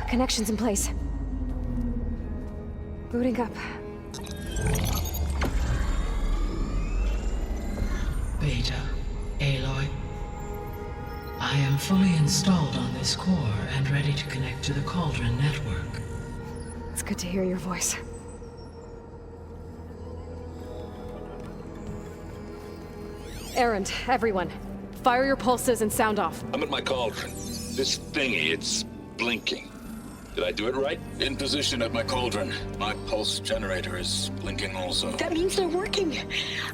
Connections in place. Booting up. Beta, Aloy. I am fully installed on this core and ready to connect to the Cauldron network. It's good to hear your voice. Errand, everyone. Fire your pulses and sound off. I'm at my cauldron. This thingy, it's blinking. Did I do it right? In position at my cauldron. My pulse generator is blinking also. That means they're working.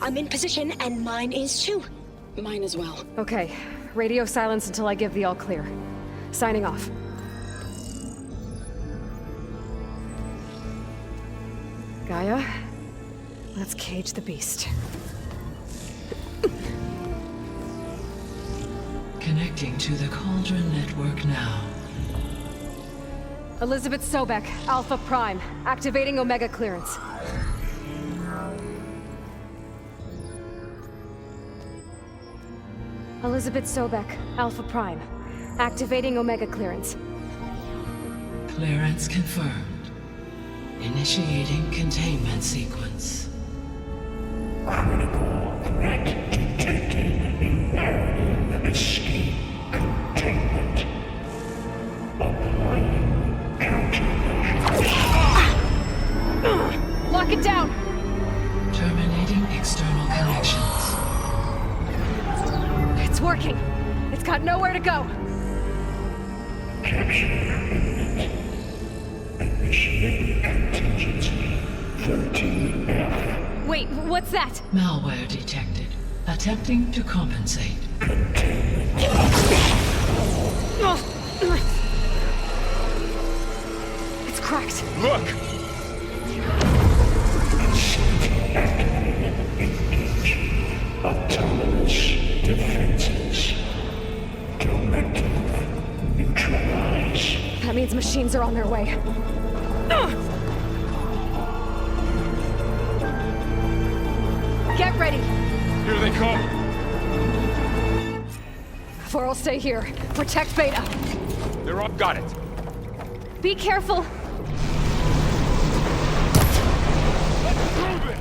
I'm in position and mine is too. Mine as well. Okay. Radio silence until I give the all clear. Signing off. Gaia, let's cage the beast. Connecting to the Cauldron network now. Elizabeth Sobek, Alpha Prime, activating Omega clearance. Elizabeth Sobek, Alpha Prime, activating Omega clearance. Clearance confirmed. Initiating containment sequence. Critical threat detected. Imperative escape containment. Applying countermeasures. Lock it down! Terminating external connections. It's working. It's got nowhere to go. Capture imminent. Initiating contingency 13F. Wait, what's that? Malware detected. Attempting to compensate. Containment. It's cracked. Look! Facility activated. Engaging autonomous defenses. Directive neutralize. That means machines are on their way. Get ready! Here they come! Four will stay here. Protect Beta. They're up. Got it. Be careful. Let's move it!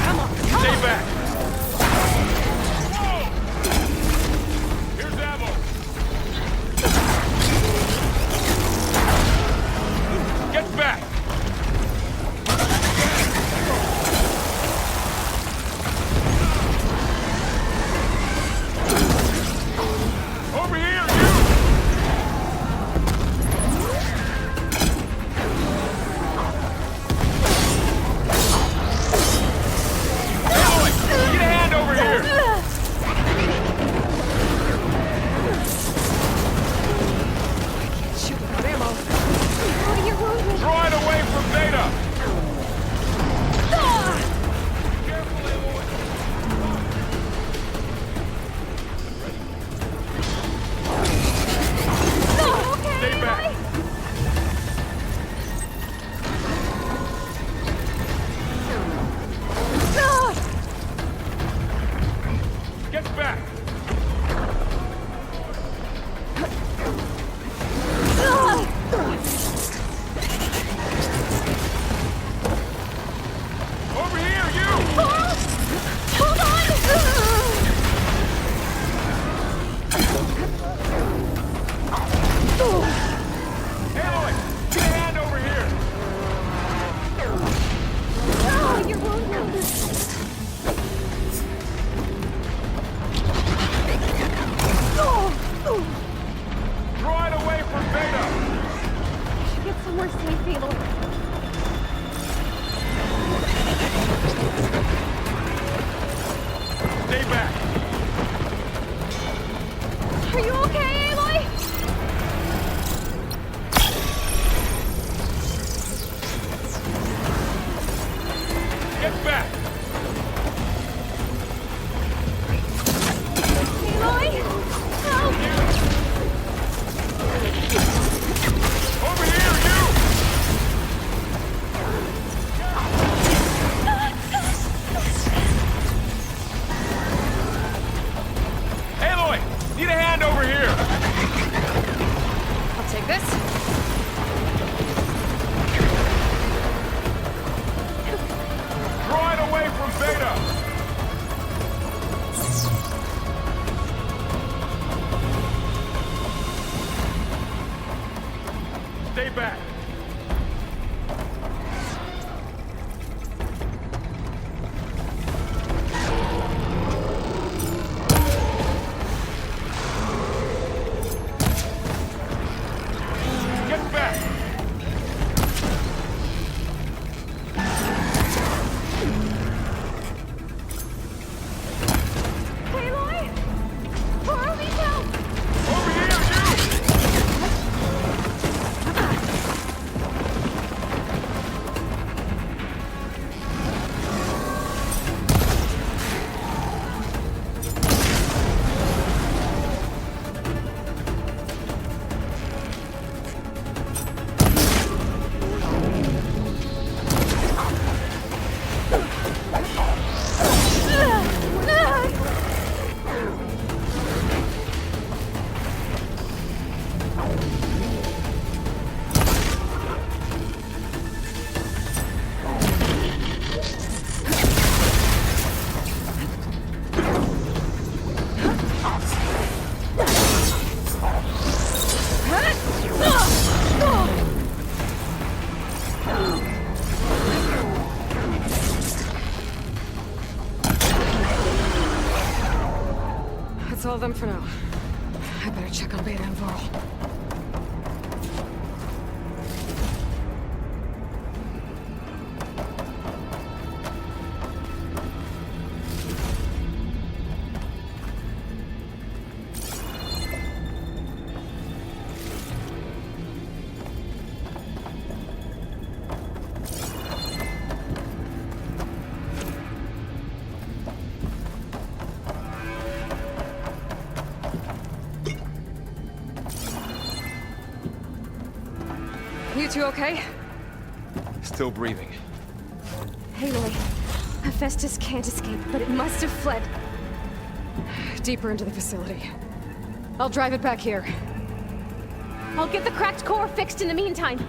Come on, come Stay on. back! Whoa! Here's ammo! Get back! Over here, you! Aloy, get a hand over here! Shoot without ammo. Oh, you're wounded. Draw it away from Beta! Ah! Careful, Aloy! Ah, okay, Stay back! Aloy. Ah! Get back! Ah! Over here, you! Hold on! Aloy, get a hand over here! Oh, you're wounded. Oh! Draw it away from Beta! Get somewhere safe, Aloy. Stay back! Are you okay, Aloy? Get back! Aloy? Help! Over here, you! Take this. Draw it away from Beta! Stay back! Get back! Aloy! Borrow me help! Over here, you! That's all of them for now. I better check on Beta and Varl. You two okay? Still breathing. Aloy, Hephaestus can't escape, but it must have fled. Deeper into the facility. I'll drive it back here. I'll get the cracked core fixed in the meantime.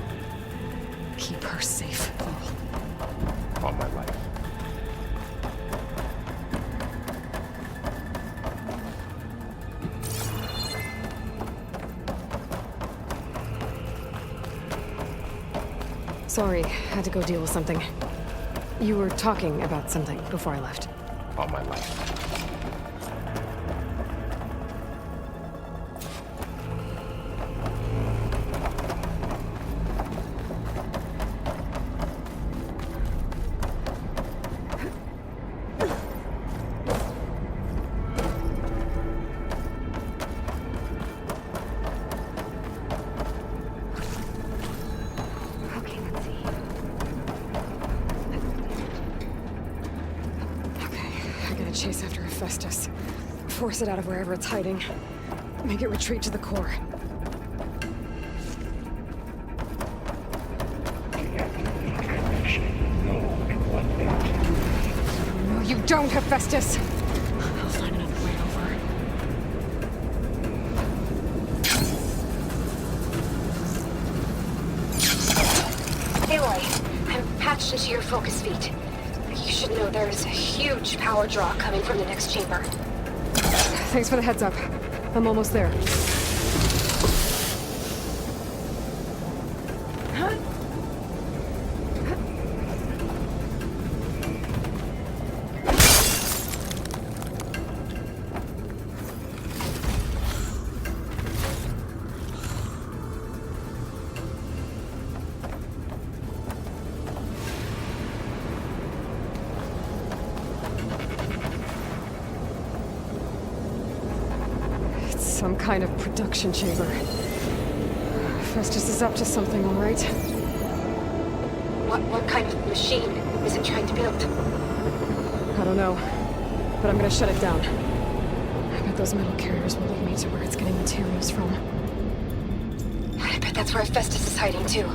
Keep her safe, Varl. On my life. Sorry, had to go deal with something. You were talking about something before I left. On my life. Okay, let's see. Okay, I gotta chase after Hephaestus. Force it out of wherever it's hiding. Make it retreat to the core. No, you don't, Hephaestus! I'll find another way over. Aloy, I'm patched into your focus feed. You should know there is a huge power draw coming from the next chamber. Thanks for the heads up. I'm almost there. Some kind of production chamber. Festus is up to something, all right. What kind of machine is it trying to build? I don't know, but I'm gonna shut it down. I bet those metal carriers will lead me to where it's getting materials from. I bet that's where Festus is hiding too.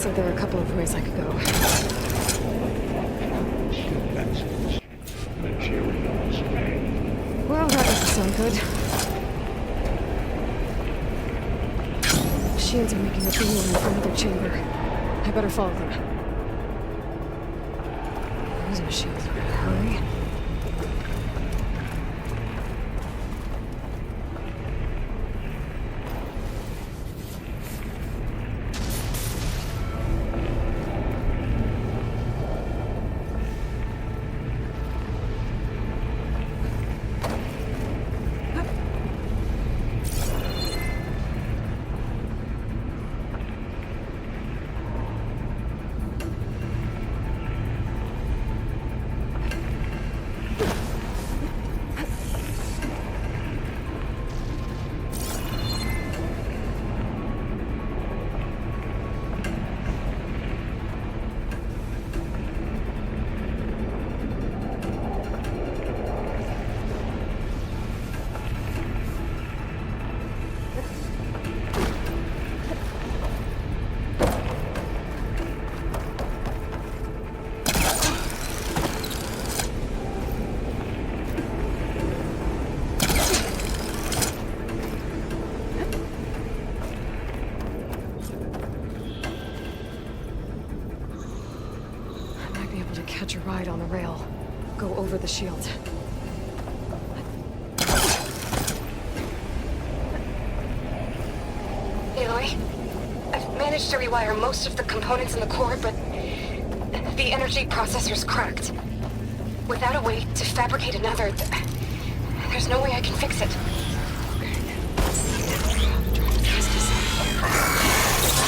Looks like there are a couple of ways I could go. Defenses. Materials made. Well, that doesn't sound good. Machines are making a beeline for another chamber. I better follow them. These machines are in a hurry. Catch a ride on the rail. Go over the shield. Aloy, I've managed to rewire most of the components in the core, but the energy processor's cracked. Without a way to fabricate another, there's no way I can fix it.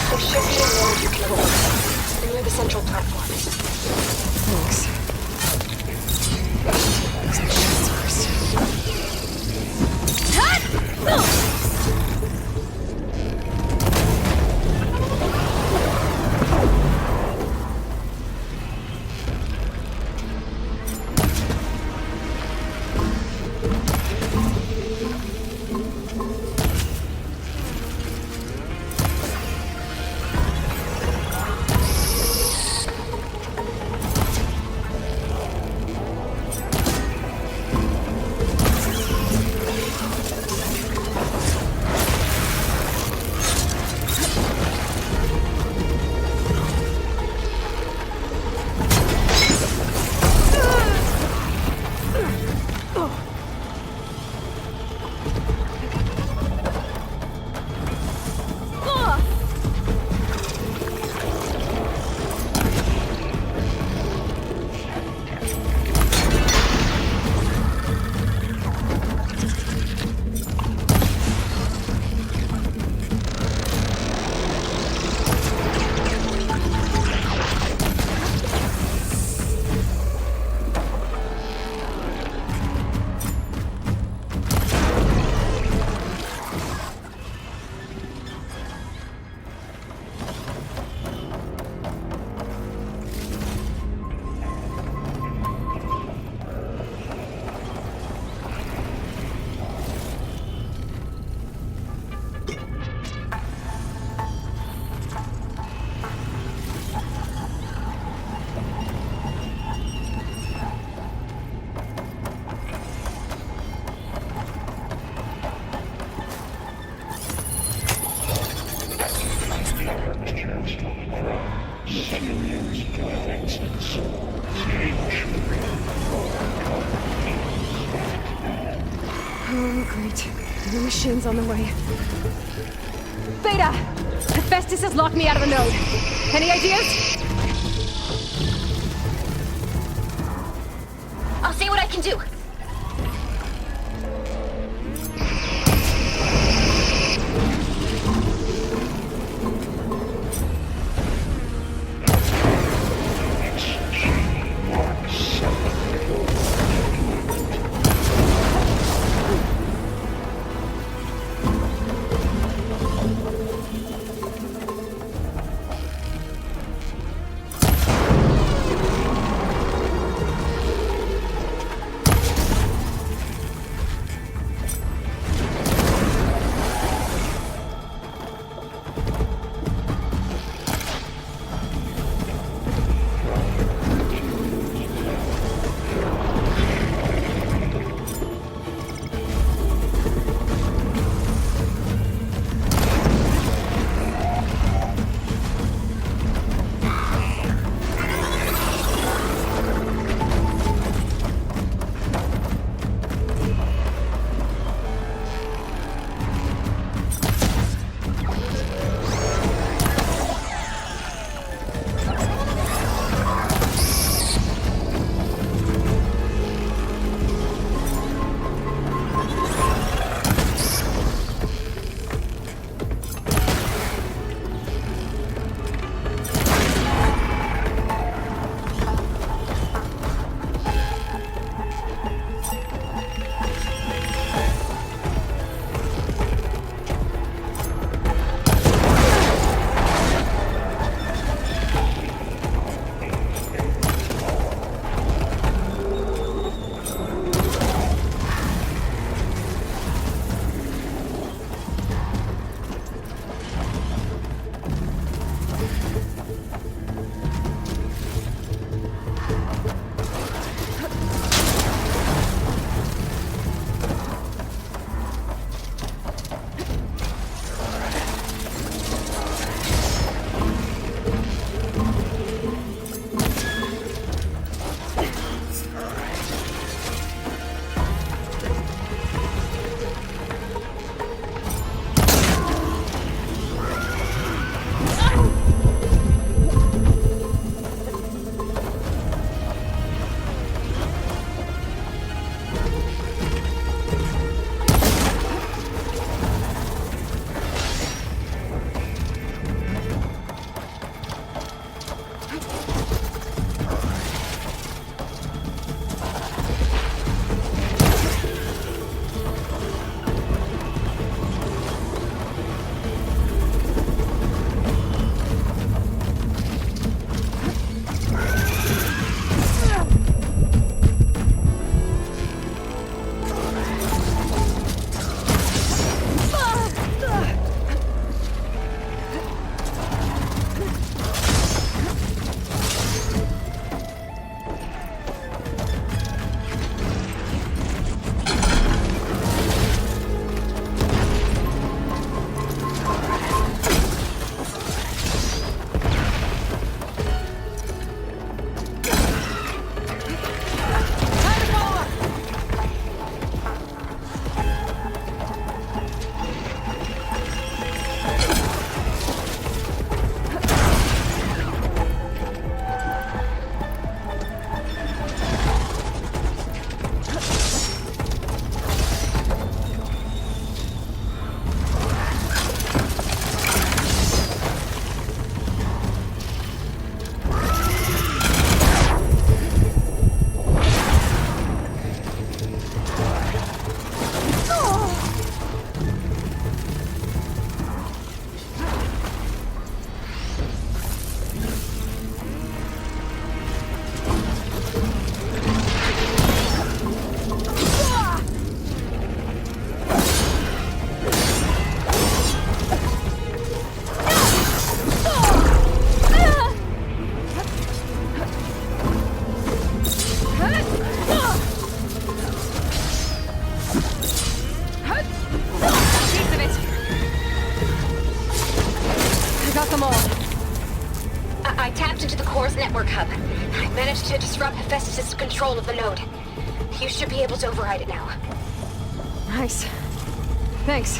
There should be an energy control near the central platform. Thanks. Looks like shields first. Oh, great. The machine's on the way. Beta! Hephaestus has locked me out of the node. Any ideas? I'll see what I can do. lost control of the node. You should be able to override it now. Nice. Thanks.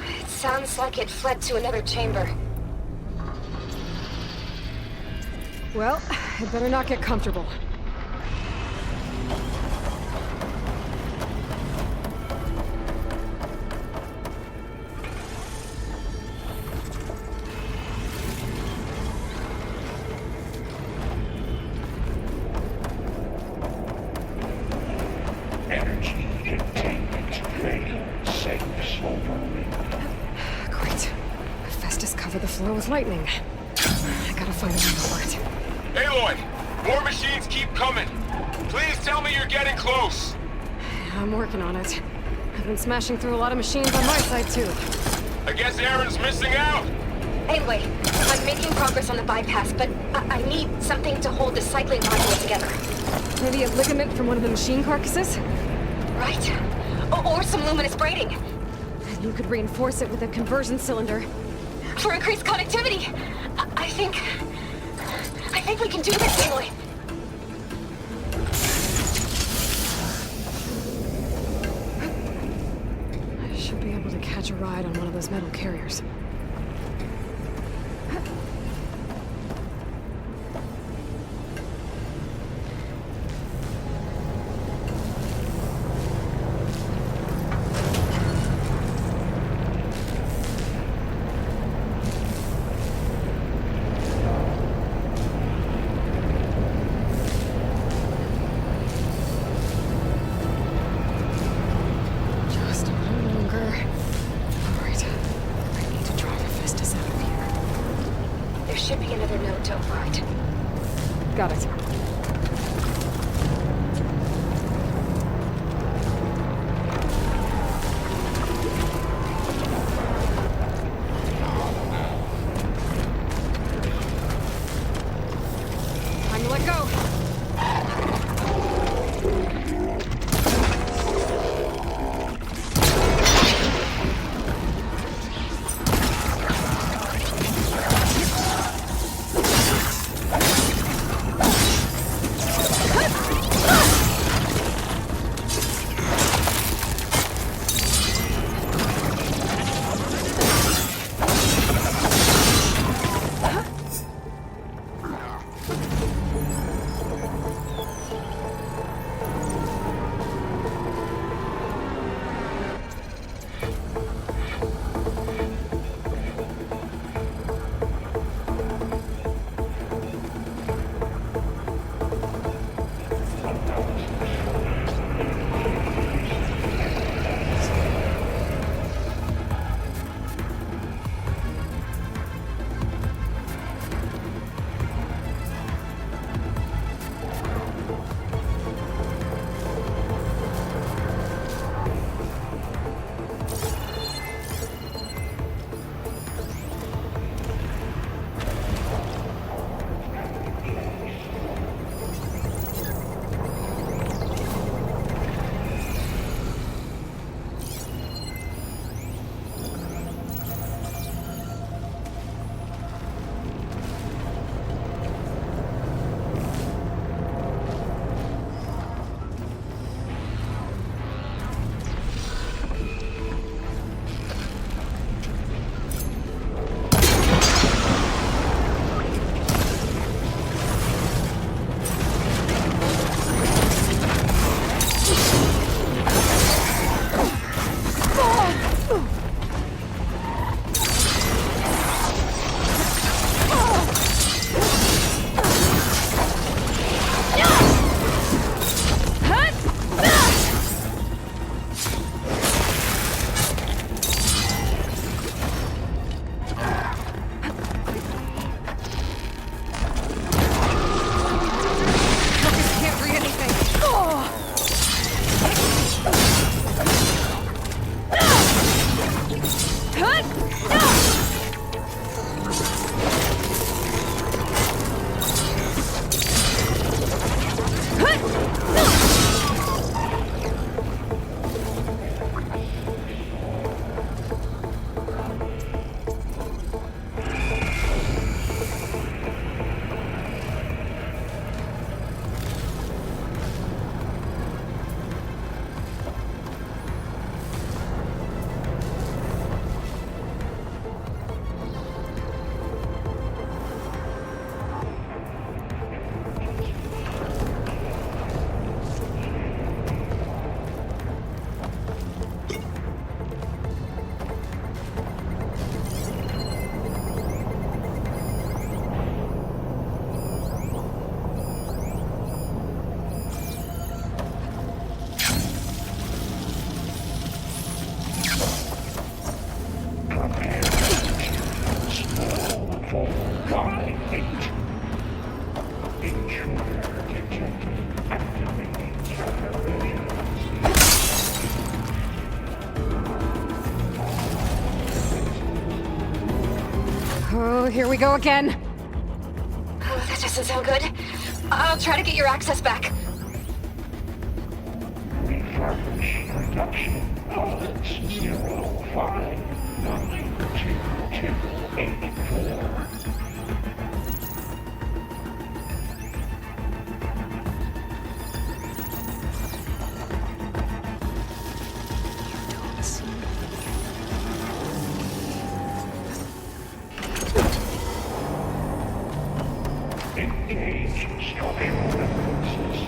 It sounds like it fled to another chamber. Well, I'd better not get comfortable. Energy containment failure. Safe overload. Great. Hephaestus covered the floor with lightning. I gotta find a way over it. Aloy! More machines keep coming! Please tell me you're getting close! I'm working on it. I've been smashing through a lot of machines on my side, too. I guess Aaron's missing out! Anyway, I'm making progress on the bypass, but I need something to hold the cycling module together. Maybe a ligament from one of the machine carcasses? Right? Or some luminous braiding. And you could reinforce it with a conversion cylinder. For increased connectivity. I think we can do this, Aloy. I should be able to catch a ride on one of those metal carriers. Just a little longer. All right. I need to drive Hephaestus out of here. There should be another node to override. Got it. Time to let go. 458. Intruder detected. Activating countermeasures. Oh, here we go again. Oh, that doesn't sound good. I'll try to get your access back. Refurbish production pallets 059284. Engage structural defenses.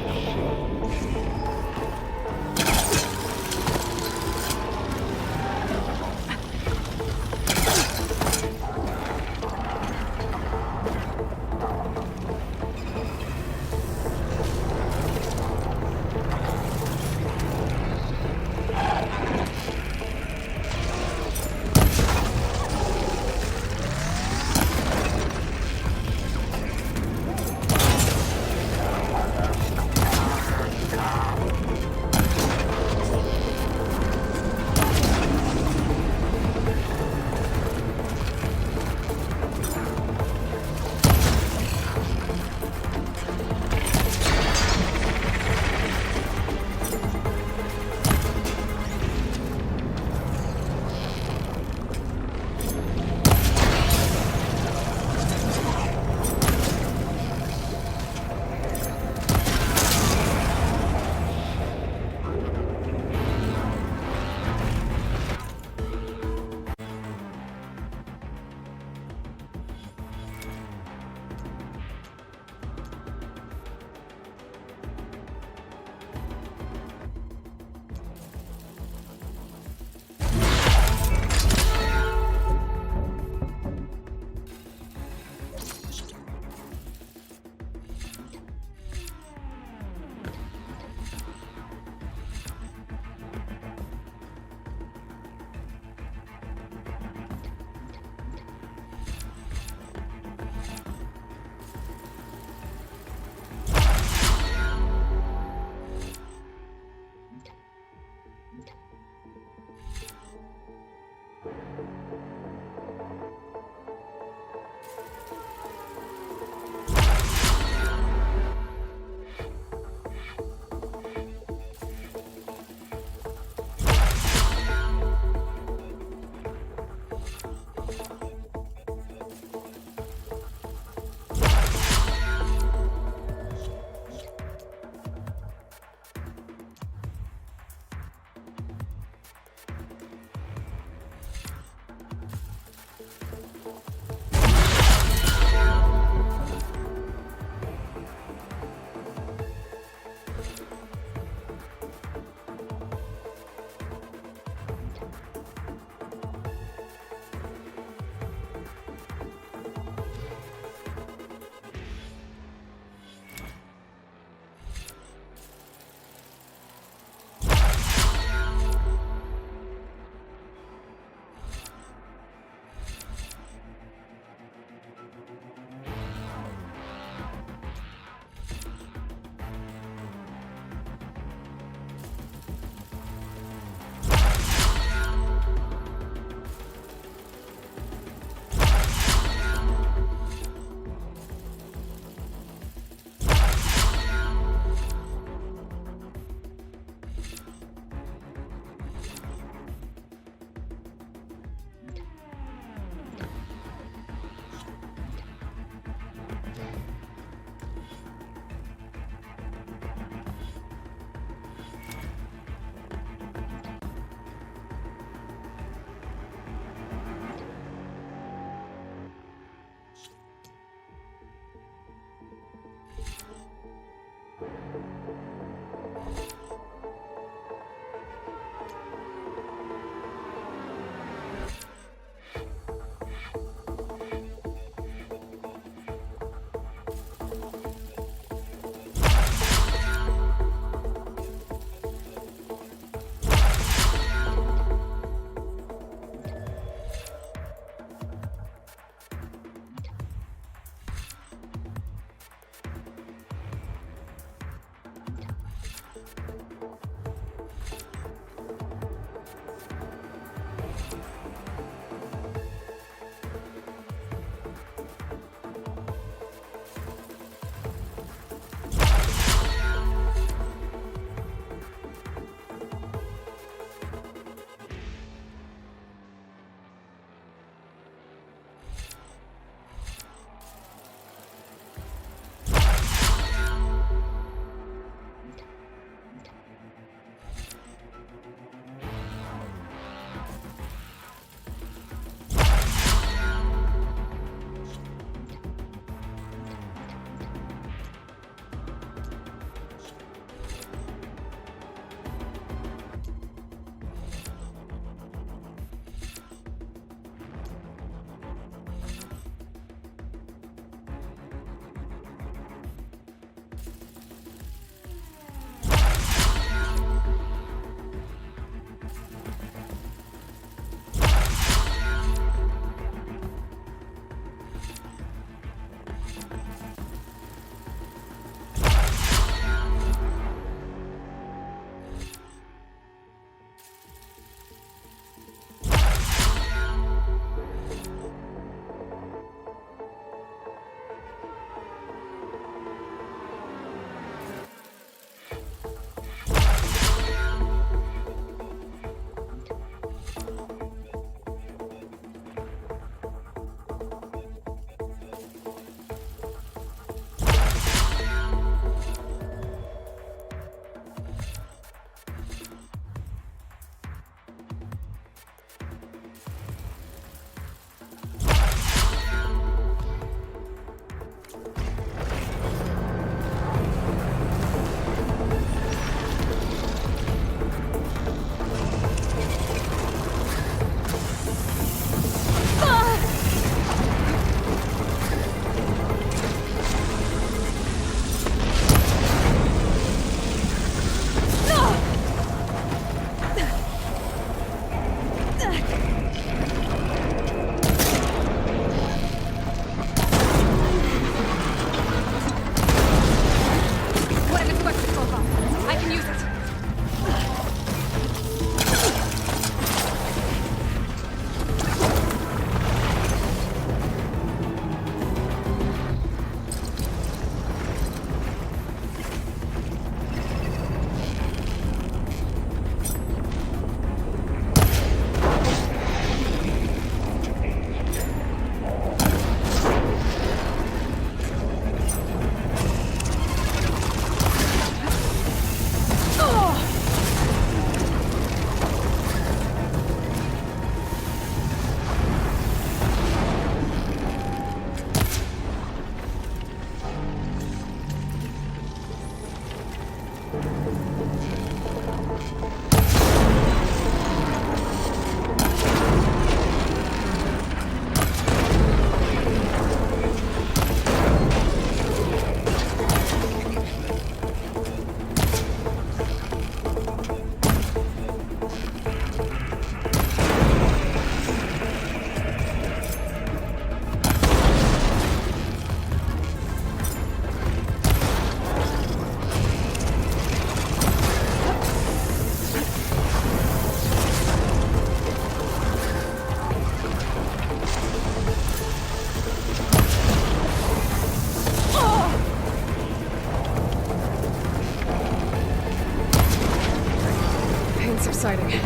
exciting.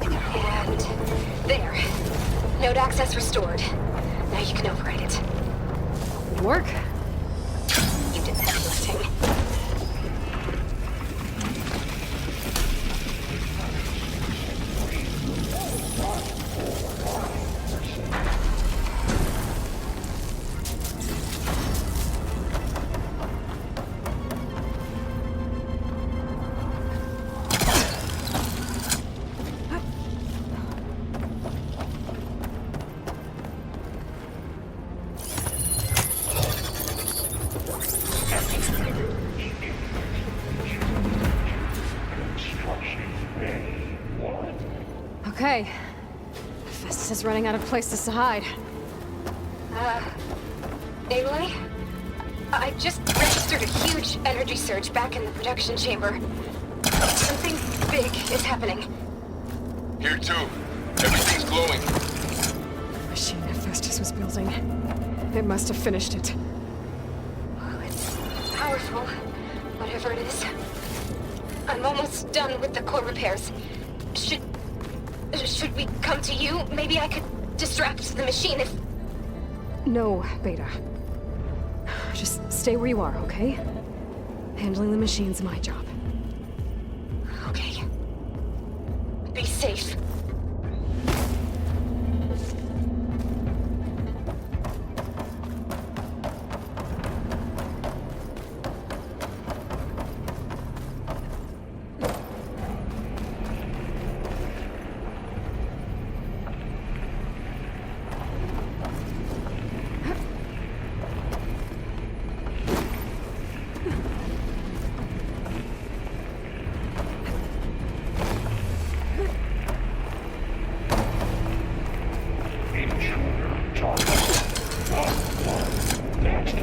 And there. Node access restored. Now you can override it. Work? You did the heavy lifting. Okay. Festus is running out of places to hide. Aloy? I just registered a huge energy surge back in the production chamber. Something big is happening. Here too. Everything's glowing. The machine that Festus was building. It must have finished it. Oh, it's powerful, whatever it is. I'm almost done with the core repairs. Should we come to you? Maybe I could distract the machine if... No, Beta. Just stay where you are, okay? Handling the machine's my job. Okay. Be safe.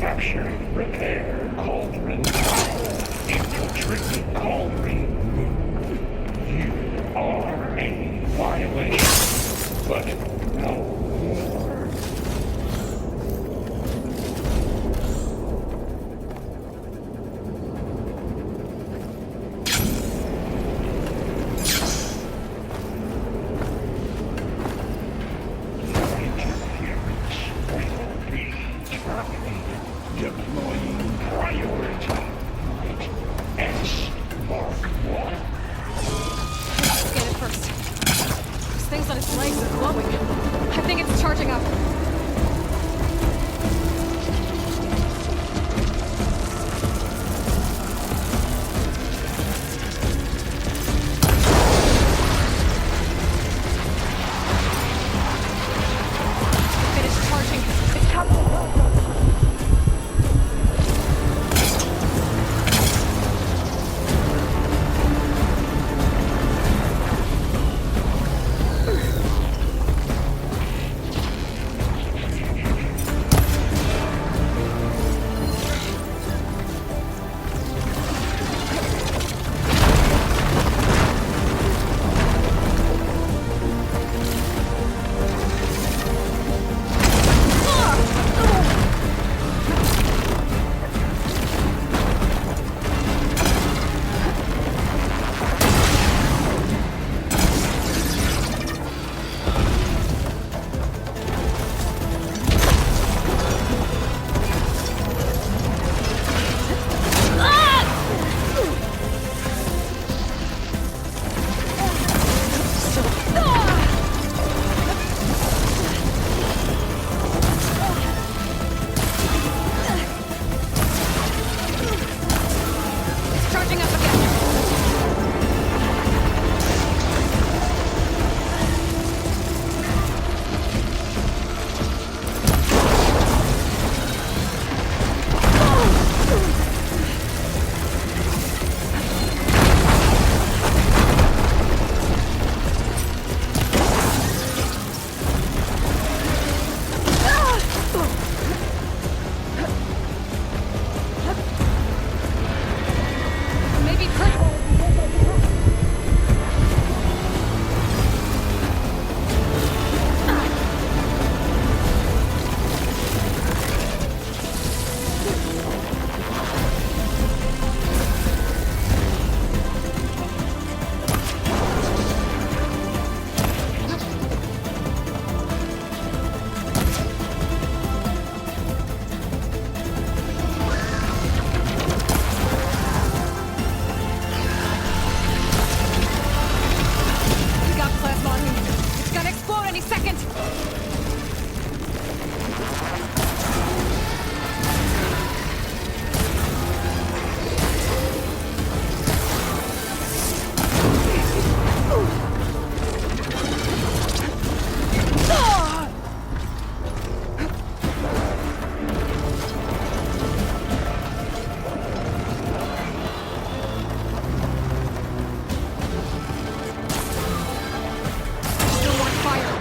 Capture, repair, cauldron, infiltrate cauldron. You are a violation, but no more. Deploying priority. S mark be pretty. We got plasma on him. It's gonna explode any second. Still want fire.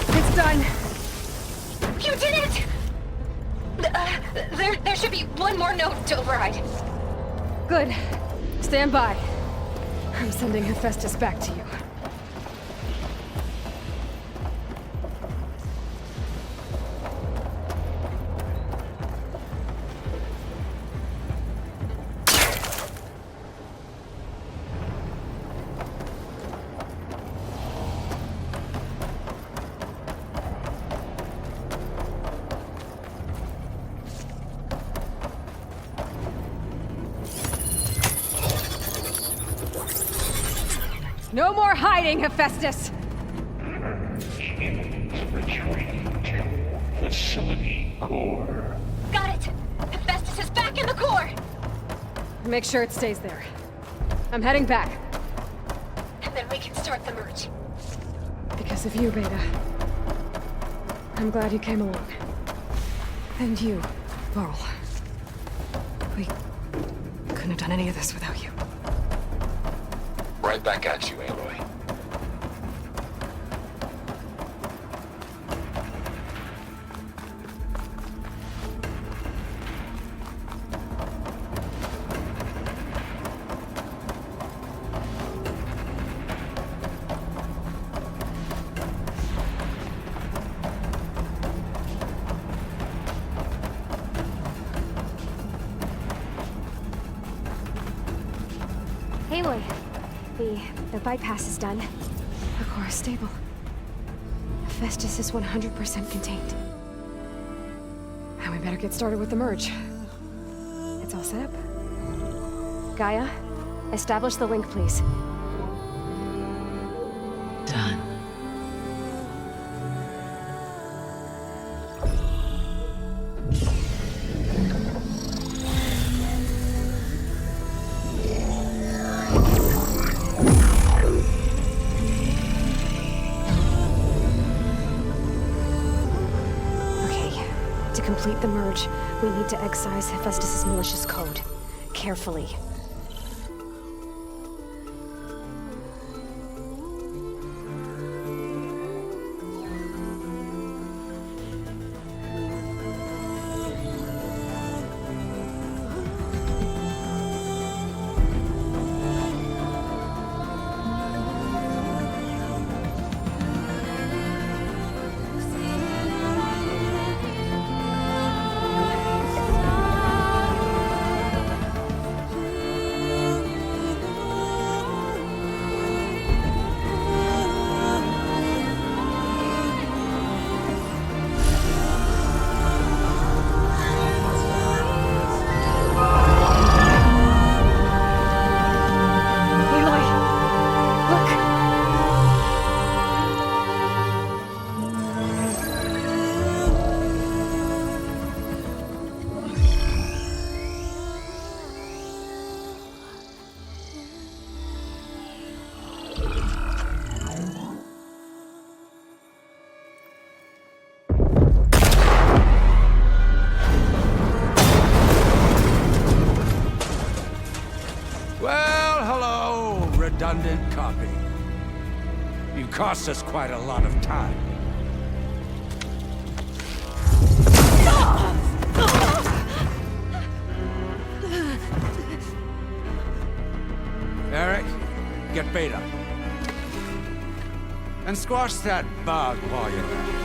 It's done. You did it! There should be one more note to override. Good. Stand by. I'm sending Hephaestus back to you. No more hiding, Hephaestus! Humans retreating to facility core. Got it! Hephaestus is back in the core! Make sure it stays there. I'm heading back. And then we can start the merge. Because of you, Beta. I'm glad you came along. And you, Varl. We couldn't have done any of this without you. Right back at you, Aloy. Aloy, the bypass is done. The core is stable. Hephaestus is 100% contained. And we better get started with the merge. It's all set up. Gaia, establish the link, please. Done. To complete the merge, we need to excise Hephaestus' malicious code. Carefully. Well, hello, redundant copy. You cost us quite a lot of time. Eric, get Beta. And squash that bug while you're at it.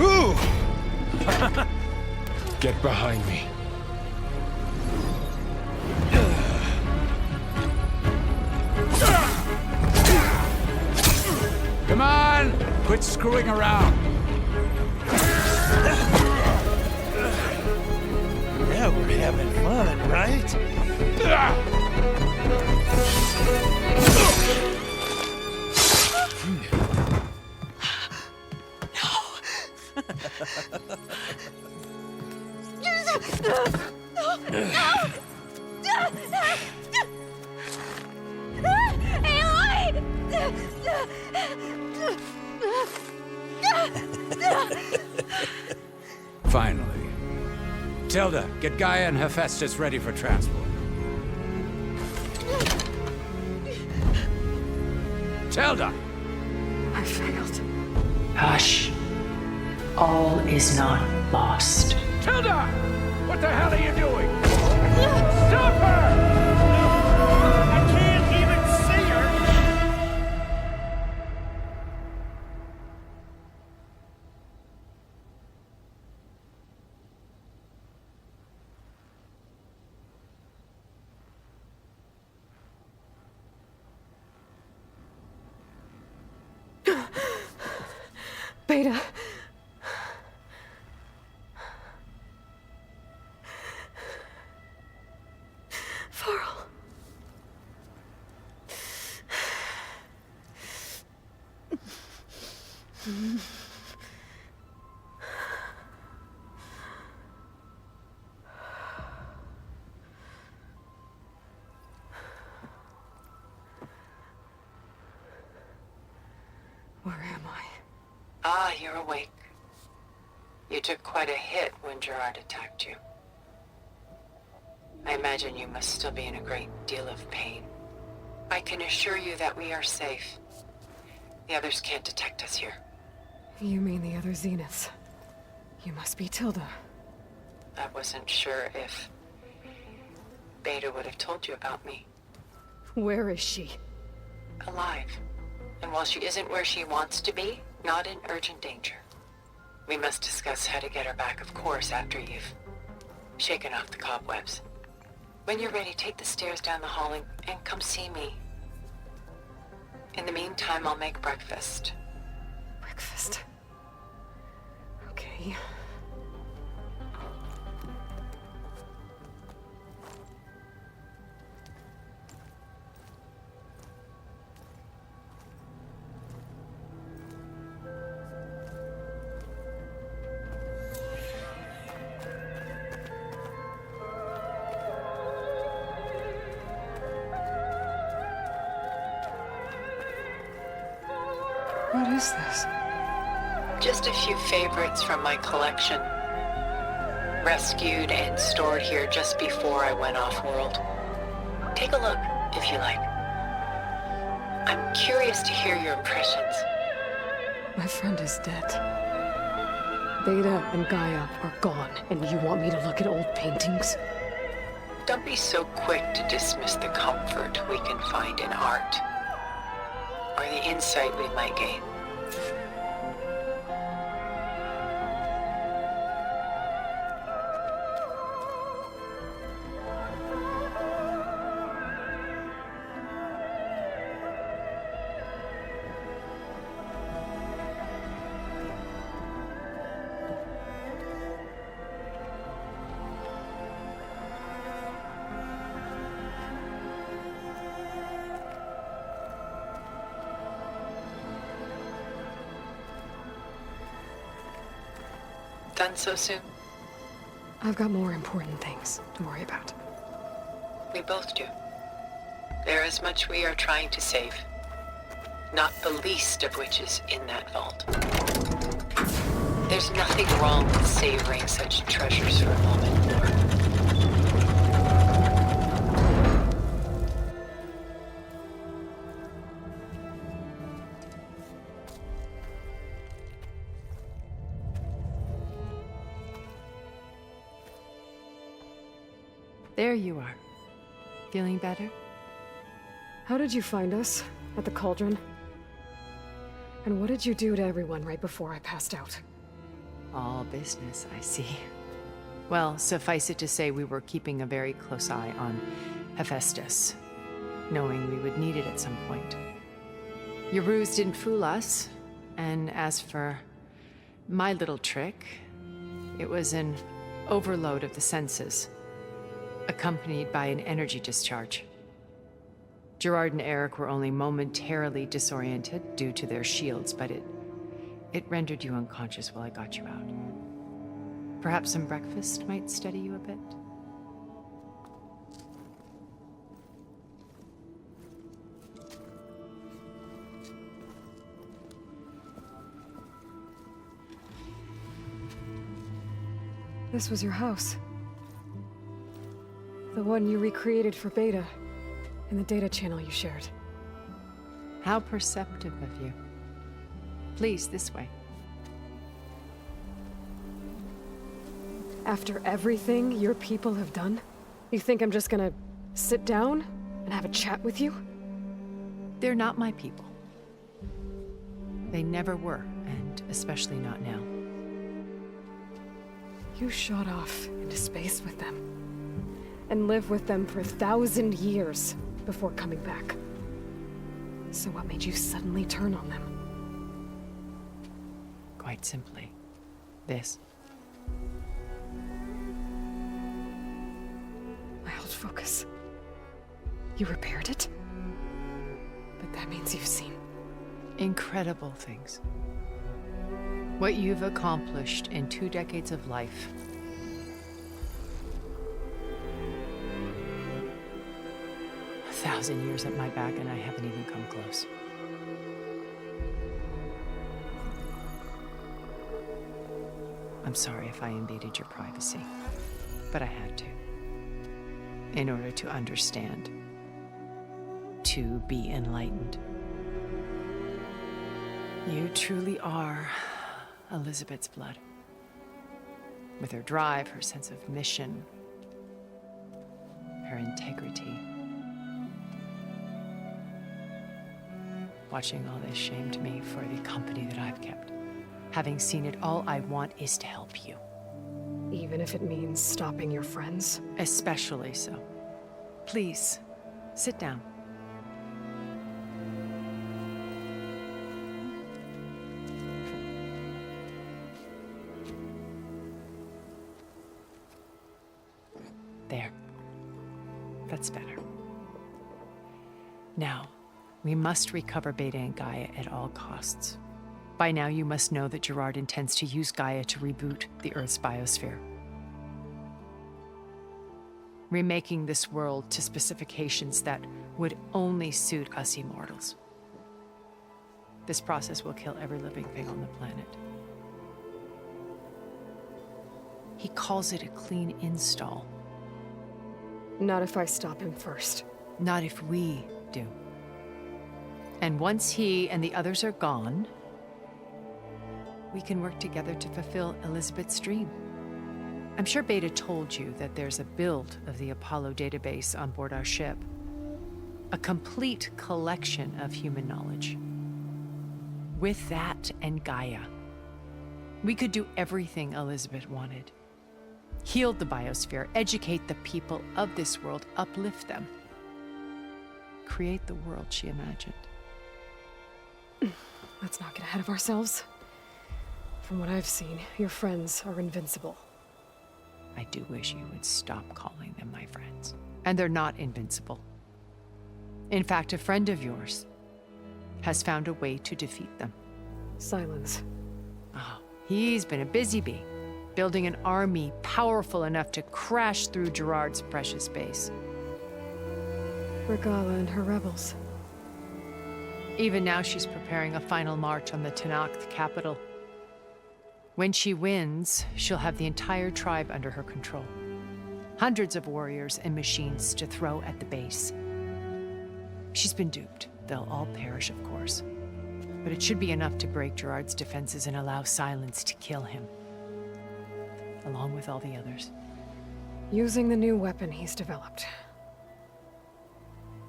Ooh! Get behind me. Come on! Quit screwing around. Now we're having fun, right? Finally. Tilda, get Gaia and Hephaestus ready for transport. Tilda! I failed. Hush. All is not lost. Tilda! What the hell are you doing? Stop her! I can't even see her! Beta. Varl. Where am I? Ah, you're awake. You took quite a hit when Gerard attacked you. I imagine you must still be in a great deal of pain. I can assure you that we are safe. The others can't detect us here. You mean the other Zeniths? You must be Tilda. I wasn't sure if Beta would have told you about me. Where is she? Alive. And while she isn't where she wants to be, not in urgent danger. We must discuss how to get her back, of course, after you've shaken off the cobwebs. When you're ready, take the stairs down the hall and come see me. In the meantime, I'll make breakfast. Breakfast. Okay. What is this? Just a few favorites from my collection. Rescued and stored here just before I went off-world. Take a look, if you like. I'm curious to hear your impressions. My friend is dead. Beta and Gaia are gone, and you want me to look at old paintings? Don't be so quick to dismiss the comfort we can find in art, or the insight we might gain. Done so soon? I've got more important things to worry about. We both do. There is much we are trying to save. Not the least of which is in that vault. There's nothing wrong with savoring such treasures for a moment, Laura. There you are. Feeling better? How did you find us? At the cauldron? And what did you do to everyone right before I passed out? All business, I see. Well, suffice it to say we were keeping a very close eye on Hephaestus, knowing we would need it at some point. Your ruse didn't fool us, and as for my little trick, it was an overload of the senses, accompanied by an energy discharge. Gerard and Eric were only momentarily disoriented due to their shields, but it rendered you unconscious while I got you out. Perhaps some breakfast might steady you a bit? This was your house. The one you recreated for Beta, in the data channel you shared. How perceptive of you. Please, this way. After everything your people have done, you think I'm just gonna sit down and have a chat with you? They're not my people. They never were, and especially not now. You shot off into space with them, and lived with them for 1,000 years before coming back. So what made you suddenly turn on them? Quite simply, this. My old focus. You repaired it? But that means you've seen Incredible things. What you've accomplished in 2 decades of life. A 1,000 years at my back and I haven't even come close. I'm sorry if I invaded your privacy, but I had to. In order to understand. To be enlightened. You truly are Elizabeth's blood. With her drive, her sense of mission, her integrity. Watching all this shamed me for the company that I've kept. Having seen it, all I want is to help you. even if it means stopping your friends? Especially so. Please, sit down. There. That's better. Now, we must recover Beta and Gaia at all costs. By now, you must know that Gerard intends to use Gaia to reboot the Earth's biosphere. Remaking this world to specifications that would only suit us immortals. This process will kill every living thing on the planet. He calls it a clean install. Not if I stop him first. Not if we do. And once he and the others are gone, we can work together to fulfill Elizabeth's dream. I'm sure Beta told you that there's a build of the Apollo database on board our ship. A complete collection of human knowledge. With that and Gaia, we could do everything Elizabeth wanted. Heal the biosphere, educate the people of this world, uplift them. Create the world she imagined. Let's not get ahead of ourselves. From what I've seen, your friends are invincible. I do wish you would stop calling them my friends. And they're not invincible. In fact, a friend of yours has found a way to defeat them. Silence. Oh, he's been a busy bee, building an army powerful enough to crash through Gerard's precious base. Regala and her rebels. Even now, she's preparing a final march on the Tenakth capital. When she wins, she'll have the entire tribe under her control. Hundreds of warriors and machines to throw at the base. She's been duped. They'll all perish, of course. But it should be enough to break Gerard's defenses and allow Silence to kill him. Along with all the others. Using the new weapon he's developed.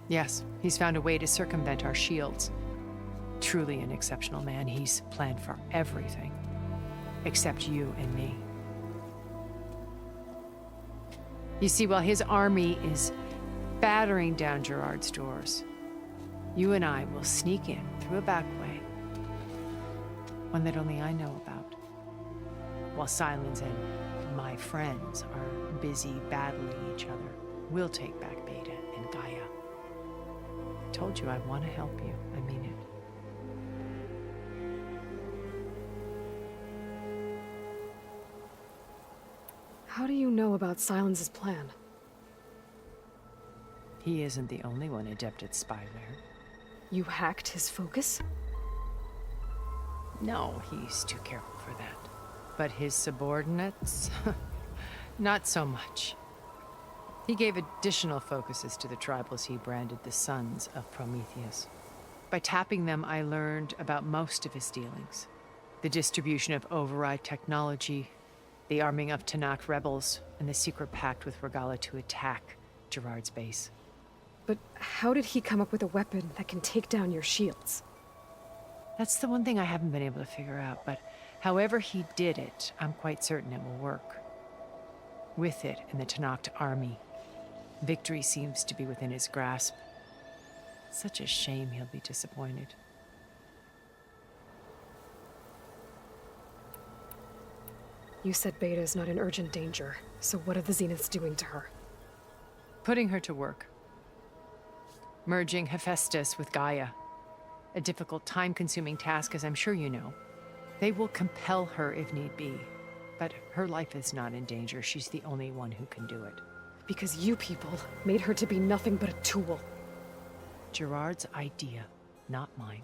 Yes, he's found a way to circumvent our shields. Truly an exceptional man. He's planned for everything. Except you and me. You see, while his army is battering down Gerard's doors, you and I will sneak in through a back way. One that only I know about. While Silence and my friends are busy battling each other, we'll take back Beta and Gaia. I told you I want to help you. I mean it. How do you know about Silence's plan? He isn't the only one adept at spyware. You hacked his focus? No, he's too careful for that. But his subordinates? Not so much. He gave additional focuses to the tribals he branded the Sons of Prometheus. By tapping them, I learned about most of his dealings. The distribution of override technology, the arming of Tenakth rebels, and the secret pact with Regala to attack Gerard's base. But how did he come up with a weapon that can take down your shields? That's the one thing I haven't been able to figure out, but however he did it, I'm quite certain it will work. With it and the Tenakth army, victory seems to be within his grasp. Such a shame he'll be disappointed. You said Beta is not in urgent danger, so what are the Zeniths doing to her? Putting her to work. Merging Hephaestus with Gaia. A difficult, time-consuming task, as I'm sure you know. They will compel her if need be. But her life is not in danger. She's the only one who can do it. Because you people made her to be nothing but a tool. Gerard's idea, not mine.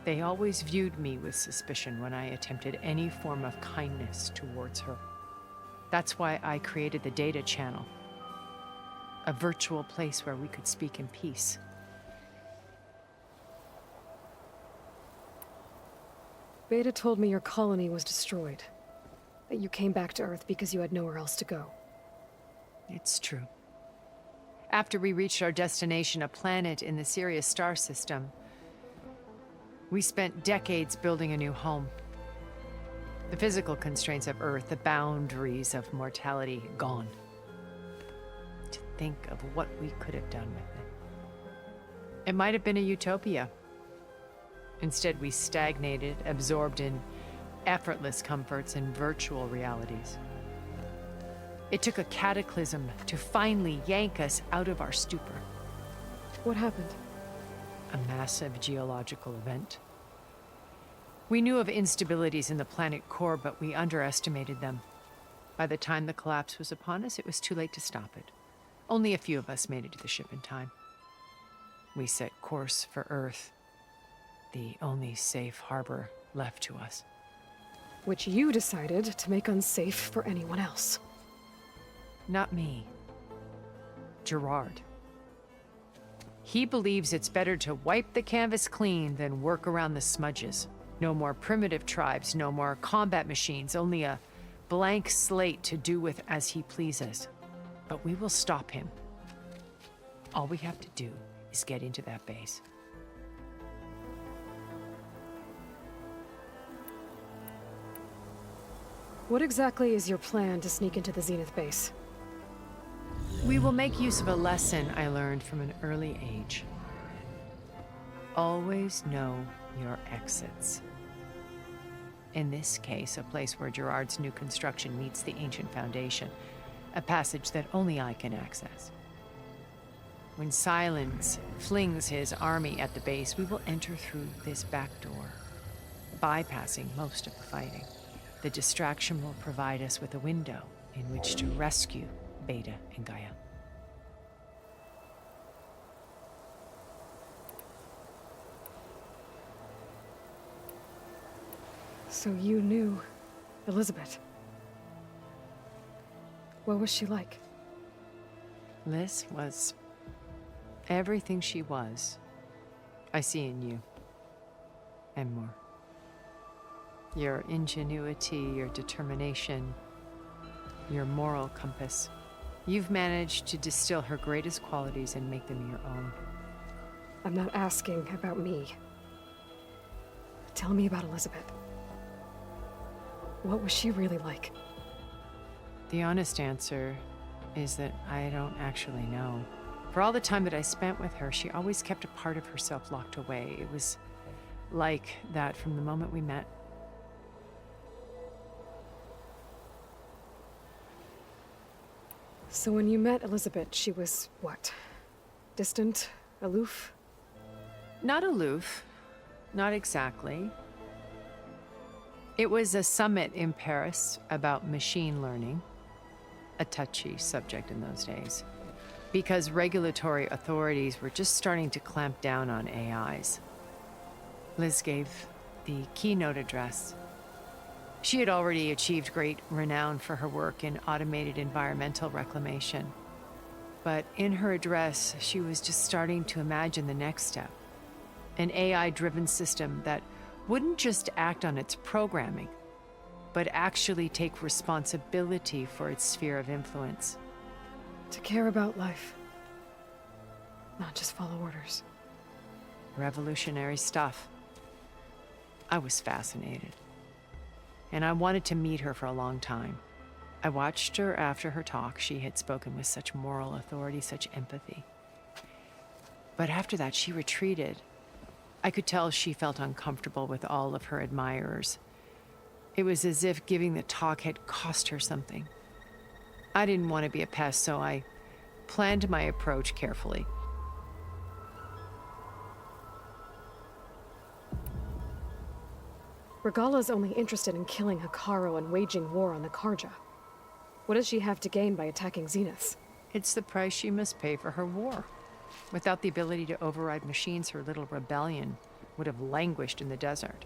They always viewed me with suspicion when I attempted any form of kindness towards her. That's why I created the data channel. A virtual place where we could speak in peace. Beta told me your colony was destroyed. That you came back to Earth because you had nowhere else to go. It's true. After we reached our destination, a planet in the Sirius star system, we spent decades building a new home. The physical constraints of Earth, the boundaries of mortality, gone. To think of what we could have done with it. It might have been a utopia. Instead, we stagnated, absorbed in effortless comforts and virtual realities. It took a cataclysm to finally yank us out of our stupor. What happened? A massive geological event. We knew of instabilities in the planet core, but we underestimated them. By the time the collapse was upon us, it was too late to stop it. Only a few of us made it to the ship in time. We set course for Earth, the only safe harbor left to us. Which you decided to make unsafe for anyone else. Not me. Gerard. He believes it's better to wipe the canvas clean than work around the smudges. No more primitive tribes, no more combat machines, only a blank slate to do with as he pleases. But we will stop him. All we have to do is get into that base. What exactly is your plan to sneak into the Zenith base? We will make use of a lesson I learned from an early age. Always know your exits. In this case, a place where Gerard's new construction meets the ancient foundation, a passage that only I can access. When Silence flings his army at the base, we will enter through this back door, bypassing most of the fighting. The distraction will provide us with a window in which to rescue Beta and Gaia. So you knew Elizabeth. What was she like? Liz was everything she was. I see in you. And more. Your ingenuity, your determination, your moral compass. You've managed to distill her greatest qualities and make them your own. I'm not asking about me. Tell me about Elizabeth. What was she really like? The honest answer is that I don't actually know. For all the time that I spent with her, she always kept a part of herself locked away. It was like that from the moment we met. So when you met Elizabeth, she was what? Distant? Aloof? Not aloof. Not exactly. It was a summit in Paris about machine learning, a touchy subject in those days, because regulatory authorities were just starting to clamp down on AIs. Liz gave the keynote address. She had already achieved great renown for her work in automated environmental reclamation. But in her address, she was just starting to imagine the next step, an AI-driven system that wouldn't just act on its programming, but actually take responsibility for its sphere of influence. To care about life. Not just follow orders. Revolutionary stuff. I was fascinated. And I wanted to meet her for a long time. I watched her after her talk. She had spoken with such moral authority, such empathy. But after that, she retreated. I could tell she felt uncomfortable with all of her admirers. It was as if giving the talk had cost her something. I didn't want to be a pest, so I planned my approach carefully. Regala's only interested in killing Hekarro and waging war on the Karja. What does she have to gain by attacking Zeniths? It's the price she must pay for her war. Without the ability to override machines, her little rebellion would have languished in the desert.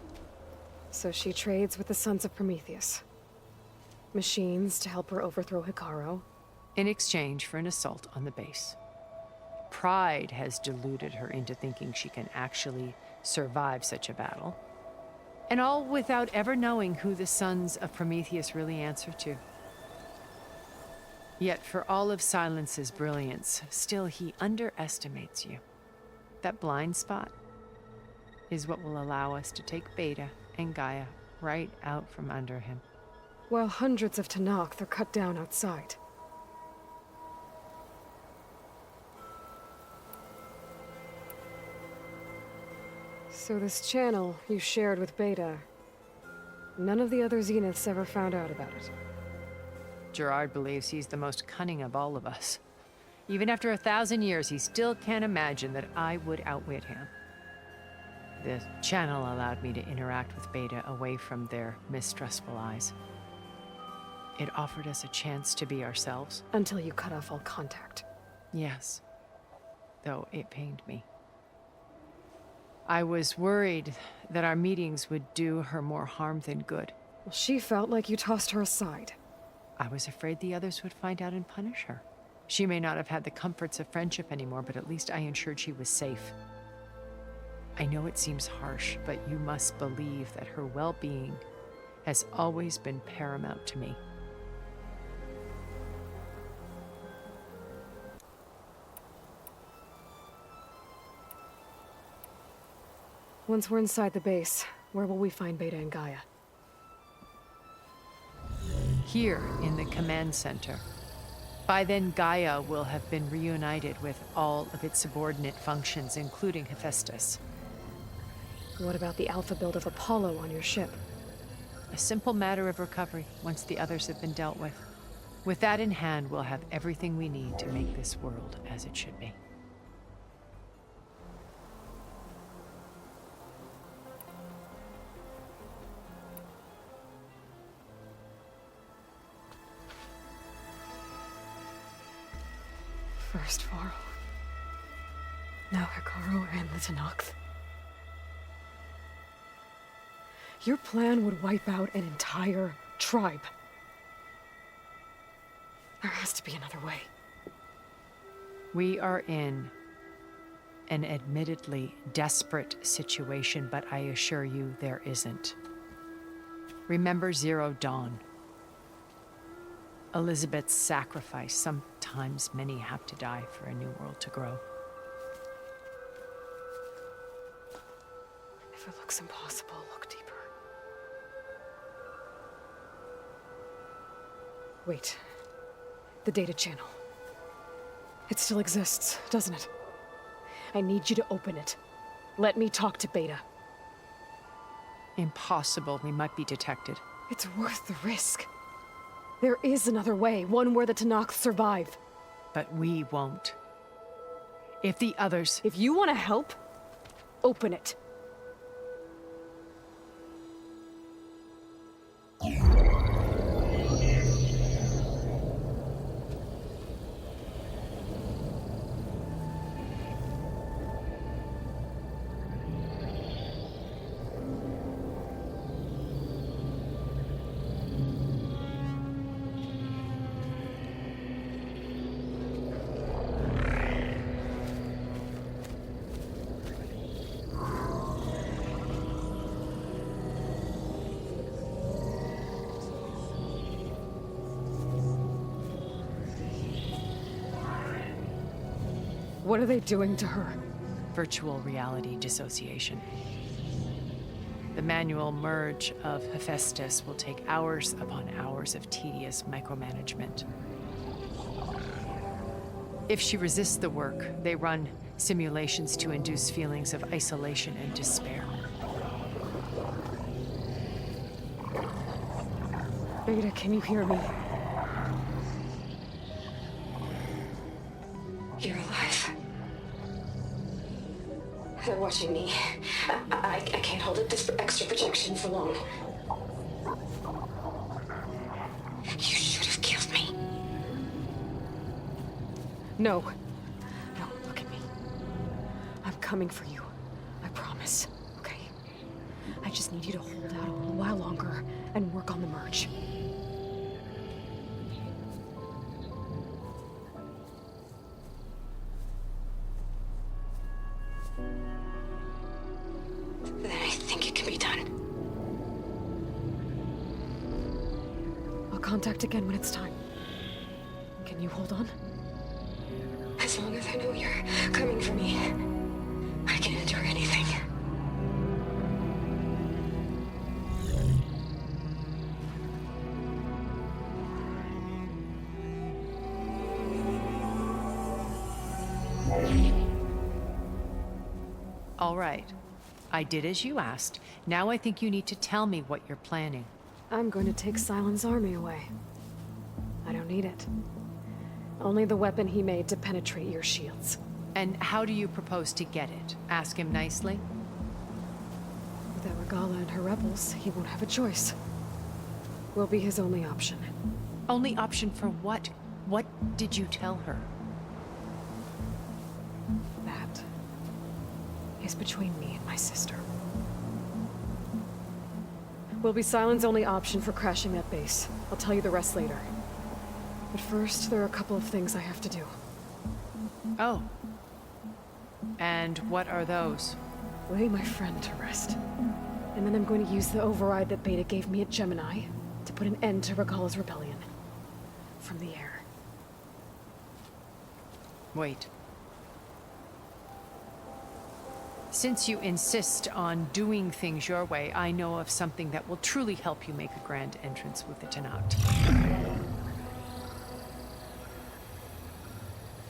So she trades with the Sons of Prometheus. Machines to help her overthrow Hekarro. In exchange for an assault on the base. Pride has deluded her into thinking she can actually survive such a battle. And all without ever knowing who the Sons of Prometheus really answer to. Yet for all of Silence's brilliance, still he underestimates you. That blind spot is what will allow us to take Beta and Gaia right out from under him. While hundreds of Tenakth are cut down outside. So this channel you shared with Beta, none of the other Zeniths ever found out about it. Gerard believes he's the most cunning of all of us. Even after 1,000 years, he still can't imagine that I would outwit him. The channel allowed me to interact with Beta away from their mistrustful eyes. It offered us a chance to be ourselves. Until you cut off all contact. Yes, though it pained me. I was worried that our meetings would do her more harm than good. Well, she felt like you tossed her aside. I was afraid the others would find out and punish her. She may not have had the comforts of friendship anymore, but at least I ensured she was safe. I know it seems harsh, but you must believe that her well-being has always been paramount to me. Once we're inside the base, where will we find Beta and Gaia? Here in the command center. By then, Gaia will have been reunited with all of its subordinate functions, including Hephaestus. What about the alpha build of Apollo on your ship? A simple matter of recovery once the others have been dealt with. With that in hand, we'll have everything we need to make this world as it should be. First Varl. Now Hikaru and the Tenakth. Your plan would wipe out an entire tribe. There has to be another way. We are in an admittedly desperate situation, but I assure you there isn't. Remember Zero Dawn. Elizabeth's sacrifice. Sometimes many have to die for a new world to grow. If it looks impossible, look deeper. Wait. The data channel. It still exists, doesn't it? I need you to open it. Let me talk to Beta. Impossible. We might be detected. It's worth the risk. There is another way, one where the Tenakth survive. But we won't. If the others... If you want to help, open it. What are they doing to her? Virtual reality dissociation. The manual merge of Hephaestus will take hours upon hours of tedious micromanagement. If she resists the work, they run simulations to induce feelings of isolation and despair. Beta, can you hear me? You're alive. They're watching me. I can't hold up this extra projection for long. You should have killed me. No. No, look at me. I'm coming for you. I promise, okay? I just need you to hold out a little while longer and work on the merge. Then I think it can be done. I'll contact again when it's time. Can you hold on? As long as I know you're coming for me, I can endure anything. All right. I did as you asked. Now I think you need to tell me what you're planning. I'm going to take Silent's army away. I don't need it. Only the weapon he made to penetrate your shields. And how do you propose to get it? Ask him nicely? Without Regala and her rebels, he won't have a choice. We'll be his only option. Only option for what? What did you tell her? That is lies between me and my sister. Will be Sylens' only option for crashing that base. I'll tell you the rest later. But first, there are a couple of things I have to do. Oh. And what are those? Lay my friend to rest. And then I'm going to use the override that Beta gave me at Gemini to put an end to Regala's rebellion. From the air. Wait. Since you insist on doing things your way, I know of something that will truly help you make a grand entrance with the Tenat.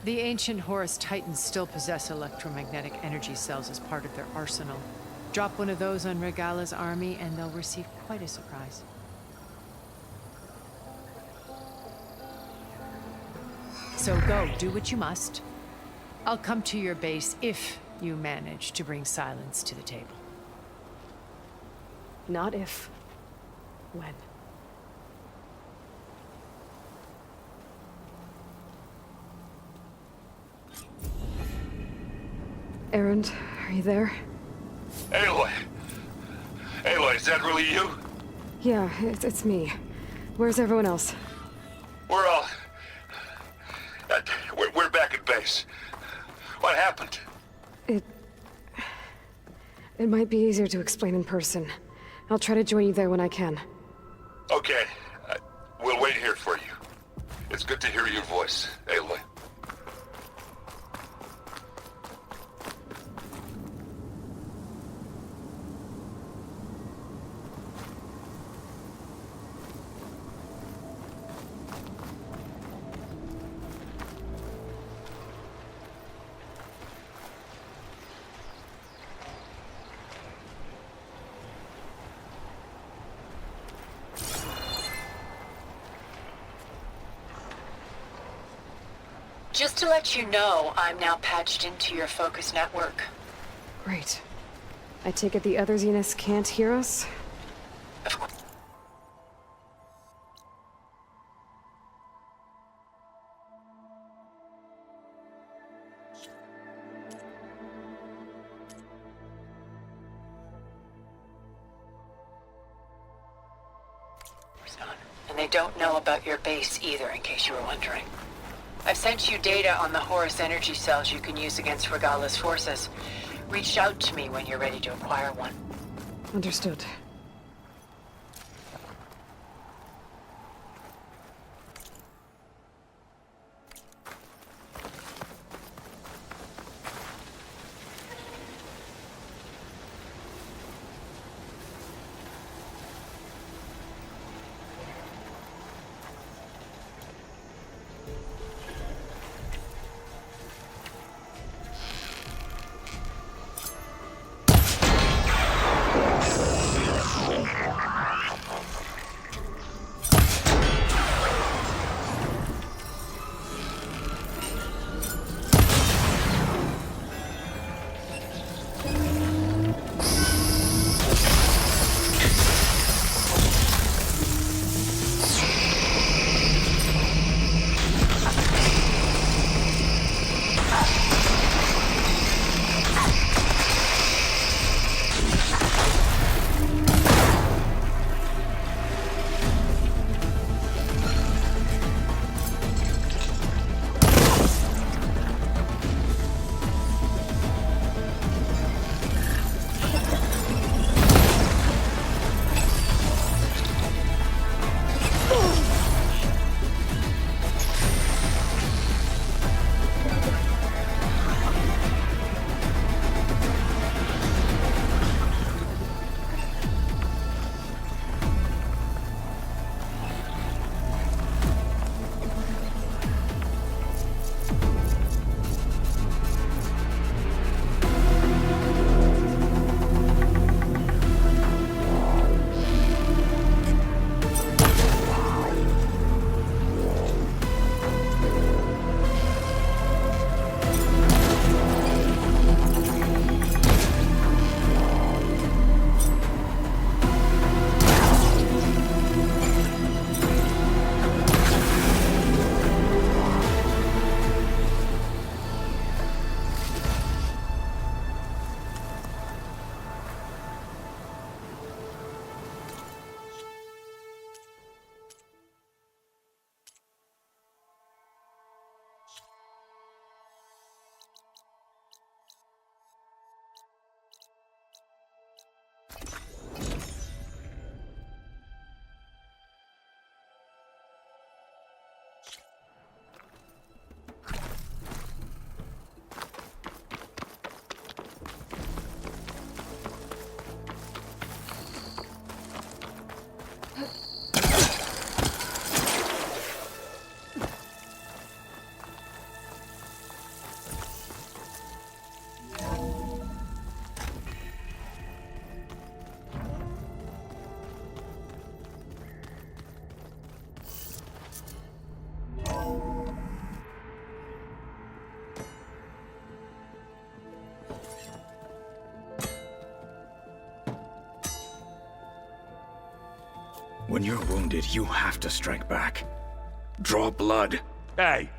The ancient Horus Titans still possess electromagnetic energy cells as part of their arsenal. Drop one of those on Regala's army and they'll receive quite a surprise. So go, do what you must. I'll come to your base if you manage to bring Sylens to the table. Not if. When. Erend, are you there? Aloy! Aloy, is that really you? Yeah, it's me. Where's everyone else? We're all... we're back at base. What happened? It might be easier to explain in person. I'll try to join you there when I can. Okay. We'll wait here for you. It's good to hear your voice, Aloy. Just to let you know, I'm now patched into your focus network. Great. I take it the other Zeniths can't hear us? Of course. And they don't know about your base either, in case you were wondering. I've sent you data on the Horus energy cells you can use against Regala's forces. Reach out to me when you're ready to acquire one. Understood. When you're wounded, you have to strike back. Draw blood. Hey!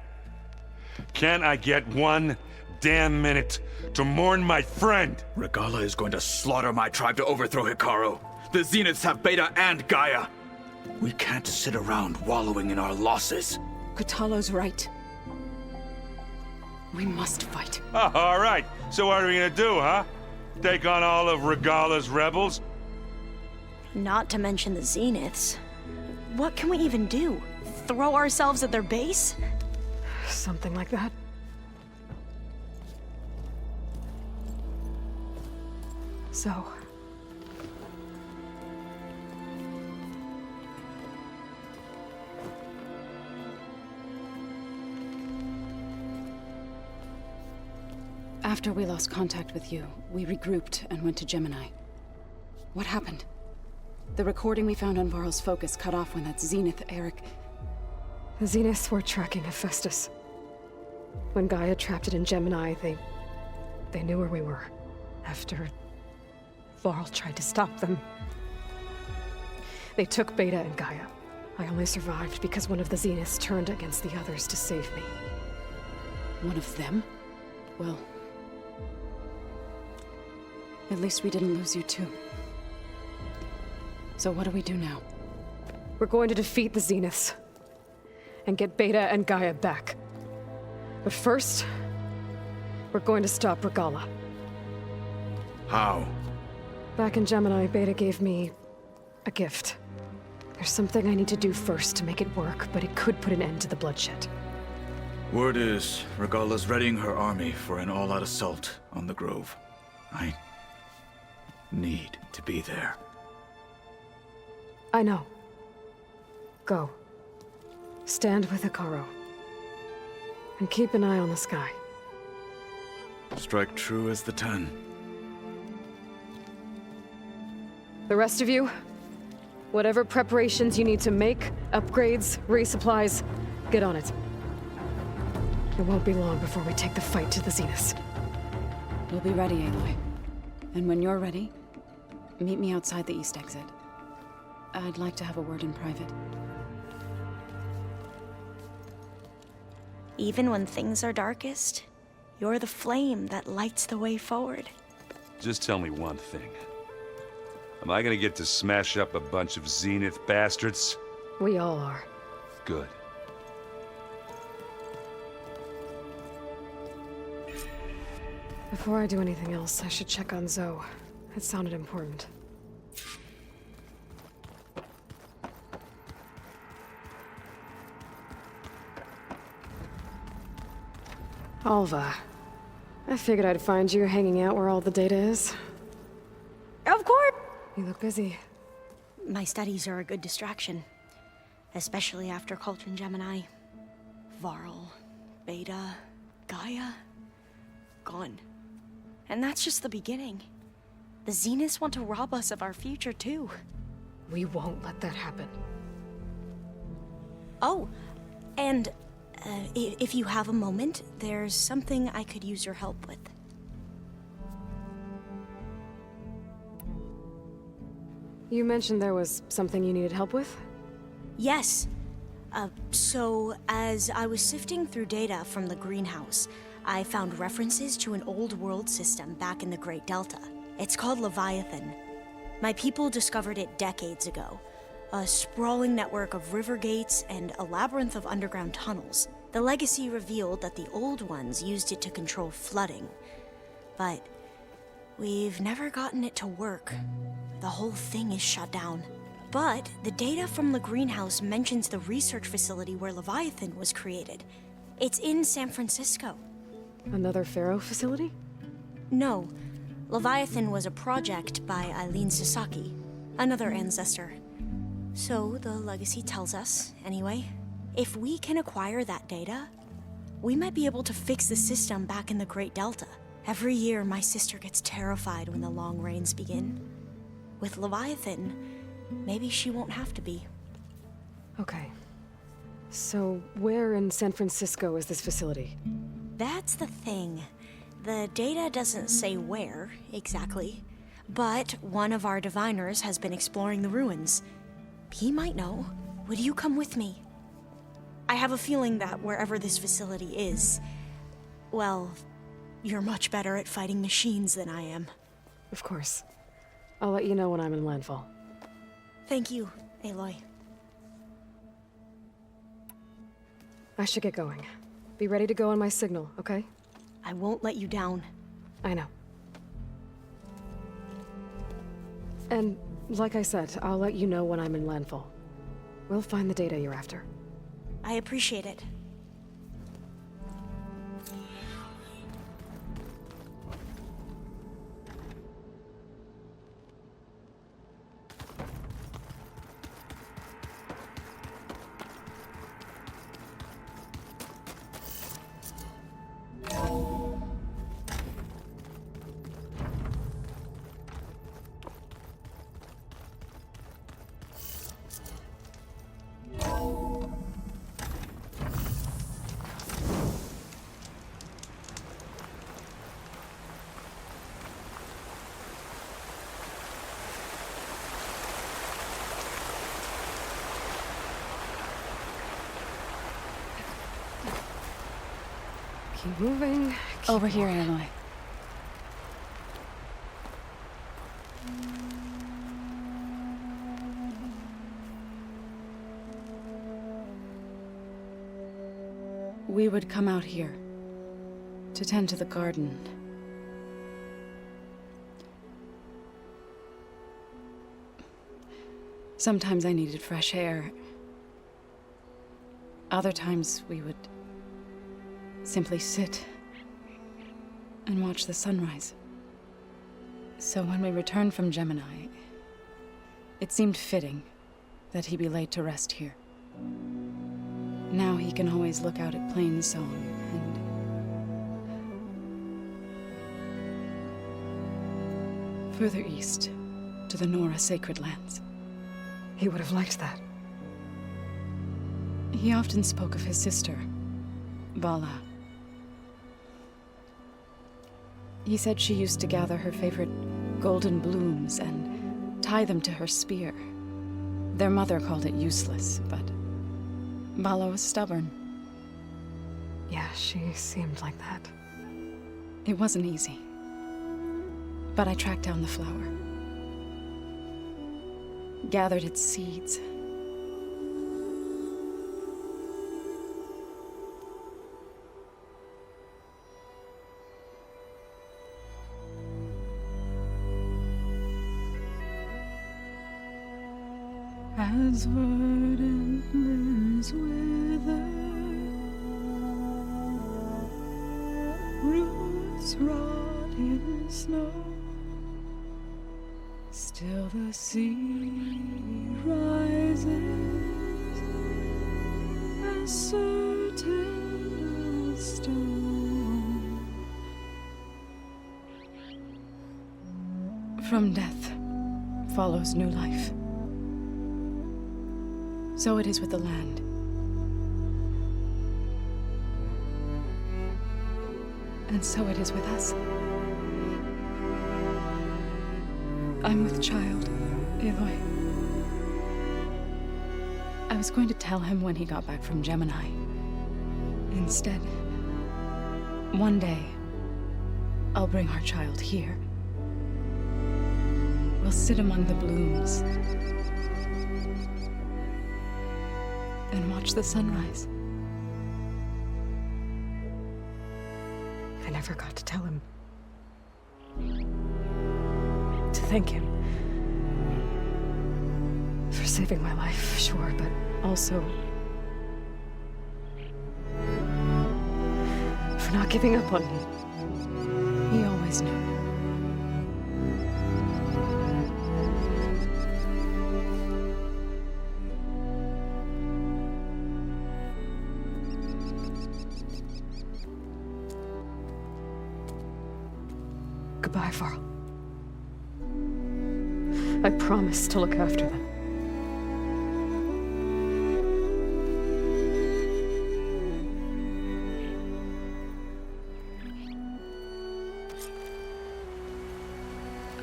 Can't I get 1 damn minute to mourn my friend? Regala is going to slaughter my tribe to overthrow Hikaru. The Zeniths have Beta and Gaia. We can't sit around wallowing in our losses. Kotallo's right. We must fight. Oh, all right. So what are we gonna do, huh? Take on all of Regala's rebels? Not to mention the Zeniths. What can we even do? Throw ourselves at their base? Something like that. So... After we lost contact with you, we regrouped and went to Gemini. What happened? The recording we found on Varl's focus cut off when that Zenith, Eric... The Zeniths were tracking Hephaestus. When Gaia trapped it in Gemini, they knew where we were. After... Varl tried to stop them. They took Beta and Gaia. I only survived because one of the Zeniths turned against the others to save me. One of them? Well... At least we didn't lose you too. So what do we do now? We're going to defeat the Zeniths. And get Beta and Gaia back. But first... we're going to stop Regala. How? Back in Gemini, Beta gave me... a gift. There's something I need to do first to make it work, but it could put an end to the bloodshed. Word is, Regala's readying her army for an all-out assault on the Grove. I need to be there. I know. Go. Stand with Hikaru. And keep an eye on the sky. Strike true as the 10. The rest of you, whatever preparations you need to make, upgrades, resupplies, get on it. It won't be long before we take the fight to the Zeniths. We'll be ready, Aloy. And when you're ready, meet me outside the east exit. I'd like to have a word in private. Even when things are darkest, you're the flame that lights the way forward. Just tell me one thing. Am I gonna get to smash up a bunch of Zenith bastards? We all are. Good. Before I do anything else, I should check on Zoe. It sounded important. Alva. I figured I'd find you hanging out where all the data is. Of course! You look busy. My studies are a good distraction. Especially after Cauldron Gemini. Varl, Beta, Gaia... gone. And that's just the beginning. The Zeniths want to rob us of our future, too. We won't let that happen. Oh, and if you have a moment, there's something I could use your help with. You mentioned there was something you needed help with? Yes. So, as I was sifting through data from the greenhouse, I found references to an old world system back in the Great Delta. It's called Leviathan. My people discovered it decades ago. A sprawling network of river gates and a labyrinth of underground tunnels. The legacy revealed that the old ones used it to control flooding. But we've never gotten it to work. The whole thing is shut down. But the data from the greenhouse mentions the research facility where Leviathan was created. It's in San Francisco. Another Pharaoh facility? No. Leviathan was a project by Eileen Sasaki, another ancestor. So, the legacy tells us, anyway, if we can acquire that data, we might be able to fix the system back in the Great Delta. Every year, my sister gets terrified when the long rains begin. With Leviathan, maybe she won't have to be. Okay. So, where in San Francisco is this facility? That's the thing. The data doesn't say where, exactly. But one of our diviners has been exploring the ruins. He might know. Would you come with me? I have a feeling that wherever this facility is, well, you're much better at fighting machines than I am. Of course. I'll let you know when I'm in landfall. Thank you, Aloy. I should get going. Be ready to go on my signal, okay? I won't let you down. I know. And, like I said, I'll let you know when I'm in landfall. We'll find the data you're after. I appreciate it. Keep moving. Over here, Aloy. We would come out here to tend to the garden. Sometimes I needed fresh air. Other times we would simply sit and watch the sunrise. So when we returned from Gemini, it seemed fitting that he be laid to rest here. Now he can always look out at Plainsong and further east to the Nora Sacred Lands. He would have liked that. He often spoke of his sister, Bala. He said she used to gather her favorite golden blooms and tie them to her spear. Their mother called it useless, but Bala was stubborn. Yeah, she seemed like that. It wasn't easy. But I tracked down the flower. Gathered its seeds. As verdant limbs wither, roots rot in snow, still the sea rises, as certain as stone. From death follows new life. So it is with the land. And so it is with us. I'm with child, Aloy. I was going to tell him when he got back from Gemini. Instead, one day, I'll bring our child here. We'll sit among the blooms and watch the sunrise. I never got to tell him. To thank him. For saving my life, sure, but also for not giving up on me. He always knew. Goodbye, Varl. I promise to look after them.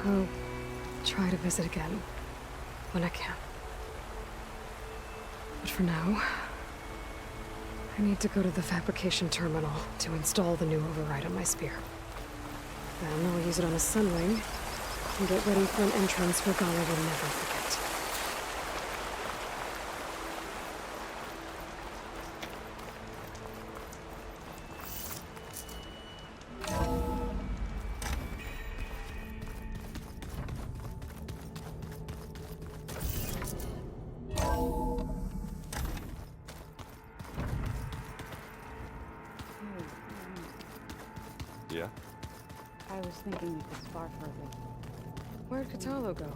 I'll try to visit again when I can. for now. I need to go to the fabrication terminal to install the new override on my spear. Then I'll use it on a sunwing and get ready for an entrance Regala will never forget. Yeah? I was thinking it was far further. Where'd Katalo go?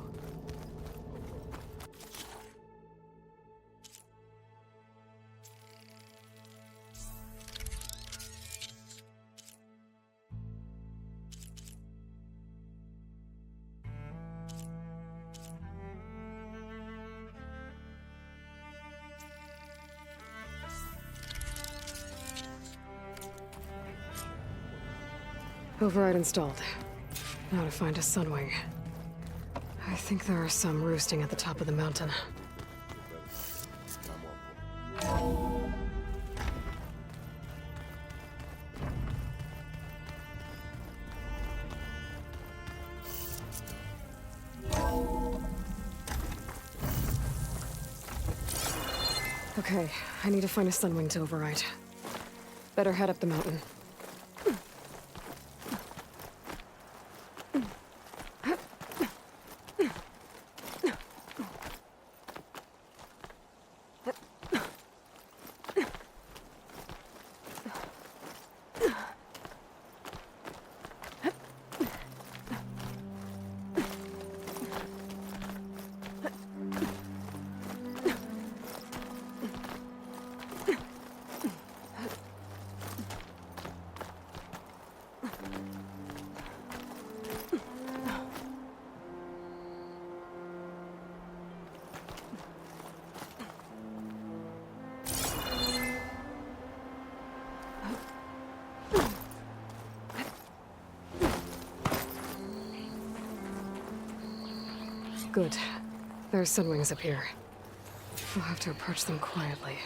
Override installed. Now to find a sunwing. I think there are some roosting at the top of the mountain. Okay, I need to find a sunwing to override. Better head up the mountain. Good. There are sunwings up here. We'll have to approach them quietly.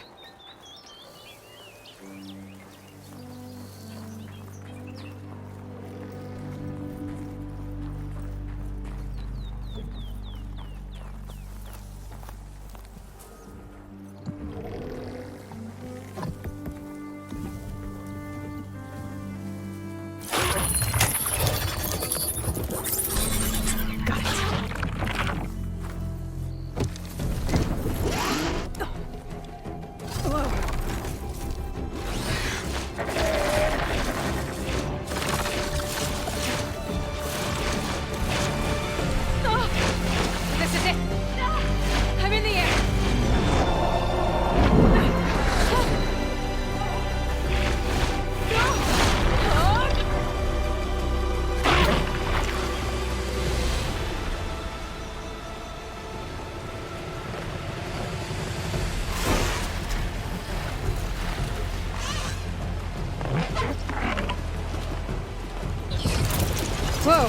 Whoa!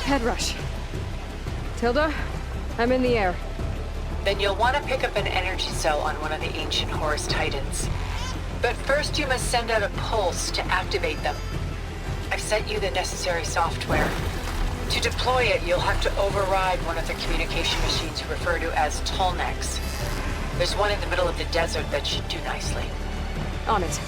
Head rush. Tilda, I'm in the air. Then you'll want to pick up an energy cell on one of the ancient Horus Titans. But first you must send out a pulse to activate them. I've sent you the necessary software. To deploy it, you'll have to override one of the communication machines referred to as Tolnecs. There's one in the middle of the desert that should do nicely. On it.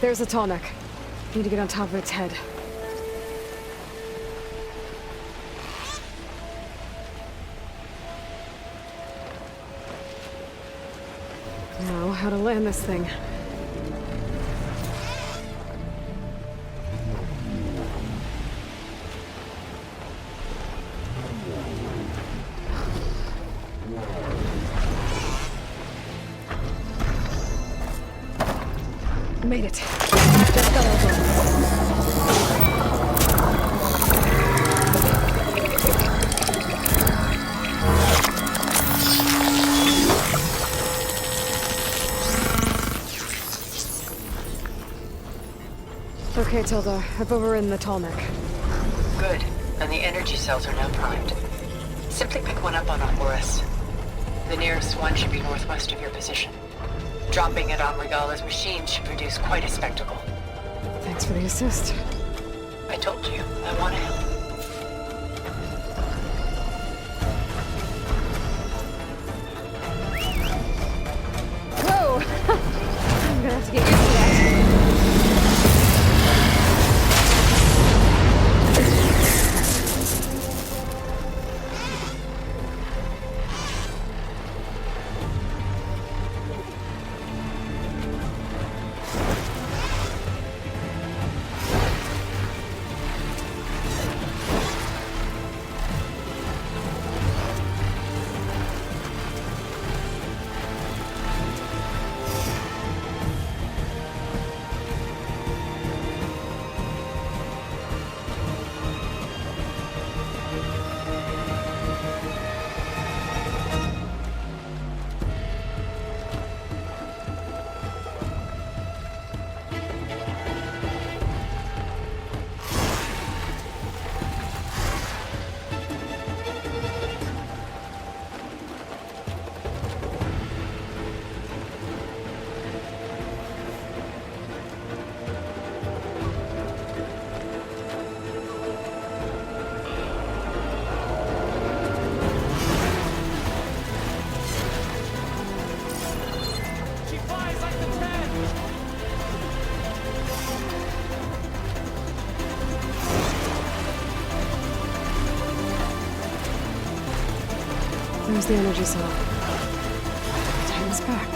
There's a tall neck. Need to get on top of its head. Now, how to land this thing. Made it. Just got over. Okay, Tilda. I've overridden the tall neck. Good. And the energy cells are now primed. Simply pick one up on Horus. The nearest one should be northwest of your position. Dropping it on Regala's machine should produce quite a spectacle. Thanks for the assist. I told you, I want to help. Whoa! I'm gonna have to get used to that. There's the energy cell. Time is back.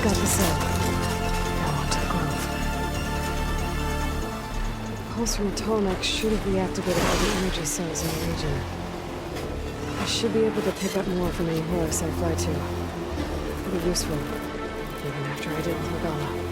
Got the cell. Now onto the grove. Pulse from Tolmec should have reactivated all the energy cells in the region. I should be able to pick up more from any Horus I fly to. Pretty useful, even after I did with Regala.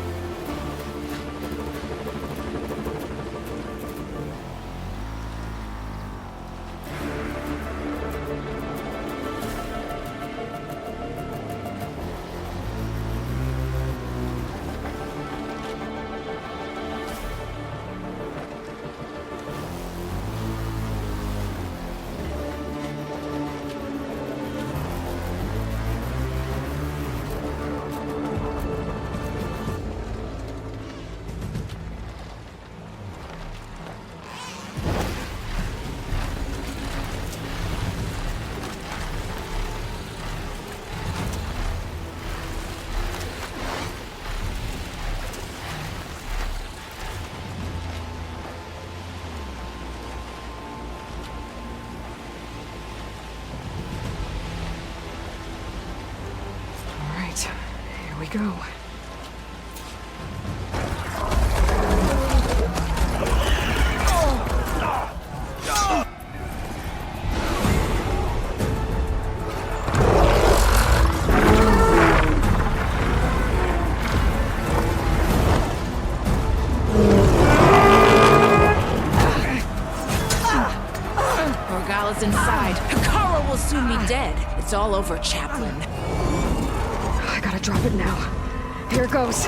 Here we go. Regala's inside. Hikara will soon be dead. It's all over, Chaplain. I gotta drop it now. Here it goes.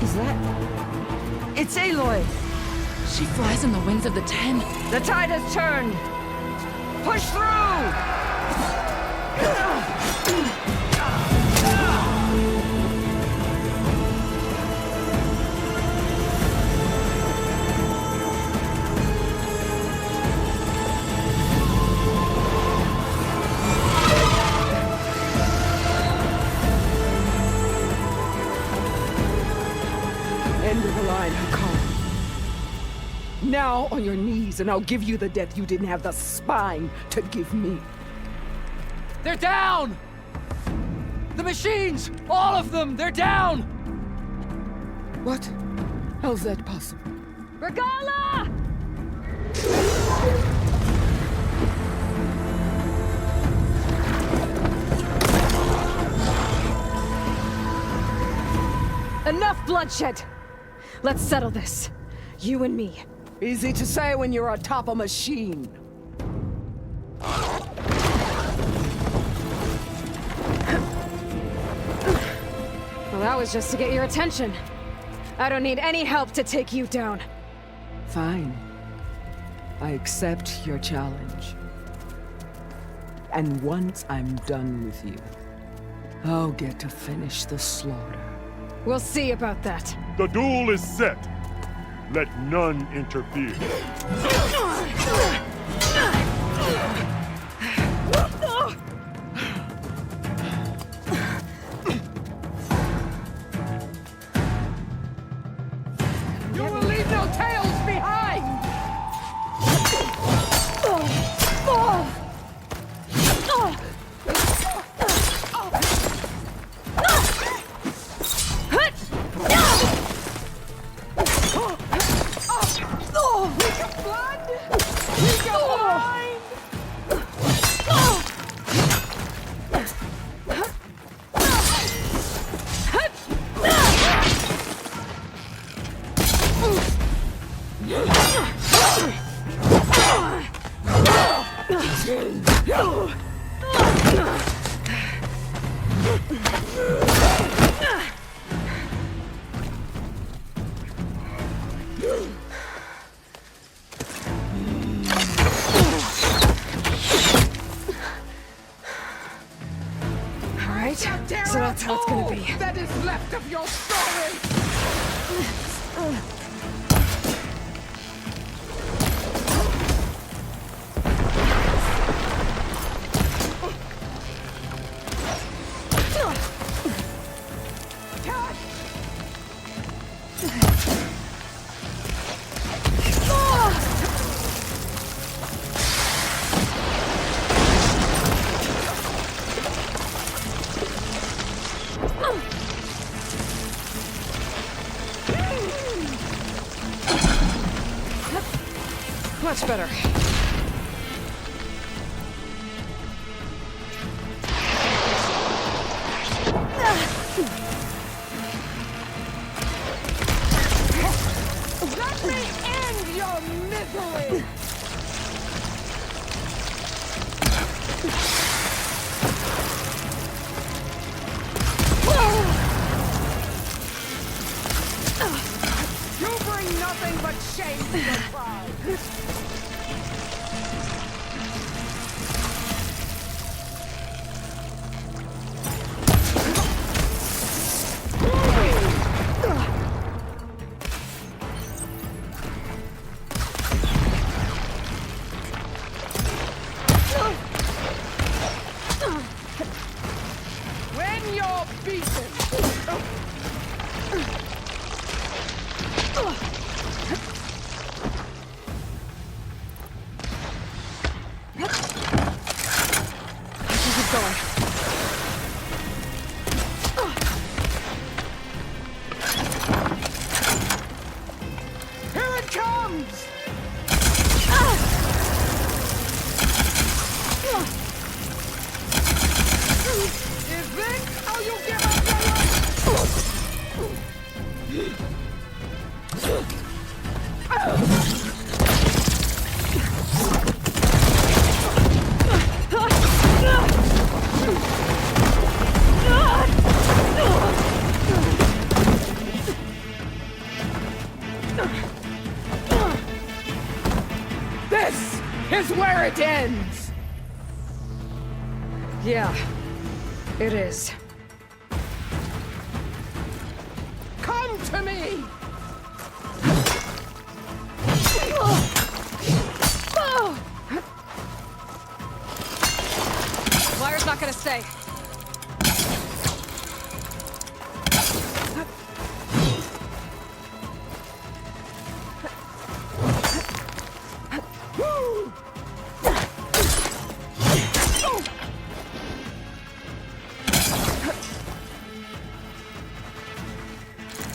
Is that... It's Aloy! She flies on the wings of the Ten. The tide has turned! Push through! End of the line, Hakon. Now on your knees, and I'll give you the death you didn't have the spine to give me. They're down! The machines! All of them! They're down! What? How's that possible? Regala! Enough bloodshed! Let's settle this. You and me. Easy to say when you're atop a machine. Well, that was just to get your attention. I don't need any help to take you down. Fine. I accept your challenge. And once I'm done with you, I'll get to finish the slaughter. We'll see about that. The duel is set. Let none interfere. You will leave no tails behind! So that's how it's gonna be. That is left of your story! Much better. Let me end your misery! You bring nothing but shame to your pride! When you're beaten! Keep going. Here it comes! Is this how you give up your This is where it ends! Yeah, it is. Come to me! Wire's not gonna stay.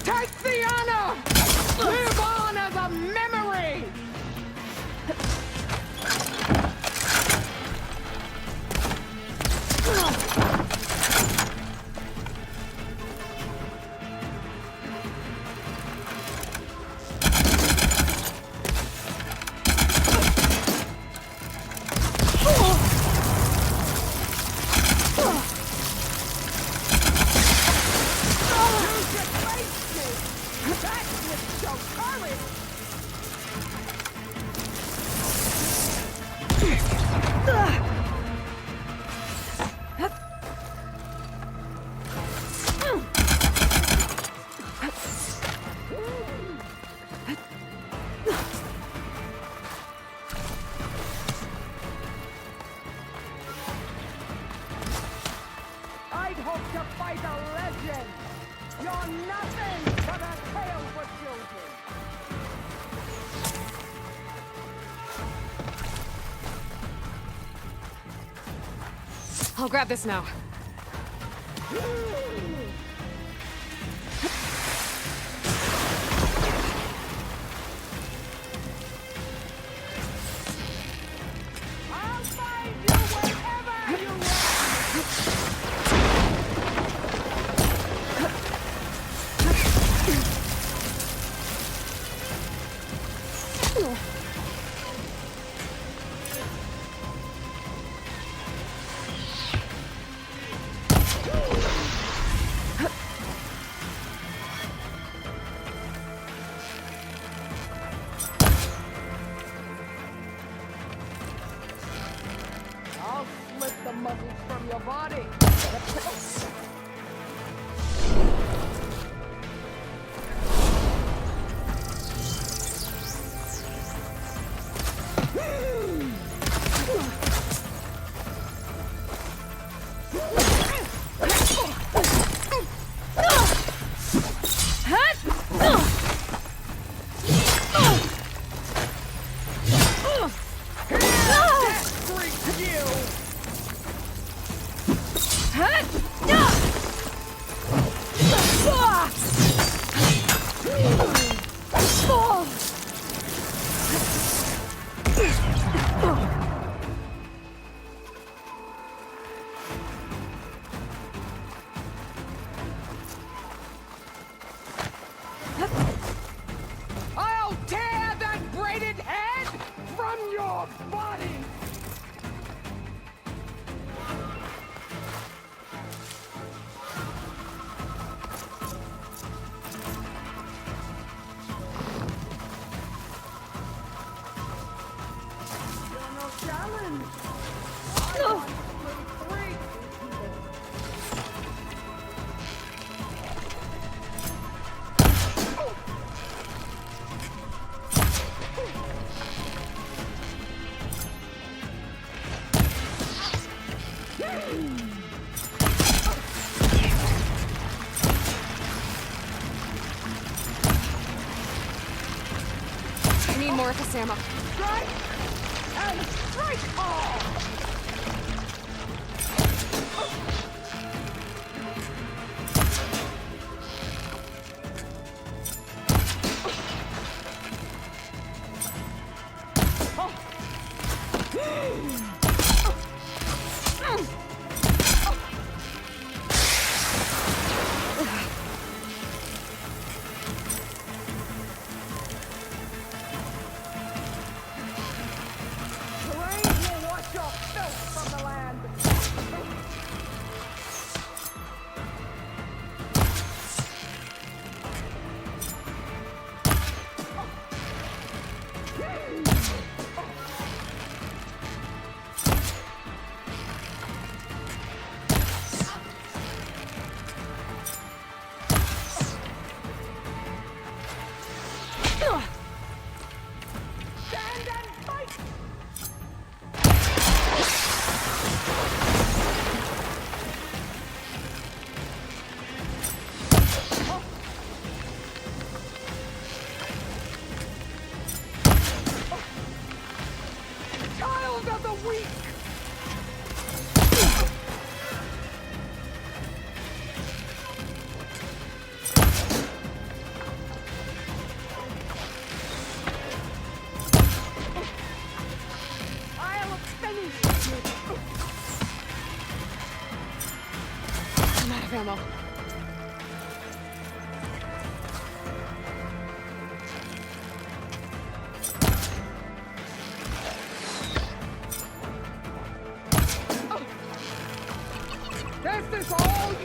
Take the honor! Live on as a memory! I'd hope to fight a legend! You're nothing but a tale for children! I'll grab this now. I'll find you wherever you I'll split the muscles from your body. I'll tear that braided head from your body! You're no challenge! I want to play three. I need more of this ammo. Strike! And strike hard! Terrain will watch your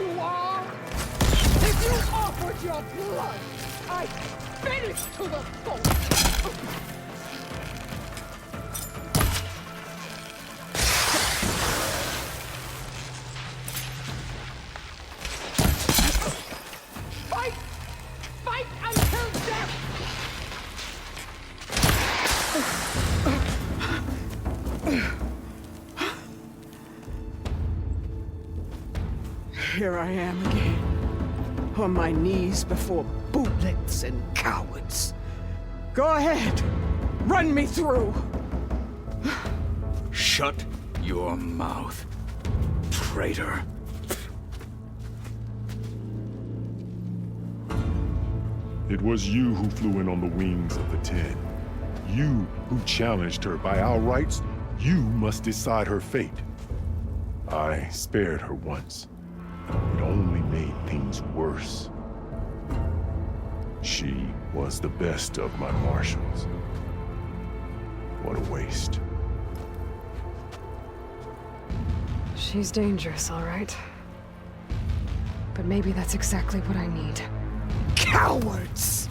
you are? If you offered your blood, I'd finish to the full. Fight! Fight until death! Here I am again, on my knees before bootlets and cowards. Go ahead, run me through. Shut your mouth, traitor. It was you who flew in on the wings of the 10. You who challenged her. By our rights, you must decide her fate. I spared her once. It only made things worse. She was the best of my marshals. What a waste. She's dangerous, all right. But maybe that's exactly what I need. Cowards!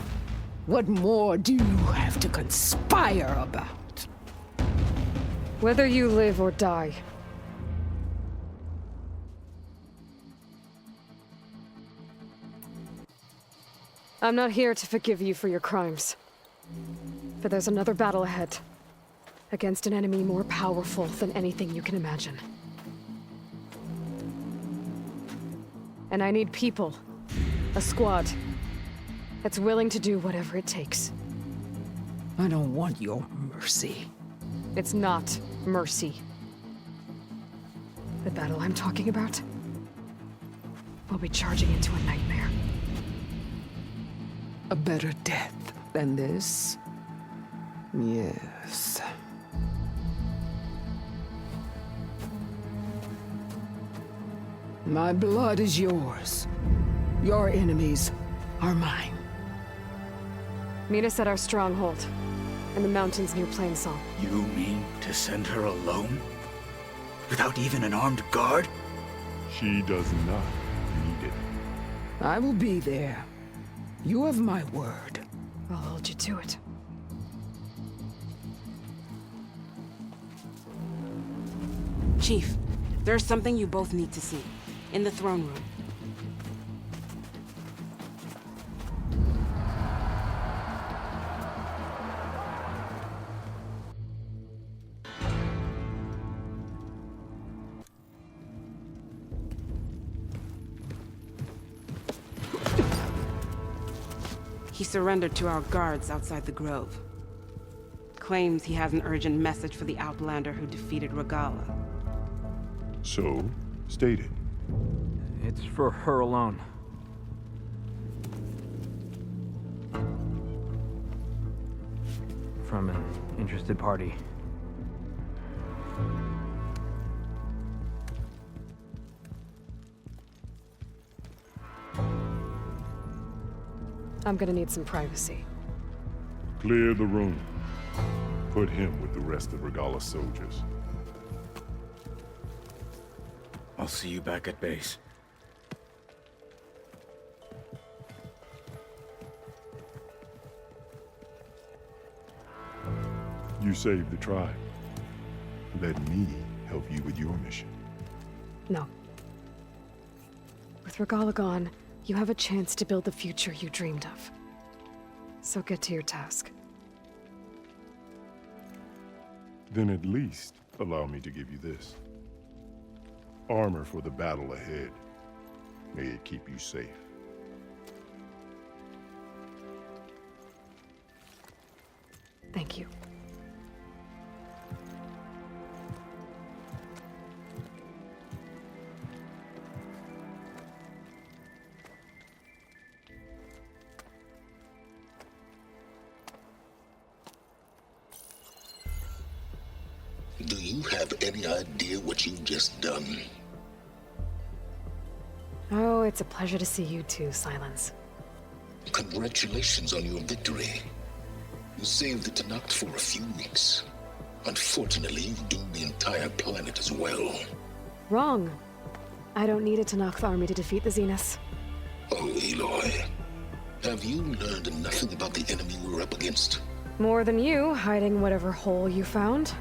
What more do you have to conspire about? Whether you live or die. I'm not here to forgive you for your crimes. But there's another battle ahead. Against an enemy more powerful than anything you can imagine. And I need people. A squad. That's willing to do whatever it takes. I don't want your mercy. It's not mercy. The battle I'm talking about will be charging into a nightmare. A better death than this? Yes. My blood is yours. Your enemies are mine. Meet us at our stronghold, in the mountains near Plainsong. You mean to send her alone? Without even an armed guard? She does not need it. I will be there. You have my word. I'll hold you to it. Chief, there's something you both need to see. In the throne room. He surrendered to our guards outside the grove. Claims he has an urgent message for the Outlander who defeated Regala. So, state it. It's for her alone. From an interested party. I'm gonna need some privacy. Clear the room. Put him with the rest of Regala's soldiers. I'll see you back at base. You saved the tribe. Let me help you with your mission. No. With Regala gone, you have a chance to build the future you dreamed of. So get to your task. Then at least allow me to give you this. Armor for the battle ahead. May it keep you safe. Thank you. Do you have any idea what you've just done? Oh, it's a pleasure to see you too, Silence. Congratulations on your victory. You saved the Tenakth for a few weeks. Unfortunately, you've doomed the entire planet as well. Wrong. I don't need a Tenakth army to defeat the Zeniths. Oh, Aloy. Have you learned nothing about the enemy we're up against? More than you, hiding whatever hole you found.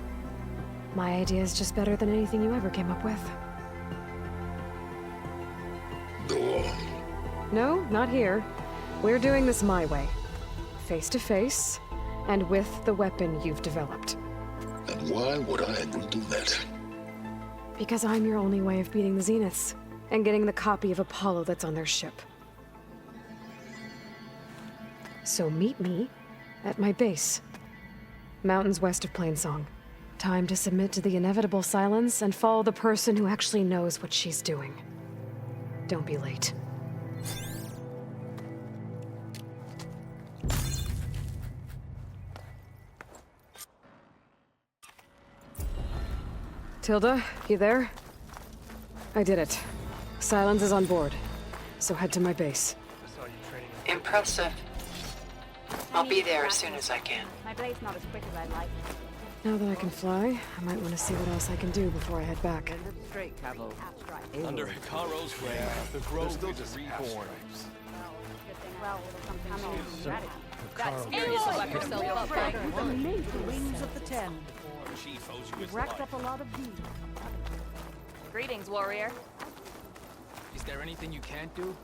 My idea is just better than anything you ever came up with. Go on. No, not here. We're doing this my way. Face to face, and with the weapon you've developed. And why would I agree to that? Because I'm your only way of beating the Zeniths, and getting the copy of Apollo that's on their ship. So meet me at my base. Mountains west of Plainsong. Time to submit to the inevitable silence and follow the person who actually knows what she's doing. Don't be late. Tilda, you there? I did it. Silence is on board, so head to my base. Impressive. I'll be there as soon as I can. My blade's not as quick as I'd like. Now that I can fly, I might want to see what else I can do before I head back. Straight, Cabo. Under Hikaro's reign, the grove is reborn. Well, some coming in strategy. That's Aloy! yourself up, right? The wings of the ten. Chief owes you You've his racked life. up a lot of deeds. Greetings, warrior. Is there anything you can't do?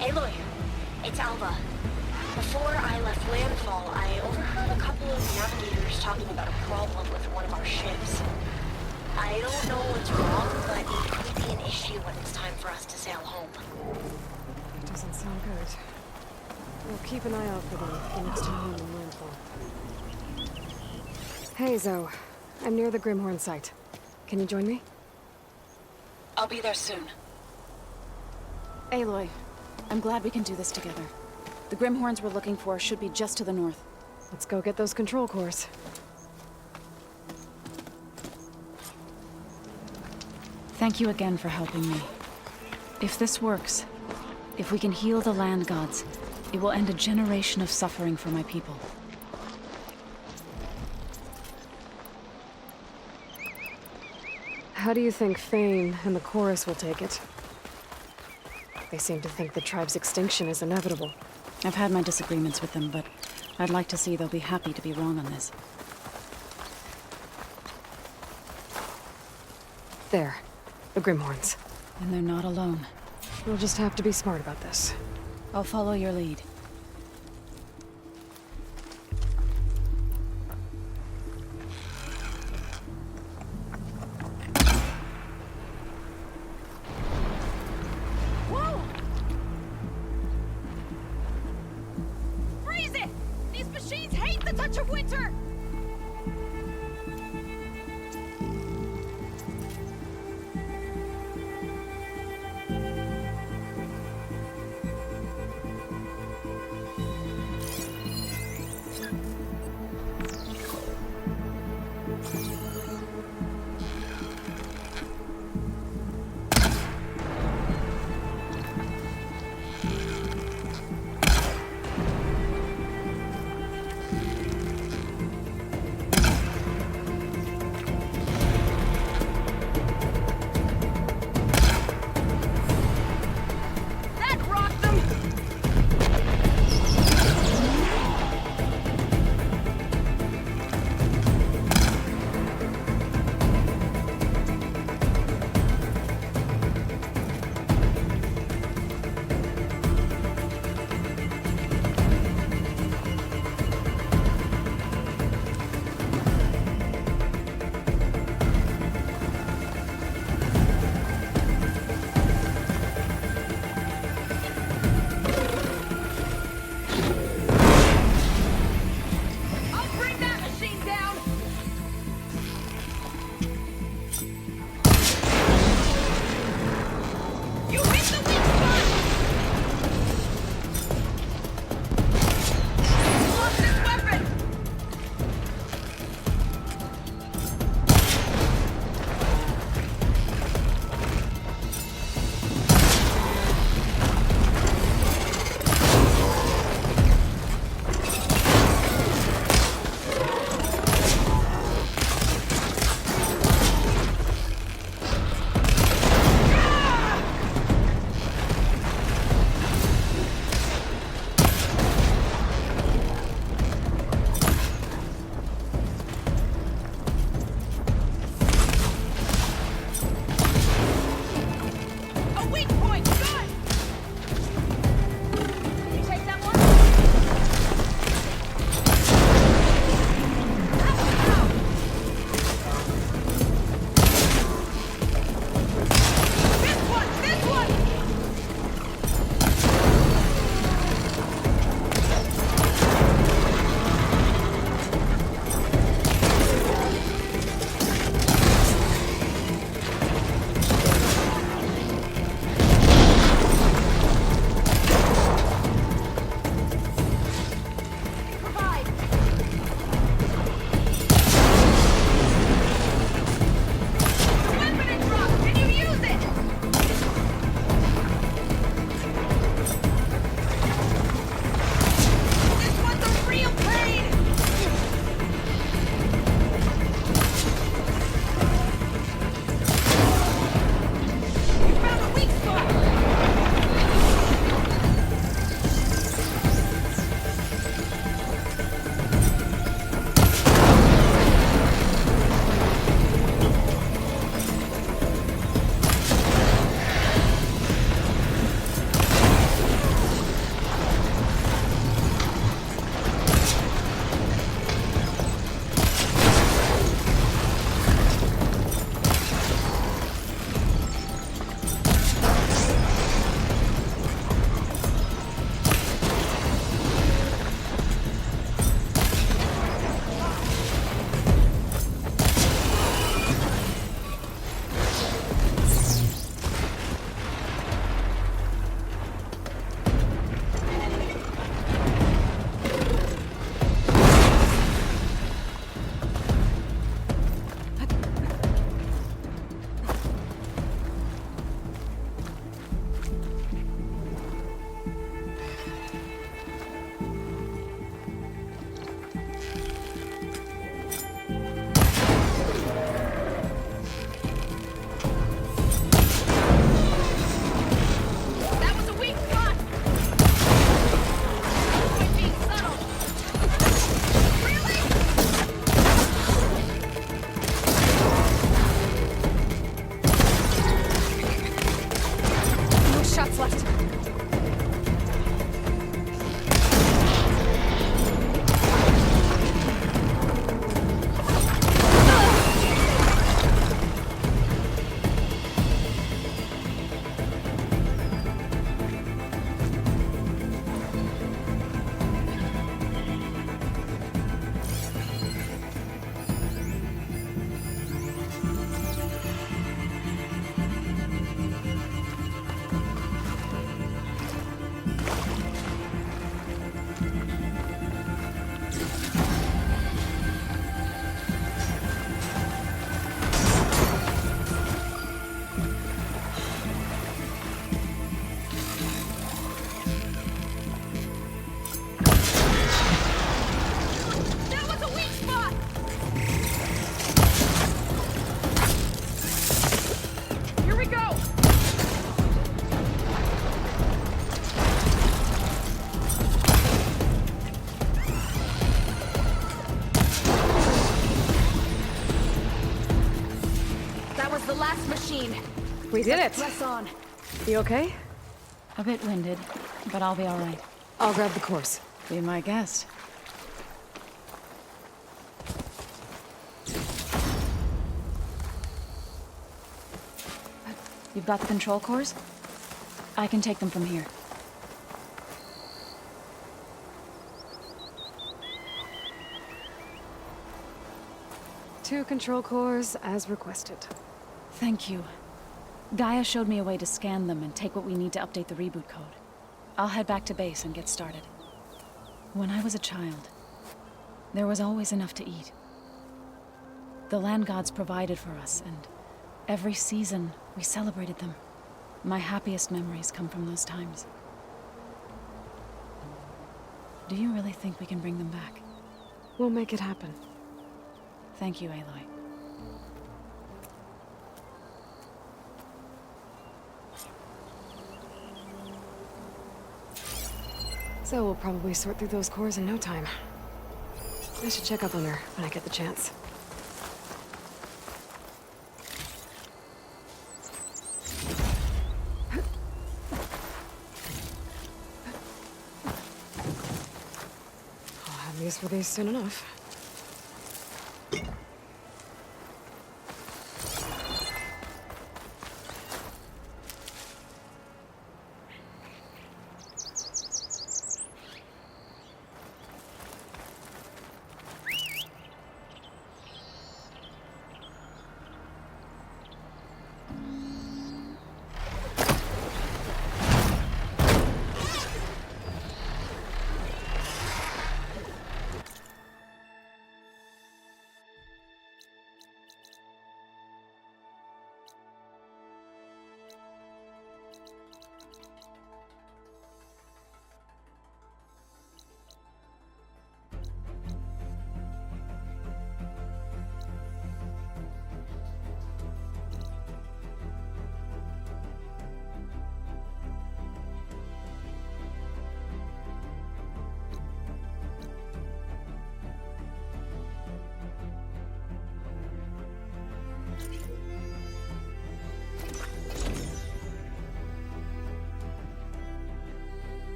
Aloy, it's Alva. Before I left landfall, I overheard a couple of navigators talking about a problem with one of our ships. I don't know what's wrong, but it could be an issue when it's time for us to sail home. That doesn't sound good. We'll keep an eye out for them the next time we're in landfall. Hey, Zoe. I'm near the Grimhorn site. Can you join me? I'll be there soon. Aloy, I'm glad we can do this together. The Grimhorns we're looking for should be just to the north. Let's go get those control cores. Thank you again for helping me. If this works, if we can heal the land gods, it will end a generation of suffering for my people. How do you think Fane and the chorus will take it? They seem to think the tribe's extinction is inevitable. I've had my disagreements with them, but I'd like to see they'll be happy to be wrong on this. There. The Grimhorns. And they're not alone. We'll just have to be smart about this. I'll follow your lead. Whoa! Freeze it! These machines hate the touch of winter! minutes left. We did it! Press on. You okay? A bit winded, but I'll be all right. I'll grab the course. Be my guest. You've got the control cores? I can take them from here. Two control cores, as requested. Thank you. Gaia showed me a way to scan them and take what we need to update the reboot code. I'll head back to base and get started. When I was a child, there was always enough to eat. The land gods provided for us, and every season we celebrated them. My happiest memories come from those times. Do you really think we can bring them back? We'll make it happen. Thank you, Aloy. So we'll probably sort through those cores in no time. I should check up on her when I get the chance. I'll have use for these soon enough.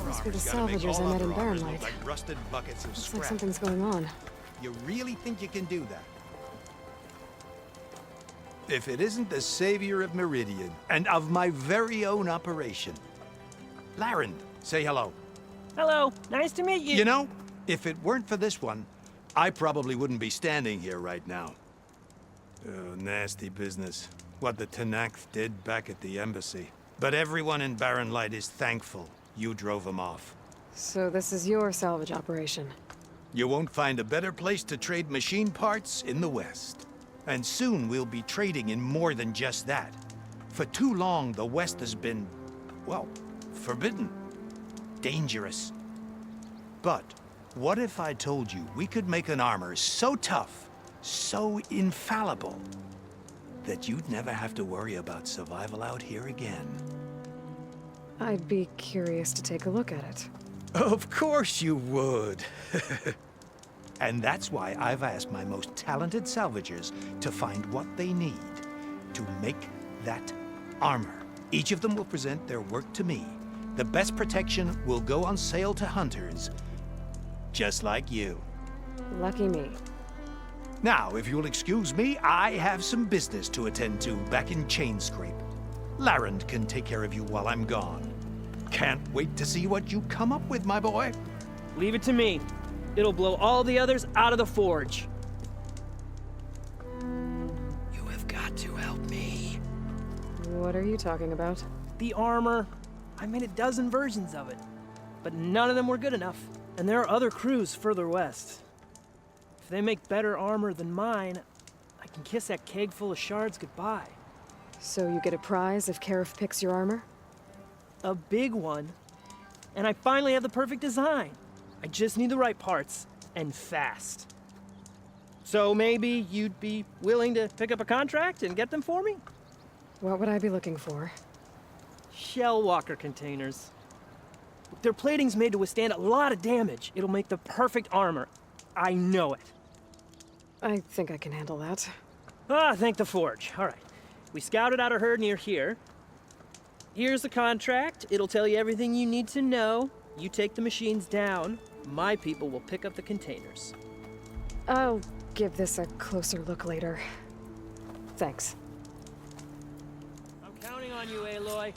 Must be the salvagers I met in Barren Light. Like rusted buckets of Looks scrap. like something's going on. You really think you can do that? If it isn't the savior of Meridian, and of my very own operation. Laren, say hello. Hello, nice to meet you. You know, if it weren't for this one, I probably wouldn't be standing here right now. Oh, nasty business. What the Tenakth did back at the embassy. But everyone in Barren Light is thankful you drove them off. So this is your salvage operation? You won't find a better place to trade machine parts in the West. And soon we'll be trading in more than just that. For too long, the West has been, well, forbidden. Dangerous. But what if I told you we could make an armor so tough, so infallible, that you'd never have to worry about survival out here again? I'd be curious to take a look at it. Of course you would. And that's why I've asked my most talented salvagers to find what they need to make that armor. Each of them will present their work to me. The best protection will go on sale to hunters, just like you. Lucky me. Now, if you'll excuse me, I have some business to attend to back in Chainscrape. Larend can take care of you while I'm gone. Can't wait to see what you come up with, my boy. Leave it to me. It'll blow all the others out of the forge. You have got to help me. What are you talking about? The armor. I made a dozen versions of it, but none of them were good enough. And there are other crews further west. If they make better armor than mine, I can kiss that keg full of shards goodbye. So you get a prize if Karif picks your armor? A big one. And I finally have the perfect design. I just need the right parts, and fast. So maybe you'd be willing to pick up a contract and get them for me? What would I be looking for? Shell walker containers. Their plating's made to withstand a lot of damage. It'll make the perfect armor. I know it. I think I can handle that. Ah, thank the forge. All right. We scouted out a herd near here. Here's the contract. It'll tell you everything you need to know. You take the machines down. My people will pick up the containers. I'll give this a closer look later. Thanks. I'm counting on you, Aloy.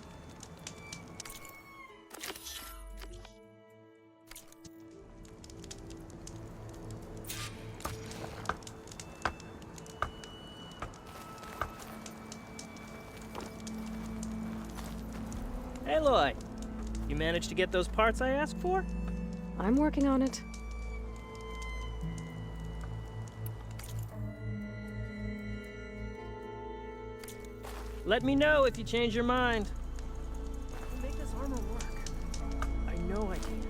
Aloy, you managed to get those parts I asked for? I'm working on it. Let me know if you change your mind. I can make this armor work. I know I can.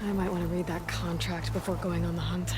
I might want to read that contract before going on the hunt.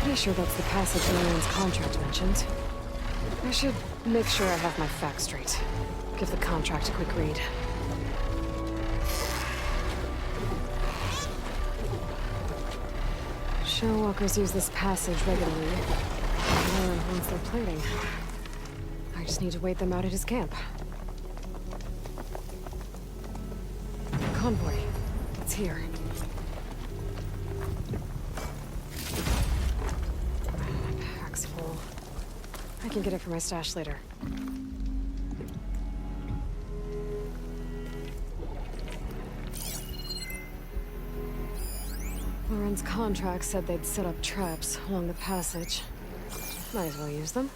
Pretty sure that's the passage Lauren's contract mentioned. I should make sure I have my facts straight. Give the contract a quick read. Shellwalkers use this passage regularly. Lauren wants their plating. I just need to wait them out at his camp. Convoy. It's here. Pack's full. I can get it for my stash later. Loren's contract said they'd set up traps along the passage. Might as well use them.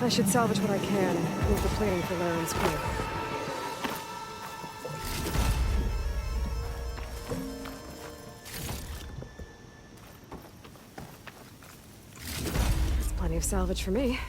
I should salvage what I can and move the plating for Loren's crew. That's plenty of salvage for me.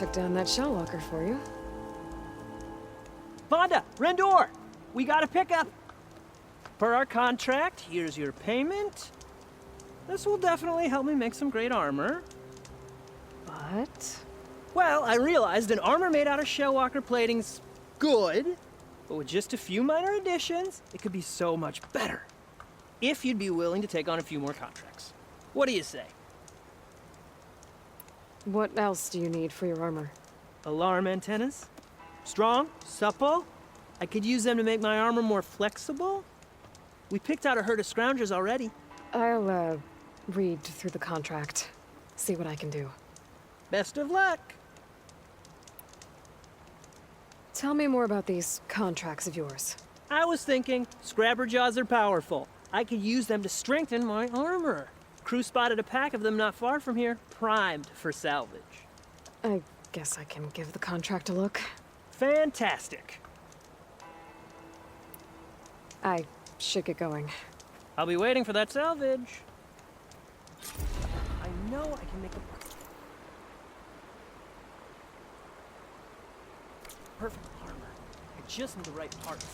took down that shell walker for you. Vonda, Rendor, we got a pickup. Per our contract, here's your payment. This will definitely help me make some great armor. But? Well, I realized an armor made out of shellwalker plating's good, but with just a few minor additions, it could be so much better. If you'd be willing to take on a few more contracts. What do you say? What else do you need for your armor? Alarm antennas. Strong, supple. I could use them to make my armor more flexible. We picked out a herd of scroungers already. I'll, read through the contract. See what I can do. Best of luck. Tell me more about these contracts of yours. I was thinking, scrabber jaws are powerful. I could use them to strengthen my armor. Crew spotted a pack of them not far from here, primed for salvage. I guess I can give the contract a look. Fantastic. I should get going. I'll be waiting for that salvage. I know I can make a perfect armor. I just need the right parts.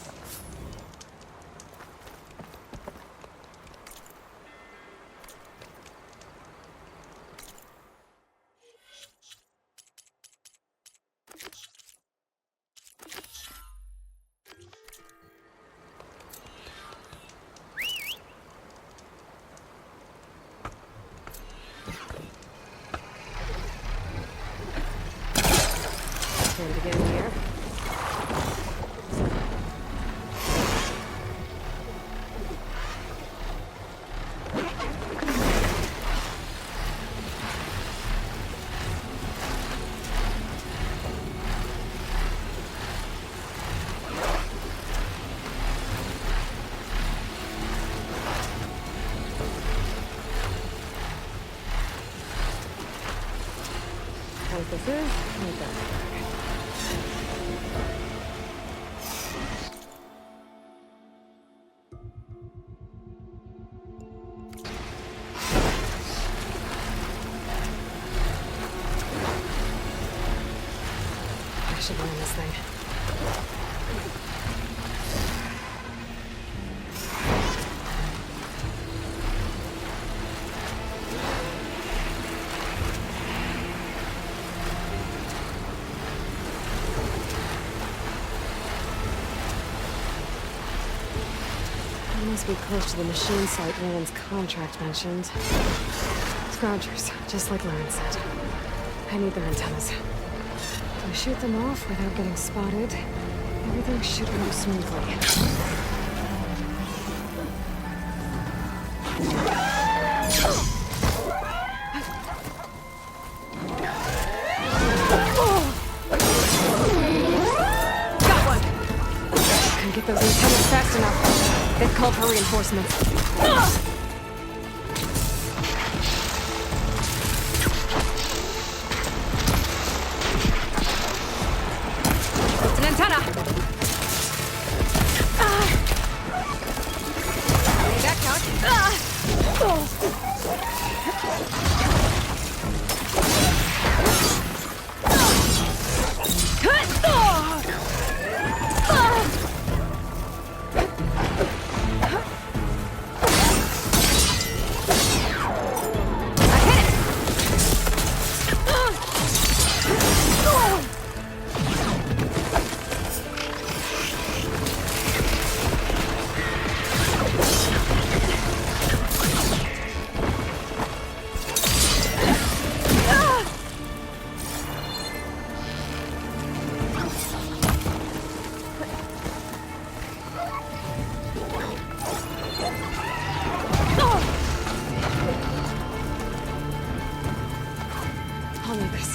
Time to get in here. What this is, like that. I should learn this thing. I must be close to the machine site Lawrence's contract mentioned. Scroungers, just like Lawrence said. I need their antennas. If I shoot them off without getting spotted, everything should go smoothly. Got one! Couldn't get those antennas fast enough. They've called for reinforcements. It's an antenna! Made that count. I'll need this.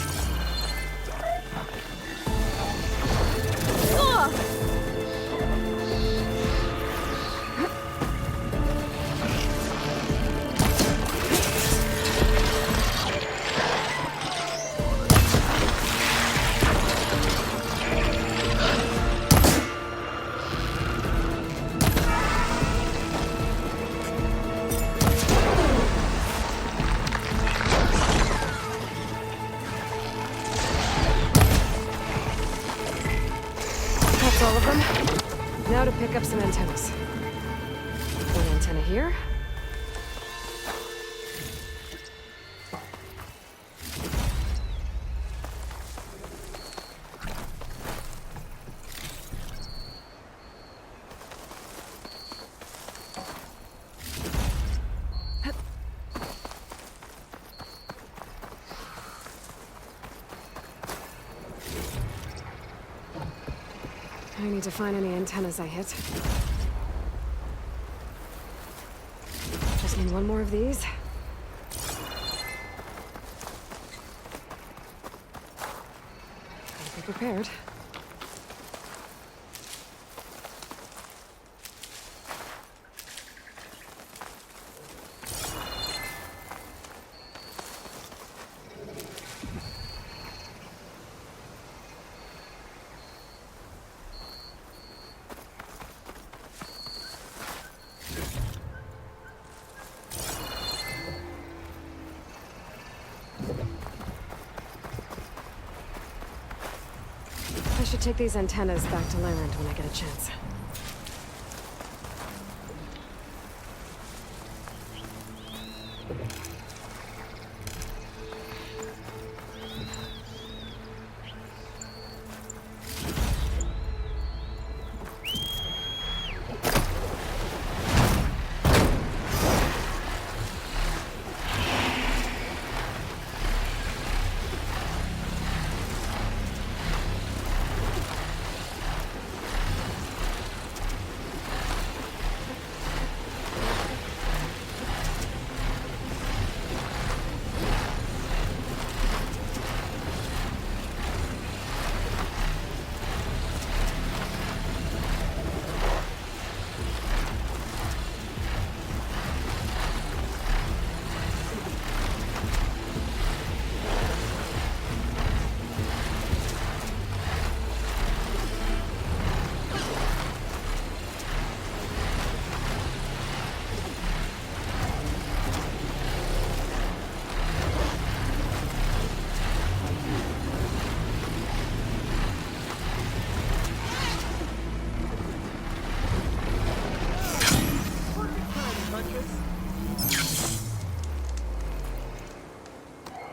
them. Now to pick up some antennas. One antenna here. I need to find any antennas I hit. Just need one more of these. Gotta be prepared. I should take these antennas back to Lyrand when I get a chance.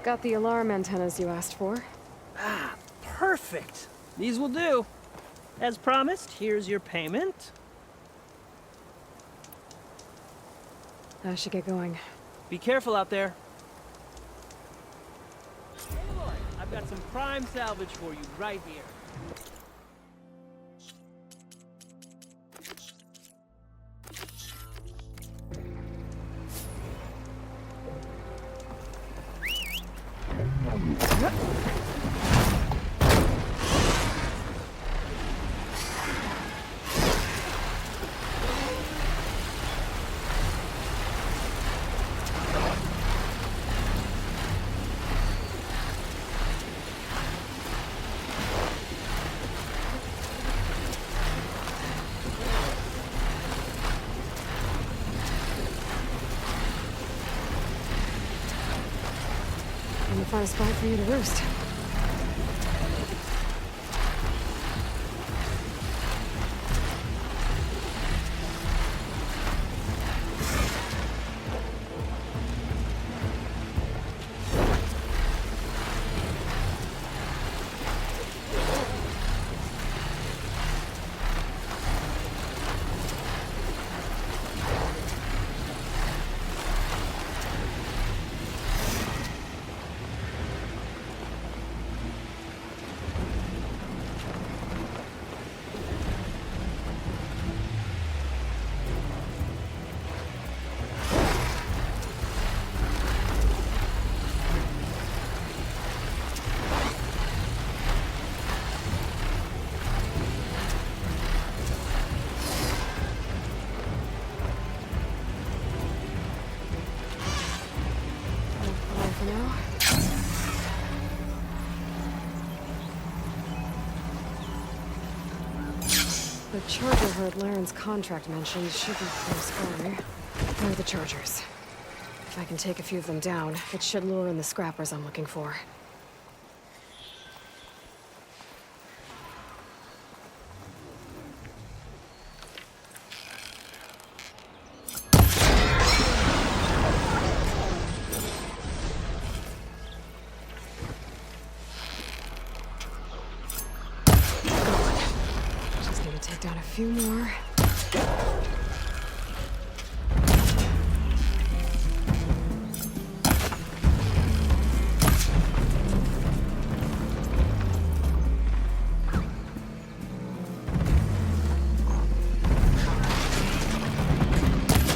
Got the alarm antennas you asked for. Ah, perfect. These will do. As promised, here's your payment. I should get going. Be careful out there. Aloy, I've got some prime salvage for you right here. I'm gonna find a spot for you to roost. The charger herd Laren's contract mentioned should be close by. Where are the chargers? If I can take a few of them down, it should lure in the scrappers I'm looking for. take down a few more.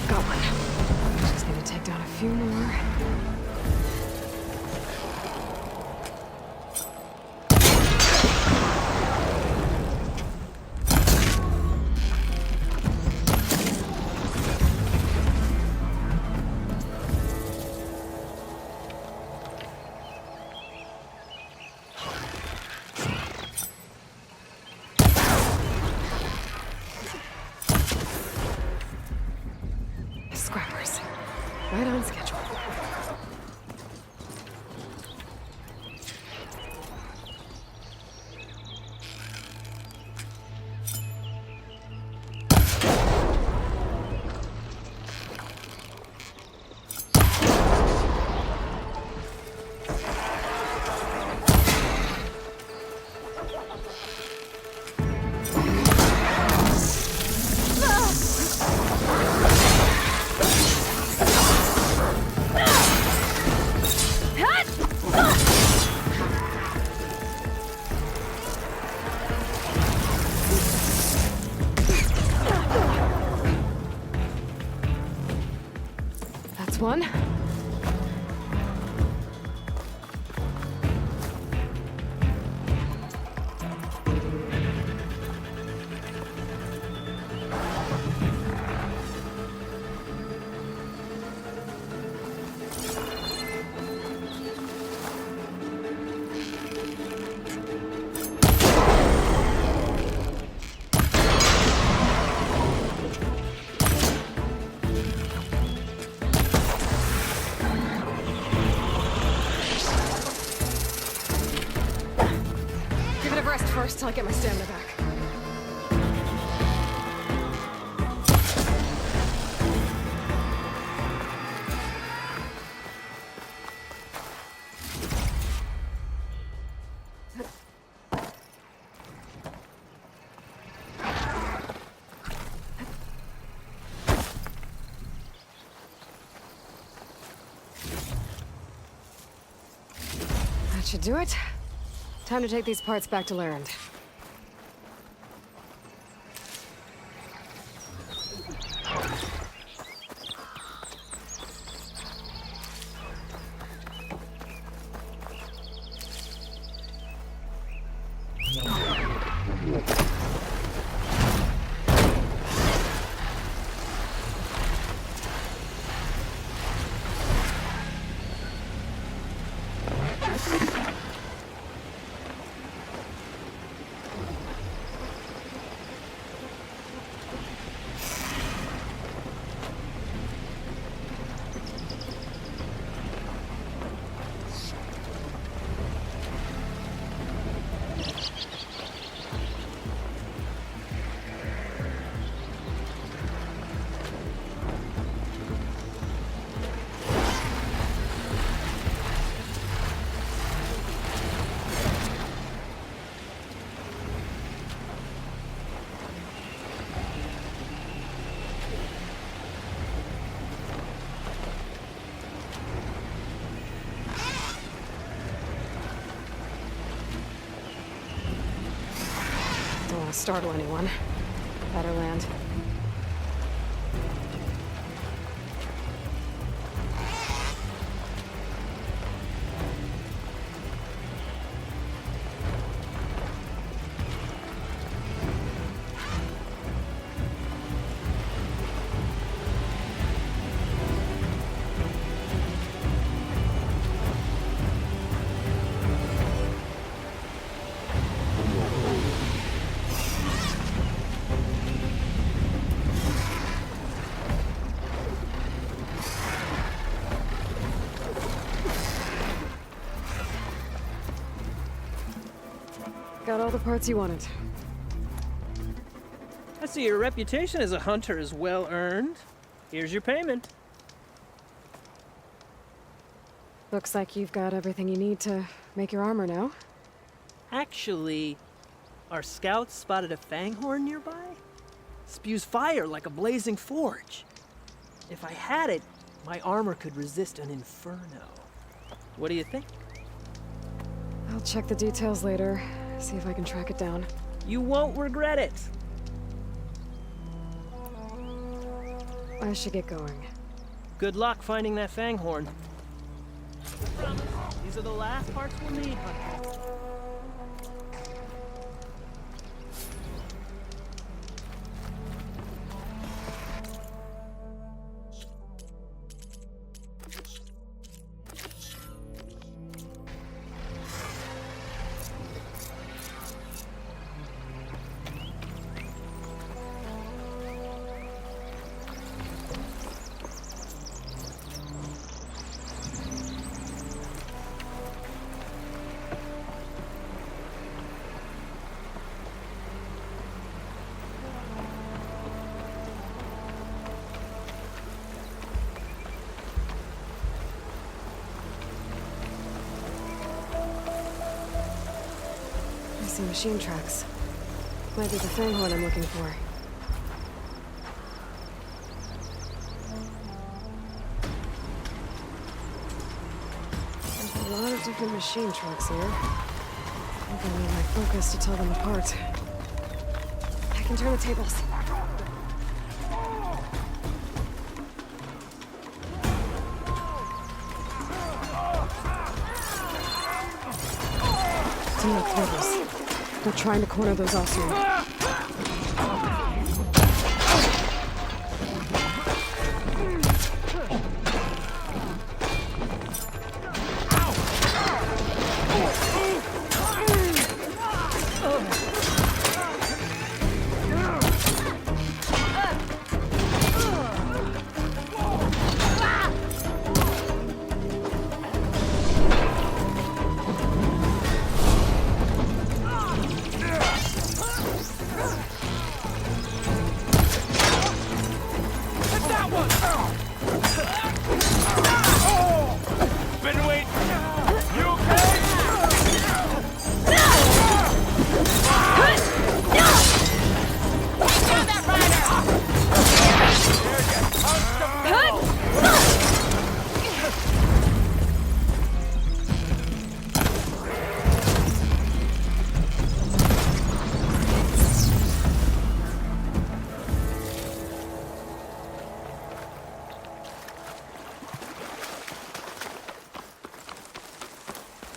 Got one. Just need to take down a few more. Scrappers. Right on schedule. That's one. Give it a rest first till I get my stamina back. That should do it. Time to take these parts back to Larend. Don't want to startle anyone. Better land. Got all the parts you wanted. I see your reputation as a hunter is well earned. Here's your payment. Looks like you've got everything you need to make your armor now. Actually, Our scouts spotted a fanghorn nearby? Spews fire like a blazing forge. If I had it, my armor could resist an inferno. What do you think? I'll check the details later, see if I can track it down. You won't regret it. I should get going. Good luck finding that fanghorn. These are the last parts we'll need, Hunter. I see machine tracks. Might be the fanghorn I'm looking for. There's a lot of different machine tracks here. I'm gonna need my focus to tell them apart. I can turn the tables. Some more tables. They're trying to corner those off soon.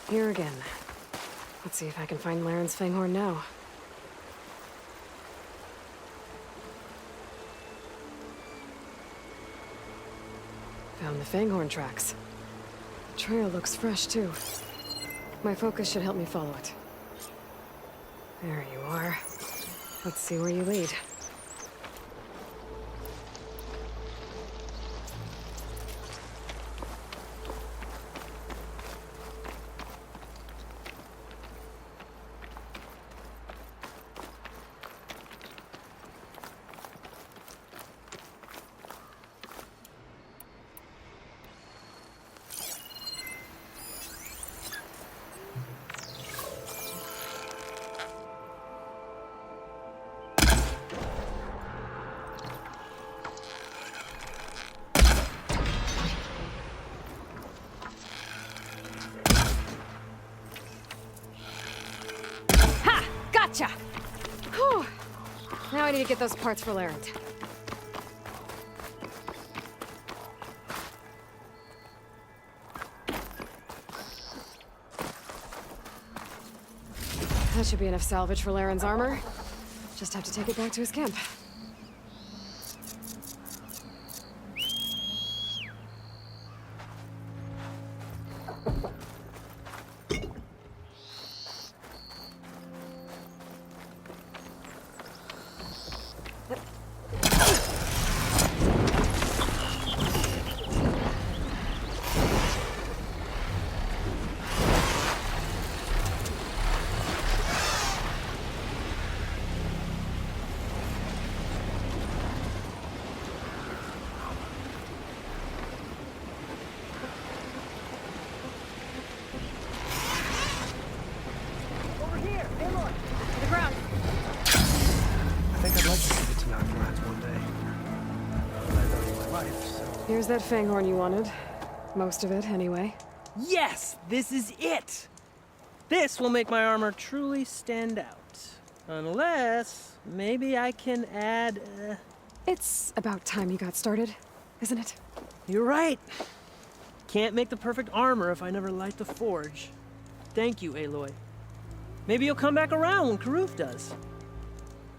Here again. Let's see if I can find Laren's fanghorn now. Found the fanghorn tracks. The trail looks fresh, too. My focus should help me follow it. There you are. Let's see where you lead. Gotcha! Whew. Now I need to get those parts for Laren. That should be enough salvage for Laren's armor. Just have to take it back to his camp. Here's that fanghorn you wanted. Most of it, anyway. Yes! This is it! This will make my armor truly stand out. Unless, maybe I can add, It's about time you got started, isn't it? You're right. Can't make the perfect armor if I never light the forge. Thank you, Aloy. Maybe you'll come back around when Karuf does.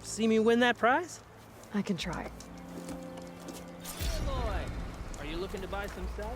See me win that prize? I can try. Aloy, are you looking to buy some salvage?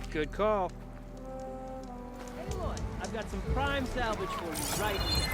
Good call. Aloy, I've got some prime salvage for you right here.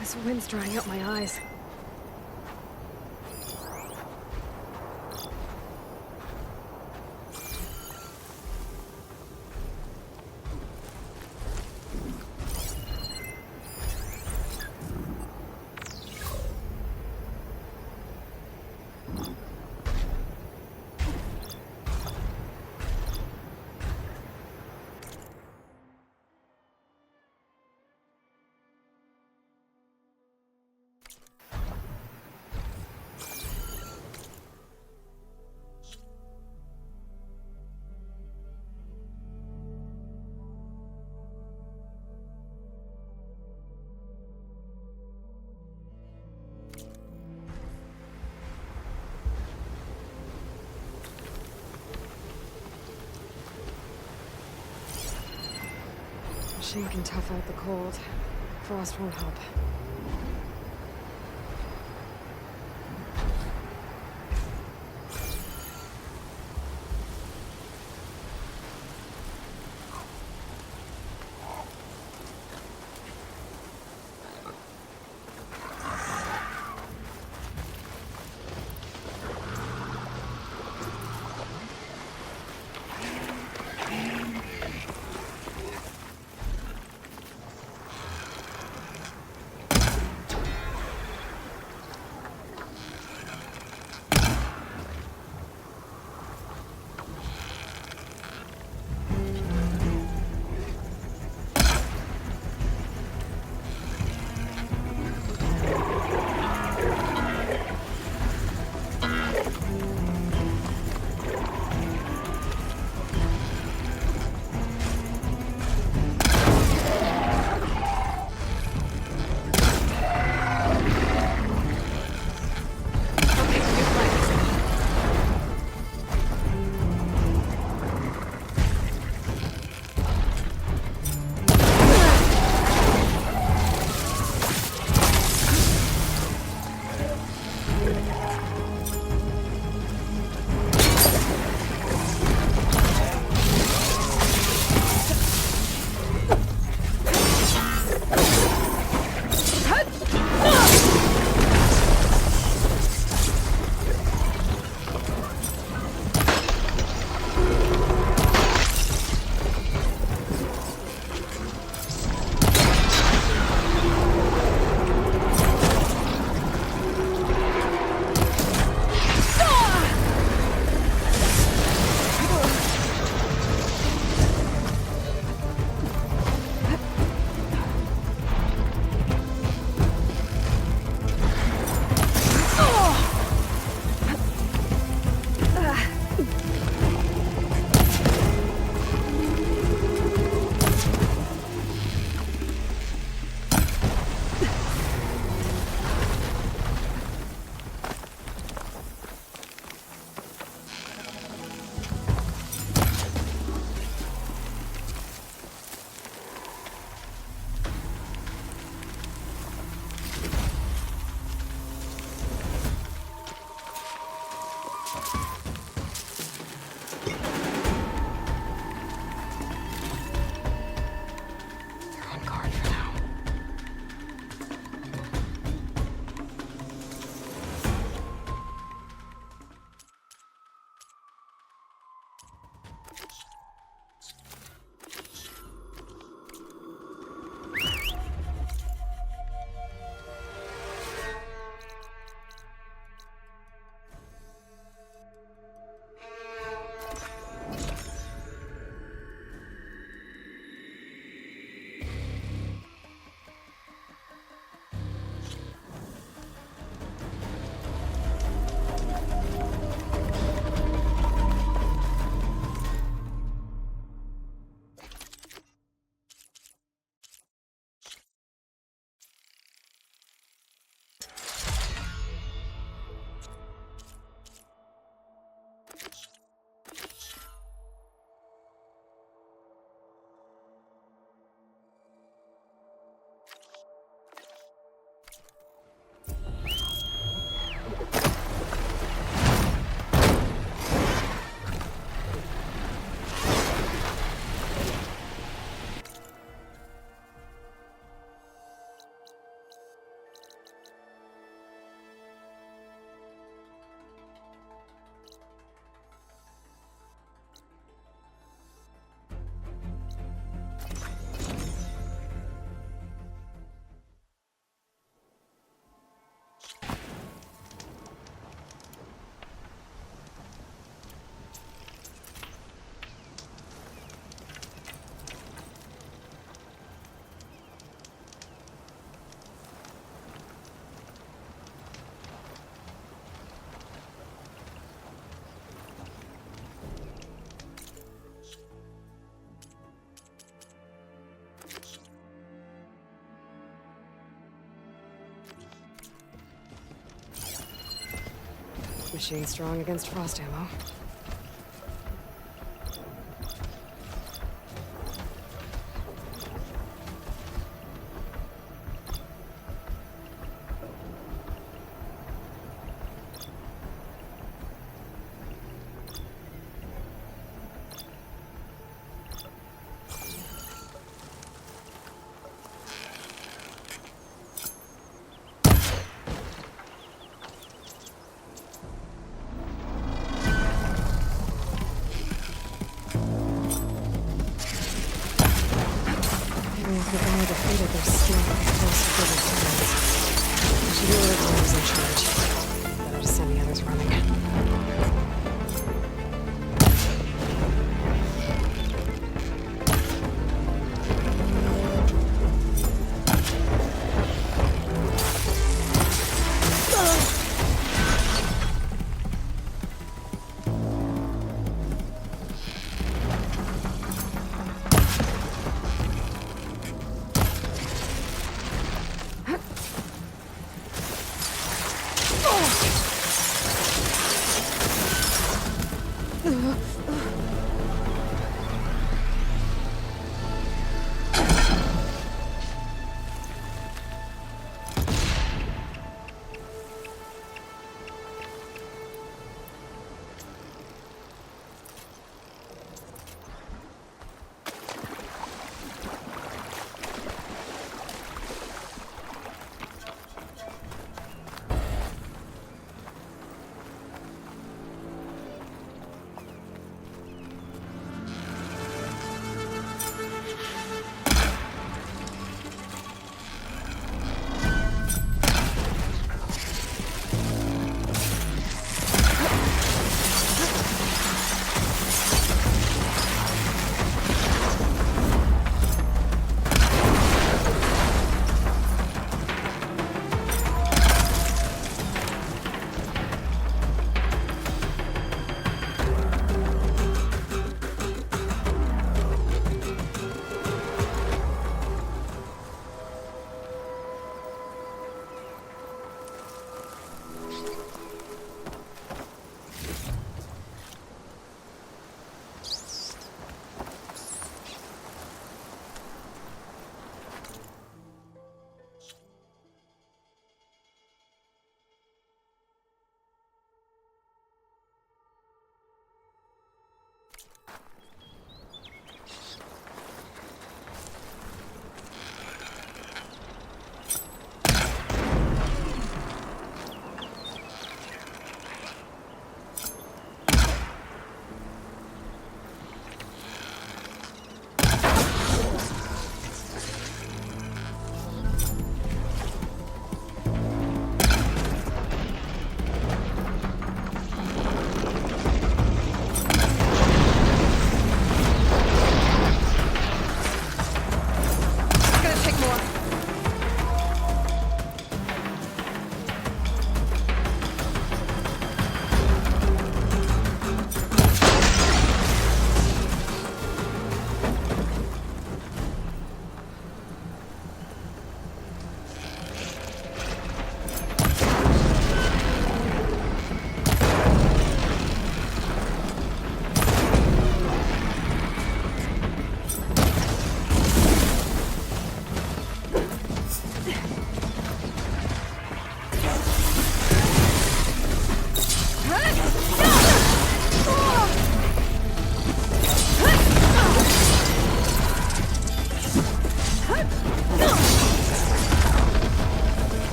This wind's drying out my eyes. Machine can tough out the cold. Frost won't help. Machine strong against frost ammo. The guy defeated their skill as close to bigger plans. I should know that I was in charge. Better to send the others running.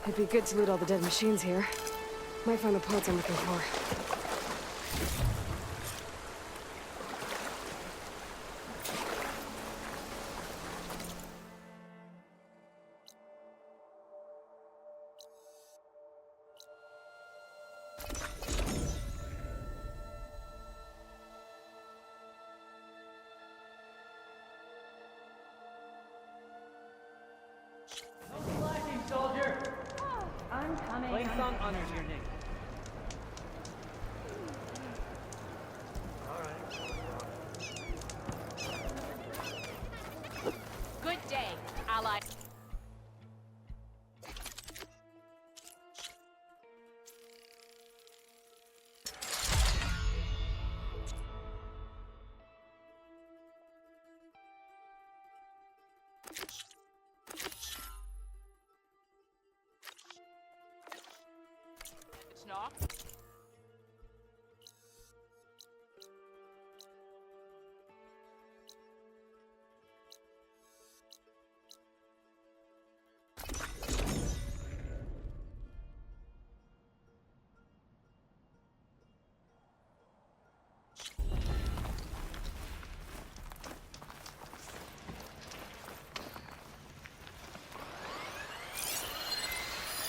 It'd be good to loot all the dead machines here. Might find the parts I'm looking for. Soldier! I'm coming. Playing song honors your name. knock.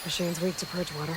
Machine's weak to purge water.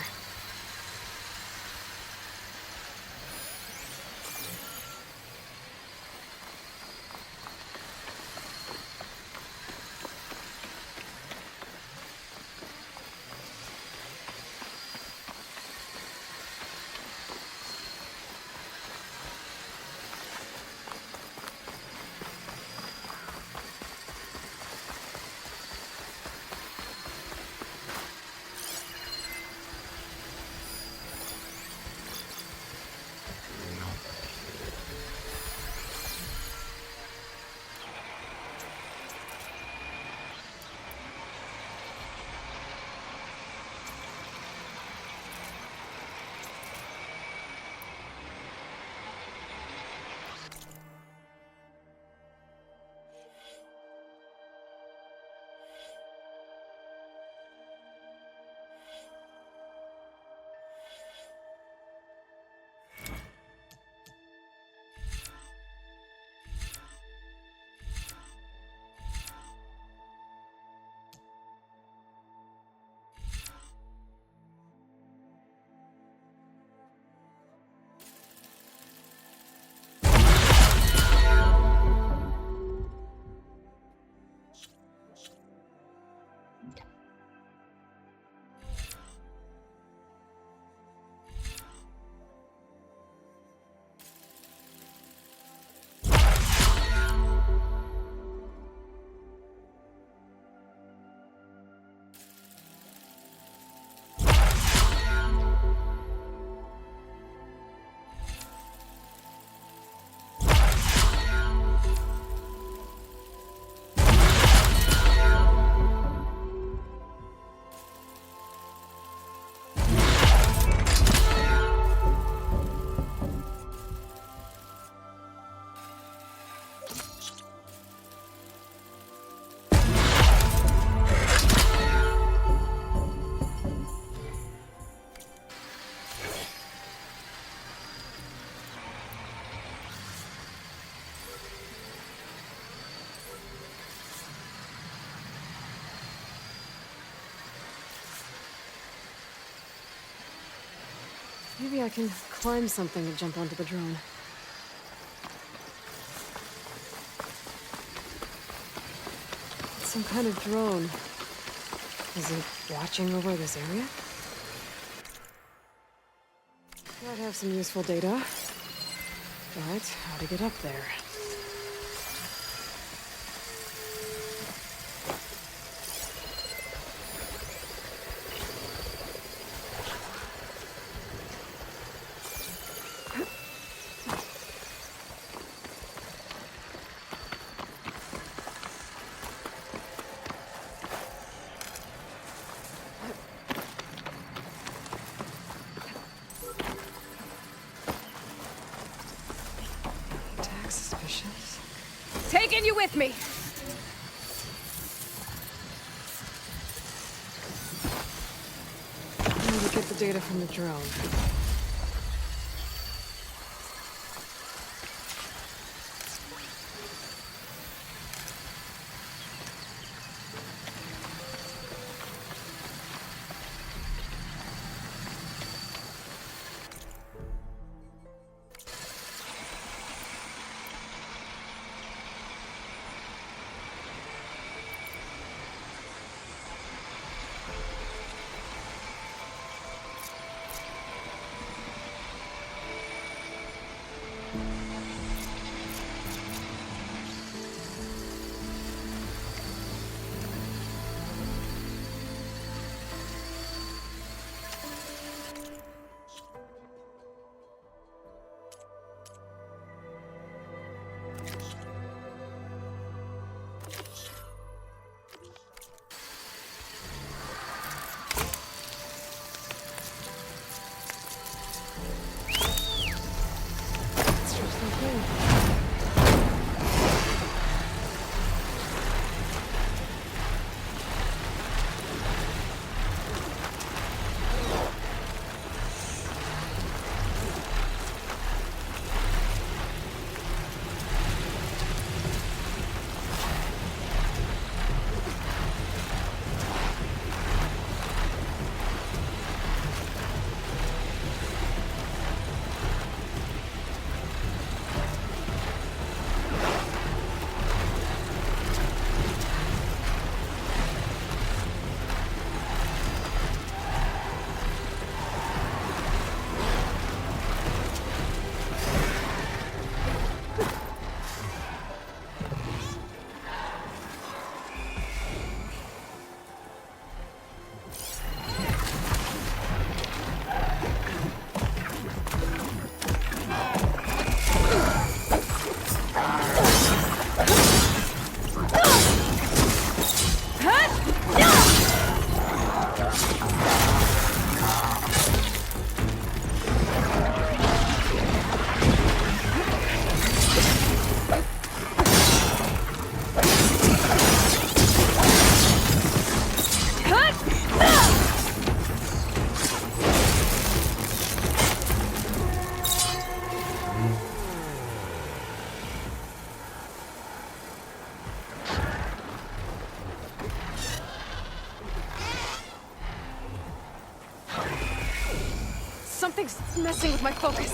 Maybe I can climb something and jump onto the drone. It's some kind of drone. Is it watching over this area? Might have some useful data. But how to get up there? Taking you with me! Now to get the data from the drone. Something's messing with my focus.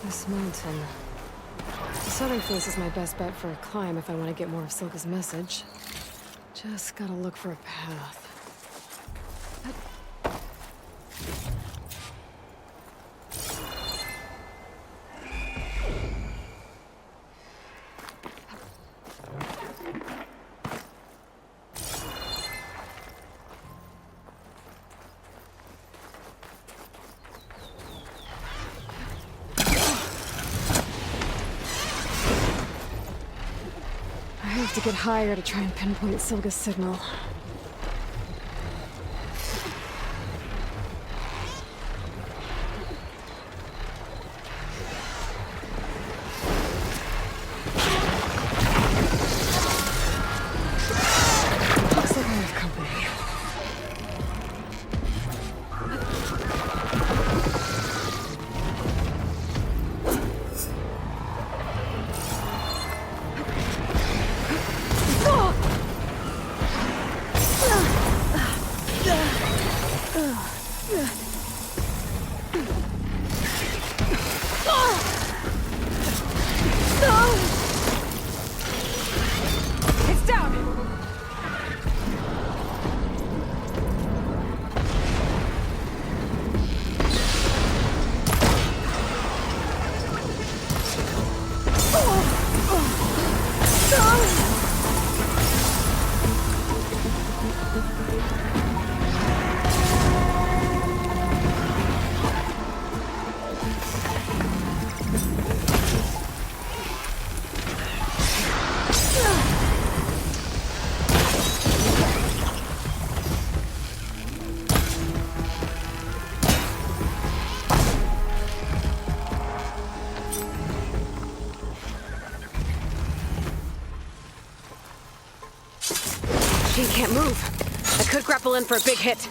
This mountain. The southern face is my best bet for a climb if I want to get more of Silka's message. Just gotta look for a path. I have to get higher to try and pinpoint Silga's signal. Looks like I have company. It's down! She can't move. I could grapple in for a big hit.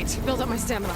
Right, build up my stamina.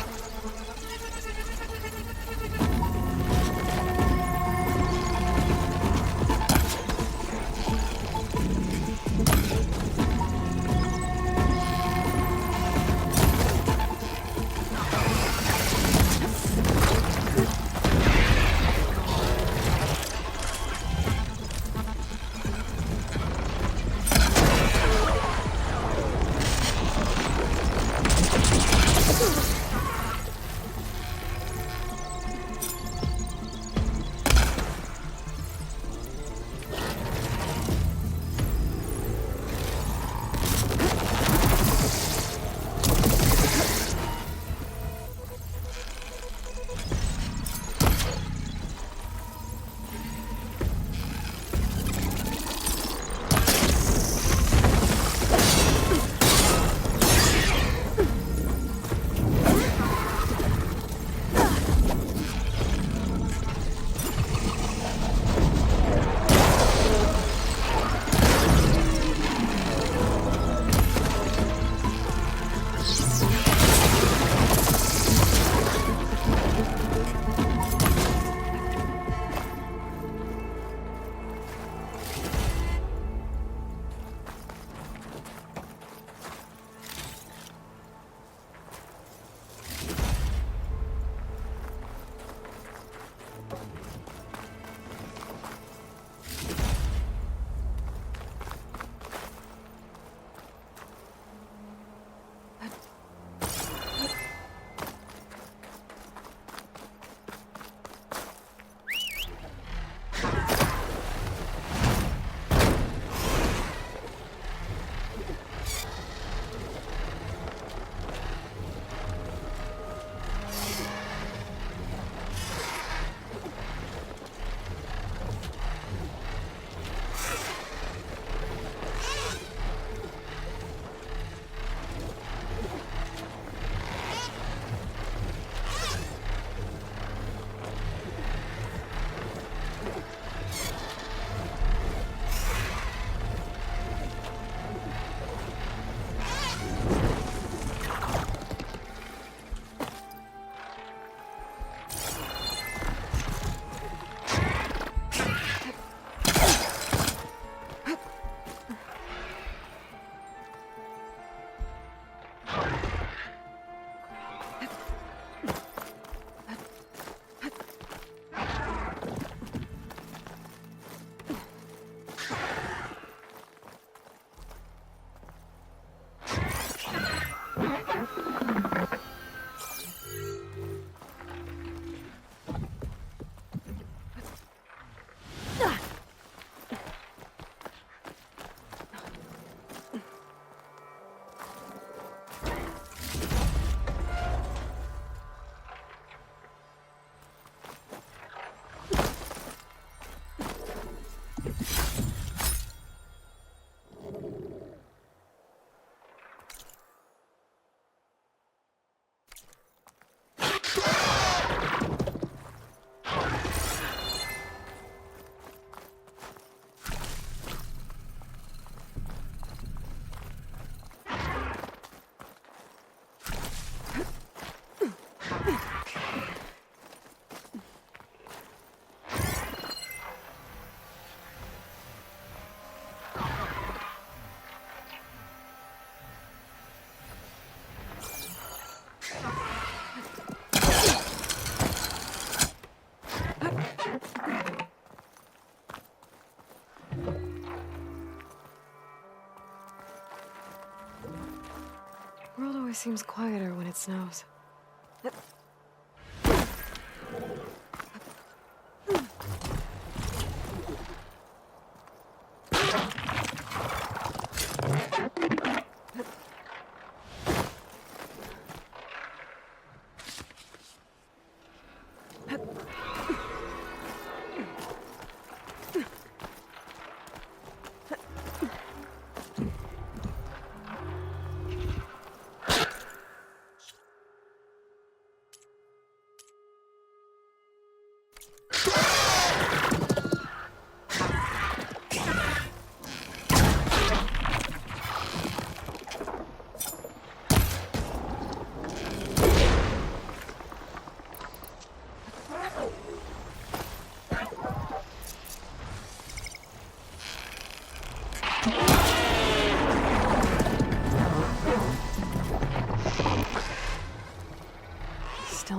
World always seems quieter when it snows.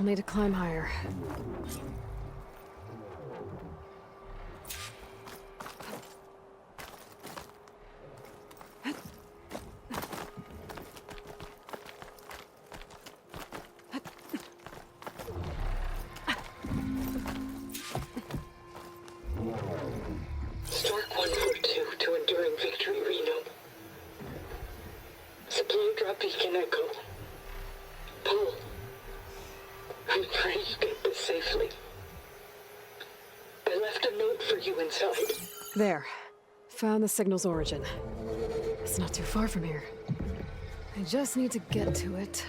need to climb higher. Stark 142 to Enduring Victory, Reno. Supply drop beacon echo. Paul, I'm trying to get this safely. I left a note for you inside. There. Found the signal's origin. It's not too far from here. I just need to get to it.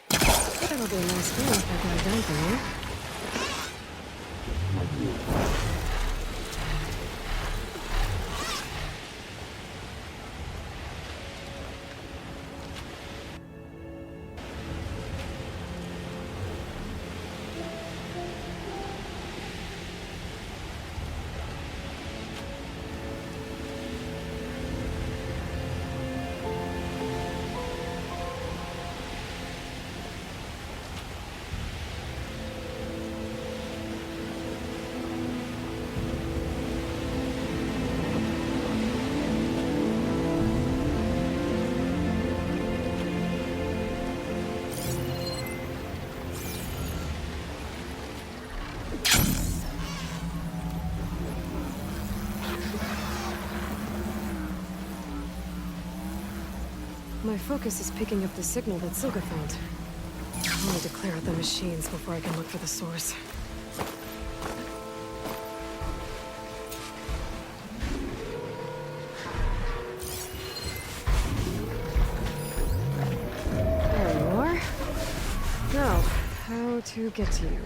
That'll be a nice feeling if I got down from here. My focus is picking up the signal that Silga found. I'll need to clear out the machines before I can look for the source. There you are. Now, how to get to you.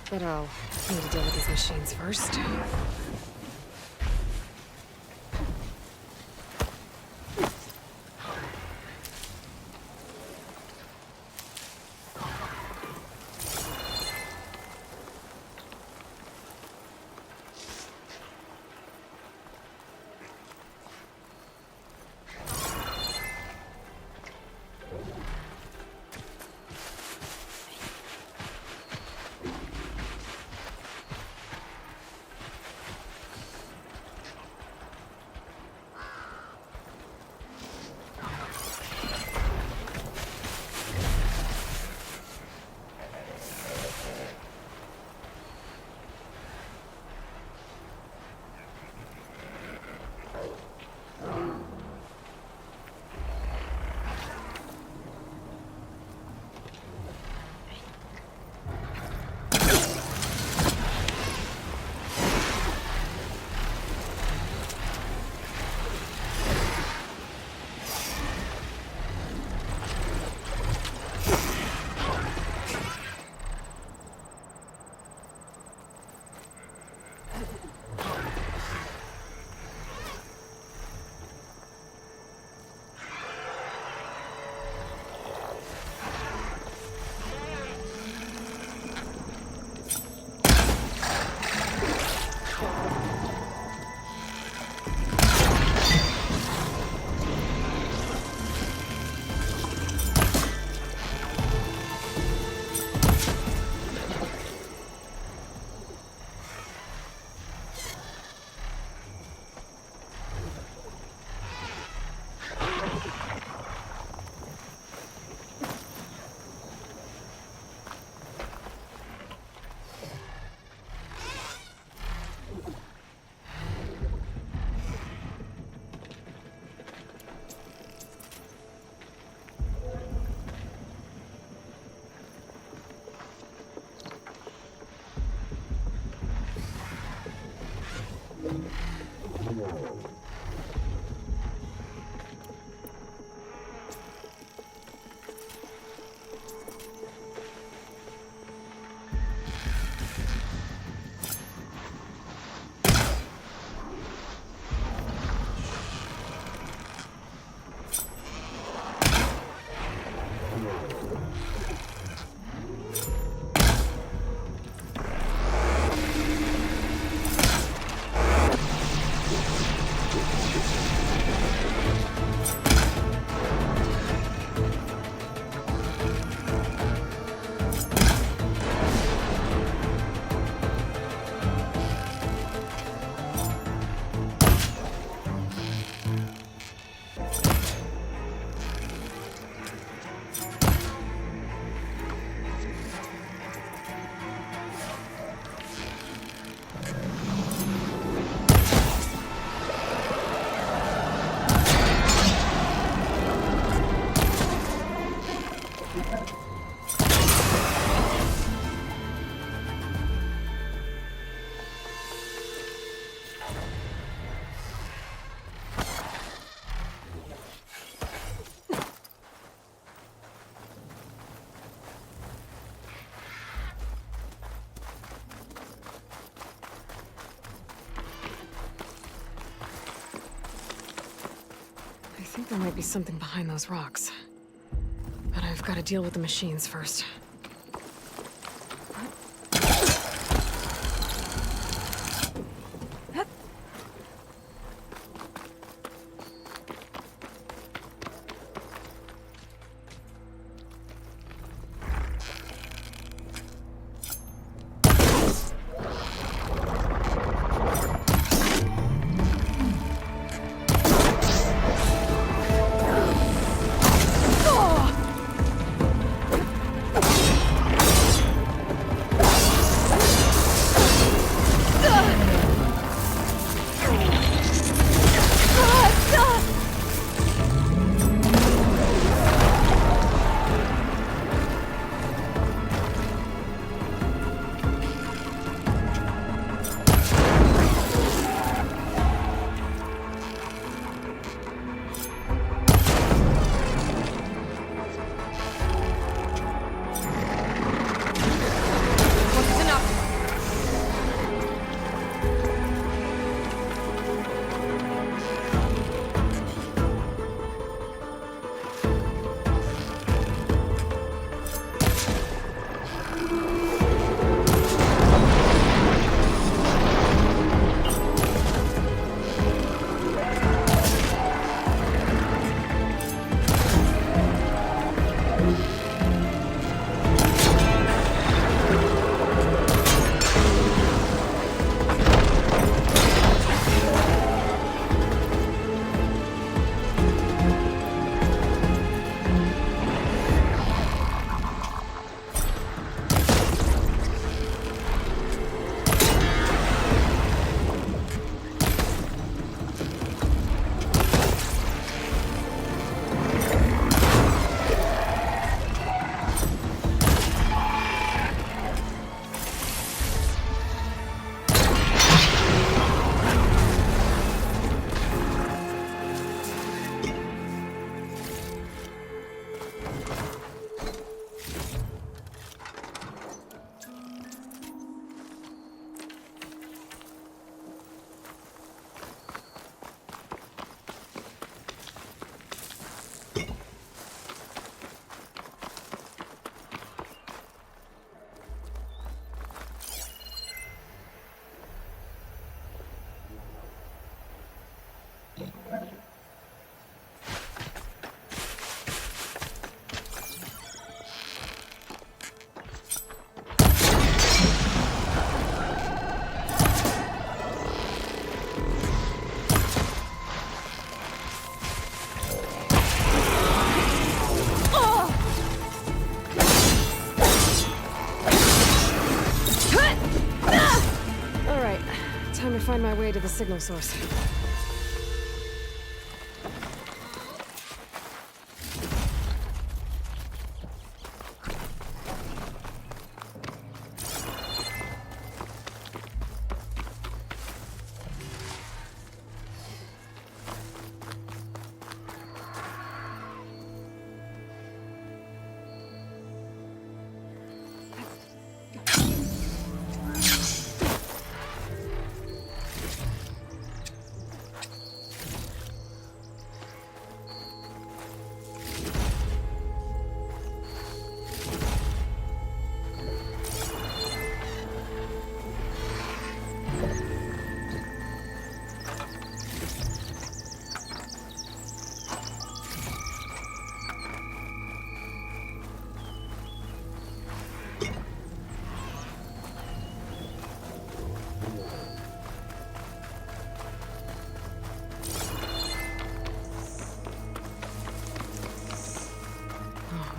But I'll need to deal with these machines first. think there might be something behind those rocks. But I've got to deal with the machines first. Find my way to the signal source.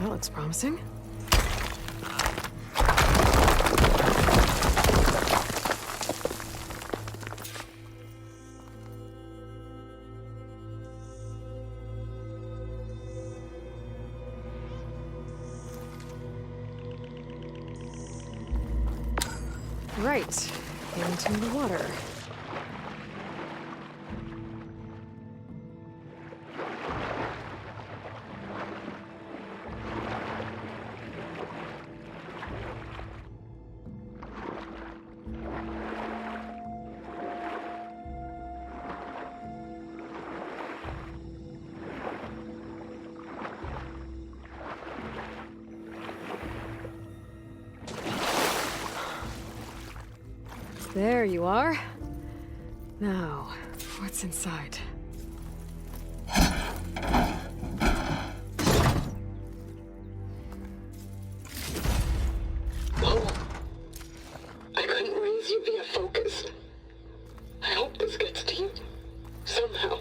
That looks promising. Right, into the water. There you are. Now, what's inside? Lowell, I couldn't raise you via focus. I hope this gets to you. Somehow.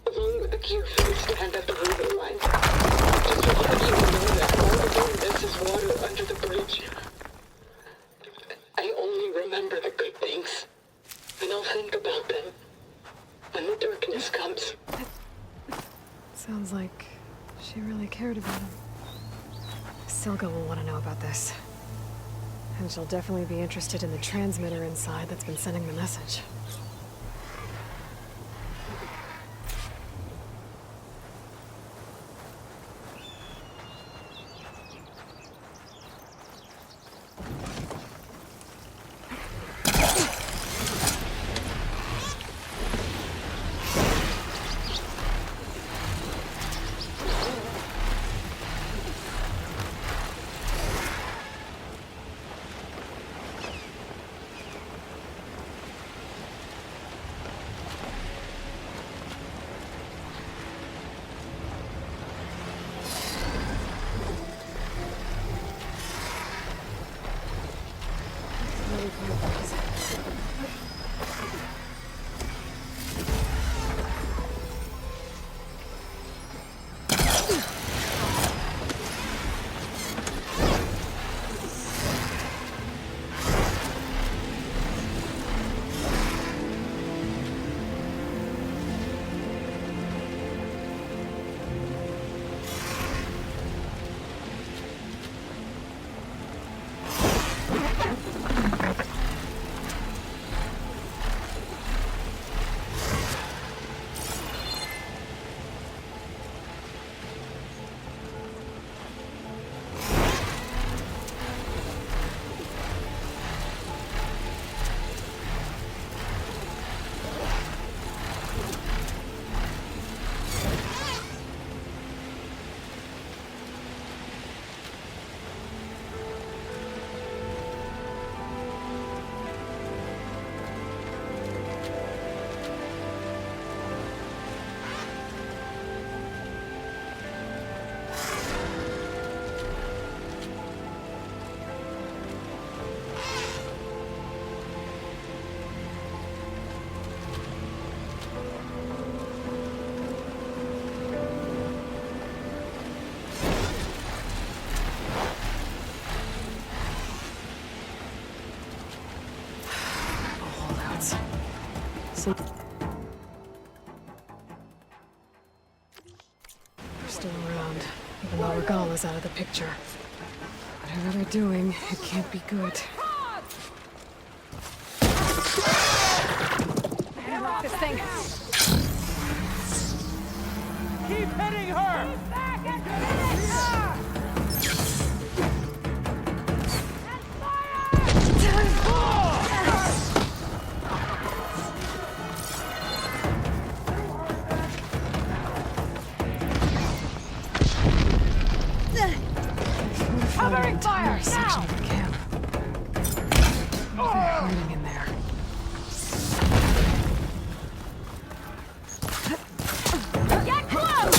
Along with the cure for the stand at the river line. Just wanted you to know that all we're doing this is water under the bridge. I only remember the good things. And I'll think about them when the darkness comes. Sounds like she really cared about him. Silga will want to know about this. And she'll definitely be interested in the transmitter inside that's been sending the message. So they're still around, even though Regala's out of the picture. Whatever they're doing, it can't be good. Interrupt this thing! Keep hitting her! Covering fire! Section Now! of the camp. What are they hiding in there? Get close!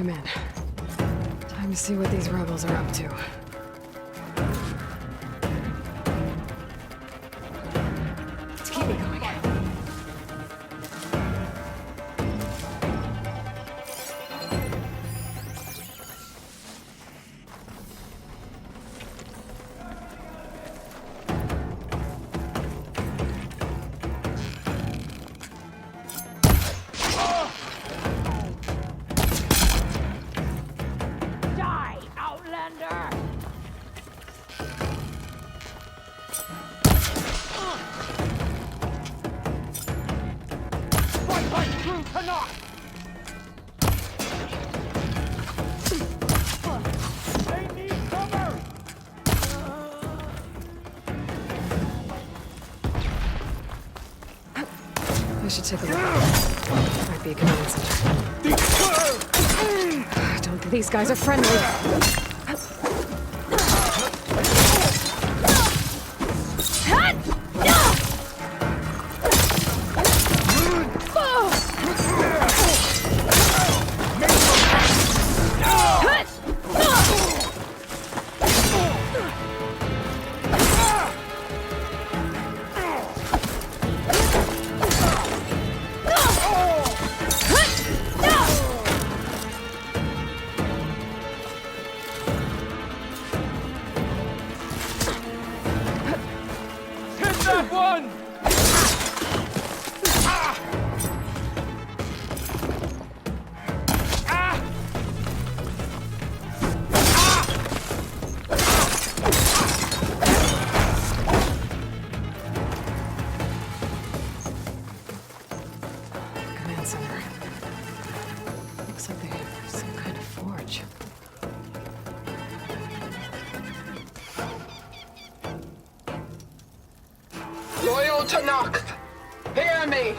I'm in. Time to see what these rebels are up to. Let's keep it going. Die, Outlander! Fight like true Canuck! They need cover! I should take a look. Might be a command center. I don't think these guys are friendly. Hit that one! Command center. Looks like they have some kind of forge. Loyal to Noct, hear me.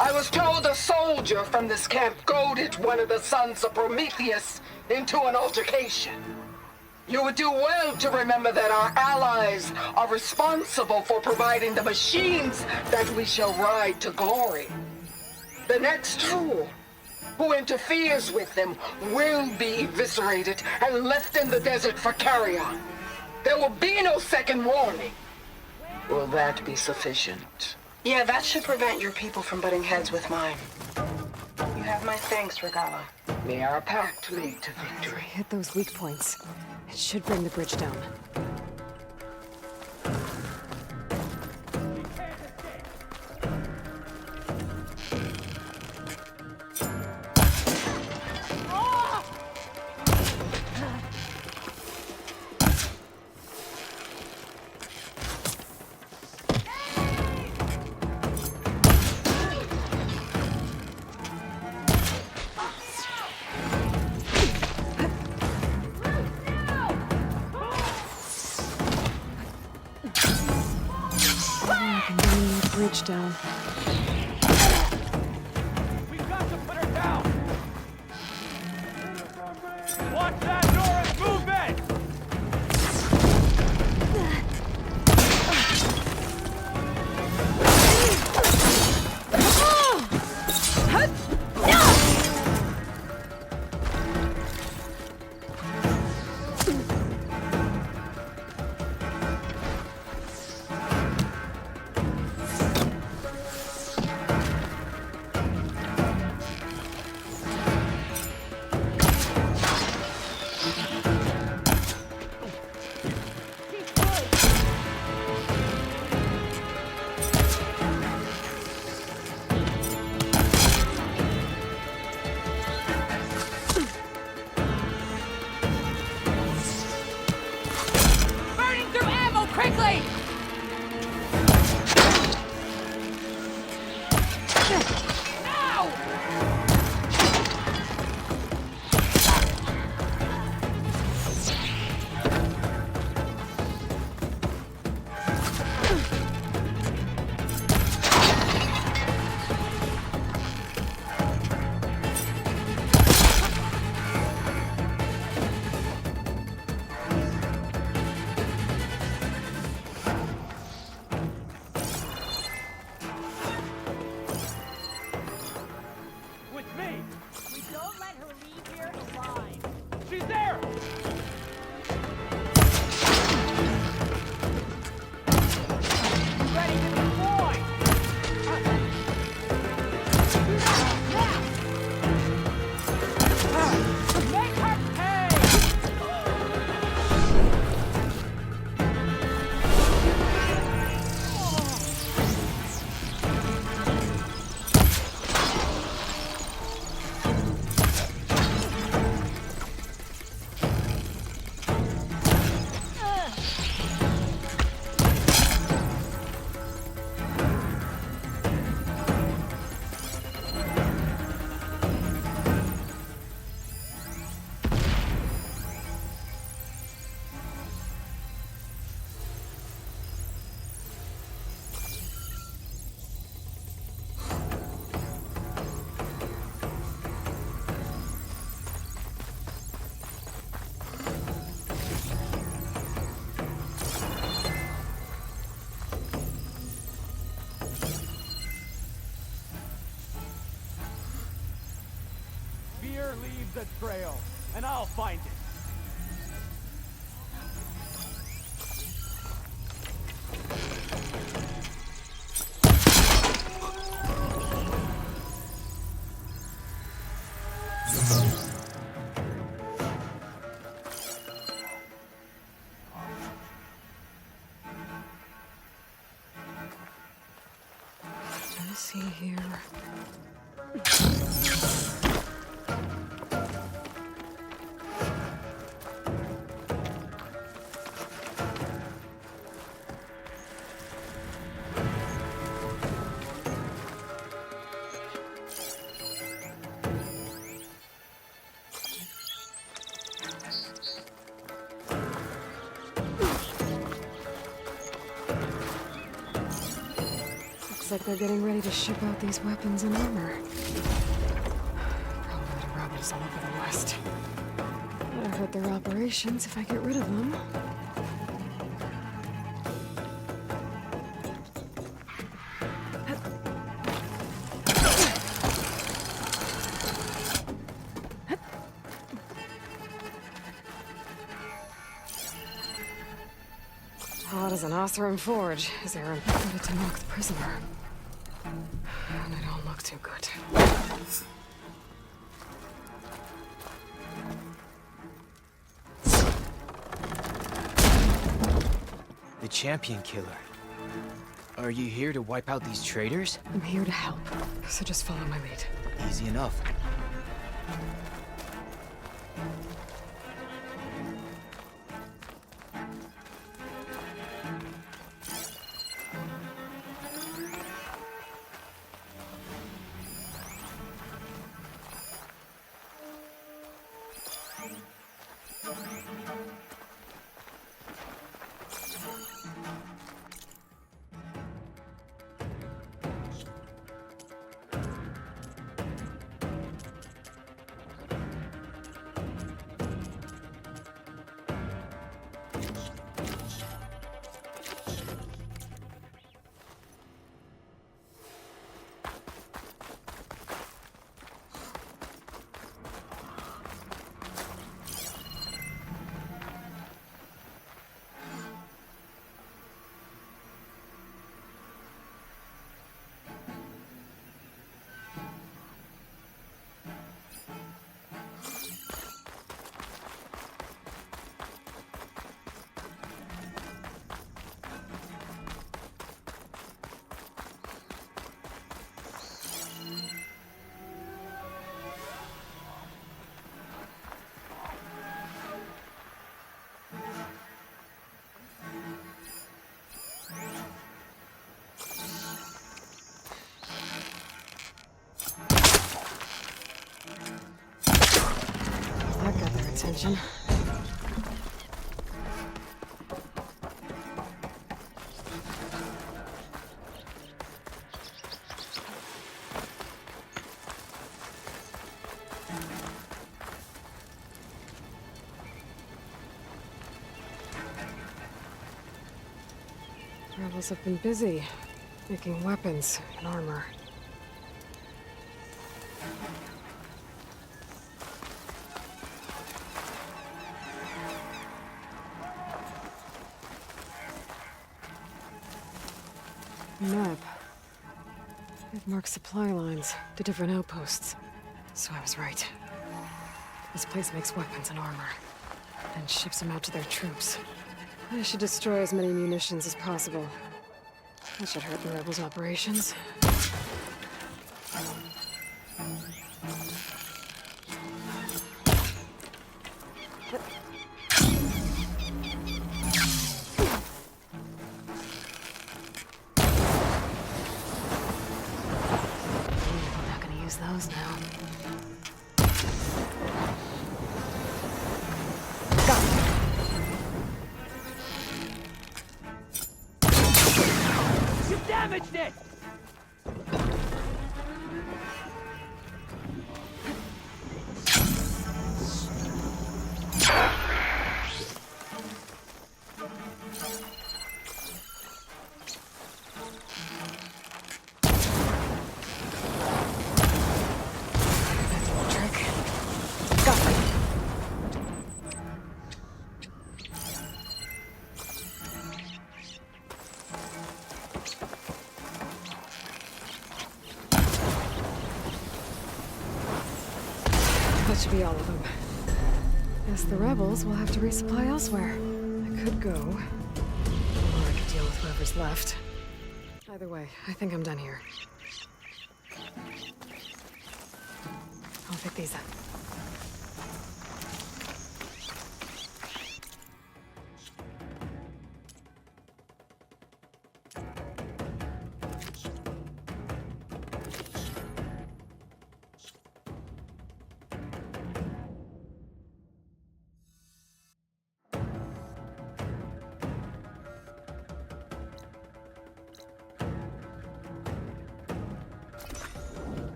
I was told a soldier from this camp goaded one of the sons of Prometheus into an altercation. You would do well to remember that our allies are responsible for providing the machines that we shall ride to glory. The next fool who interferes with them will be eviscerated and left in the desert for carrion. There will be no second warning. Will that be sufficient? Yeah, that should prevent your people from butting heads with mine. You have my thanks, Regala. May our pact lead to victory. Hit those weak points. It should bring the bridge down. Bridge down. We got to put her down! Watch that door and move it! trail, and I'll find it. Let's see here. Looks like they're getting ready to ship out these weapons and armor. Probably to rebels all over the West. That'll hurt their operations if I get rid of them. Hot as an Oseram forge, as Aaron ready to knock the prisoner. And I don't look too good. The champion killer. Are you here to wipe out these traitors? I'm here to help, so just follow my lead. Easy enough. That got their attention. Rebels have been busy, making weapons and armor. Map. It marks supply lines to different outposts. So I was right. This place makes weapons and armor, and ships them out to their troops. I should destroy as many munitions as possible. That should hurt the rebels' operations. I'm not gonna use those now. You damaged it! Trick. Got it. That should be all of them. Guess the rebels will have to resupply elsewhere. I could go, or I could deal with whoever's left. Either way, I think I'm done here. I'll pick these up.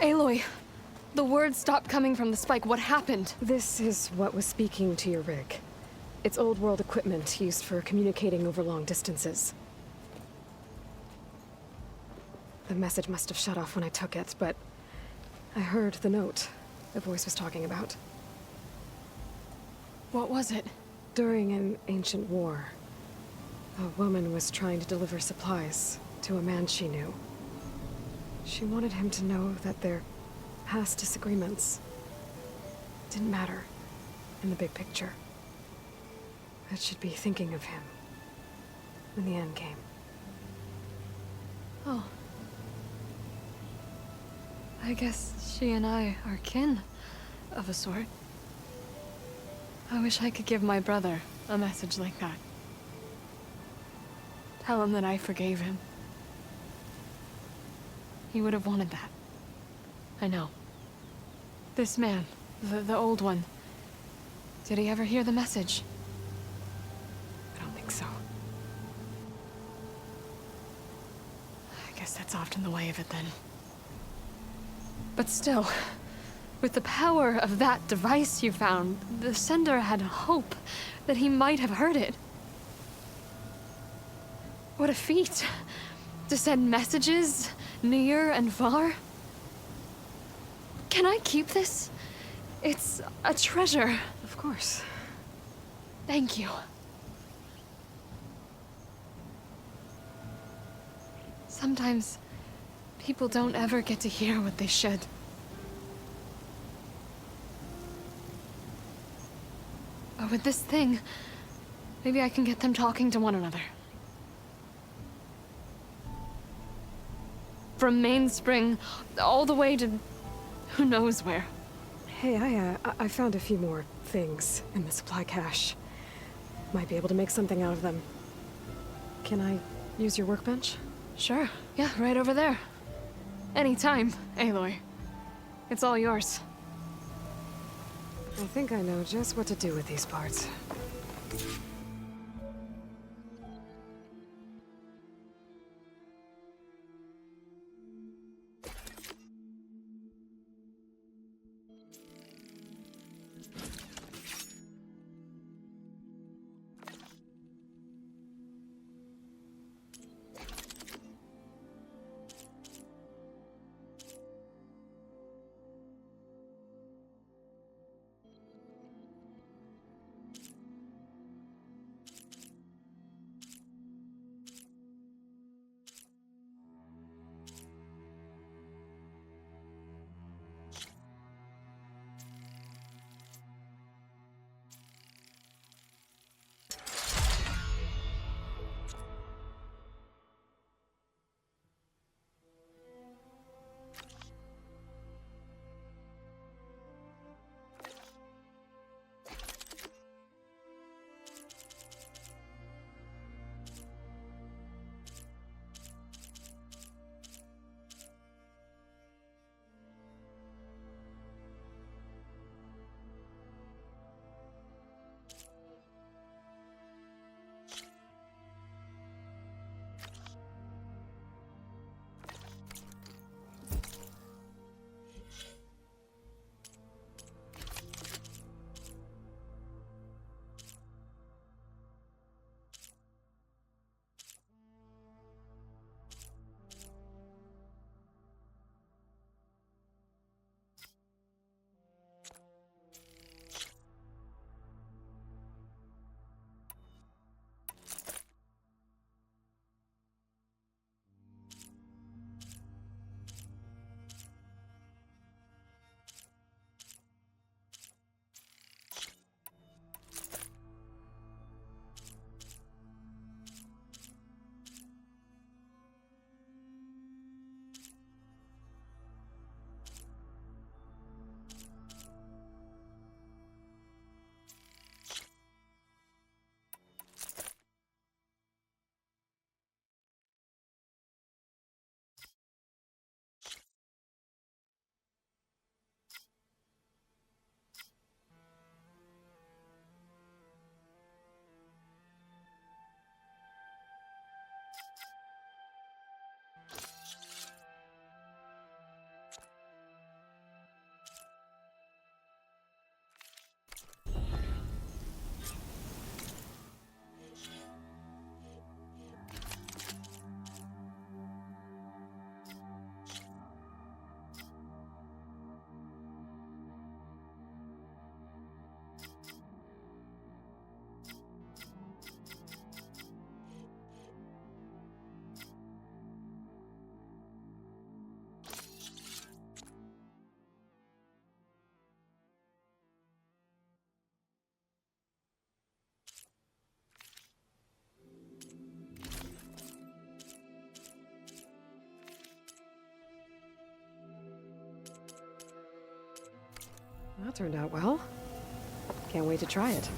Aloy, the words stopped coming from the spike. What happened? This is what was speaking to your rig. It's old world equipment used for communicating over long distances. The message must have shut off when I took it, but I heard the note the voice was talking about. What was it? During an ancient war, a woman was trying to deliver supplies to a man she knew. She wanted him to know that their past disagreements didn't matter in the big picture. That she'd be thinking of him when the end came. Oh. I guess she and I are kin, of a sort. I wish I could give my brother a message like that. Tell him that I forgave him. He would have wanted that. I know. This man, the old one, did he ever hear the message? I don't think so. I guess that's often the way of it then. But still, with the power of that device you found, the sender had hope that he might have heard it. What a feat! To send messages near and far. Can I keep this? It's a treasure. Of course. Thank you. Sometimes people don't ever get to hear what they should. But with this thing, maybe I can get them talking to one another. From Mainspring, all the way to who knows where. Hey, I found a few more things in the supply cache. Might be able to make something out of them. Can I use your workbench? Sure. Yeah, right over there. Anytime, Aloy. It's all yours. I think I know just what to do with these parts. That turned out well. Can't wait to try it.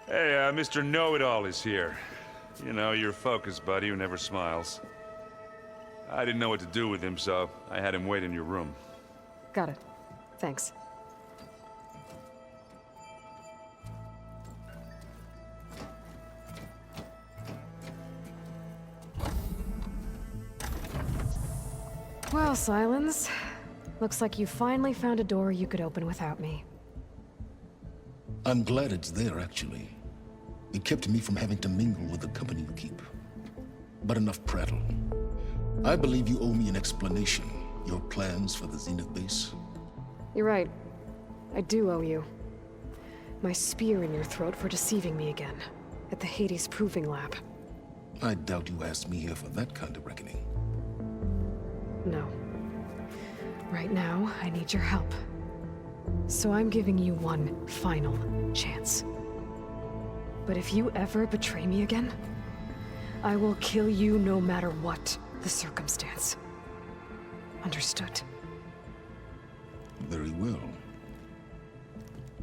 Hey, Mr. Know-It-All is here. You know, your focus buddy who never smiles. I didn't know what to do with him, so I had him wait in your room. Got it. Thanks. Well, Silence. Looks like you finally found a door you could open without me. I'm glad it's there, actually. It kept me from having to mingle with the company you keep. But enough prattle. I believe you owe me an explanation. Your plans for the Zenith base? You're right. I do owe you. My spear in your throat for deceiving me again. At the Hades Proving Lab. I doubt you asked me here for that kind of reckoning. No. Right now, I need your help. So I'm giving you one final chance. But if you ever betray me again, I will kill you no matter what the circumstance. Understood? Very well.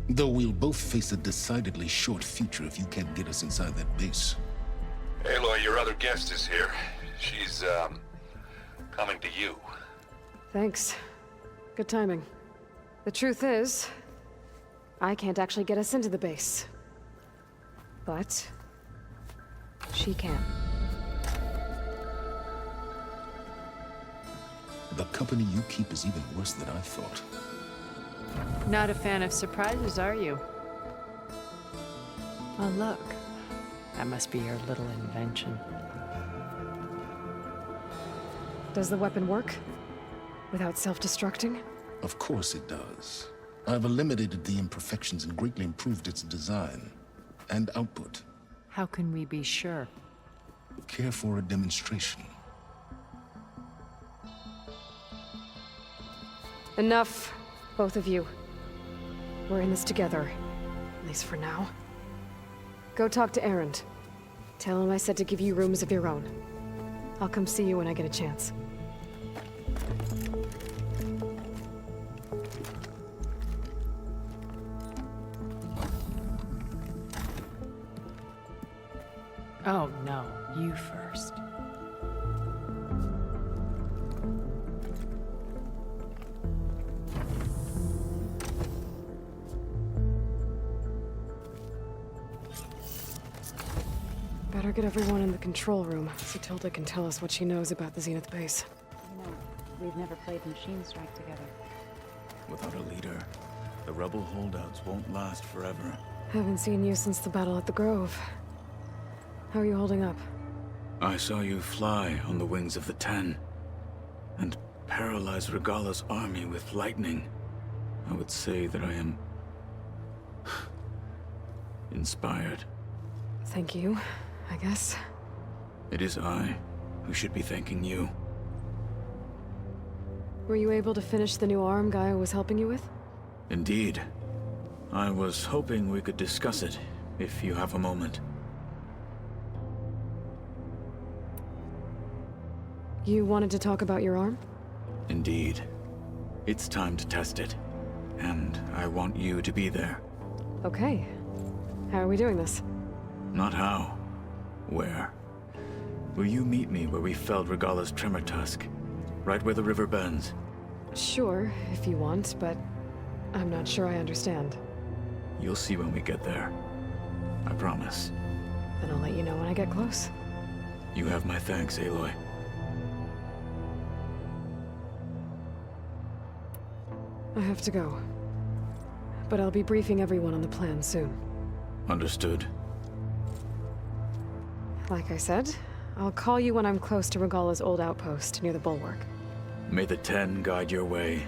Though we'll both face a decidedly short future if you can't get us inside that base. Aloy, your other guest is here. She's, coming to you. Thanks. Good timing. The truth is, I can't actually get us into the base. But she can. The company you keep is even worse than I thought. Not a fan of surprises, are you? Oh, look. That must be your little invention. Does the weapon work? Without self-destructing? Of course it does. I've eliminated the imperfections and greatly improved its design and output. How can we be sure? Care for a demonstration? Enough, both of you. We're in this together, at least for now. Go talk to Erend. Tell him I said to give you rooms of your own. I'll come see you when I get a chance. Oh, no. You first. Better get everyone in the control room so Tilda can tell us what she knows about the Zenith base. You know, we've never played Machine Strike together. Without a leader, the rebel holdouts won't last forever. Haven't seen you since the battle at the Grove. How are you holding up? I saw you fly on the wings of the Ten, and paralyze Regala's army with lightning. I would say that I am inspired. Thank you, I guess. It is I who should be thanking you. Were you able to finish the new arm Gaia was helping you with? Indeed. I was hoping we could discuss it, if you have a moment. You wanted to talk about your arm? Indeed. It's time to test it. And I want you to be there. Okay. How are we doing this? Not how. Where? Will you meet me where we felled Regala's tremor tusk? Right where the river bends? Sure, if you want, but I'm not sure I understand. You'll see when we get there. I promise. Then I'll let you know when I get close. You have my thanks, Aloy. I have to go. But I'll be briefing everyone on the plan soon. Understood. Like I said, I'll call you when I'm close to Regala's old outpost near the bulwark. May the Ten guide your way.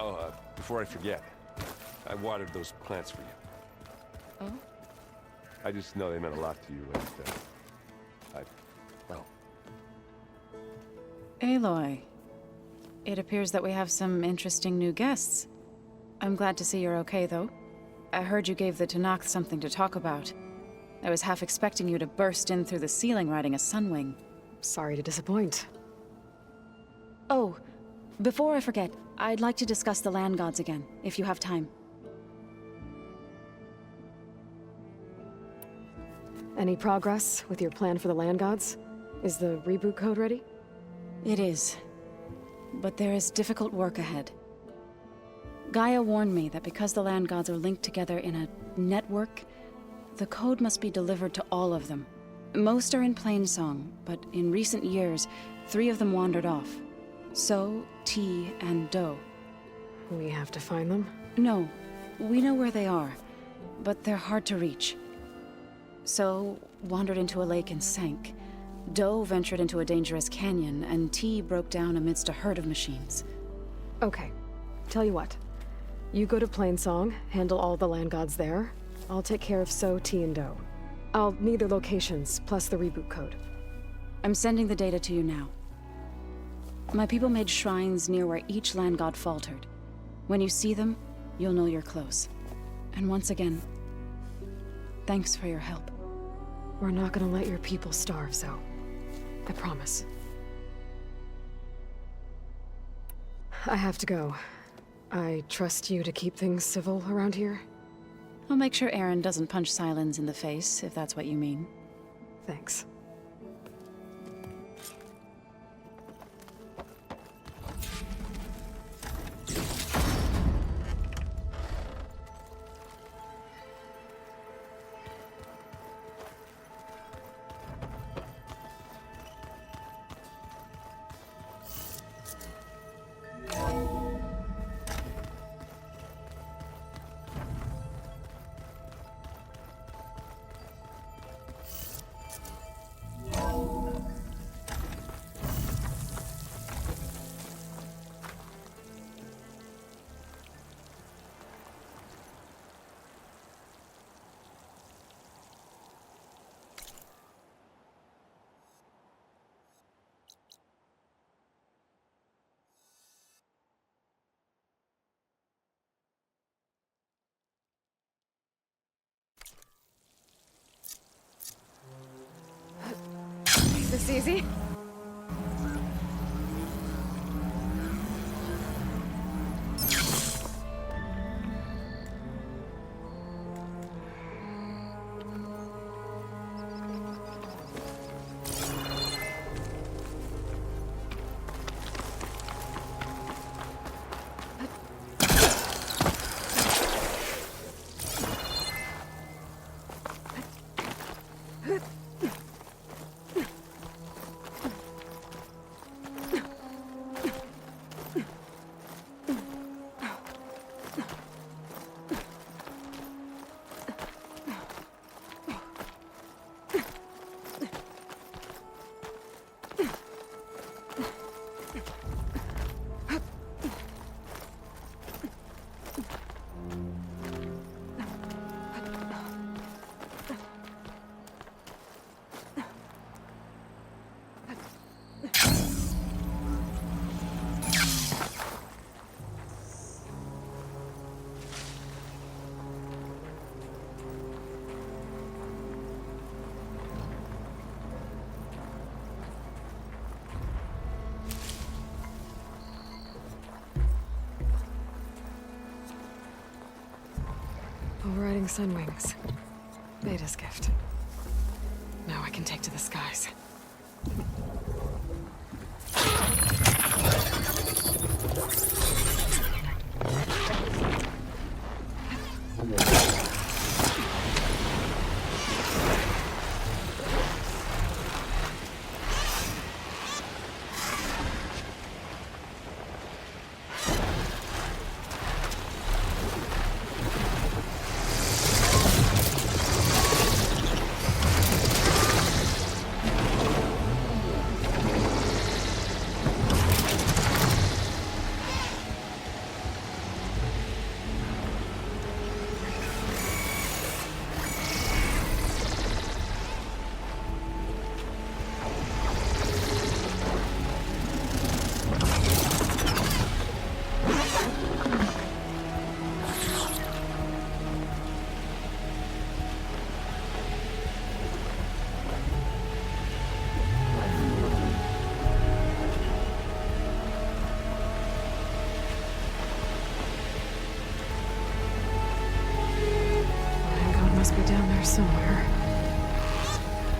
Oh, before I forget, I watered those plants for you. Oh? I just know they meant a lot to you, and, well... Aloy. It appears that we have some interesting new guests. I'm glad to see you're okay, though. I heard you gave the Tenakth something to talk about. I was half expecting you to burst in through the ceiling riding a sunwing. Sorry to disappoint. Oh, before I forget, I'd like to discuss the land gods again, if you have time. Any progress with your plan for the land gods? Is the reboot code ready? It is. But there is difficult work ahead. Gaia warned me that because the land gods are linked together in a network, the code must be delivered to all of them. Most are in Plainsong, but in recent years, 3 of them wandered off. So, T, and Do. We have to find them? No. We know where they are, but they're hard to reach. So, wandered into a lake and sank. Do ventured into a dangerous canyon, and T broke down amidst a herd of machines. Okay. Tell you what. You go to Plainsong, handle all the land gods there. I'll take care of So, T, and Do. I'll need their locations, plus the reboot code. I'm sending the data to you now. My people made shrines near where each land god faltered. When you see them, you'll know you're close. And once again, thanks for your help. We're not gonna let your people starve, Zo. I promise. I have to go. I trust you to keep things civil around here? I'll make sure Aaron doesn't punch Silence in the face, if that's what you mean. Thanks. easy. Overriding sun wings. Beta's gift. Now I can take to the skies. Must be down there somewhere.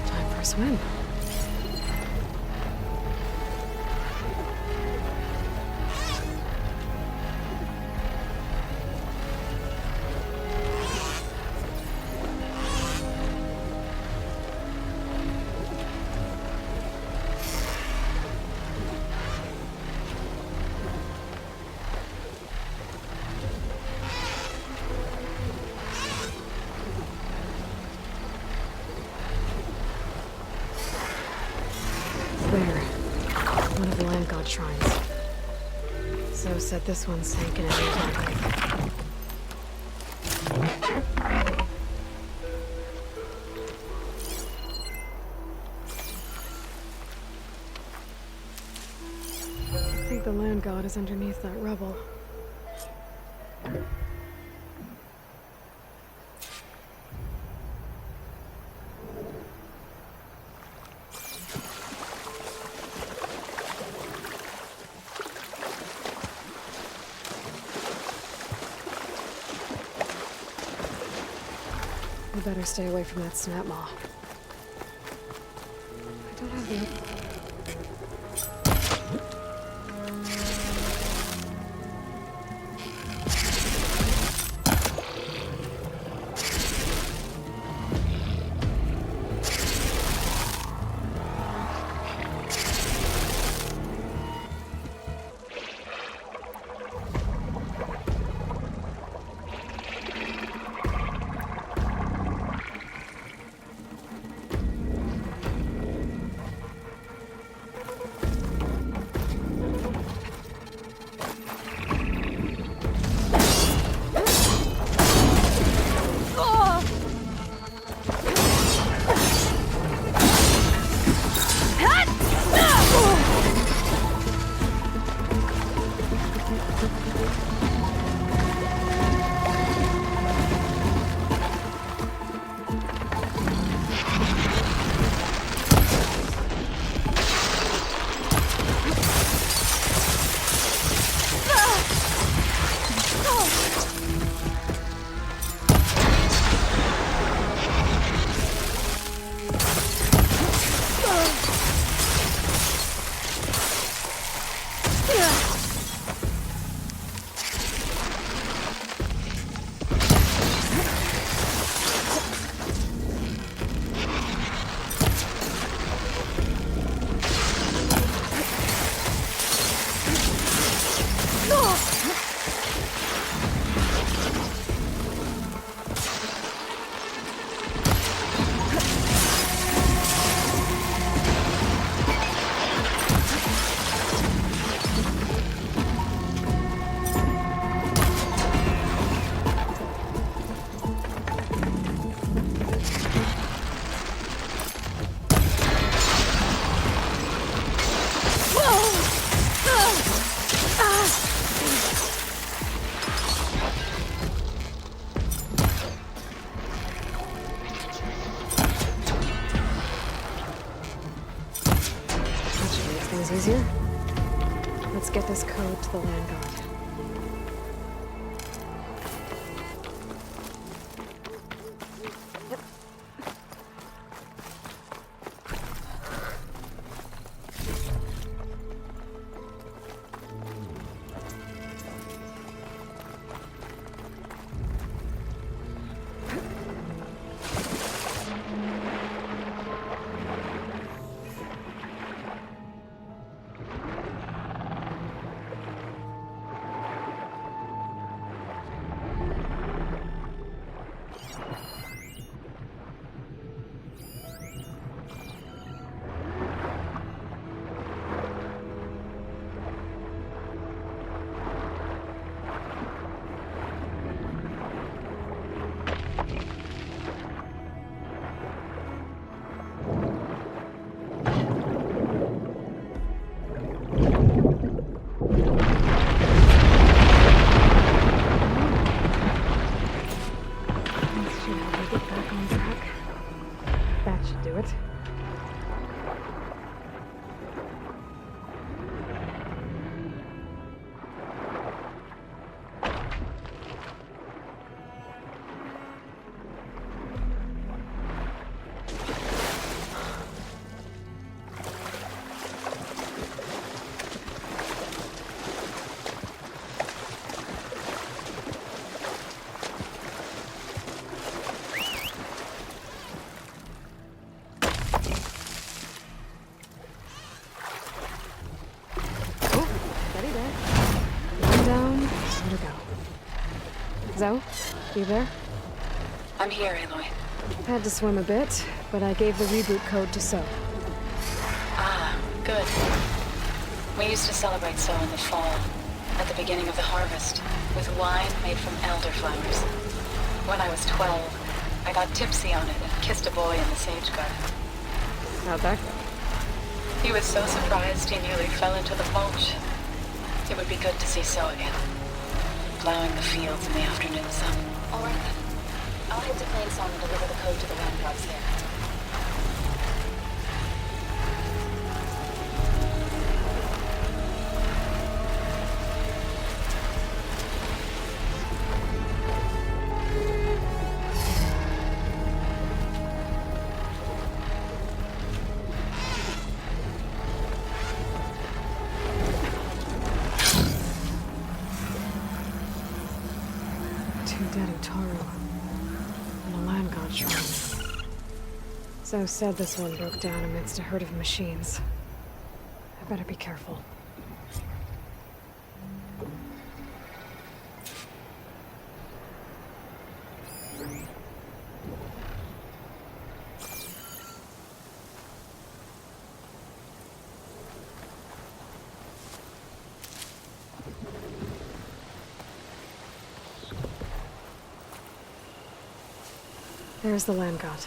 Time for a swim. One of the land god shrines. So said this one sank in a nearby lake. I think the land god is underneath that rubble. I better stay away from that snap maw. I don't have the... Sounds easier. Let's get this code to the land god. Zoe, you there? I'm here, Aloy. Had to swim a bit, but I gave the reboot code to So. Ah, good. We used to celebrate So in the fall, at the beginning of the harvest, with wine made from elderflowers. When I was 12, I got tipsy on it and kissed a boy in the sage garden. How'd that go? He was so surprised he nearly fell into the mulch. It would be good to see So again. Plowing the fields in the afternoon sun. All right then. I'll head to Plainsong and deliver the code to the land gods there. So said this one broke down amidst a herd of machines. I better be careful. There's the land god.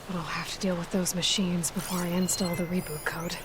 But I'll have to deal with those machines before I install the reboot code.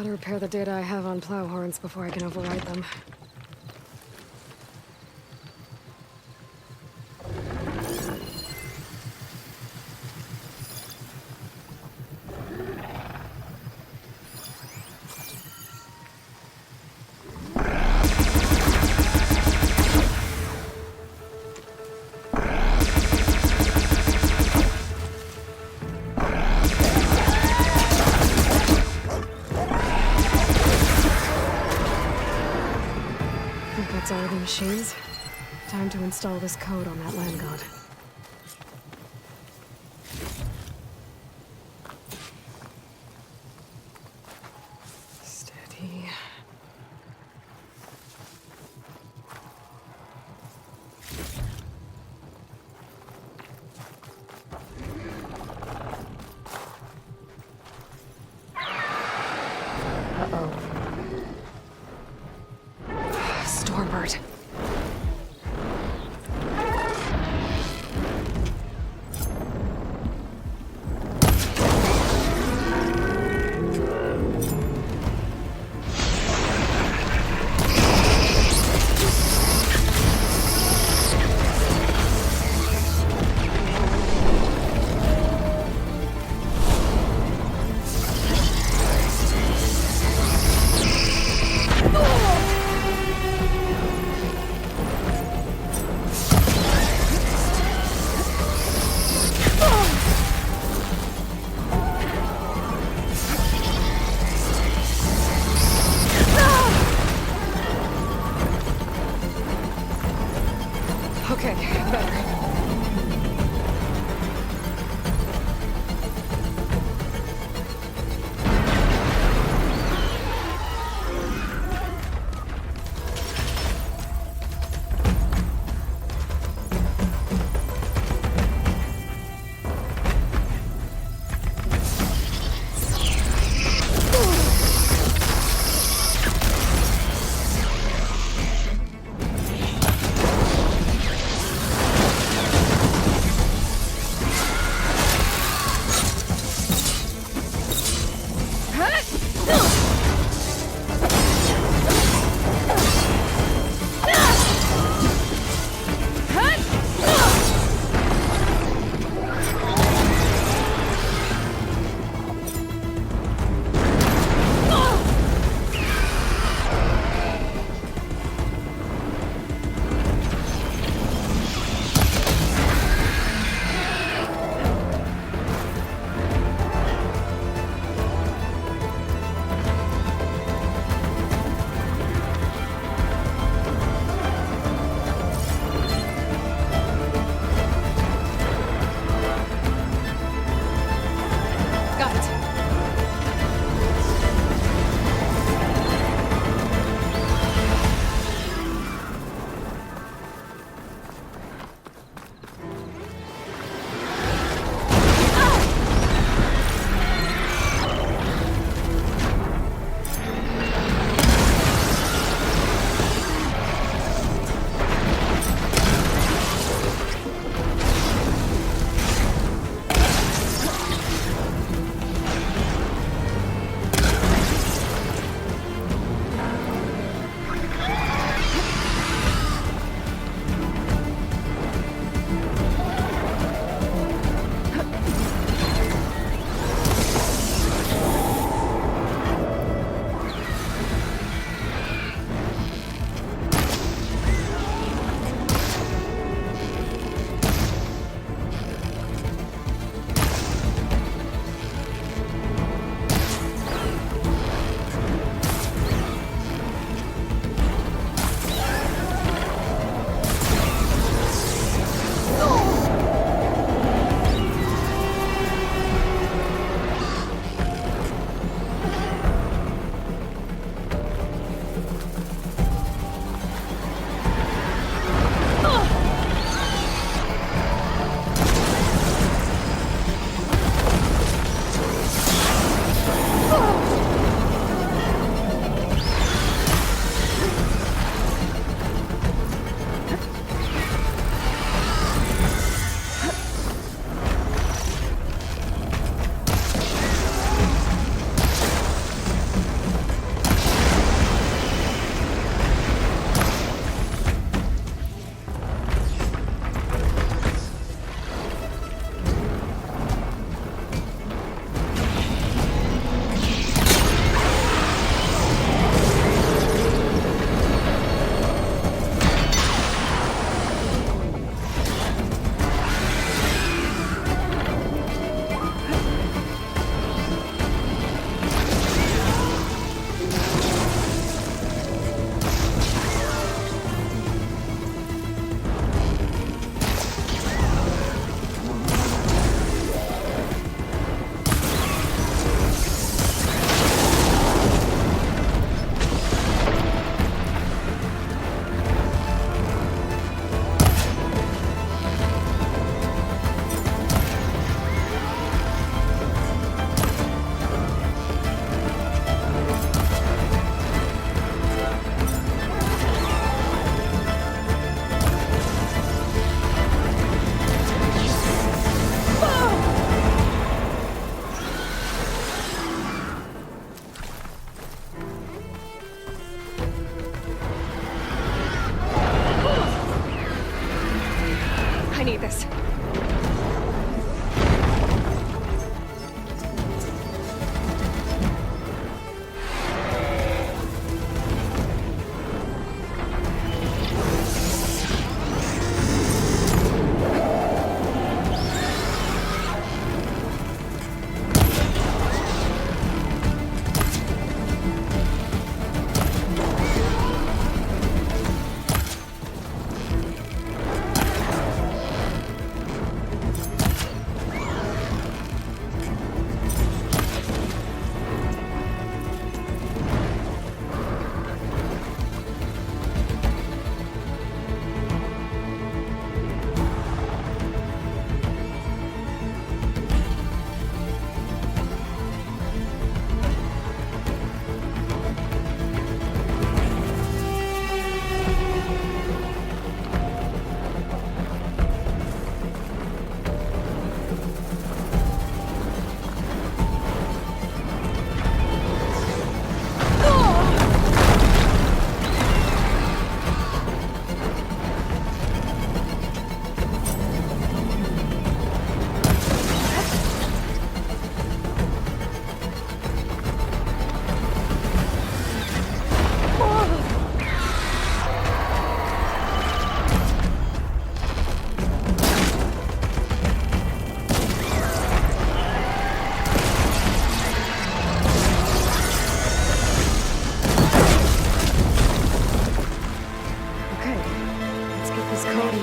Gotta repair the data I have on plow horns before I can override them. That's all the machines. Time to install this code on that land god. Steady. Stormbird.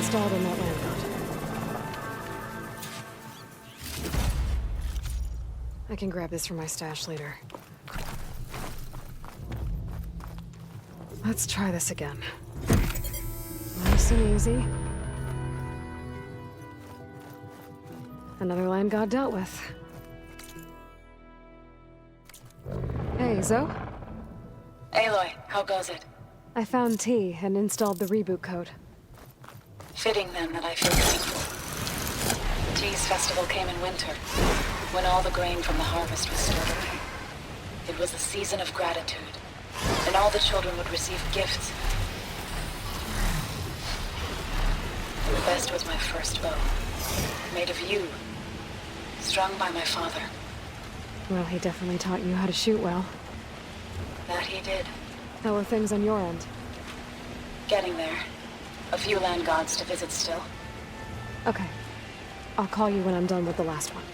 installed in that land god. I can grab this from my stash later. Let's try this again. Nice and easy. Another land god dealt with. Hey, Zoe? Aloy, how goes it? I found T and installed the reboot code. Fitting then that I feel thankful. T's festival came in winter, when all the grain from the harvest was stored away. It was a season of gratitude, and all the children would receive gifts. The best was my first bow, made of yew, strung by my father. Well, he definitely taught you how to shoot well. That he did. How are things on your end? Getting there. A few land gods to visit still. Okay. I'll call you when I'm done with the last one.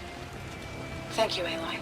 Thank you, Aloy.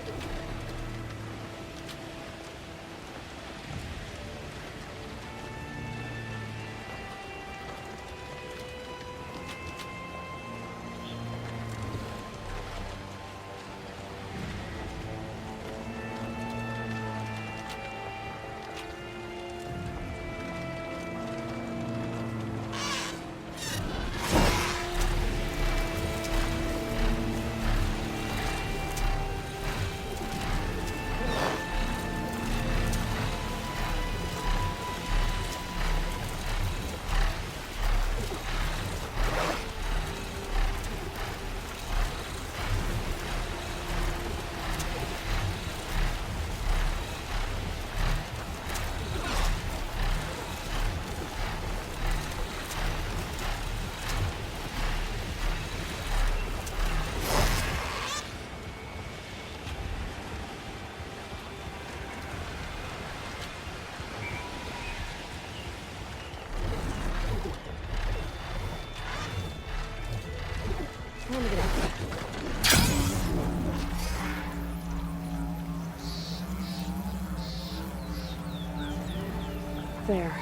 There,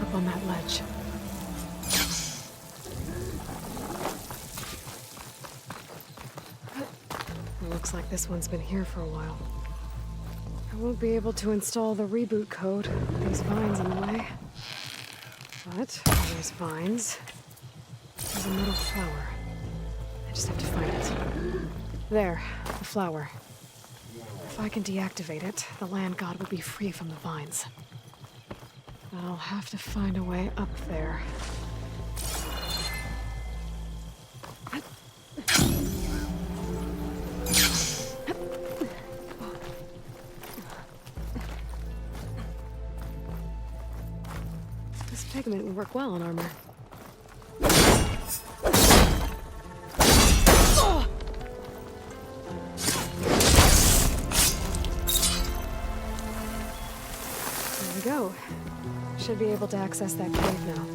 up on that ledge. It looks like this one's been here for a while. I won't be able to install the reboot code with these vines in the way. But there's vines. There's a metal flower. I just have to find it. There, the flower. If I can deactivate it, the land god will be free from the vines. But I'll have to find a way up there. This pigment would work well on armor. There we go. Should be able to access that cave now.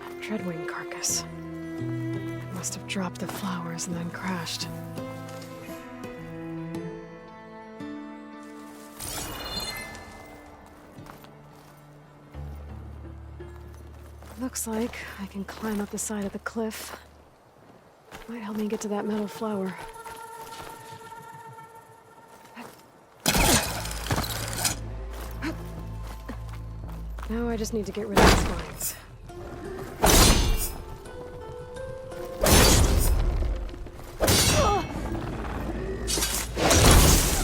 A Dreadwing carcass. It must have dropped the flowers and then crashed. Looks like I can climb up the side of the cliff. Might help me get to that metal flower. Now I just need to get rid of these vines.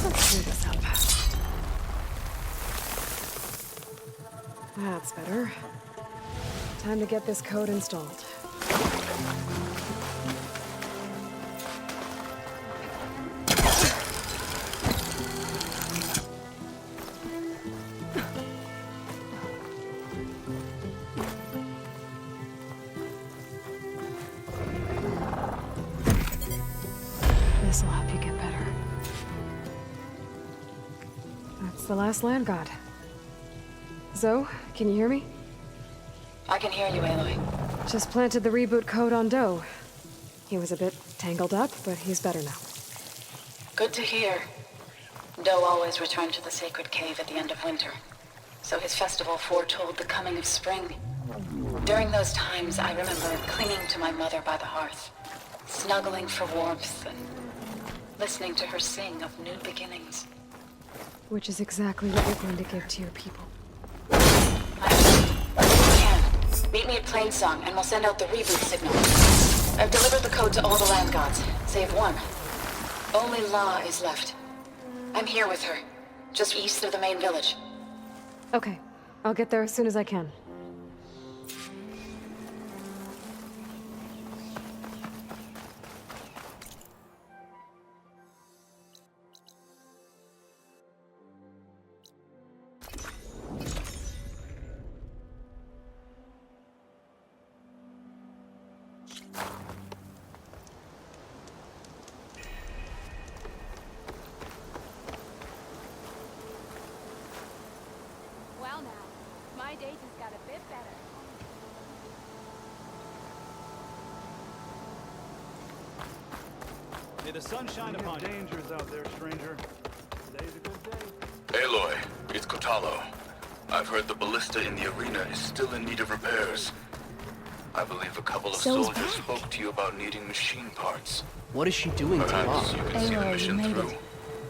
Let's clear this up. That's better. Time to get this code installed. This'll help you get better. That's the last land god. Zoe, can you hear me? I can hear you, Aloy. Just planted the reboot code on Doe. He was a bit tangled up, but he's better now. Good to hear. Doe always returned to the sacred cave at the end of winter, so his festival foretold the coming of spring. During those times, I remember clinging to my mother by the hearth, snuggling for warmth and listening to her sing of new beginnings. Which is exactly what you're going to give to your people. Meet me at Plainsong, and we'll send out the reboot signal. I've delivered the code to all the land gods, save one. Only La is left. I'm here with her, just east of the main village. Okay, I'll get there as soon as I can. Well now, my day just got a bit better. May the sun shine upon you. Dangers out there, stranger. Today's a good day. Aloy, it's Kotalo. I've heard the ballista in the arena is still in need of repairs. I believe a couple of So's soldiers back. spoke to you about needing machine parts. What is she doing to Perhaps you Mom? can see the mission through.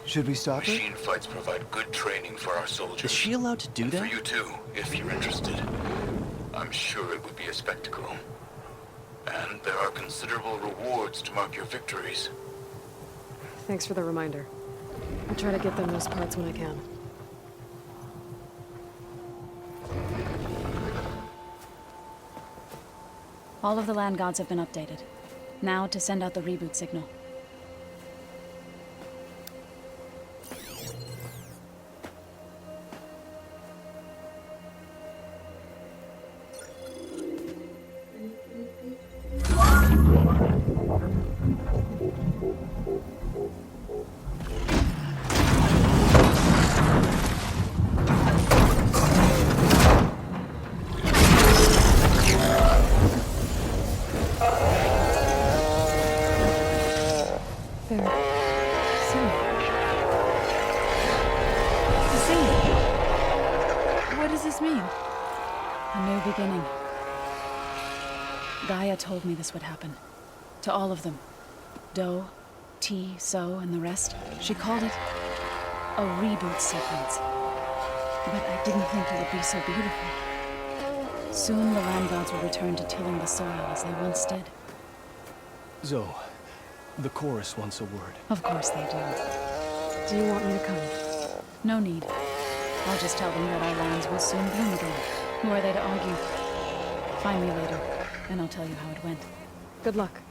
Should we stop her? Machine fights provide good training for our soldiers. Is she allowed to do And that? for you too, if you're interested. I'm sure it would be a spectacle. And there are considerable rewards to mark your victories. Thanks for the reminder. I'll try to get them those parts when I can. All of the land gods have been updated. Now to send out the reboot signal. What does this mean? A new beginning. Gaia told me this would happen. To all of them. Doe, T, So, and the rest. She called it a reboot sequence. But I didn't think it would be so beautiful. Soon the land gods will return to tilling the soil as they once did. Zoe, the chorus wants a word. Of course they do. Do you want me to come? No need. I'll just tell them that our lands will soon bloom again. Who are they to argue? Find me later, and I'll tell you how it went. Good luck.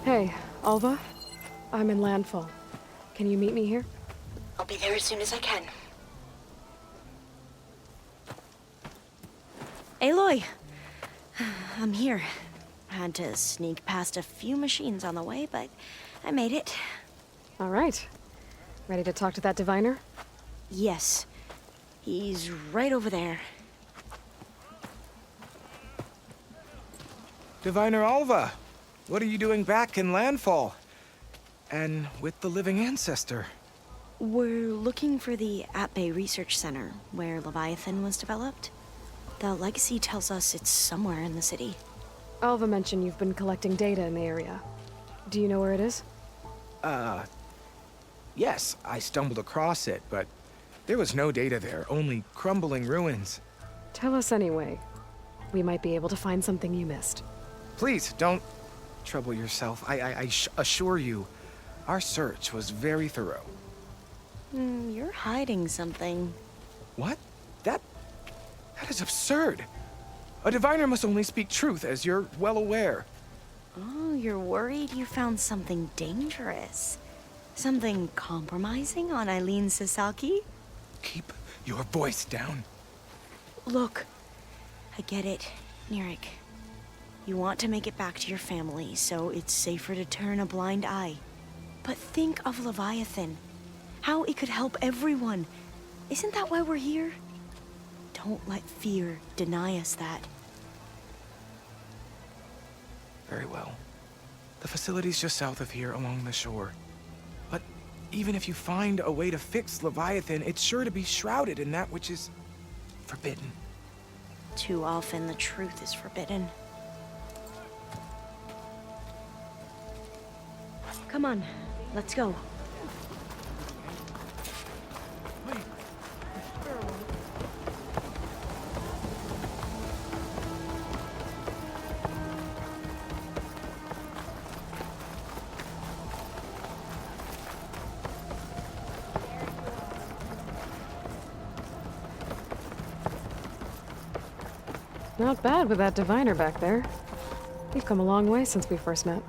Hey, Alva. I'm in landfall. Can you meet me here? I'll be there as soon as I can. Aloy! I'm here. Had to sneak past a few machines on the way, but I made it. All right. Ready to talk to that diviner? Yes. He's right over there. Diviner Alva, what are you doing back in Landfall? And with the living ancestor? We're looking for the At Bay Research Center, where Leviathan was developed. The legacy tells us it's somewhere in the city. Alva mentioned you've been collecting data in the area. Do you know where it is? Yes, I stumbled across it, but there was no data there, only crumbling ruins. Tell us anyway. We might be able to find something you missed. Please, don't trouble yourself. I assure you, our search was very thorough. You're hiding something. What? That is absurd. A diviner must only speak truth, as you're well aware. Oh, you're worried you found something dangerous? Something compromising on Eileen Sasaki? Keep your voice down. Look, I get it, Nirik. You want to make it back to your family, so it's safer to turn a blind eye. But think of Leviathan. How it could help everyone. Isn't that why we're here? Don't let fear deny us that. Very well. The facility's just south of here, along the shore. But even if you find a way to fix Leviathan, it's sure to be shrouded in that which is forbidden. Too often the truth is forbidden. Come on, let's go. Not bad with that diviner back there. We've come a long way since we first met.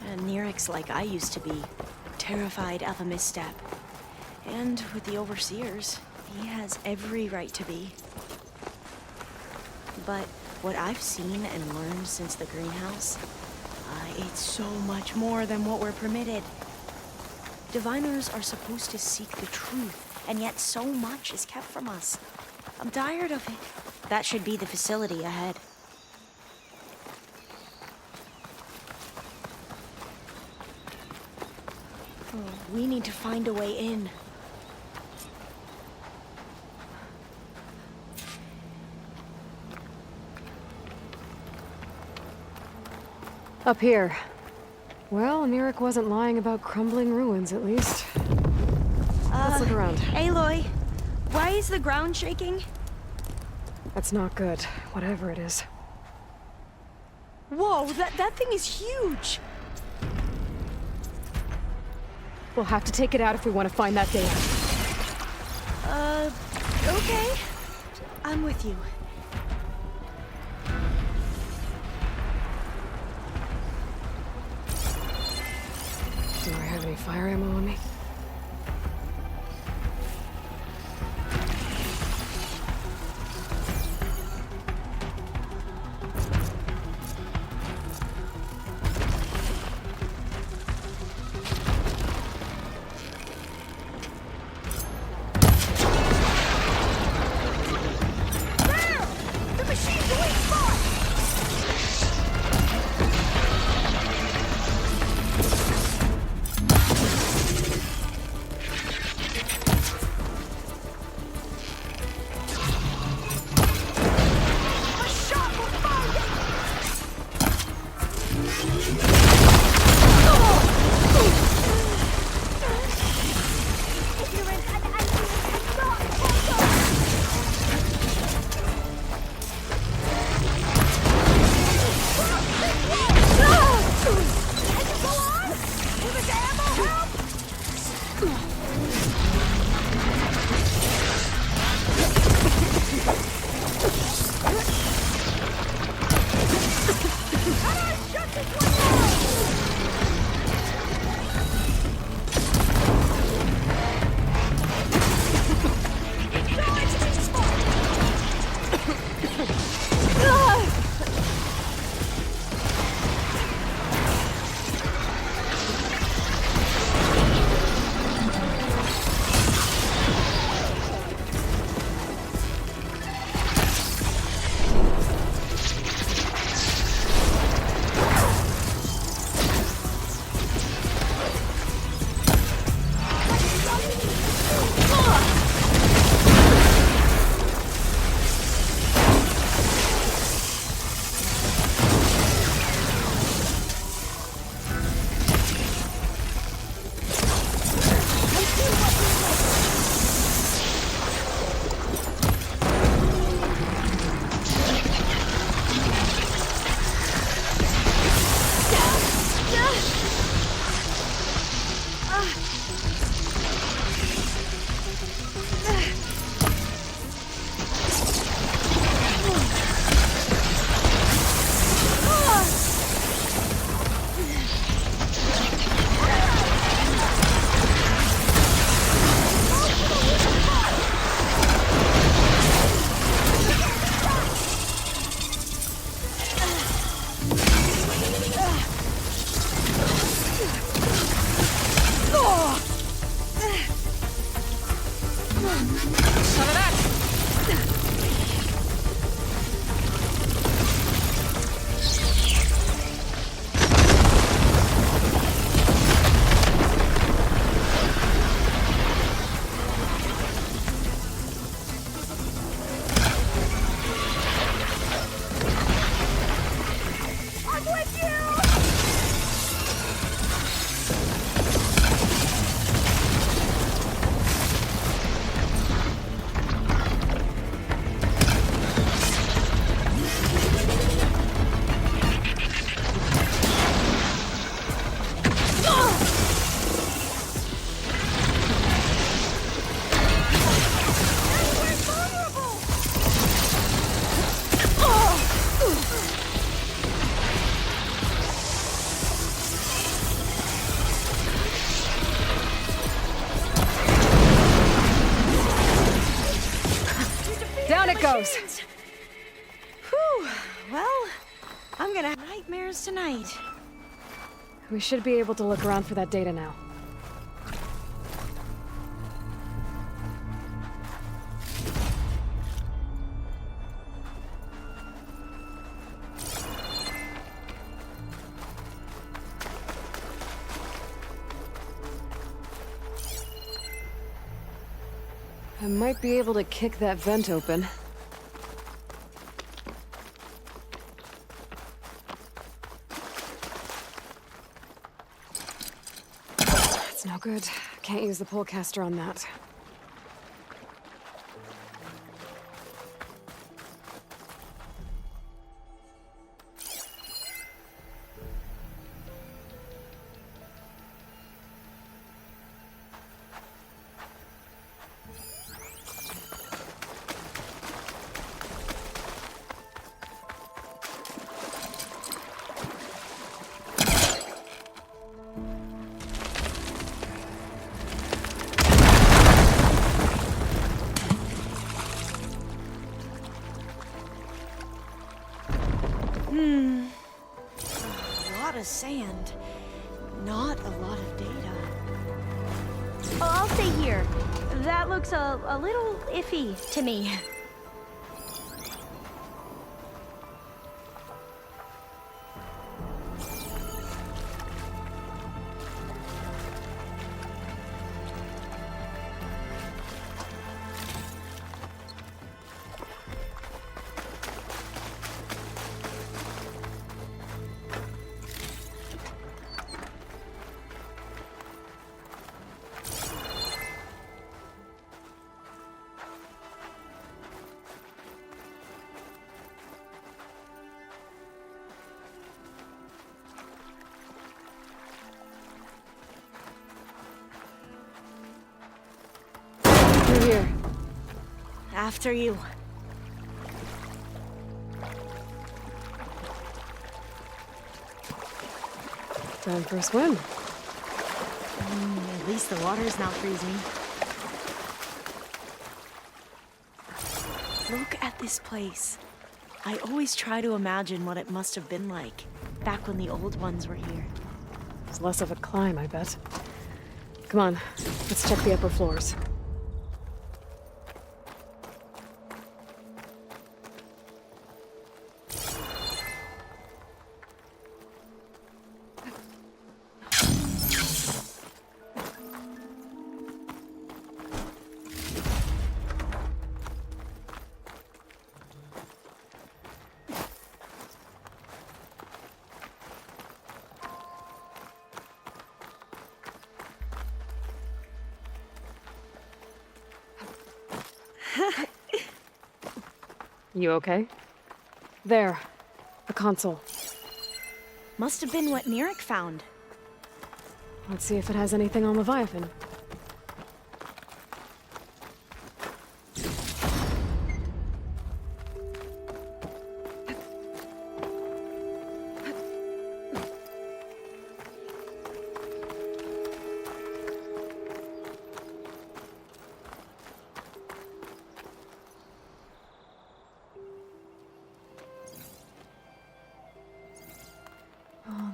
And Nirik's like I used to be, terrified of a misstep. And with the Overseers, he has every right to be. But what I've seen and learned since the greenhouse, it's so much more than what we're permitted. Diviners are supposed to seek the truth, and yet so much is kept from us. I'm tired of it. That should be the facility ahead. Oh, we need to find a way in. Up here. Well, Nirik wasn't lying about crumbling ruins, at least. Let's look around. Aloy, why is the ground shaking? That's not good, whatever it is. Whoa, that thing is huge! We'll have to take it out if we want to find that data. Okay. I'm with you. Do I have any fire ammo on me? Down it goes. Whew. Well, I'm gonna have nightmares tonight. We should be able to look around for that data now. I might be able to kick that vent open. It's no good. Can't use the polecaster on that. A lot of sand. Not a lot of data. Oh, I'll stay here. That looks a little iffy to me. Through here. After you. Time for a swim. At least the water's not freezing. Look at this place. I always try to imagine what it must have been like back when the old ones were here. It's less of a climb, I bet. Come on, let's check the upper floors. You okay? There. The console. Must have been what Neric found. Let's see if it has anything on Leviathan.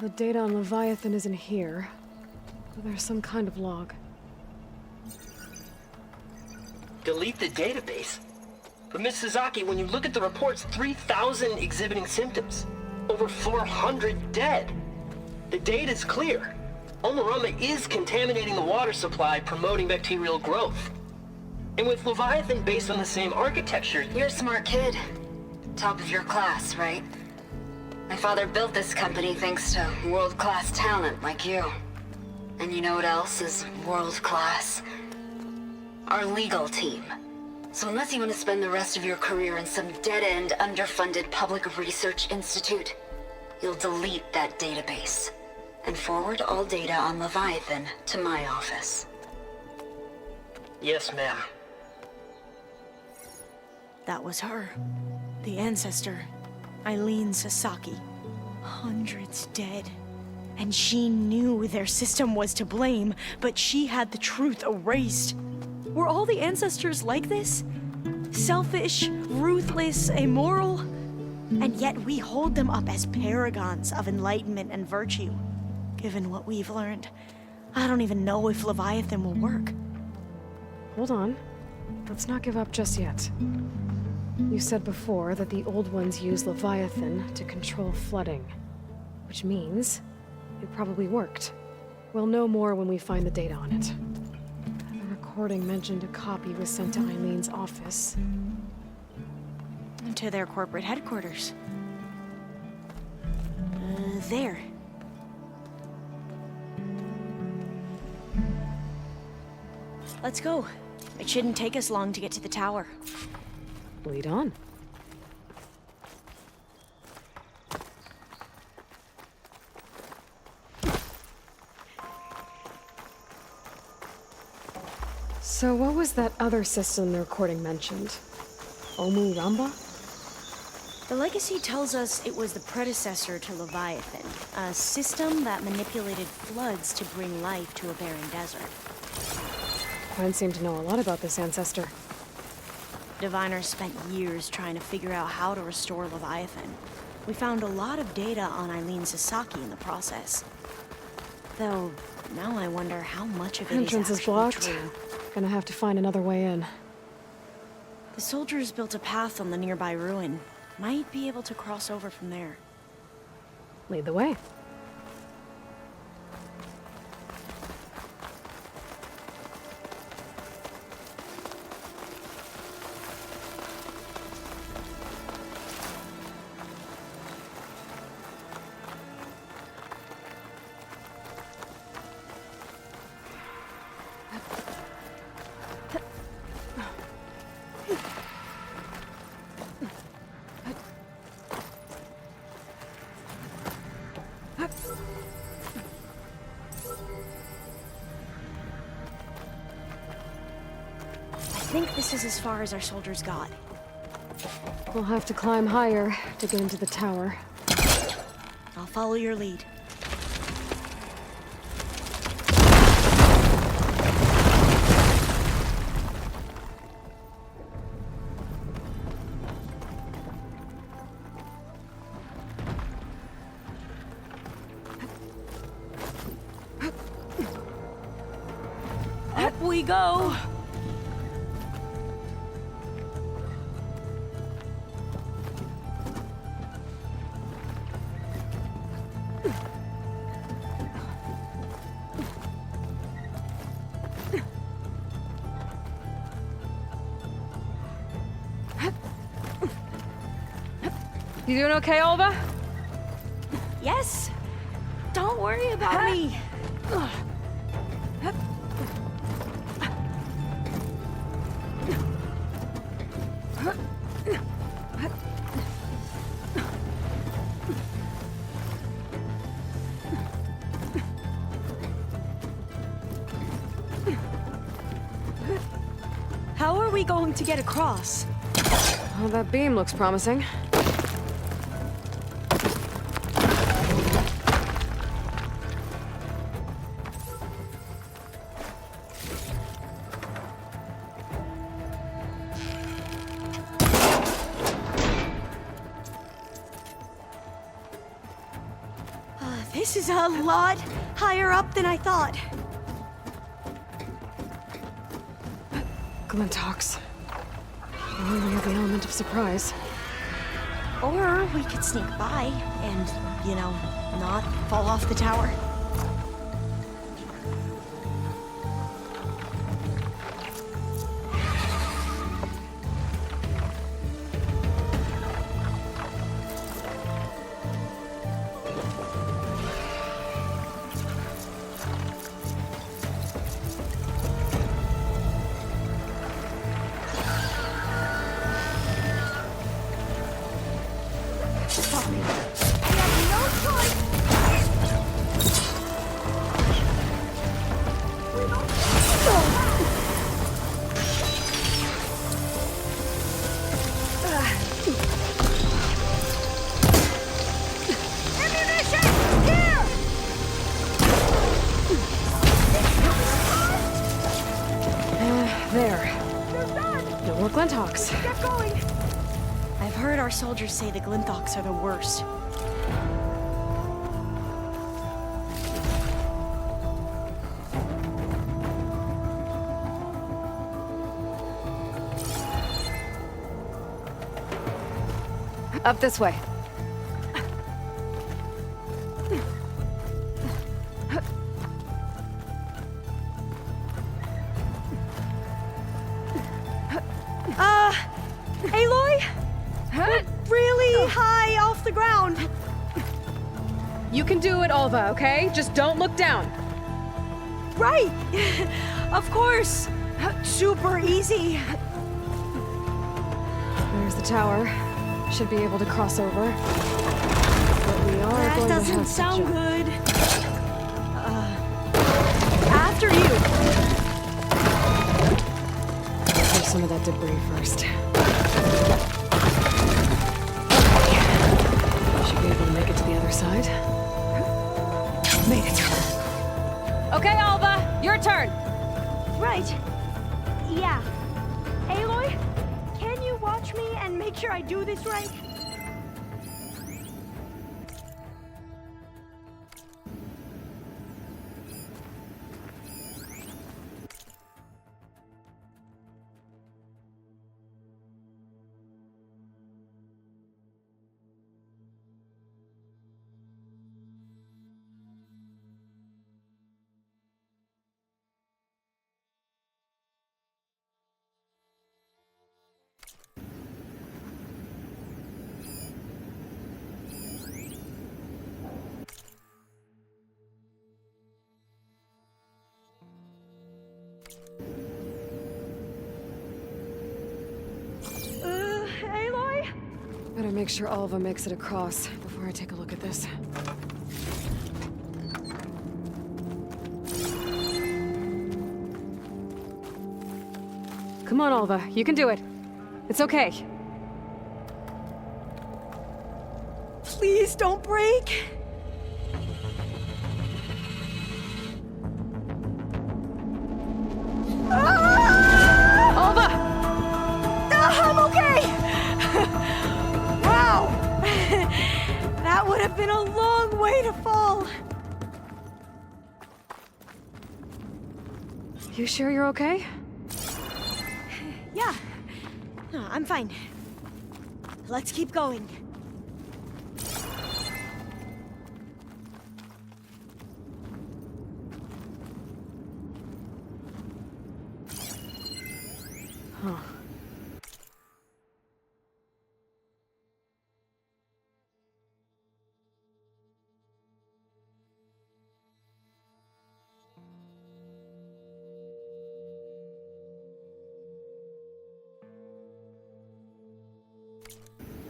The data on Leviathan isn't here, but there's some kind of log. Delete the database? But Miss Sasaki, when you look at the reports, 3,000 exhibiting symptoms. Over 400 dead. The data's clear. Omarama is contaminating the water supply, promoting bacterial growth. And with Leviathan based on the same architecture... You're a smart kid. Top of your class, right? My father built this company thanks to world-class talent like you. And you know what else is world-class? Our legal team. So unless you want to spend the rest of your career in some dead-end, underfunded public research institute, you'll delete that database and forward all data on Leviathan to my office. Yes, ma'am. That was her. The ancestor. Eileen Sasaki. Hundreds dead. And she knew their system was to blame, but she had the truth erased. Were all the ancestors like this? Selfish, ruthless, immoral? And yet we hold them up as paragons of enlightenment and virtue. Given what we've learned, I don't even know if Leviathan will work. Hold on. Let's not give up just yet. You said before that the old ones use Leviathan to control flooding. Which means it probably worked. We'll know more when we find the data on it. The recording mentioned a copy was sent to Eileen's office. And to their corporate headquarters. There. Let's go. It shouldn't take us long to get to the tower. Lead on. So what was that other system the recording mentioned? Omu Ramba? The legacy tells us it was the predecessor to Leviathan, a system that manipulated floods to bring life to a barren desert. Quinn seemed to know a lot about this ancestor. Diviners spent years trying to figure out how to restore Leviathan. We found a lot of data on Eileen Sasaki in the process. Though, now I wonder how much of it Entrance is is blocked. true. Gonna have to find another way in. The soldiers built a path on the nearby ruin. Might be able to cross over from there. Lead the way. I think this is as far as our soldiers got. We'll have to climb higher to get into the tower. I'll follow your lead. we go. You doing okay, Olva? Yes. Don't worry about me. How are we going to get across? Well, that beam looks promising. This is a lot higher up than I thought. Glinthawks. Well, we have the element of surprise. Or we could sneak by and, you know, not fall off the tower. Glinthawks. Get going! I've heard our soldiers say the Glinthawks are the worst. Up this way. Aloy? We're really high off the ground. You can do it, Olva, okay? Just don't look down. Right! Of course! Super easy. There's the tower. Should be able to cross over. But we are That going doesn't to have sound to jump. good. After you. Take some of that debris first. Should be able to make it to the other side. Made it. Okay, Alva, your turn. Right. Yeah. Aloy, can you watch me and make sure I do this right? Aloy? Better make sure Alva makes it across before I take a look at this. Come on, Alva. You can do it. It's okay. Please don't break. Alva! I'm okay! Wow! That would have been a long way to fall. You sure you're okay? Yeah. No, I'm fine. Let's keep going. Huh.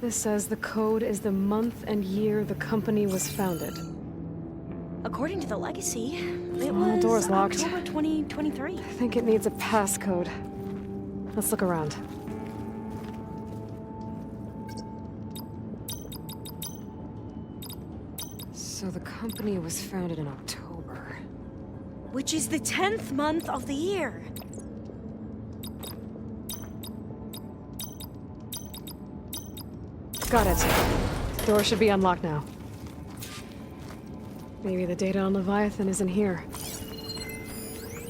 This says the code is the month and year the company was founded. According to the legacy, it Oh, was door's locked. October 2023. I think it needs a passcode. Let's look around. So the company was founded in October. Which is the 10th month of the year. Got it. Door should be unlocked now. Maybe the data on Leviathan isn't here.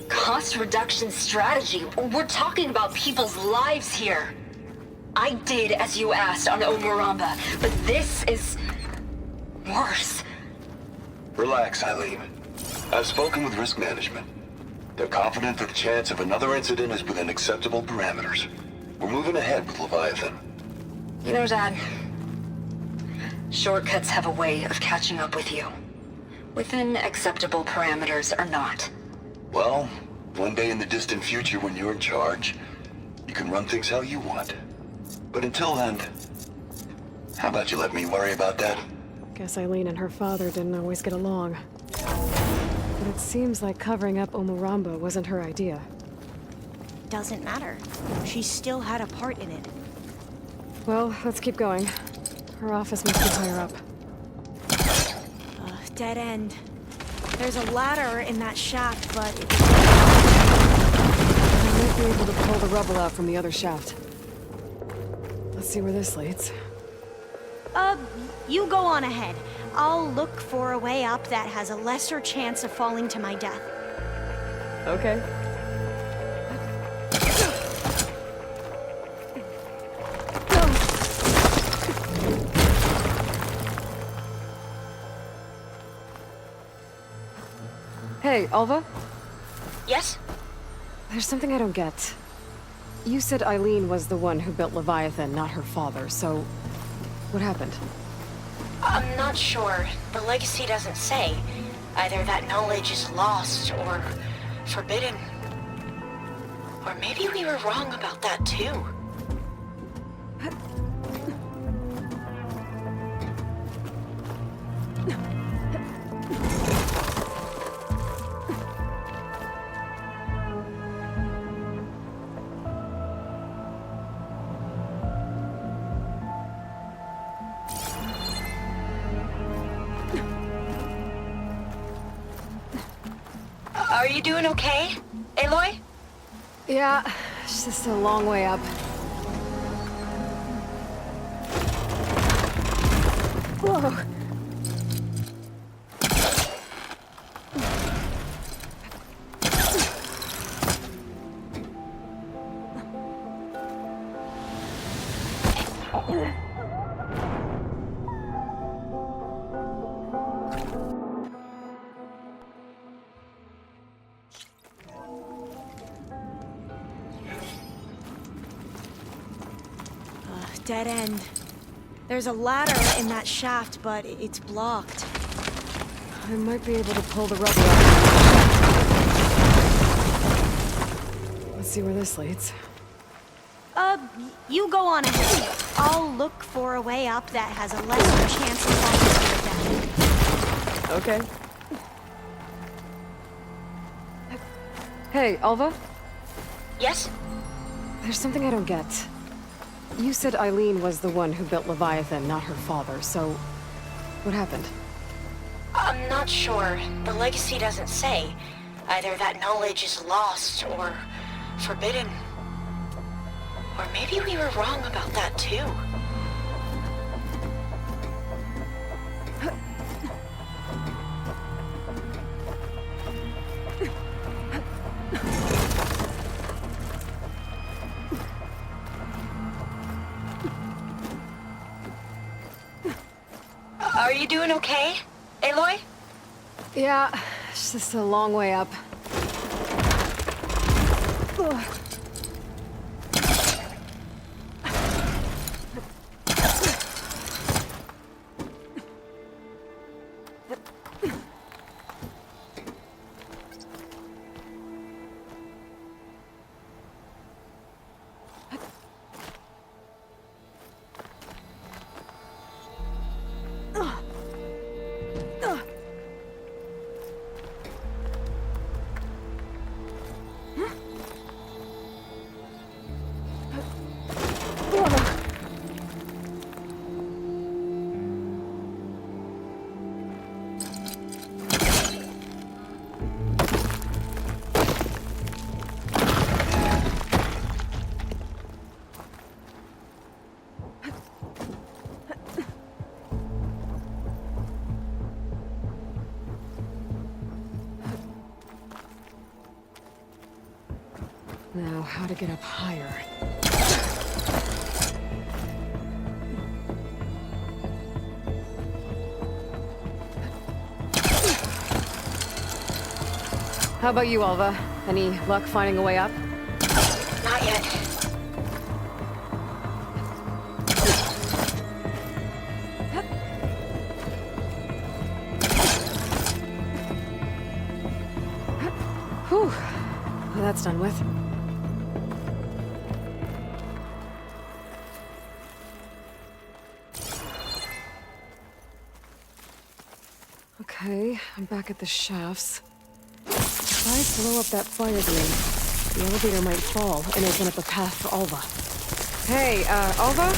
Cost reduction strategy? We're talking about people's lives here. I did as you asked on Omuramba, but this is worse. Relax, Eileen. I've spoken with risk management. They're confident that the chance of another incident is within acceptable parameters. We're moving ahead with Leviathan. You know, Dad, shortcuts have a way of catching up with you. Within acceptable parameters or not. Well, one day in the distant future when you're in charge, you can run things how you want. But until then, how about you let me worry about that? Guess Eileen and her father didn't always get along. But it seems like covering up Omuramba wasn't her idea. Doesn't matter. She still had a part in it. Well, let's keep going. Her office must be higher up. Dead end. There's a ladder in that shaft, but I might be able to pull the rubble out from the other shaft. Let's see where this leads. You go on ahead. I'll look for a way up that has a lesser chance of falling to my death. Okay. Hey, Alva? Yes? There's something I don't get. You said Eileen was the one who built Leviathan, not her father, so... what happened? I'm not sure. The legacy doesn't say. Either that knowledge is lost or forbidden. Or maybe we were wrong about that too. Are you doing okay, Aloy? Yeah, it's just a long way up. Whoa. Dead end. There's a ladder in that shaft, but it's blocked. I might be able to pull the rubble out. Let's see where this leads. You go on ahead. I'll look for a way up that has a lesser chance of falling to your death. Okay. Hey, Alva? Yes? There's something I don't get. You said Eileen was the one who built Leviathan, not her father, so... what happened? I'm not sure. The legacy doesn't say. Either that knowledge is lost or forbidden. Or maybe we were wrong about that too. you doing okay, Aloy? Yeah, it's just a long way up. Ugh. Now, how to get up higher? How about you, Alva? Any luck finding a way up? Not yet. Whew. Well, that's done with. Okay, I'm back at the shafts. If I blow up that fire grenade, the elevator might fall and open up a path for Alva. Hey, Alva?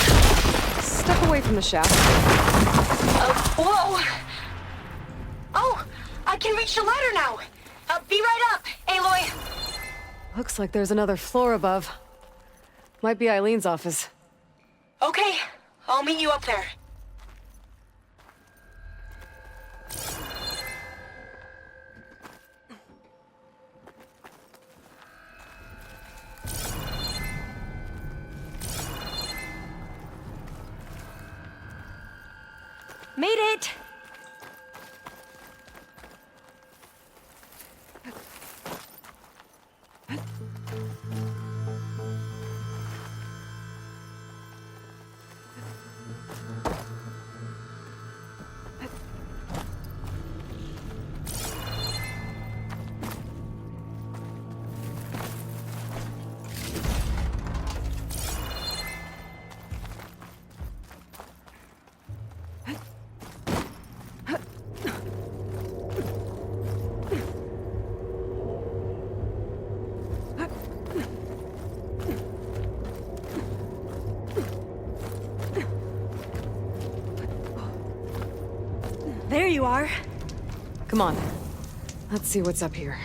Step away from the shaft. Whoa! Oh, I can reach the ladder now. Be right up, Aloy. Looks like there's another floor above. Might be Eileen's office. Okay, I'll meet you up there. Made it! There you are. Come on. Let's see what's up here.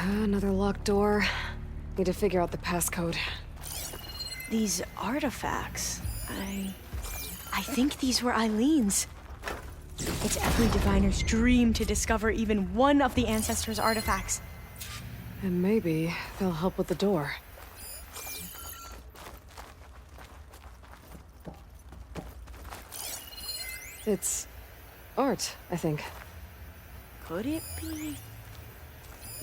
Another locked door. Need to figure out the passcode. These artifacts, I think these were Eileen's. It's every diviner's dream to discover even one of the ancestors' artifacts. And maybe they'll help with the door. It's art, I think. Could it be?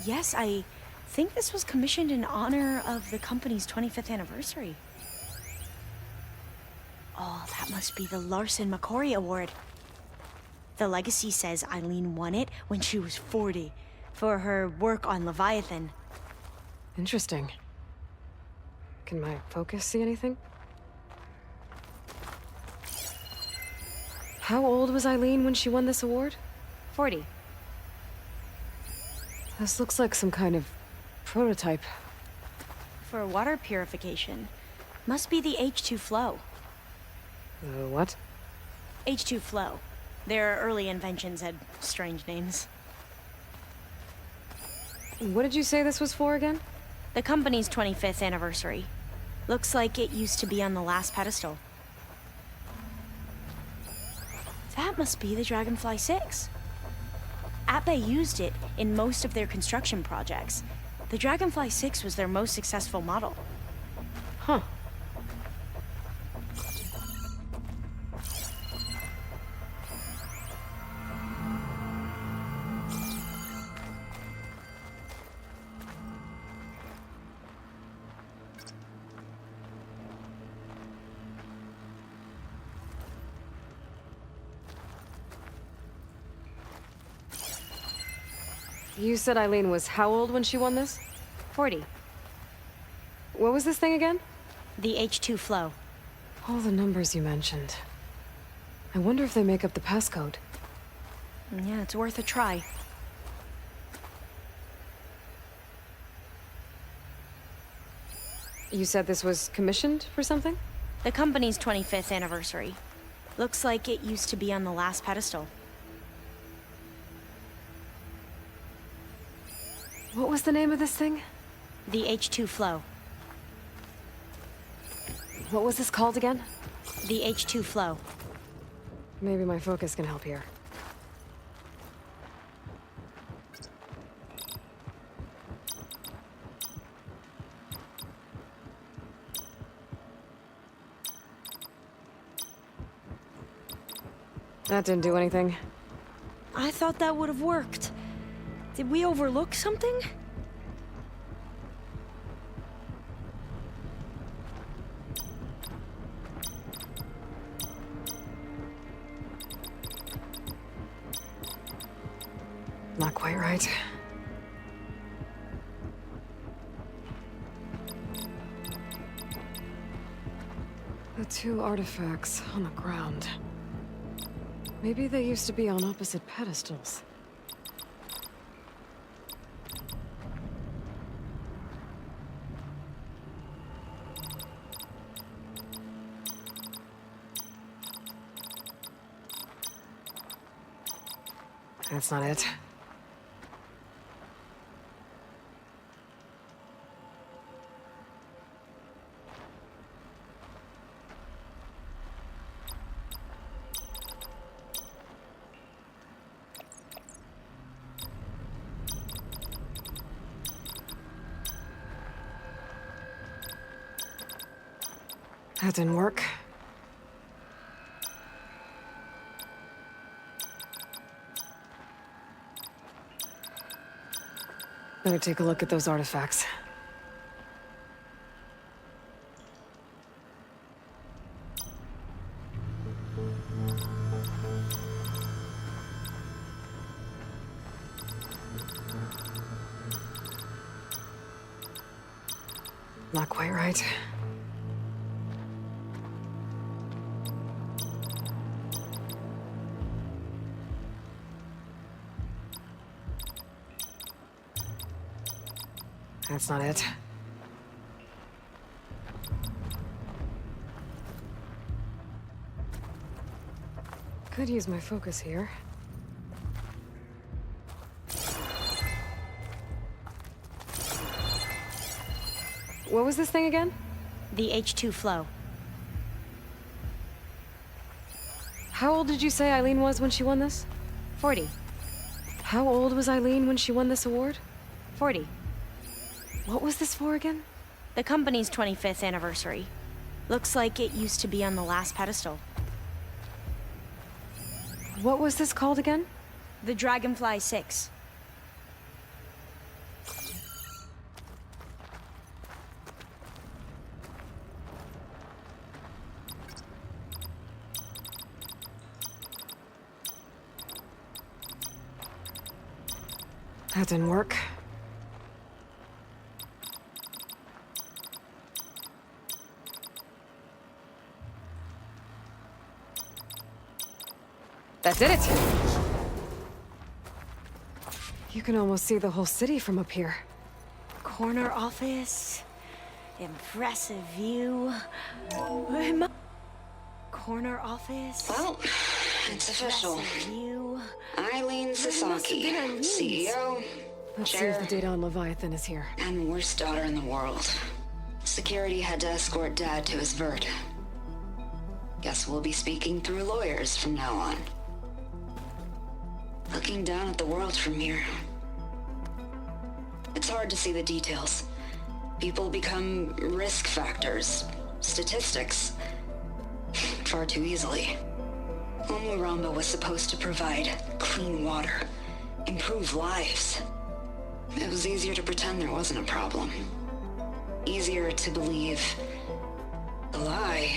Yes, I think this was commissioned in honor of the company's 25th anniversary. Oh, that must be the Larson McCory Award. The legacy says Eileen won it when she was 40 for her work on Leviathan. Interesting. Can my focus see anything? How old was Eileen when she won this award? 40. This looks like some kind of prototype. For water purification. Must be the H2 flow. What? H2 flow. Their early inventions had strange names. What did you say this was for again? The company's 25th anniversary. Looks like it used to be on the last pedestal. That must be the Dragonfly 6. Ape used it in most of their construction projects. The Dragonfly 6 was their most successful model. Huh. You said Eileen was how old when she won this? 40. What was this thing again? The H2 flow. All the numbers you mentioned. I wonder if they make up the passcode. Yeah, it's worth a try. You said this was commissioned for something? The company's 25th anniversary. Looks like it used to be on the last pedestal. What was the name of this thing? The H2 flow. What was this called again? The H2 flow. Maybe my focus can help here. That didn't do anything. I thought that would have worked. Did we overlook something? Not quite right. The two artifacts on the ground. Maybe they used to be on opposite pedestals. That's not it. That didn't work. Better take a look at those artifacts. Not quite right. That's not it. Could use my focus here. What was this thing again? The H2 flow. How old did you say Eileen was when she won this? 40. How old was Eileen when she won this award? 40. What was this for again? The company's 25th anniversary. Looks like it used to be on the last pedestal. What was this called again? The Dragonfly 6. That didn't work. That did it! You can almost see the whole city from up here. Corner office. Impressive view. Corner office. Well, it's official. View. Eileen Sasaki, CEO, Let's see chair, if the data on Leviathan is here. and worst daughter in the world. Security had to escort Dad to his vert. Guess we'll be speaking through lawyers from now on. Looking down at the world from here. It's hard to see the details. People become risk factors, statistics, far too easily. Omuramba was supposed to provide clean water, improve lives. It was easier to pretend there wasn't a problem. Easier to believe the lie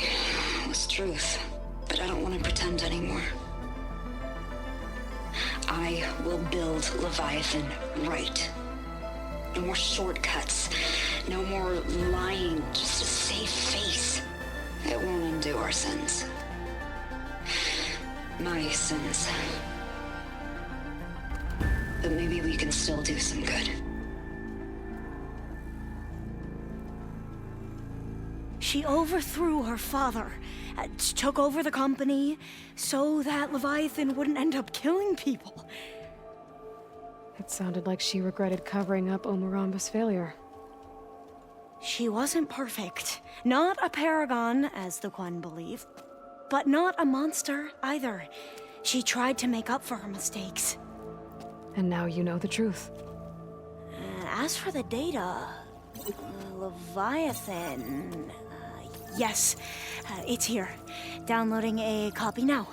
was truth. But I don't want to pretend anymore. I will build Leviathan right. No more shortcuts. No more lying. Just a safe face. It won't undo our sins. My sins. But maybe we can still do some good. She overthrew her father, took over the company, so that Leviathan wouldn't end up killing people. It sounded like she regretted covering up Omoramba's failure. She wasn't perfect. Not a paragon, as the Quen believe. But not a monster, either. She tried to make up for her mistakes. And now you know the truth. As for the data... Leviathan... yes, it's here. Downloading a copy now.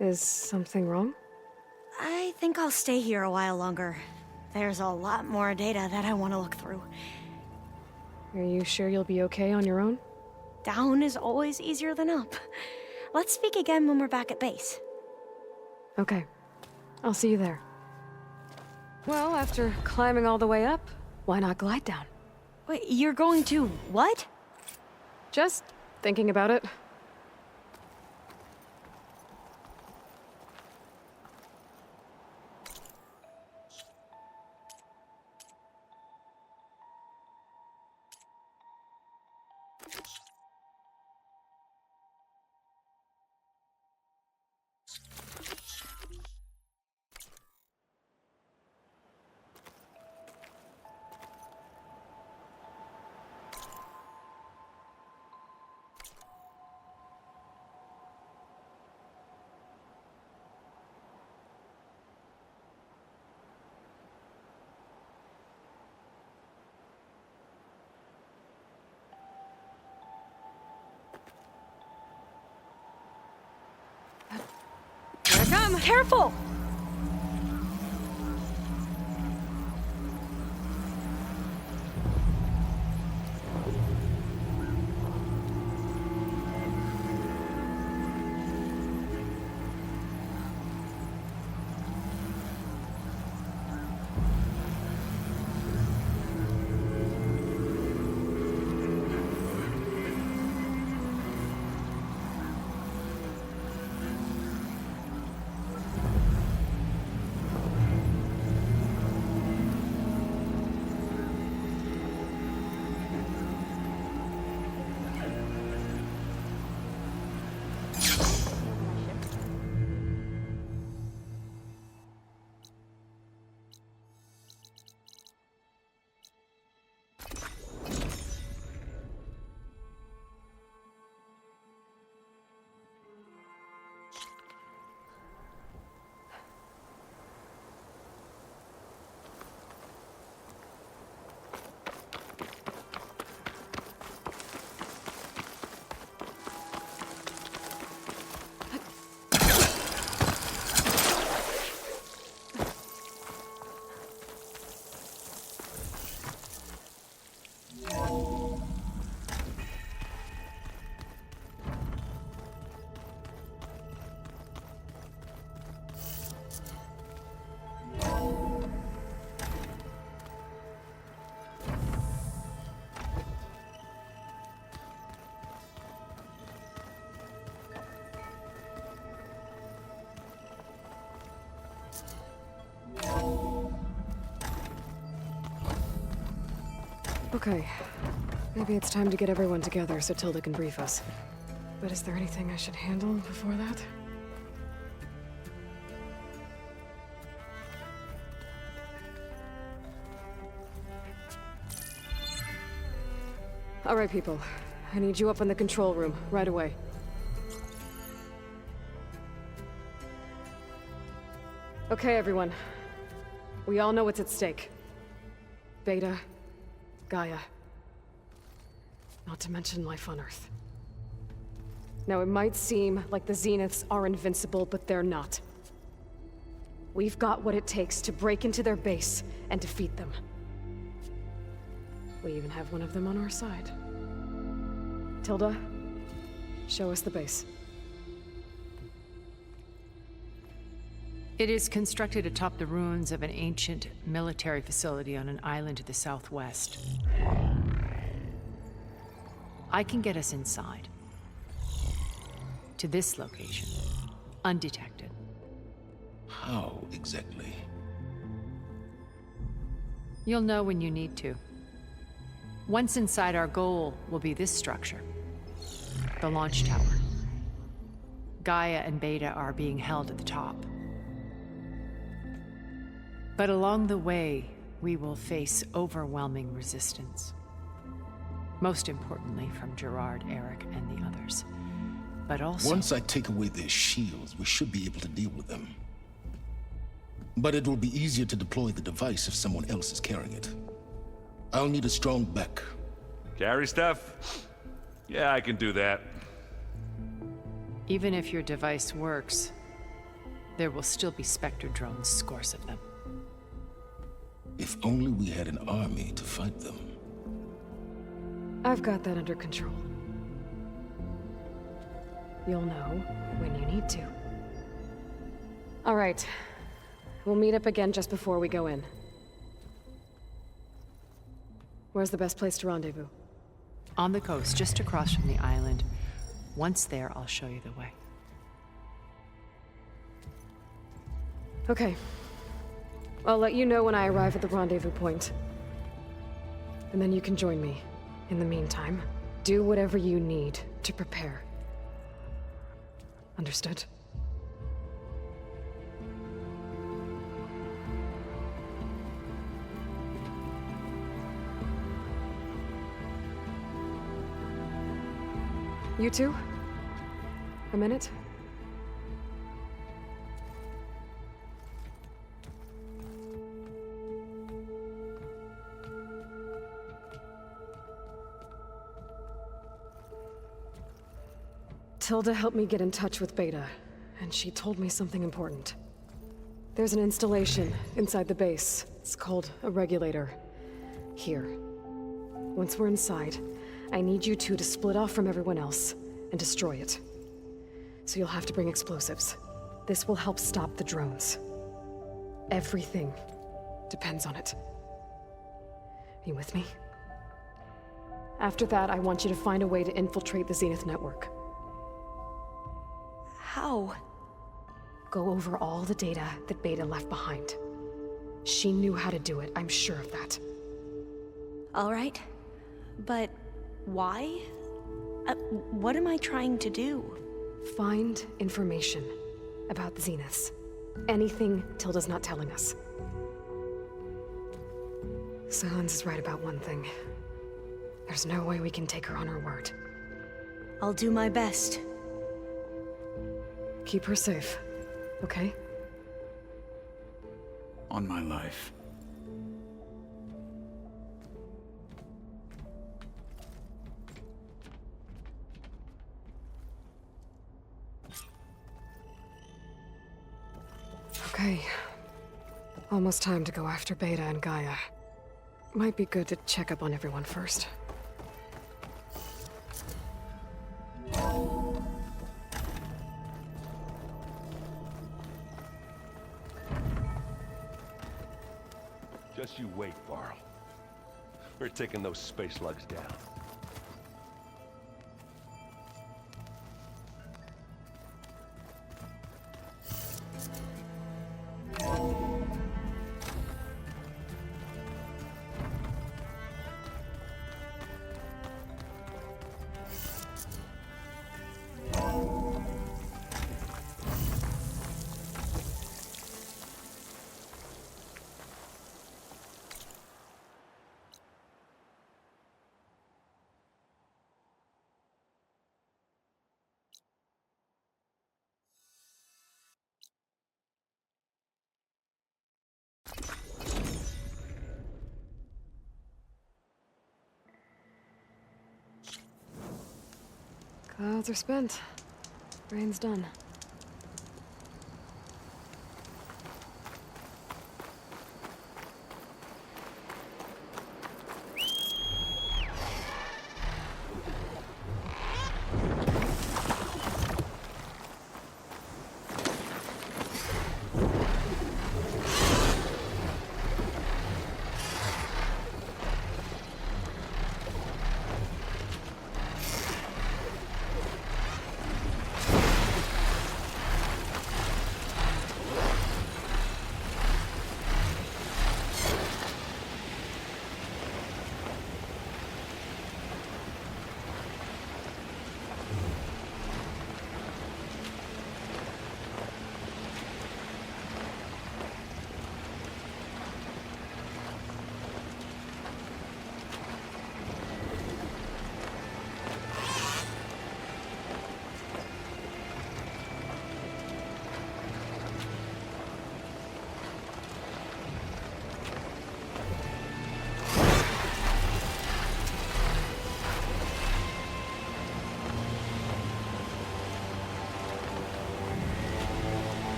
Is something wrong? I think I'll stay here a while longer. There's a lot more data that I want to look through. Are you sure you'll be okay on your own? Down is always easier than up. Let's speak again when we're back at base. Okay. I'll see you there. Well, after climbing all the way up, why not glide down? Wait, you're going to what? Just thinking about it. Here I come! Careful! Okay. Maybe it's time to get everyone together so Tilda can brief us. But is there anything I should handle before that? All right, people. I need you up in the control room, right away. Okay, everyone. We all know what's at stake. Beta, Gaia. Not to mention life on Earth. Now, it might seem like the Zeniths are invincible, but they're not. We've got what it takes to break into their base and defeat them. We even have one of them on our side. Tilda, show us the base. It is constructed atop the ruins of an ancient military facility on an island to the southwest. I can get us inside. To this location. Undetected. How exactly? You'll know when you need to. Once inside, our goal will be this structure. The launch tower. Gaia and Beta are being held at the top. But along the way, we will face overwhelming resistance. Most importantly, from Gerard, Eric, and the others. But also... Once I take away their shields, we should be able to deal with them. But it will be easier to deploy the device if someone else is carrying it. I'll need a strong back. Carry stuff? Yeah, I can do that. Even if your device works, there will still be Spectre drones, scores of them. If only we had an army to fight them. I've got that under control. You'll know when you need to. All right. We'll meet up again just before we go in. Where's the best place to rendezvous? On the coast, just across from the island. Once there, I'll show you the way. Okay. I'll let you know when I arrive at the rendezvous point. And then you can join me. In the meantime, do whatever you need to prepare. Understood? You two? A minute? Tilda helped me get in touch with Beta, and she told me something important. There's an installation inside the base. It's called a regulator. Here. Once we're inside, I need you two to split off from everyone else and destroy it. So you'll have to bring explosives. This will help stop the drones. Everything depends on it. Are you with me? After that, I want you to find a way to infiltrate the Zenith network. How? Go over all the data that Beta left behind. She knew how to do it, I'm sure of that. All right. But why? What am I trying to do? Find information about the Zeniths. Anything Tilda's not telling us. Sans is right about one thing. There's no way we can take her on her word. I'll do my best. Keep her safe, okay? On my life. Okay. Almost time to go after Beta and Gaia. Might be good to check up on everyone first. Just you wait, Varl. We're taking those space lugs down. Clouds are spent. Rain's done.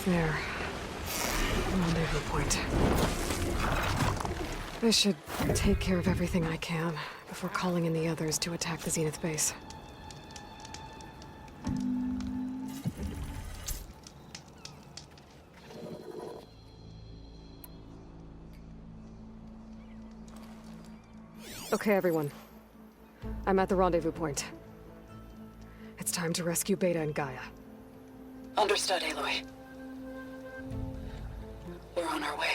There. Rendezvous point. I should take care of everything I can before calling in the others to attack the Zenith base. Okay, everyone. I'm at the rendezvous point. It's time to rescue Beta and Gaia. Understood, Aloy. We're on our way.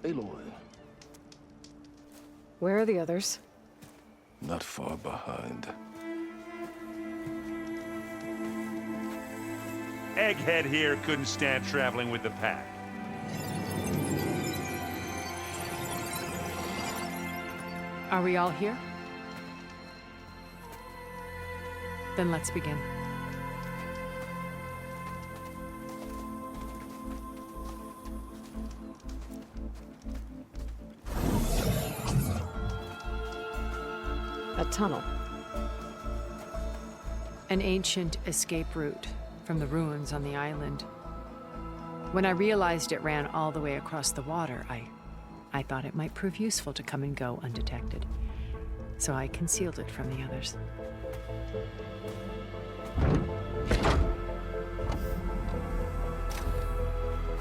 Aloy, Where are the others? not far behind. Egghead here couldn't stand traveling with the pack. Are we all here? Then let's begin. A tunnel. An ancient escape route from the ruins on the island. When I realized it ran all the way across the water, I thought it might prove useful to come and go undetected. So I concealed it from the others.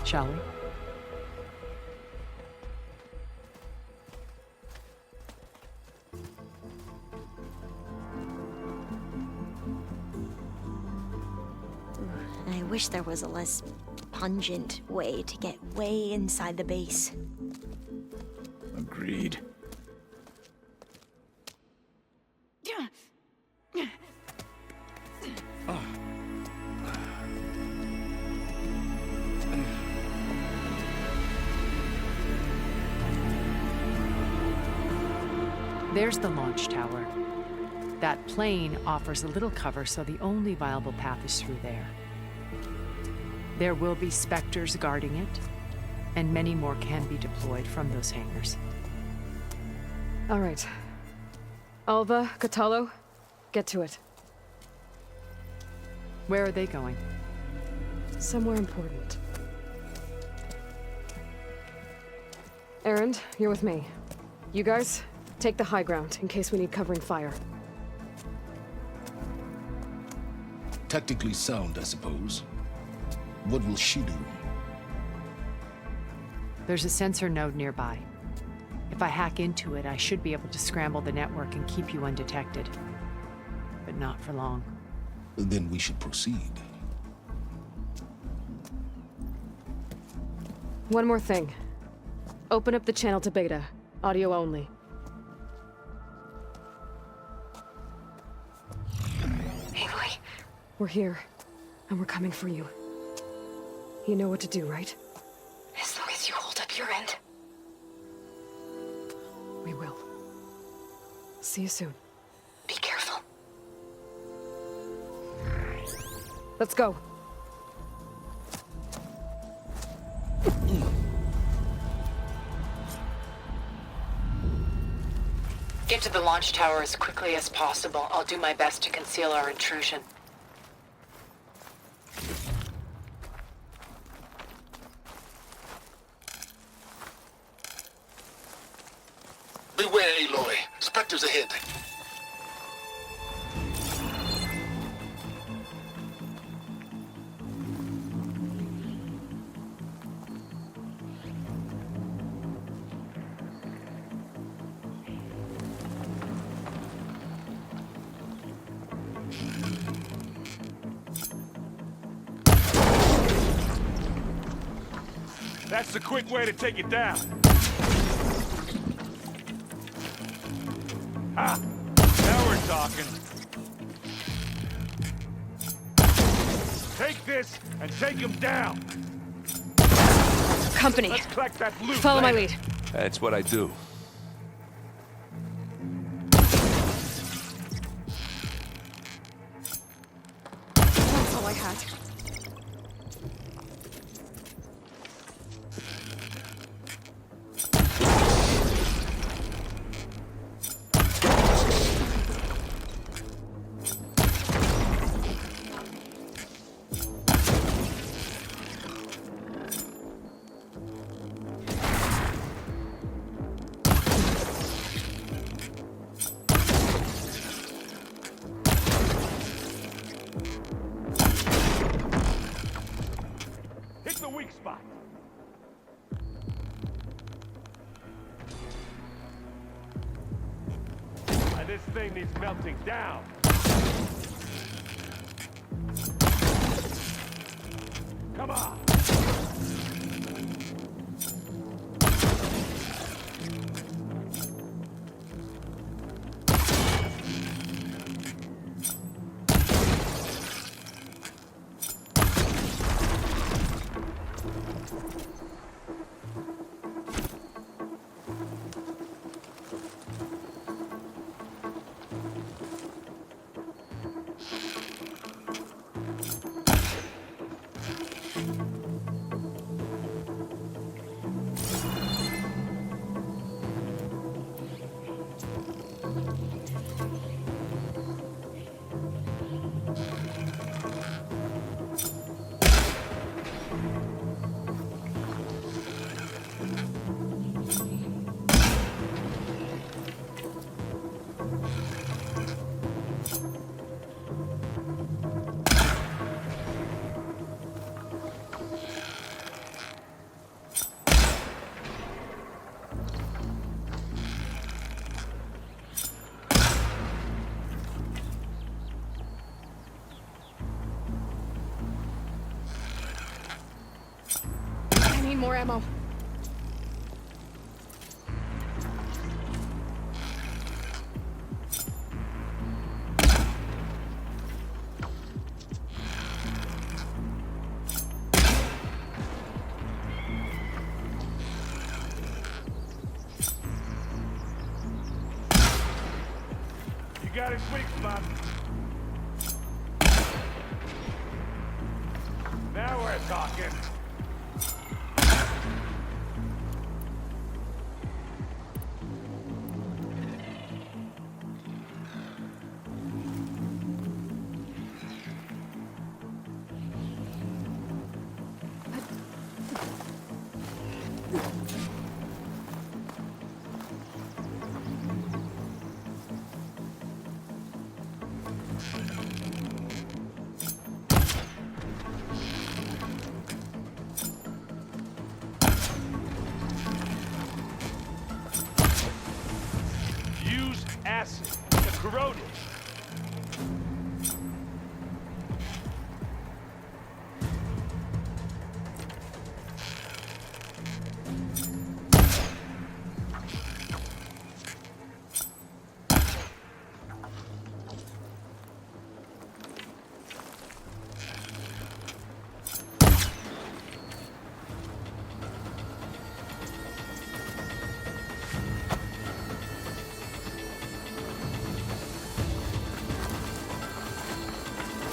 Shall we? I wish there was a less pungent way to get way inside the base. Agreed. There's the launch tower. That plane offers a little cover, so the only viable path is through there. There will be Spectres guarding it, and many more can be deployed from those hangars. All right. Alva, Catalo, get to it. Where are they going? Somewhere important. Erend, you're with me. You guys, take the high ground in case we need covering fire. Tactically sound, I suppose. What will she do? There's a sensor node nearby. If I hack into it, I should be able to scramble the network and keep you undetected. But not for long. Then we should proceed. One more thing. Open up the channel to Beta. Audio only. Aloy. We're here, and we're coming for you. You know what to do, right? As long as you hold up your end. We will. See you soon. Be careful. Let's go. Get to the launch tower as quickly as possible. I'll do my best to conceal our intrusion. Beware, Aloy. Spectres ahead. That's the quick way to take it down. Ah! Now we're talking. Take this and take him down. Company. Let's collect that loot. Follow my later. lead. That's what I do. That's all I had. spot. And this thing needs melting down. Come on. I need more ammo. You got it quick, spot. Now we're talking. Use acid to corrode it.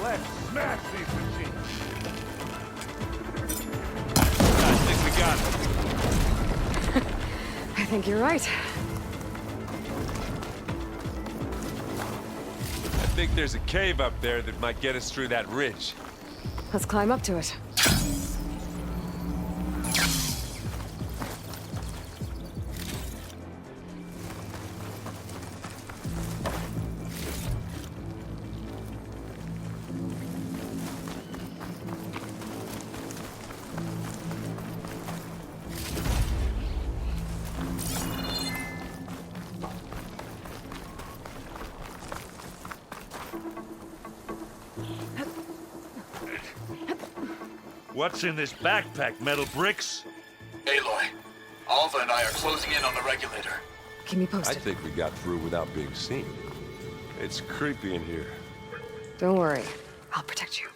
Let's smash these machines. I think we got it. I think you're right. I think there's a cave up there that might get us through that ridge. Let's climb up to it. What's in this backpack, metal bricks? Aloy, Alva and I are closing in on the regulator. Keep me posted. I think we got through without being seen. It's creepy in here. Don't worry. I'll protect you.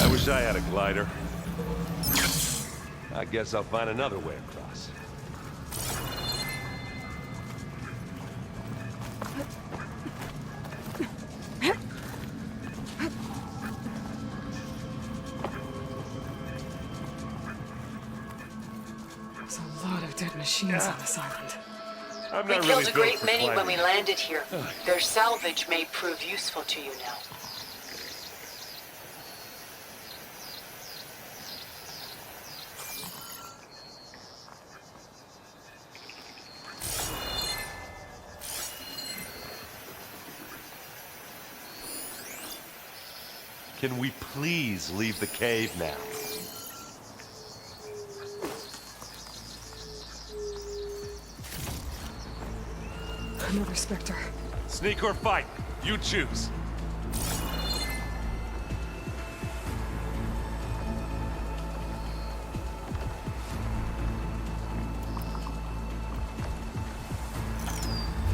I wish I had a glider. I guess I'll find another way across. There's a lot of dead machines on this island. I'm We not killed really a great built for many when climbing. we landed here. Their salvage may prove useful to you now. Can we please leave the cave now? Another Spectre. Sneak or fight, you choose.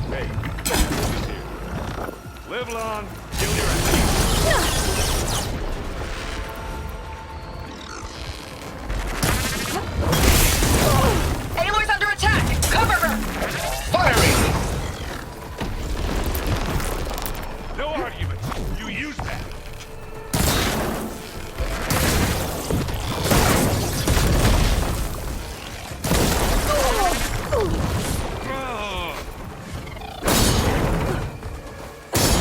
Hey, who's here? Live long, kill your enemies. Aloy's under attack! Cover her! Firing! No argument. You use that.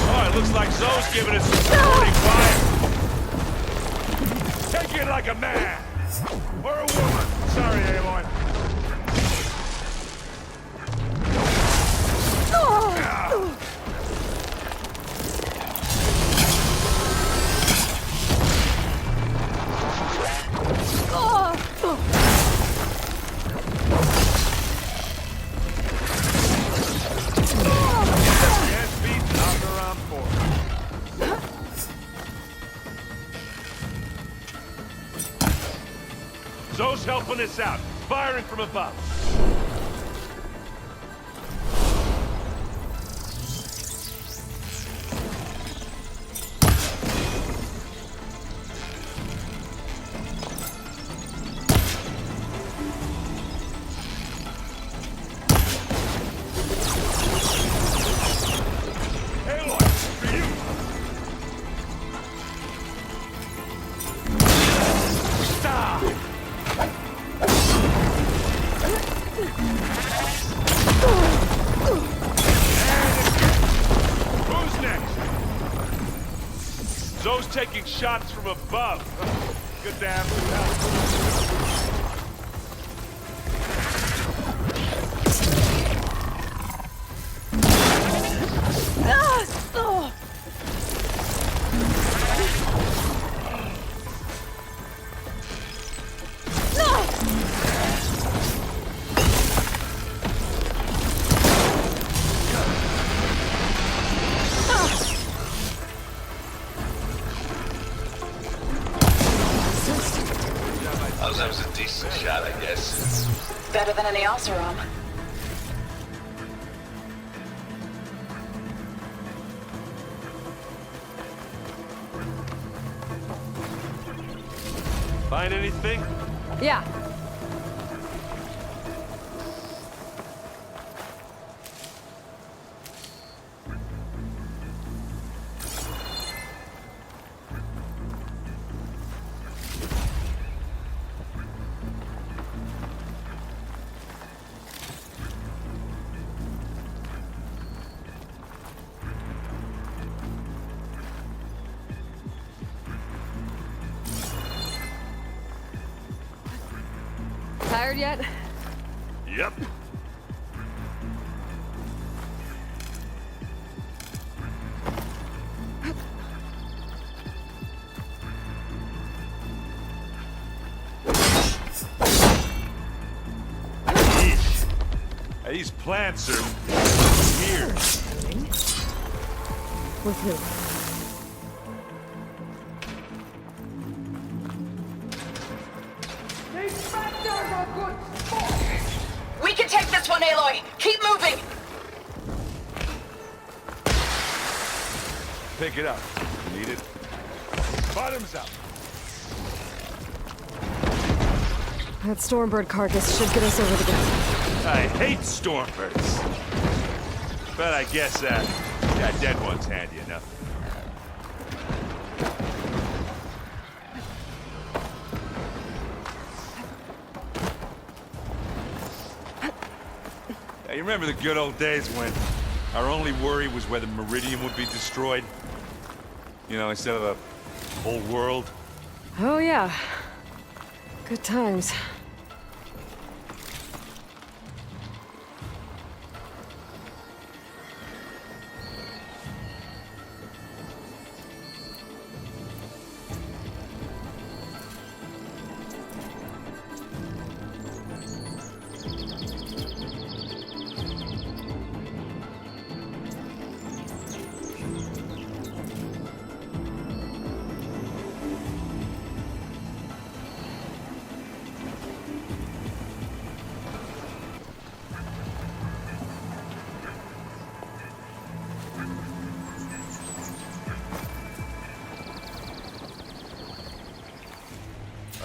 Oh, it looks like Zoe's giving us some supporting fire. Take it like a man. Or a woman. Sorry, Aloy. Zoe's helping us out, firing from above. Aloy, for you! Stop! Who's next? Zoe's taking shots from above. Good damn. That was a decent shot, I guess. Better than any Oseram. Find anything? Yeah. Tired yet? Yep. These plants are weird. With who? We can take this one, Aloy! Keep moving! Pick it up. Need it? Bottoms up. That Stormbird carcass should get us over the gap. I hate Stormbirds. But I guess, yeah, dead one's handy enough. You remember the good old days when our only worry was whether Meridian would be destroyed? You know, instead of the whole world? Oh yeah. Good times.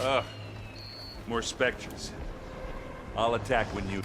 Ugh. More specters. I'll attack when you...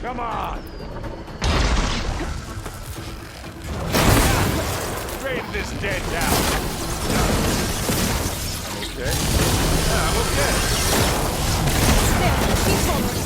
Come on! Straight in this dead town. Okay. Yeah, I'm okay. There, keep forward.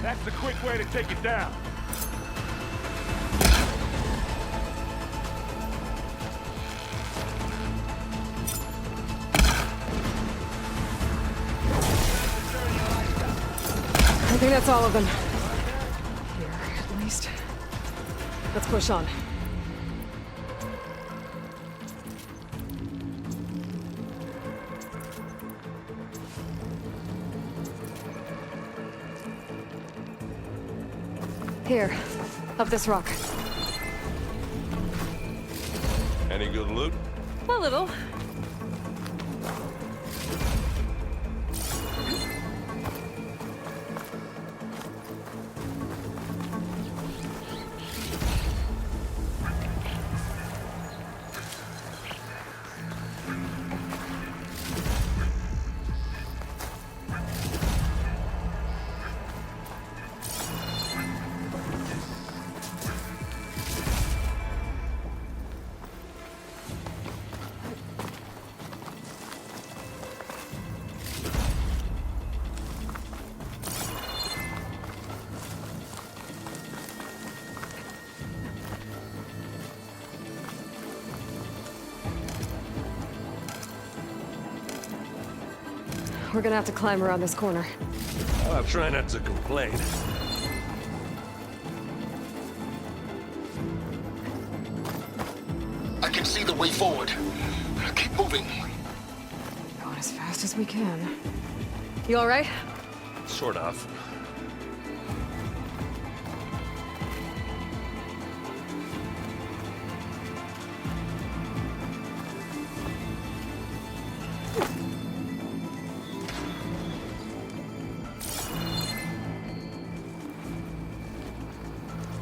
That's the quick way to take it down. I think that's all of them. Here, at least. Let's push on. Here, up this rock. Any good loot? A little. We're gonna have to climb around this corner. I'll try not to complain. I can see the way forward. Keep moving. Going as fast as we can. You all right? Sort of.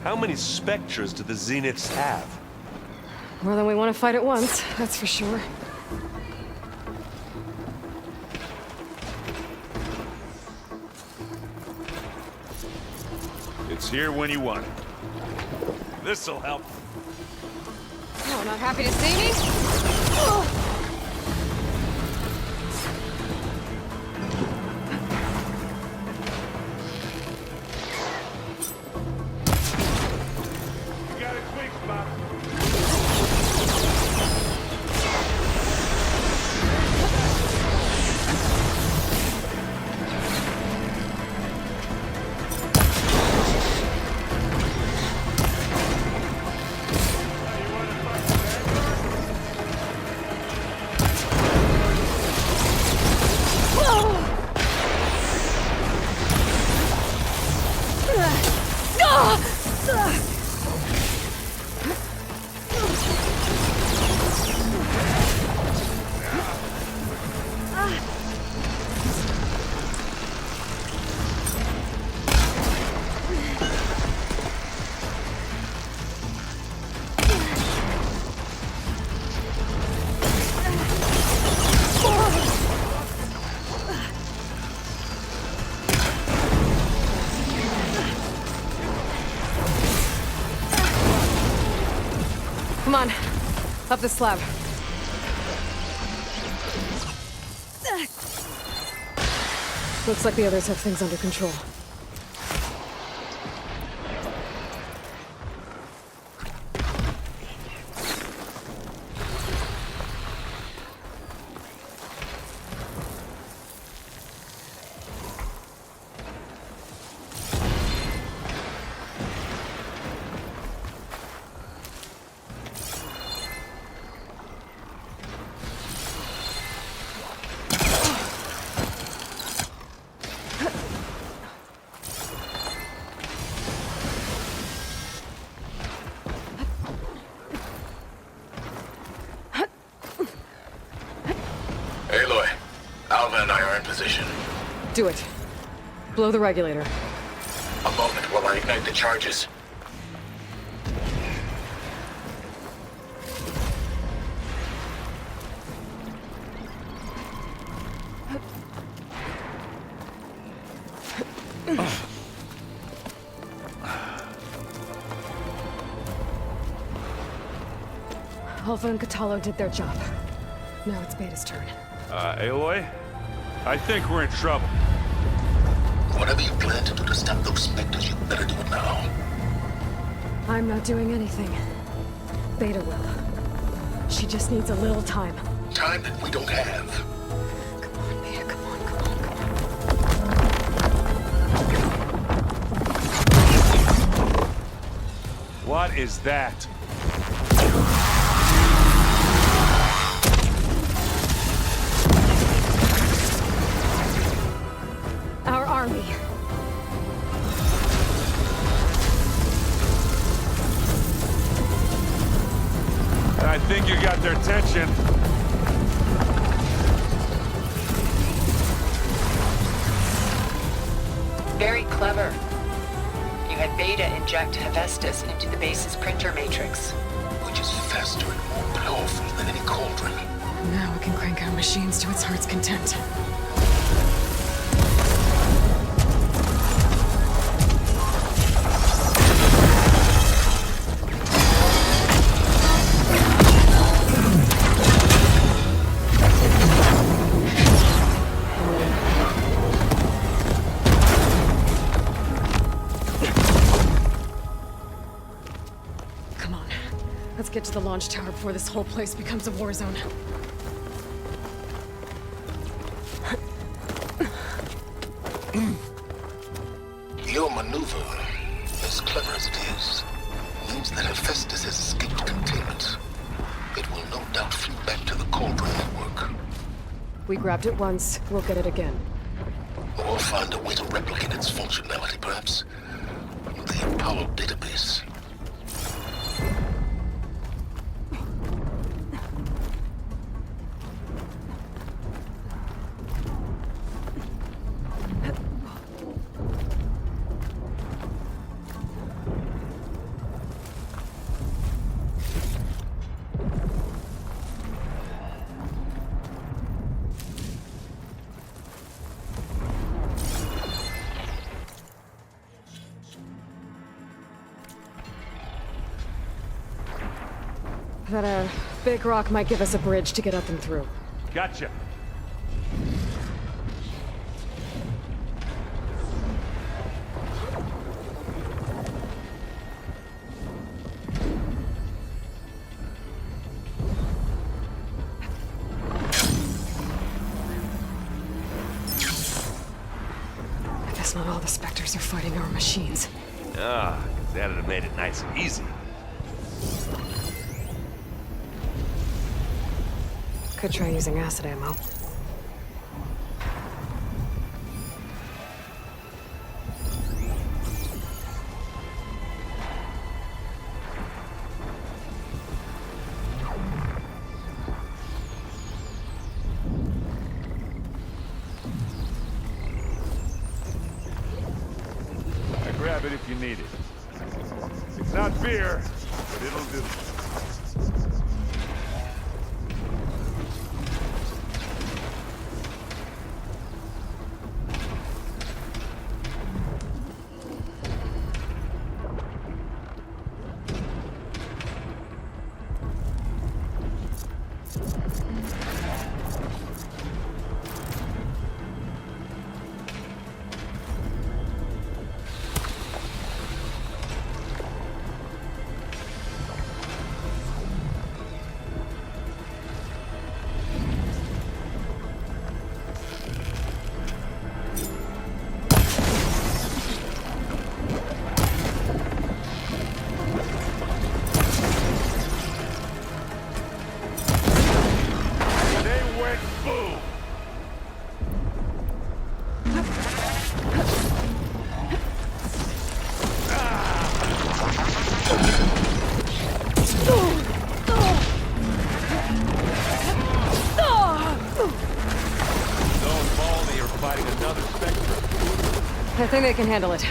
How many specters do the Zeniths have? More than we want to fight at once, that's for sure. It's here when you want it. This'll help. Oh, not happy to see me? Oh. Come on, up the slab. Looks like the others have things under control. Aloy, Alva and I are in position. Do it. Blow the regulator. A moment while I ignite the charges. Alva and Catalo did their job. Now it's Beta's turn. Aloy? I think we're in trouble. Whatever you plan to do to stop those specters, you better do it now. I'm not doing anything. Beta will. She just needs a little time. Time that we don't have. Come on, Beta, come on, come on, come on. What is that? Our army. I think you got their attention. Very clever. You had Beta inject Hephaestus into the base's printer matrix. Which is faster and more powerful than any cauldron. Now we can crank our machines to its heart's content. Let's get to the launch tower before this whole place becomes a war zone. Your maneuver, as clever as it is, means that Hephaestus has escaped containment. It will no doubt flee back to the cauldron network. We grabbed it once, we'll get it again. Or find a way to replicate its functionality, perhaps. The Apollo database. That, big rock might give us a bridge to get up and through. Gotcha. I guess not all the specters are fighting our machines. Ah, that'd have made it nice and easy. Could try using acid ammo. Grab it if you need it. It's not beer, but it'll do. I think they can handle it.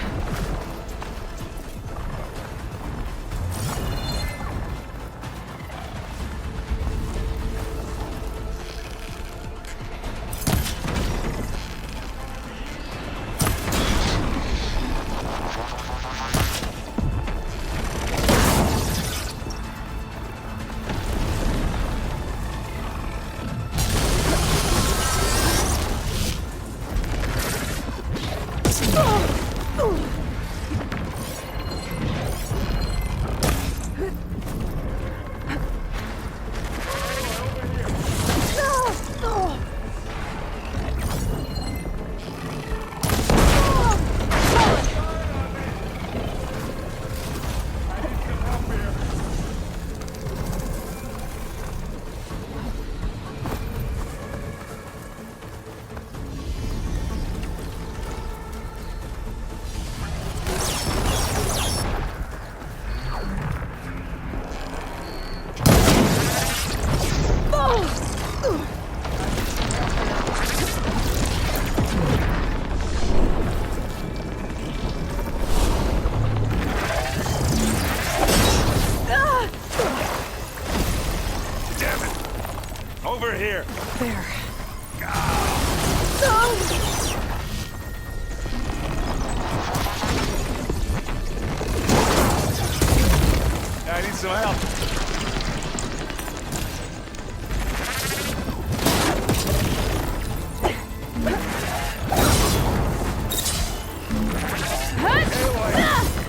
I need some help. Aloy,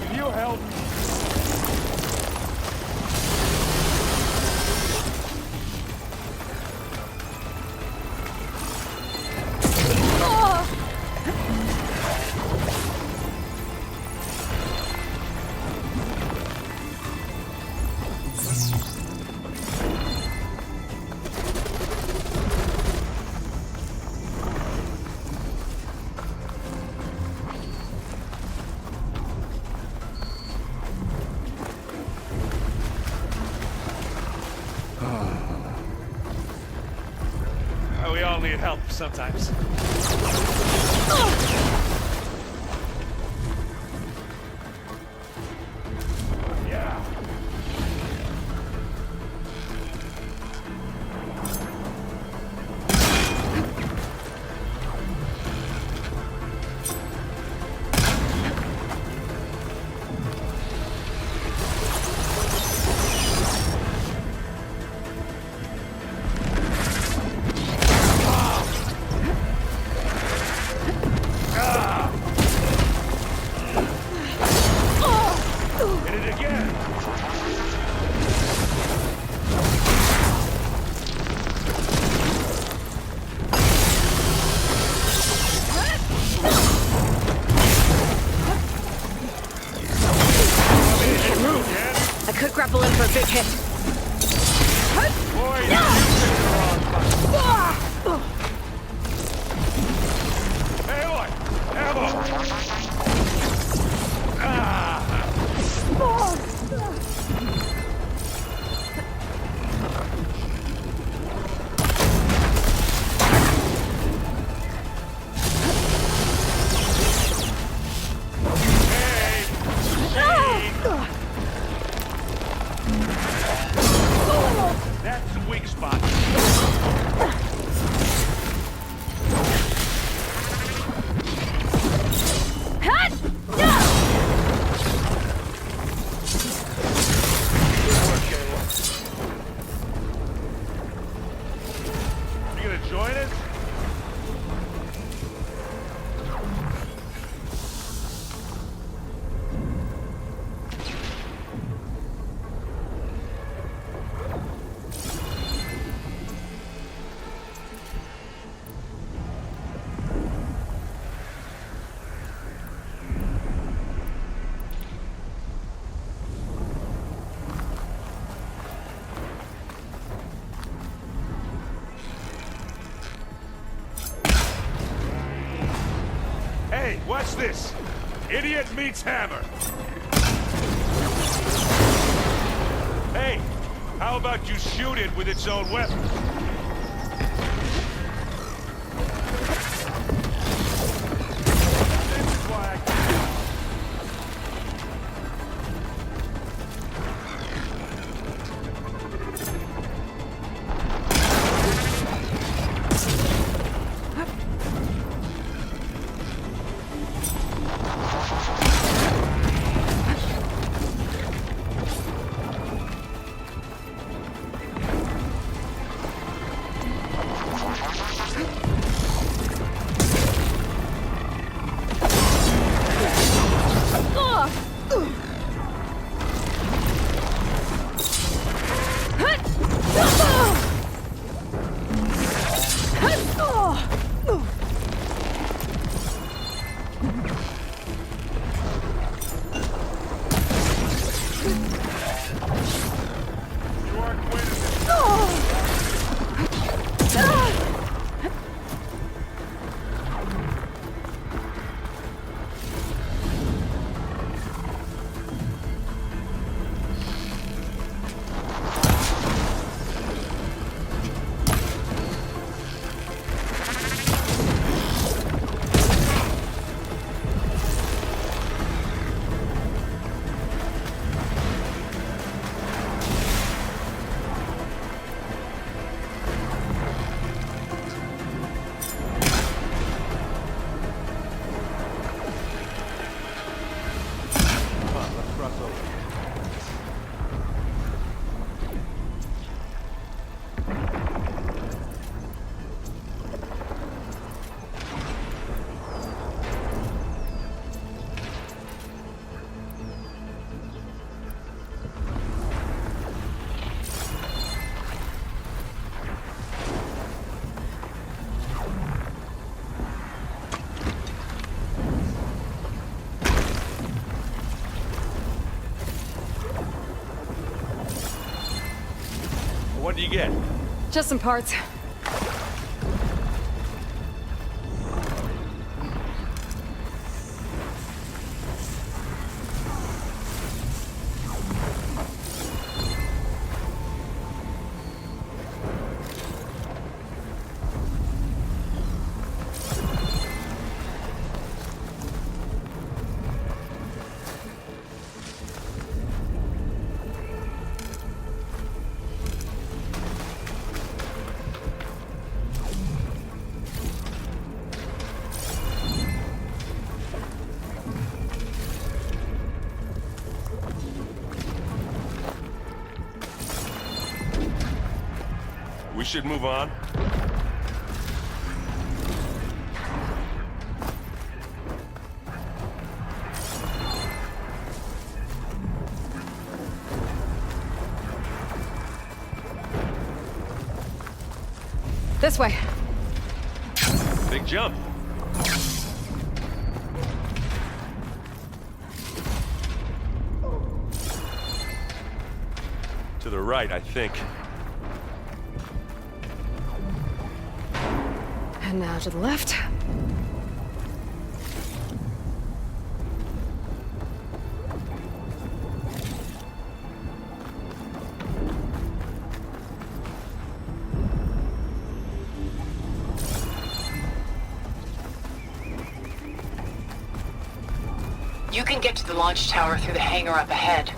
can you help? We all need help sometimes. Yeah. Grapple in for a big hit. Aloy! That's a weak spot. You gonna join us? Hey, watch this! Idiot meets hammer! Hey, how about you shoot it with its own weapon? This is why I... get? Just some parts. We should move on. This way. Big jump. To the right, I think. And now to the left. You can get to the launch tower through the hangar up ahead.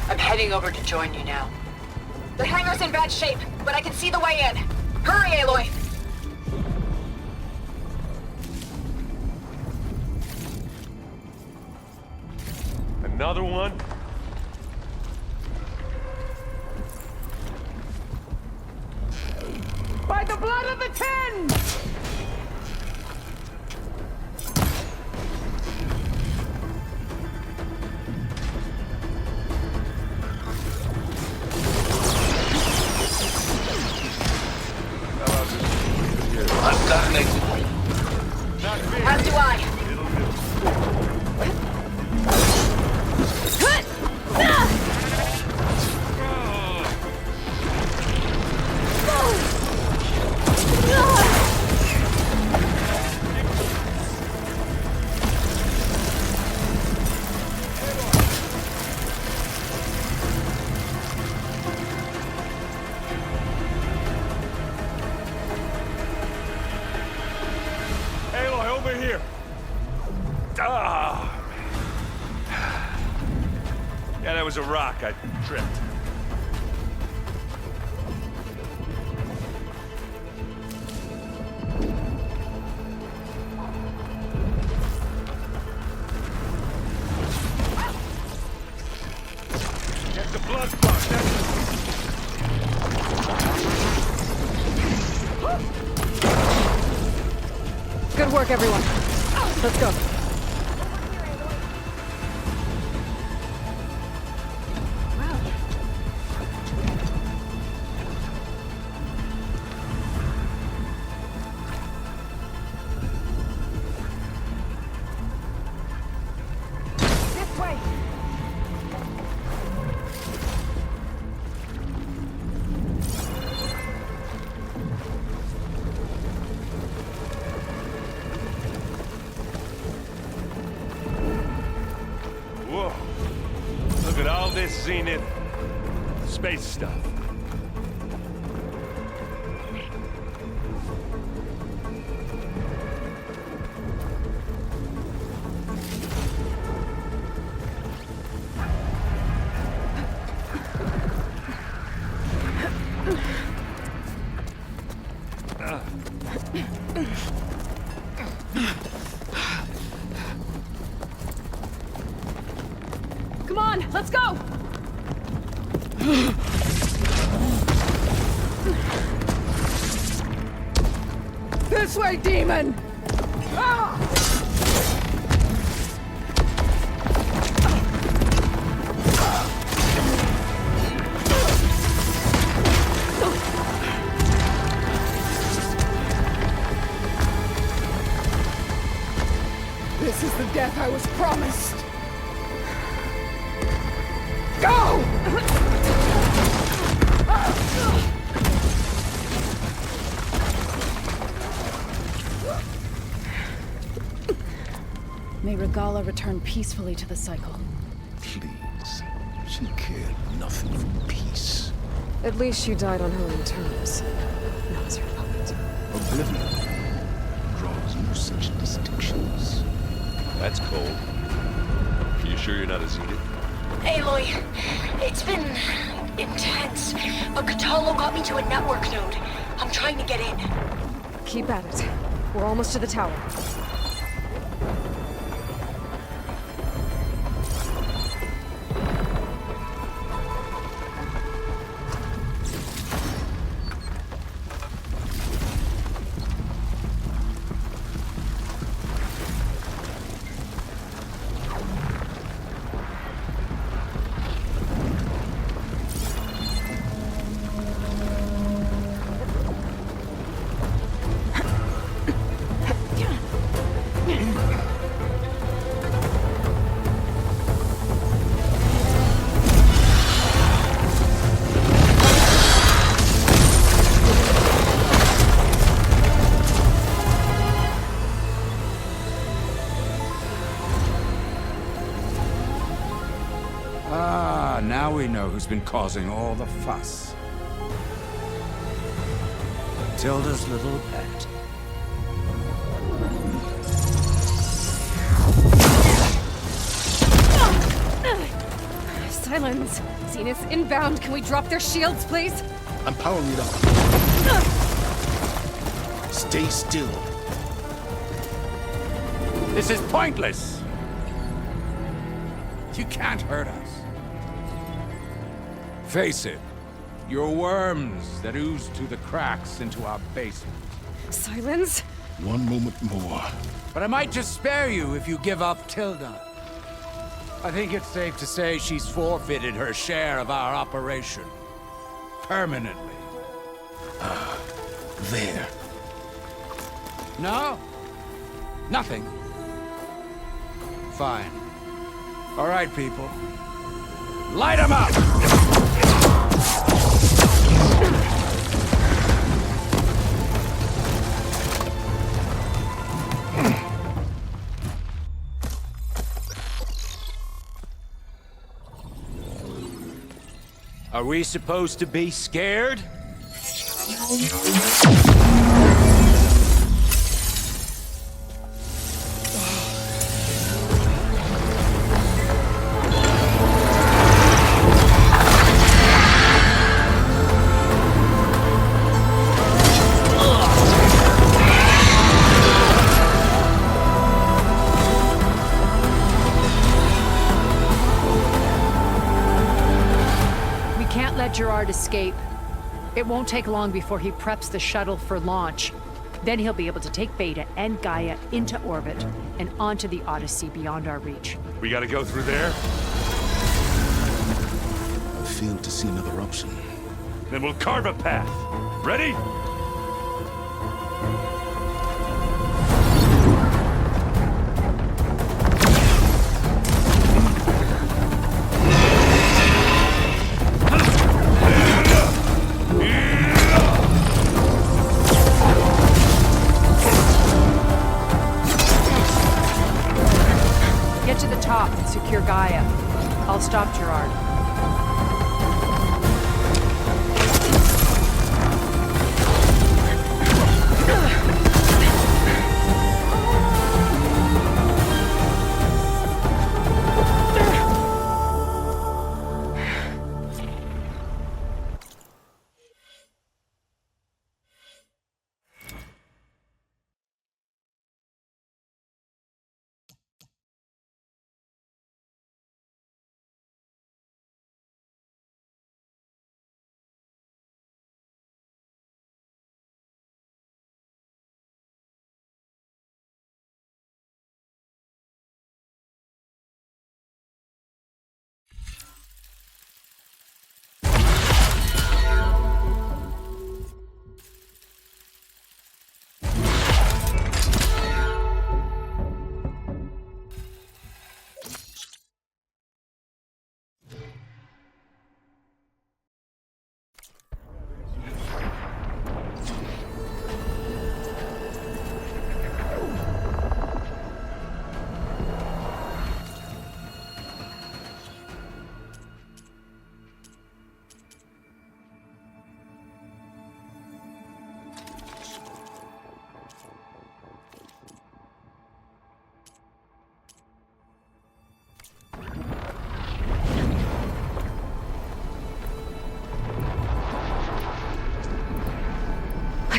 I'm heading over to join you now. The hangar's in bad shape, but I can see the way in. Hurry, Aloy! Another one? By the blood of the Ten! I've got an exit. As do I. Aloy, over here! Ah! Yeah, that was a rock. I tripped. That's the blood spot. Good work, everyone. Let's go. This way! Whoa. Look at all this Zenith space stuff. Come on, let's go! This way, demon! Ah! This is the death I was promised. Go! May Regala return peacefully to the cycle. Please. She cared nothing for peace. At least she died on her own terms, not as her puppet. Oblivion draws no such distinctions. That's cold. Are you sure you're not a Zealot? Aloy, it's been intense, but Katalo got me to a network node. I'm trying to get in. Keep at it. We're almost to the tower. Now we know who's been causing all the fuss. Tilda's little pet. Silence! Zenith's inbound. Can we drop their shields, please? I'm powering it up. Stay still. This is pointless! You can't hurt us. Face it, you're worms that ooze through the cracks into our basement. Silence? One moment more. But I might just spare you if you give up Tilda. I think it's safe to say she's forfeited her share of our operation. Permanently. There. No? Nothing. Fine. All right, people. Light 'em up! Are we supposed to be scared? Gerard escape. It won't take long before he preps the shuttle for launch. Then he'll be able to take Beta and Gaia into orbit and onto the Odyssey beyond our reach. We gotta go through there? I fail to see another option. Then we'll carve a path. Ready? Get to the top and secure Gaia. I'll stop Gerard.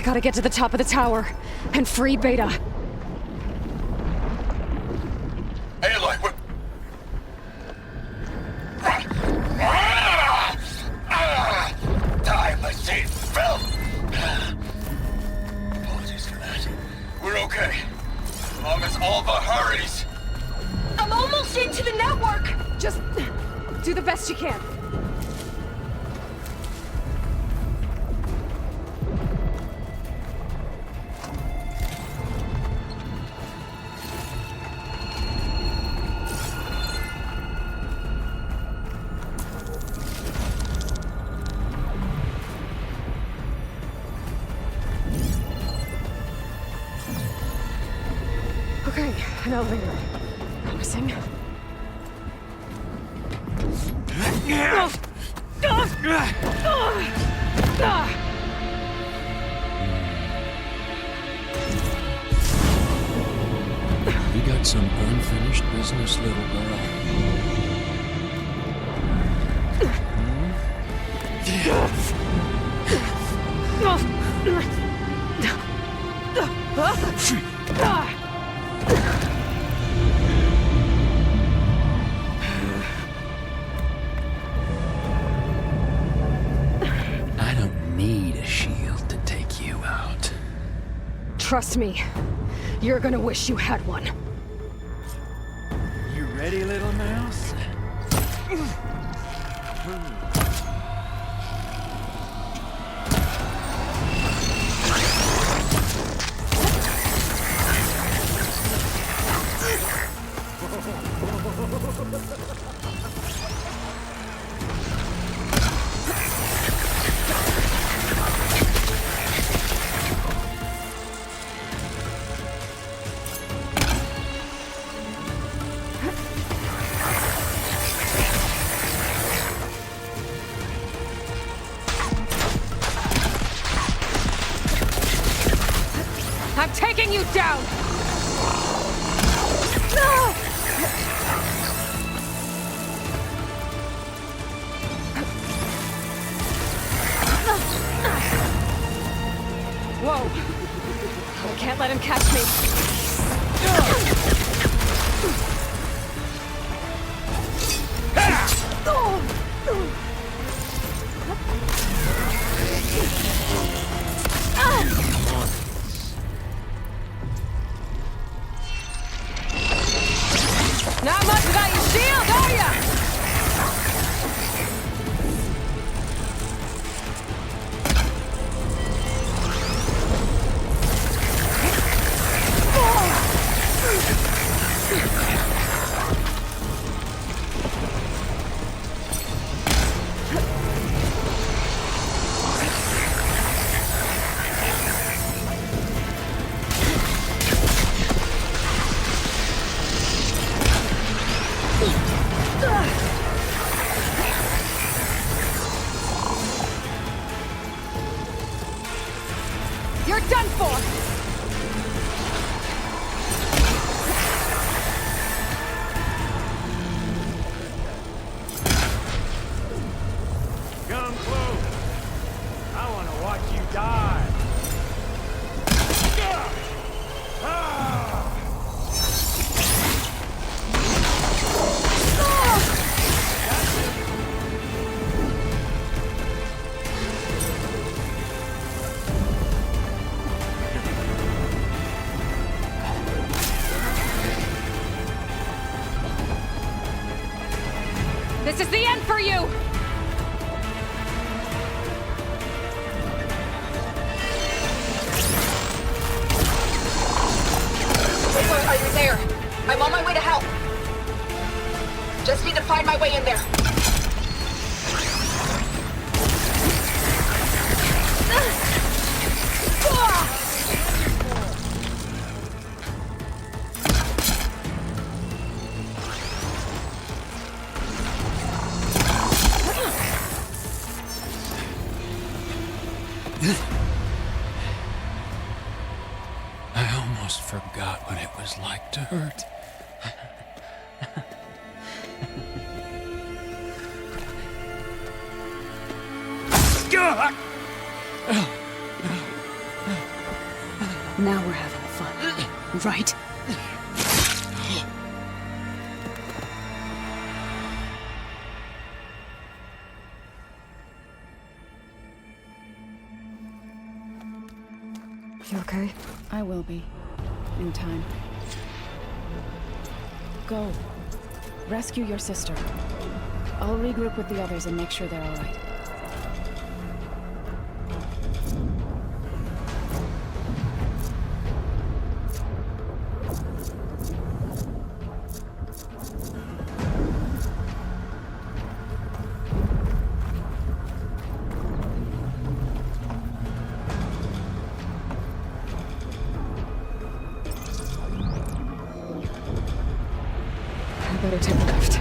gotta get to the top of the tower and free Beta. Hey, Aloy, what? Die, my seat fell. Apologies for that. We're okay. As long as all but hurries. I'm almost into the network! Just do the best you can. Okay, an elevator. Promising. You got some unfinished business, little girl. I don't need a shield to take you out. Trust me, you're gonna wish you had one. You ready, little mouse? I'm taking you down! Whoa! I can't let him catch me. Not much without your shield, are ya? You're done for! Come close. I want to watch you die. This is the end for you! Aloy, are you there? I'm on my way to help. Just need to find my way in there. I almost forgot what it was like to hurt. Now we're having fun, right? You okay? I will be. In time. Go. Rescue your sister. I'll regroup with the others and make sure they're all right. I better take a lift.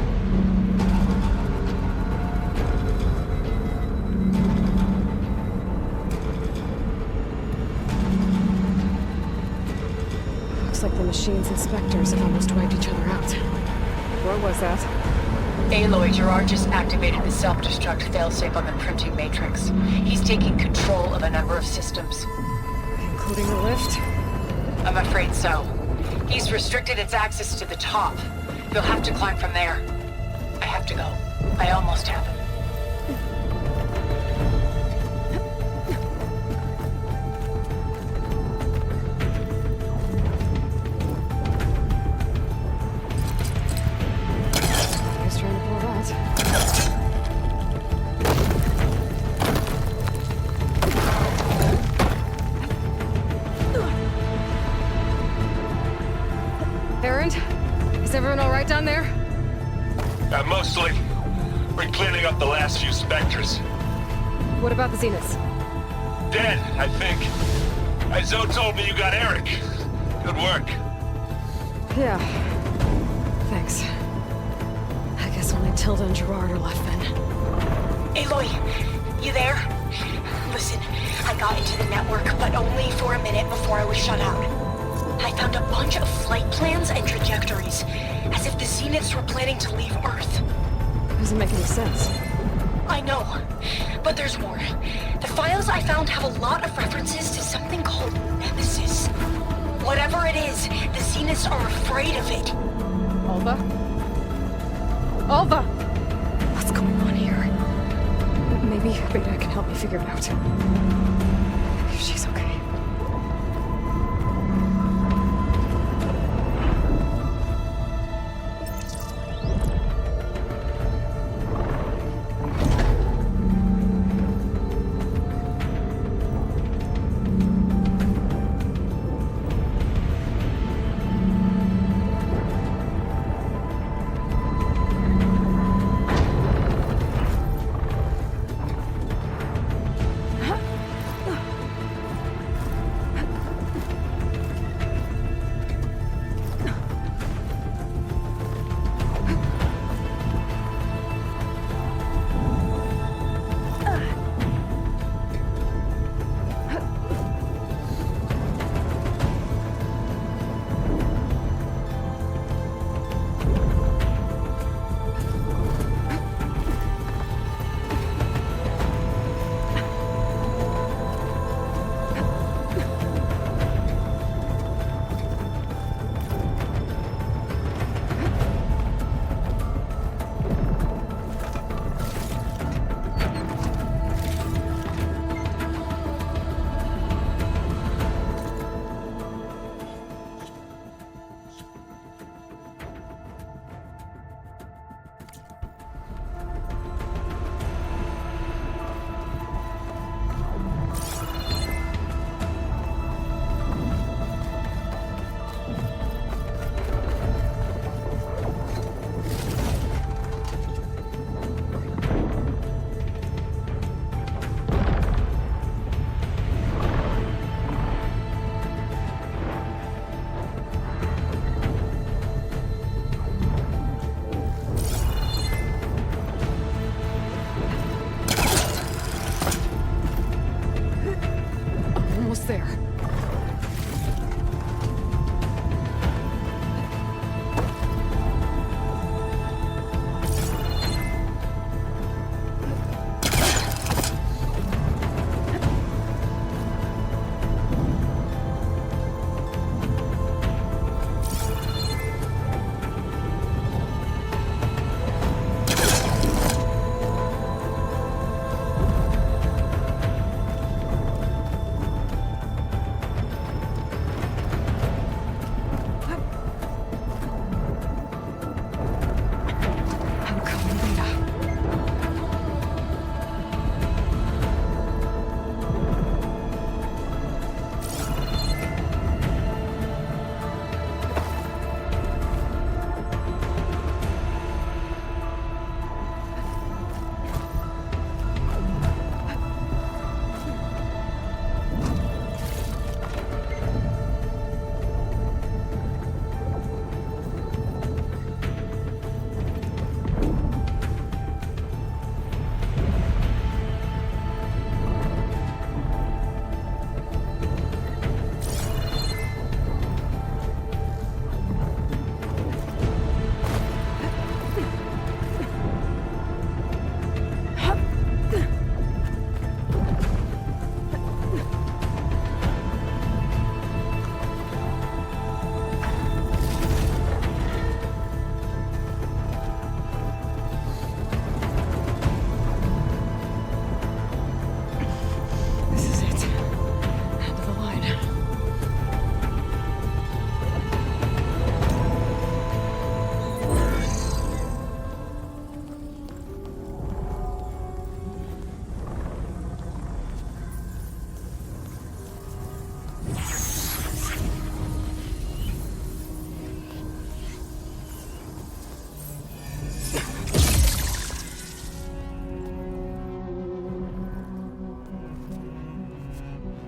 Looks like the machine's inspectors have almost wiped each other out. What was that? Aloy, Gerard just activated the self-destruct failsafe on the printing matrix. He's taking control of a number of systems. Including the lift? I'm afraid so. He's restricted its access to the top. You'll have to climb from there. I have to go. I almost have him. He's trying to pull that. Errand? Is everyone all right down there? Mostly. We're cleaning up the last few specters. What about the Zeniths? Dead, I think. Zoe told me you got Eric. Good work. Yeah. Thanks. I guess only Tilda and Gerard are left then. Aloy, you there? Listen, I got into the network, but only for a minute before I was shut out. I found a bunch of flight plans and trajectories, as if the Zeniths were planning to leave Earth. Doesn't make any sense. I know, but there's more. The files I found have a lot of references to something called Nemesis. Whatever it is, the Zeniths are afraid of it. Alva? Alva! What's going on here? Maybe Beta can help me figure it out. If she's okay.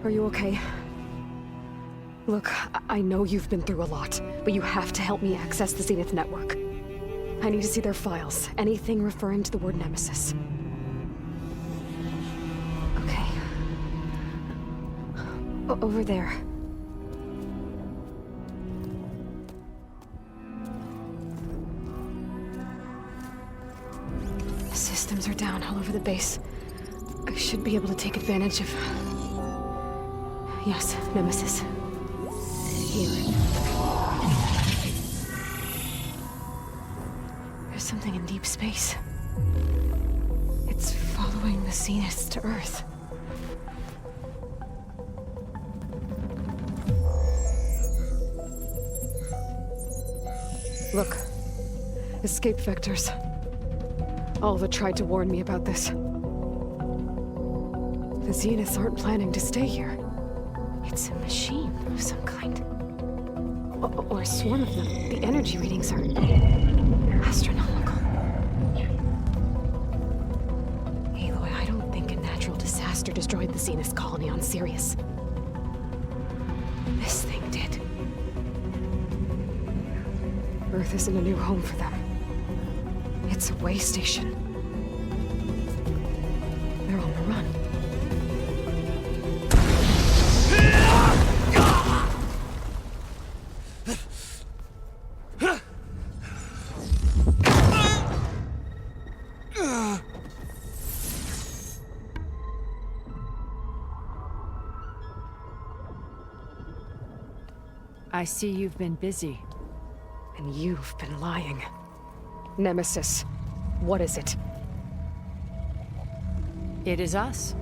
Are you okay? Look, I know you've been through a lot, but you have to help me access the Zenith network. I need to see their files. Anything referring to the word Nemesis. Okay. Over there. The systems are down all over the base. I should be able to take advantage of... Yes, Nemesis. Here. There's something in deep space. It's following the Zeniths to Earth. Look. Escape vectors. Alva tried to warn me about this. The Zeniths aren't planning to stay here. It's a machine of some kind. Or a swarm of them. The energy readings are astronomical. Aloy, I don't think a natural disaster destroyed the Zenith colony on Sirius. This thing did. Earth isn't a new home for them. It's a way station. They're on the run. I see you've been busy. And you've been lying. Nemesis, what is it? It is us.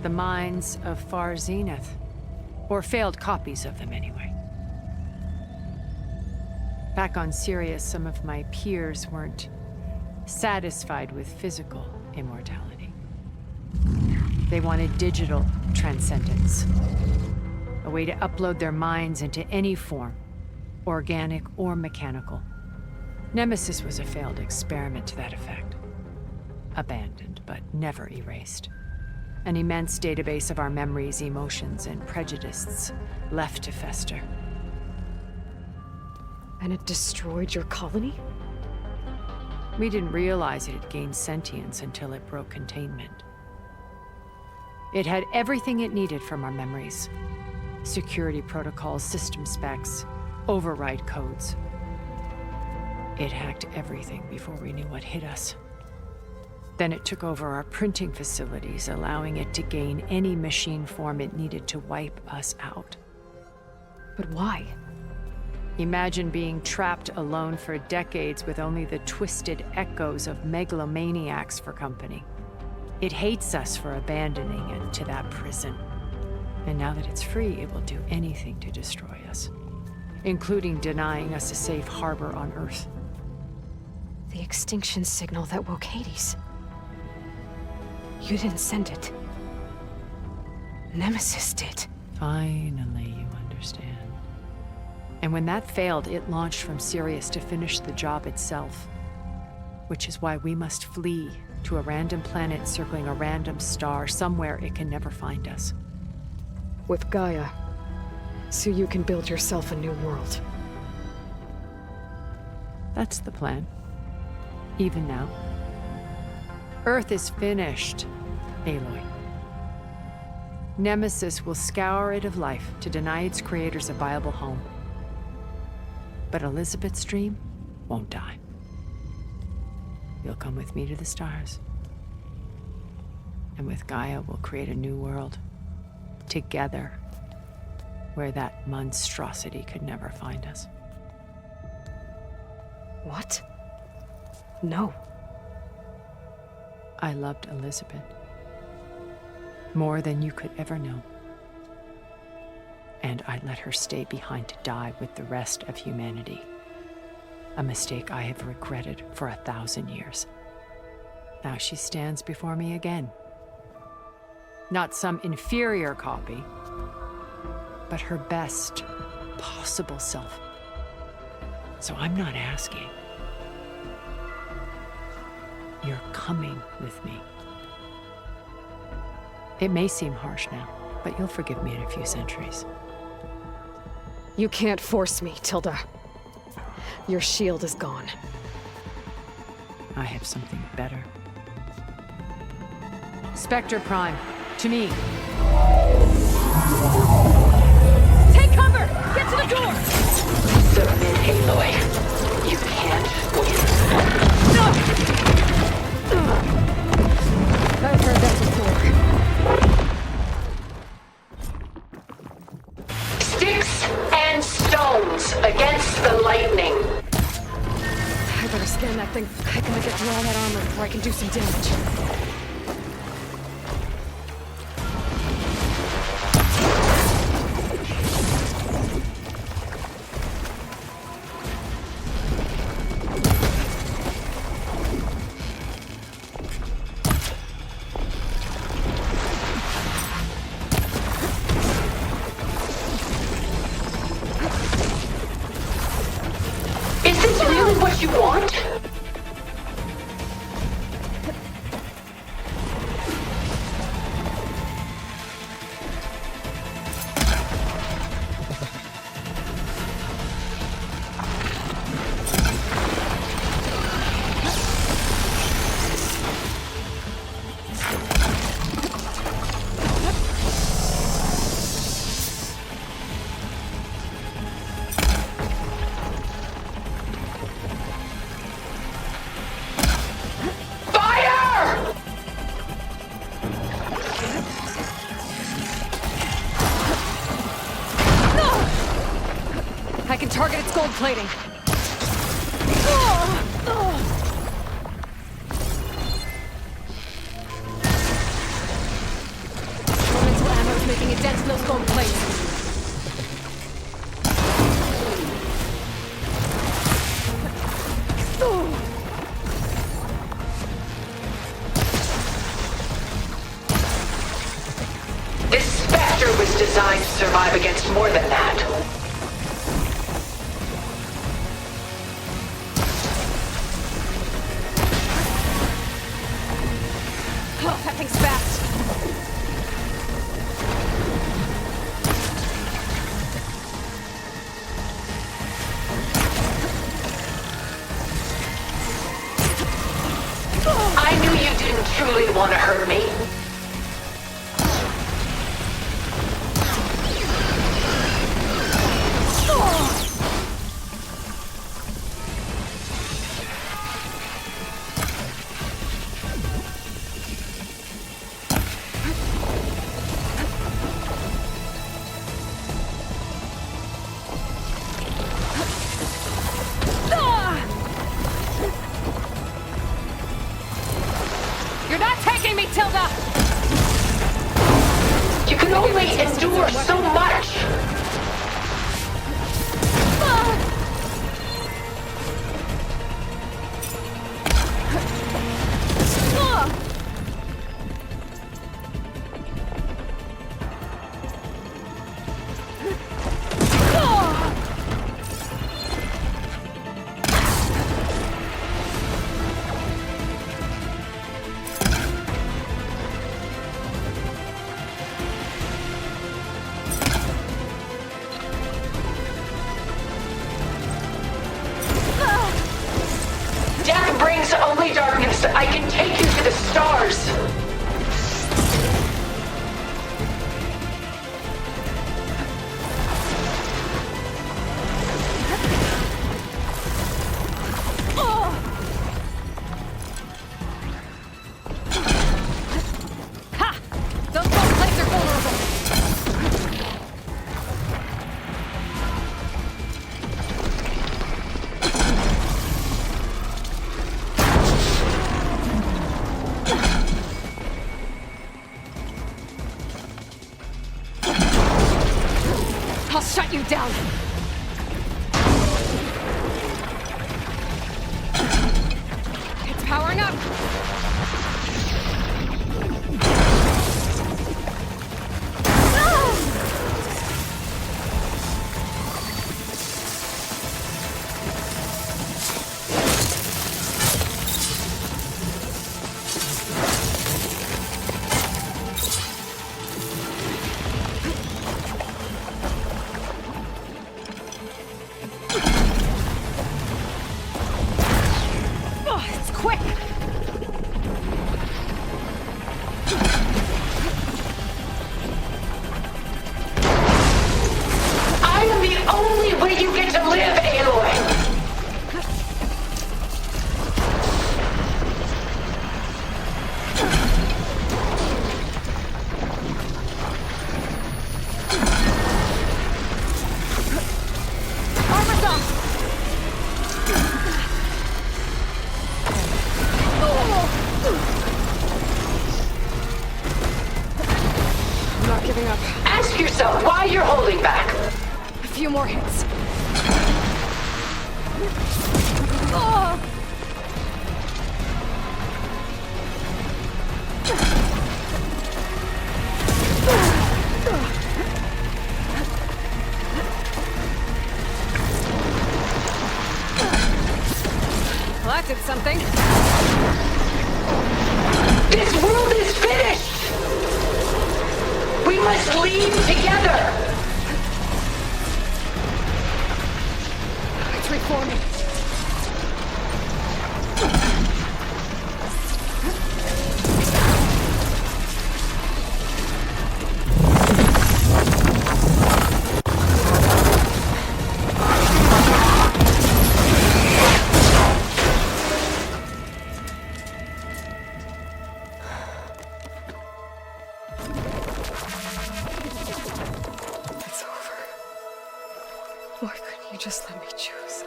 The minds of Far Zenith. Or failed copies of them, anyway. Back on Sirius, some of my peers weren't satisfied with physical immortality. They wanted digital transcendence. A way to upload their minds into any form, organic or mechanical. Nemesis was a failed experiment to that effect. Abandoned, but never erased. An immense database of our memories, emotions, and prejudices left to fester. And it destroyed your colony? We didn't realize it had gained sentience until it broke containment. It had everything it needed from our memories. Security protocols, system specs, override codes. It hacked everything before we knew what hit us. Then it took over our printing facilities, allowing it to gain any machine form it needed to wipe us out. But why? Imagine being trapped alone for decades with only the twisted echoes of megalomaniacs for company. It hates us for abandoning it to that prison. And now that it's free, it will do anything to destroy us, including denying us a safe harbor on Earth. The extinction signal that woke Hades. You didn't send it. Nemesis did. Finally, you understand. And when that failed, it launched from Sirius to finish the job itself. Which is why we must flee to a random planet circling a random star somewhere it can never find us. With Gaia, so you can build yourself a new world. That's the plan. Even now. Earth is finished, Aloy. Nemesis will scour it of life to deny its creators a viable home. But Elizabeth's dream won't die. You'll come with me to the stars. And with Gaia, we'll create a new world. Together. Where that monstrosity could never find us. What? No. I loved Elizabeth. More than you could ever know. And I let her stay behind to die with the rest of humanity. A mistake I have regretted for 1,000 years. Now she stands before me again. Not some inferior copy, but her best possible self. So I'm not asking. You're coming with me. It may seem harsh now, but you'll forgive me in a few centuries. You can't force me, Tilda. Your shield is gone. I have something better. Spectre Prime, to me. Take cover! Get to the door! Submit, Aloy. You can't win. I've heard that before. Sticks and stones against the lightning. I better scan that thing. I gotta get through all that armor before I can do some damage. Is this really what you want? I can target its gold plating. Elemental ammo's making a dent in those gold plates. This Spectre was designed to survive against more than that. Oh, that thing's fast. I knew you didn't truly want to hurt me. You're not taking me, Tilda! You can only endure so much! Death brings only darkness. I can take you to the stars. Ha! Those gold plates are vulnerable. I'll shut you down. It's powering up. few more hits. Oh! Well, that did something. This world is finished! We must leave together! It's reforming. Why couldn't you just let me choose?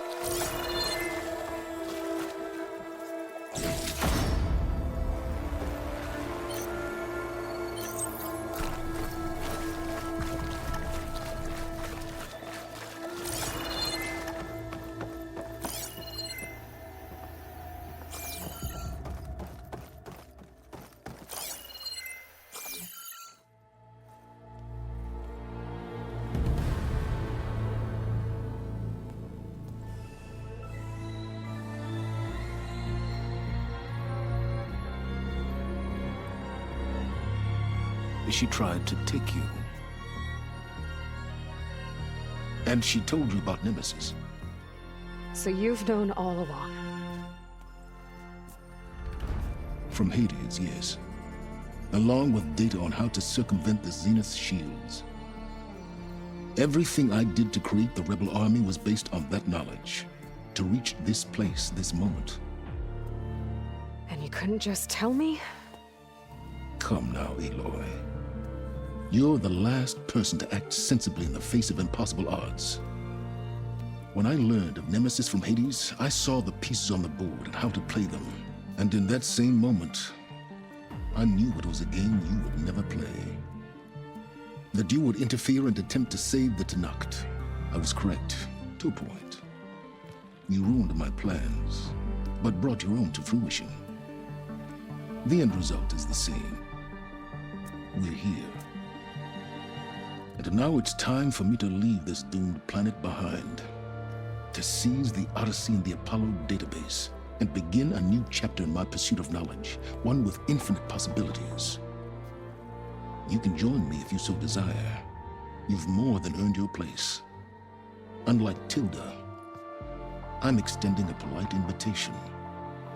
She tried to take you. And she told you about Nemesis. So you've known all along. From Hades, yes. Along with data on how to circumvent the Zenith shields. Everything I did to create the rebel army was based on that knowledge. To reach this place, this moment. And you couldn't just tell me? Come now, Aloy. You're the last person to act sensibly in the face of impossible odds. When I learned of Nemesis from Hades, I saw the pieces on the board and how to play them. And in that same moment, I knew it was a game you would never play. That you would interfere and attempt to save the Tenakth. I was correct, to a point. You ruined my plans, but brought your own to fruition. The end result is the same. We're here. And now it's time for me to leave this doomed planet behind. To seize the Odyssey and the Apollo database, and begin a new chapter in my pursuit of knowledge, one with infinite possibilities. You can join me if you so desire. You've more than earned your place. Unlike Tilda, I'm extending a polite invitation.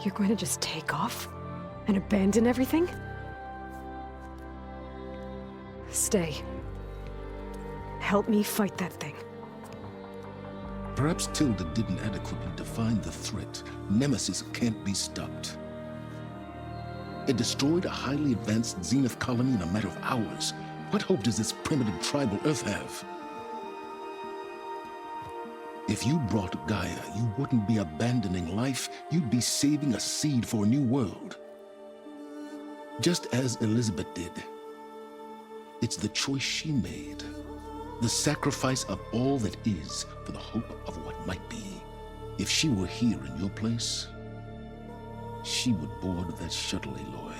You're going to just take off? And abandon everything? Stay. Help me fight that thing. Perhaps Tilda didn't adequately define the threat. Nemesis can't be stopped. It destroyed a highly advanced Zenith colony in a matter of hours. What hope does this primitive tribal Earth have? If you brought Gaia, you wouldn't be abandoning life, you'd be saving a seed for a new world. Just as Elizabeth did. It's the choice she made. The sacrifice of all that is for the hope of what might be. If she were here in your place, she would board that shuttle, Aloy.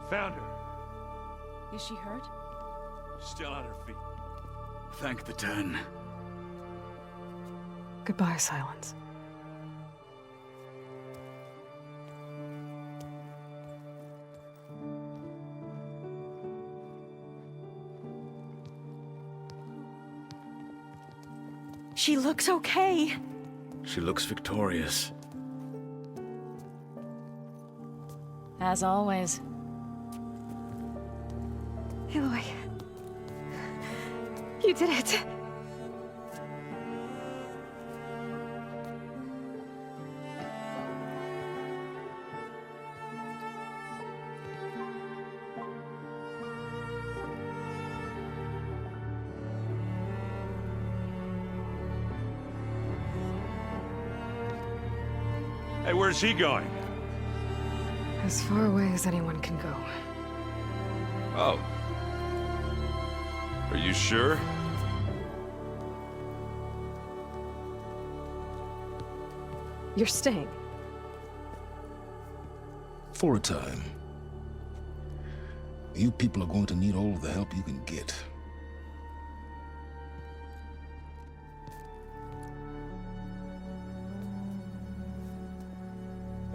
Found her. Is she hurt? Still on her feet. Thank the 10. Goodbye, Silence. She looks okay. She looks victorious. As always. Aloy. You did it. Hey, where's he going? As far away as anyone can go. Oh. Are you sure? You're staying. For a time. You people are going to need all of the help you can get.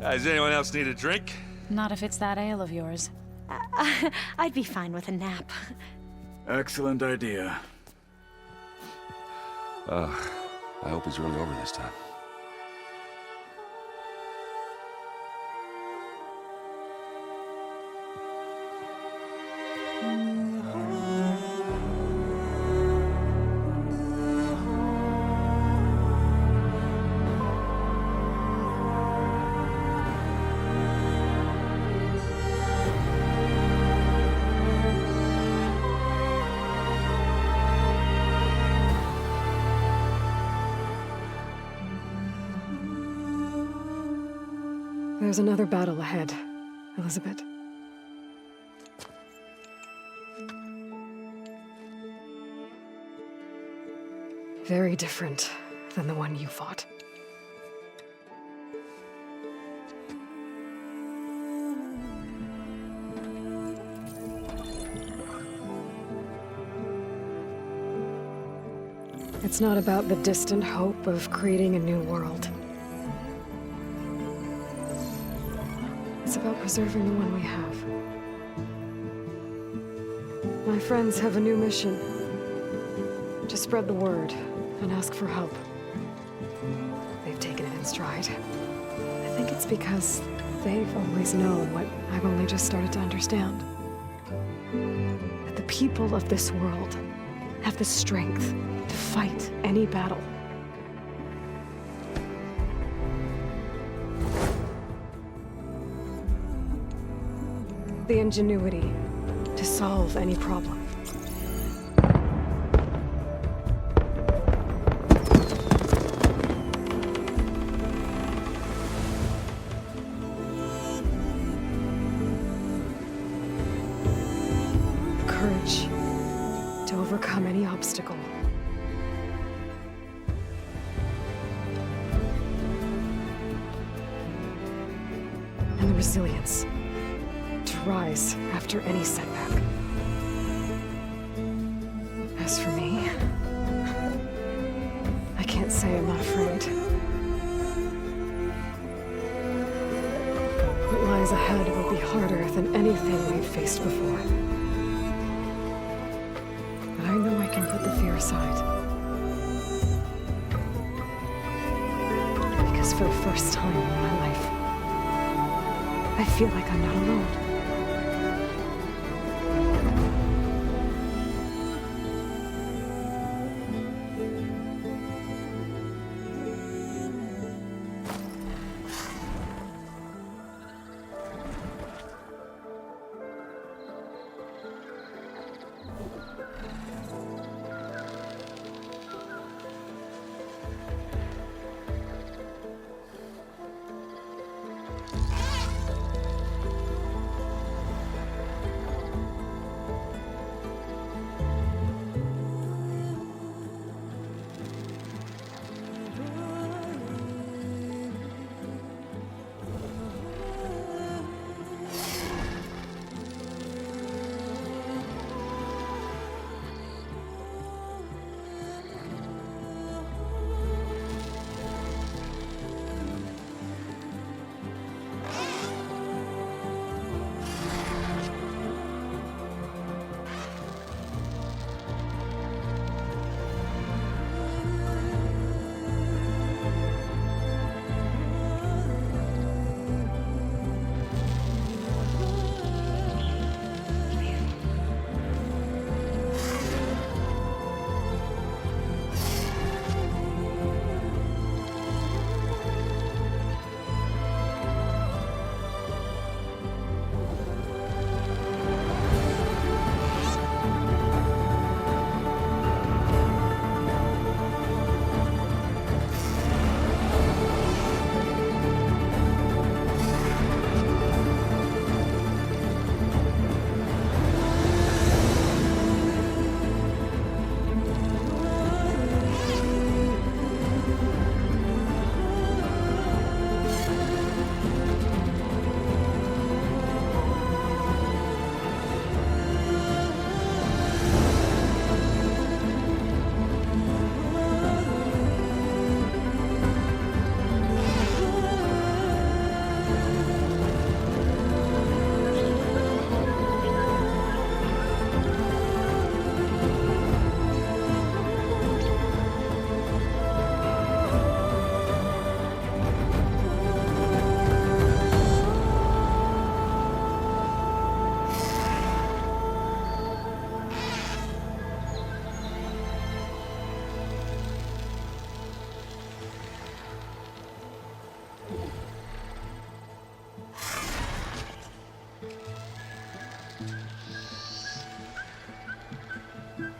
Does anyone else need a drink? Not if it's that ale of yours. I'd be fine with a nap. Excellent idea. I hope it's really over this time. There's another battle ahead, Elizabeth. Very different than the one you fought. It's not about the distant hope of creating a new world. It's about preserving the one we have. My friends have a new mission. To spread the word and ask for help. They've taken it in stride. I think it's because they've always known what I've only just started to understand. That the people of this world have the strength to fight any battle. The ingenuity to solve any problem. Courage to overcome any obstacle. And the resilience to rise after any setback. As for me, I can't say I'm not afraid. What lies ahead will be harder than anything we've faced before. But I know I can put the fear aside. Because for the first time in my life, I feel like I'm not alone.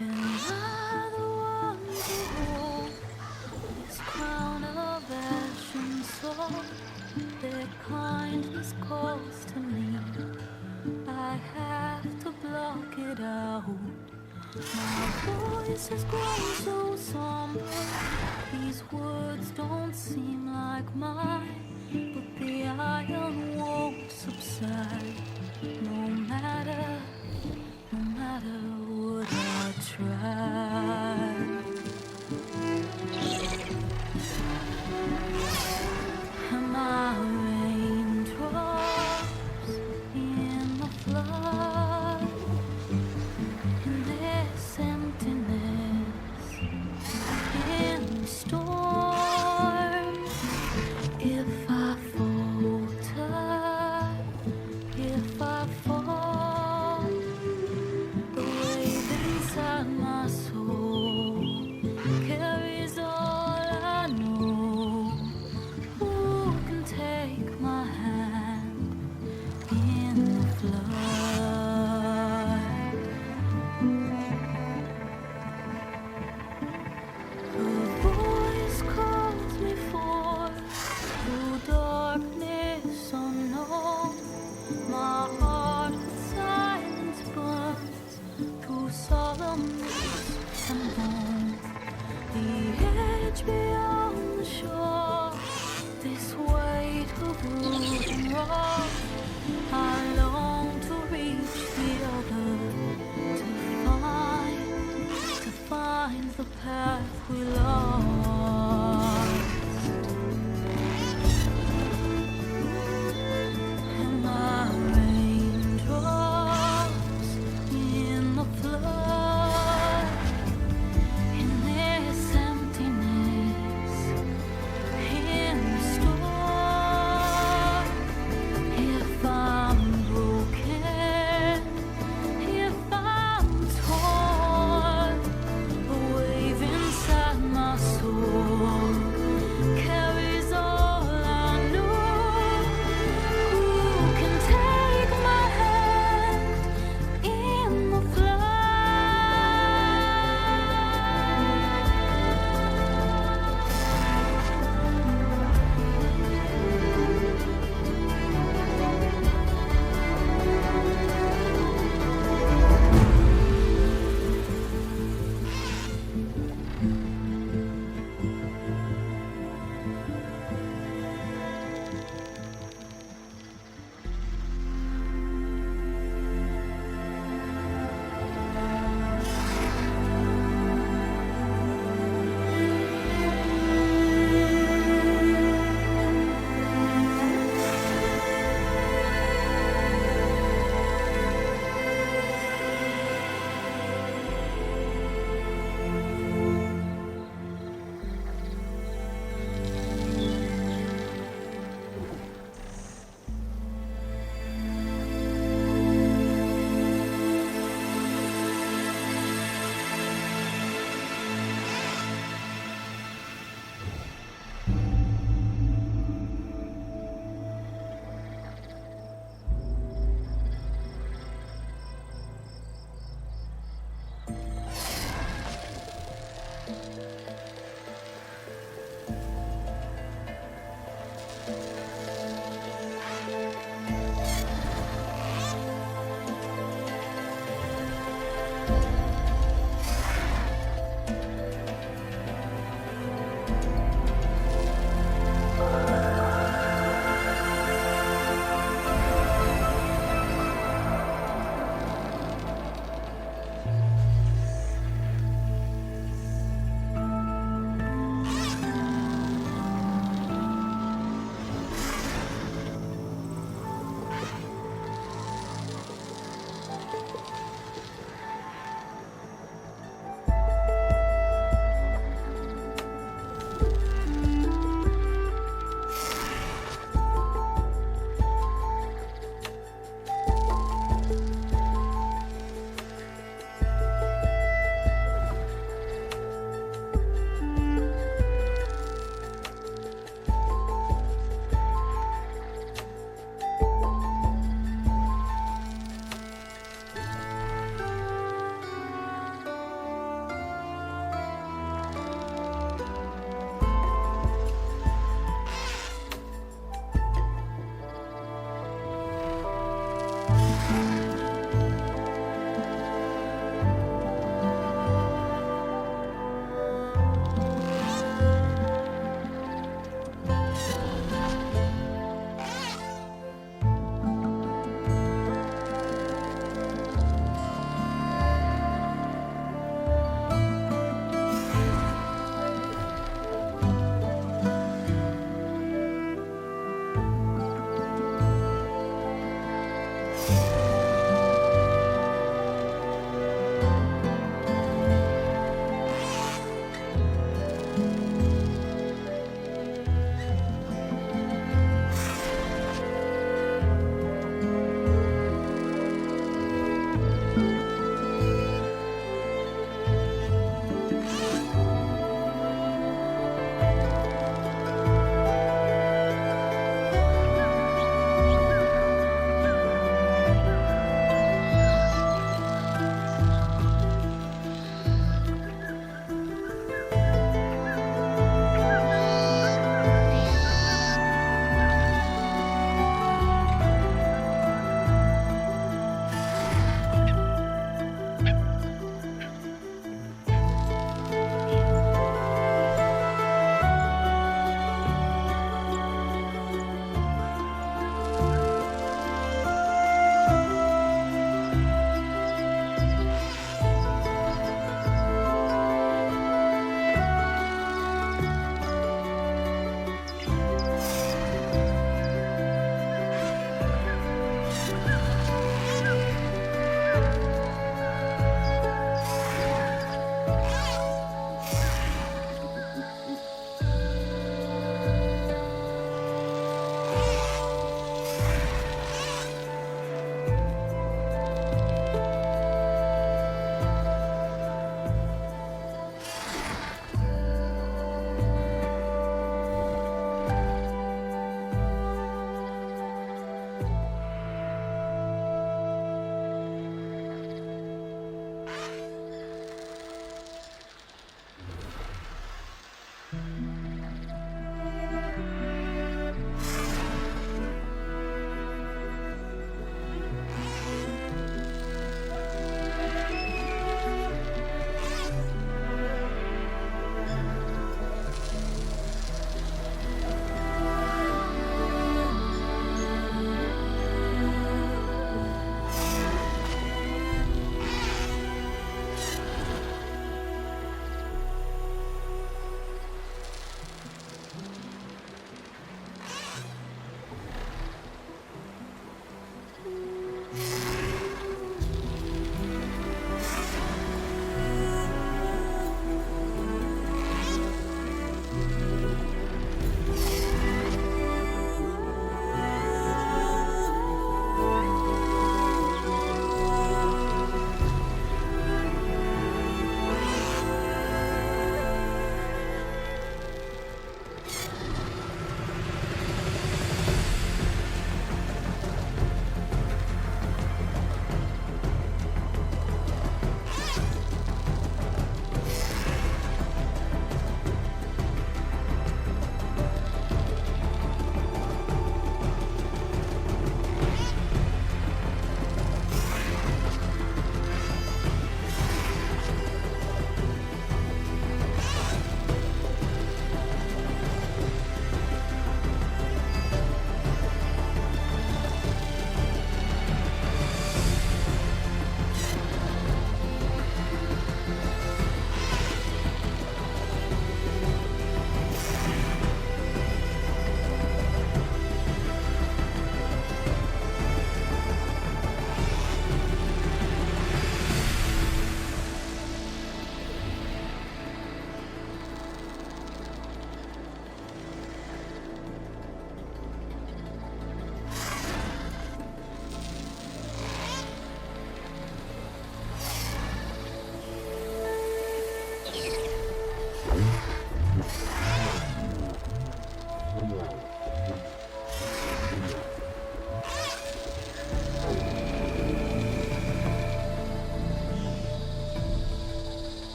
And I, the one who holds this crown of ash and soul, their kindness calls to me. I have to block it out. My voice has grown so somber. These words don't seem like mine, but the iron won't subside. No matter what I try. Am I raindrops in the flood? In this emptiness, in the storm. If I falter, if I fall, the wave inside my soul carries all I know. Who can take my hand in the flood? A voice calls me forth through darkness unknown. My heart with silence burns through solemnness and home. The edge beyond the shore, this weight of root and rock. I long to reach the other, to find the path we lost. Am I raindrops in the flood? In this emptiness, in the storm. If I'm broken, if I'm torn, a wave inside my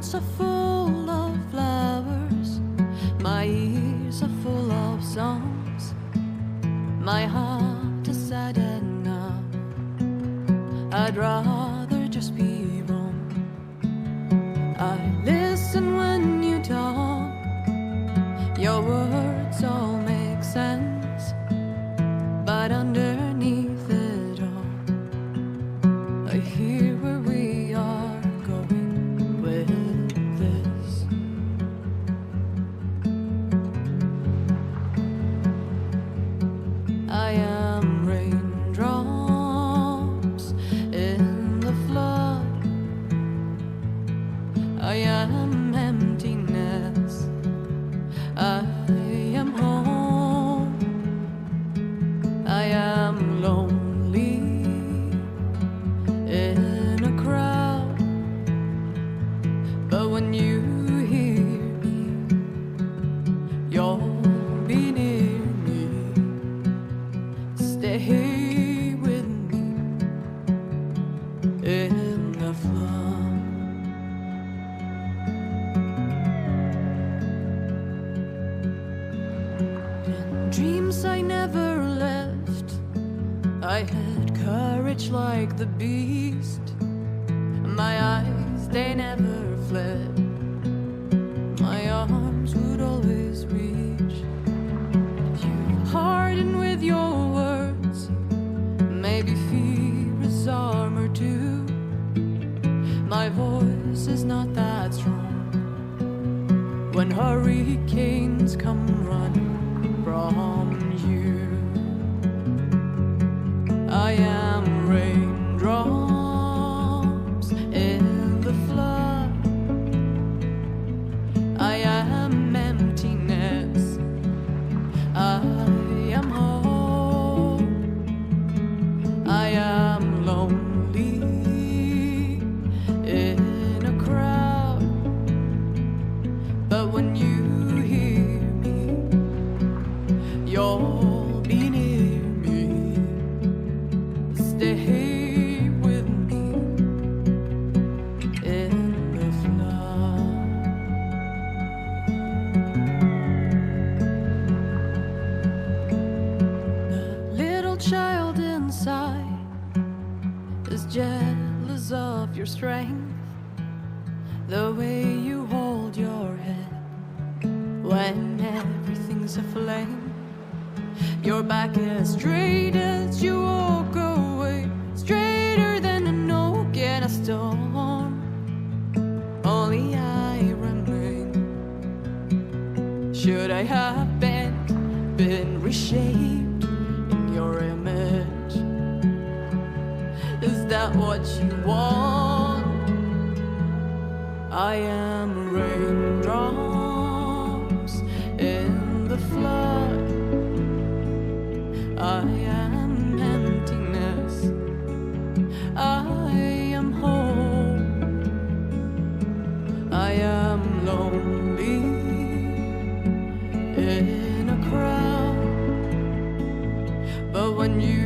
hands are full of flowers, my ears are full of songs, my heart is sad enough. I'd rather just be wrong. I listen when you talk, your words all make sense, but underneath it all, I hear where we are going with this. I am raindrops in the flood. I am emptiness. I am home. I am lonely in a crowd. But when you hear me, you'll be near me. Stay with me in the flood. In dreams I never left, I had courage like the beast. My eyes, they never fled. My arms would always reach. You harden with your words. Maybe fear is armor too. My voice is not that strong. When hurricanes come running from you, I am raindrops in the flood. I am emptiness. I am home. I am lonely in a crowd. But when you hear me, you'll be near me. Stay with me in the flood. The little child inside is jealous of your strength, the way you hold your head when everything's aflame. Your back is straight as you walk away, straighter than an oak in a storm. Only I remain. Should I have been reshaped in your image? Is that what you want? I am raindrops in the flood. I am emptiness. I am home. I am lonely in a crowd. But when you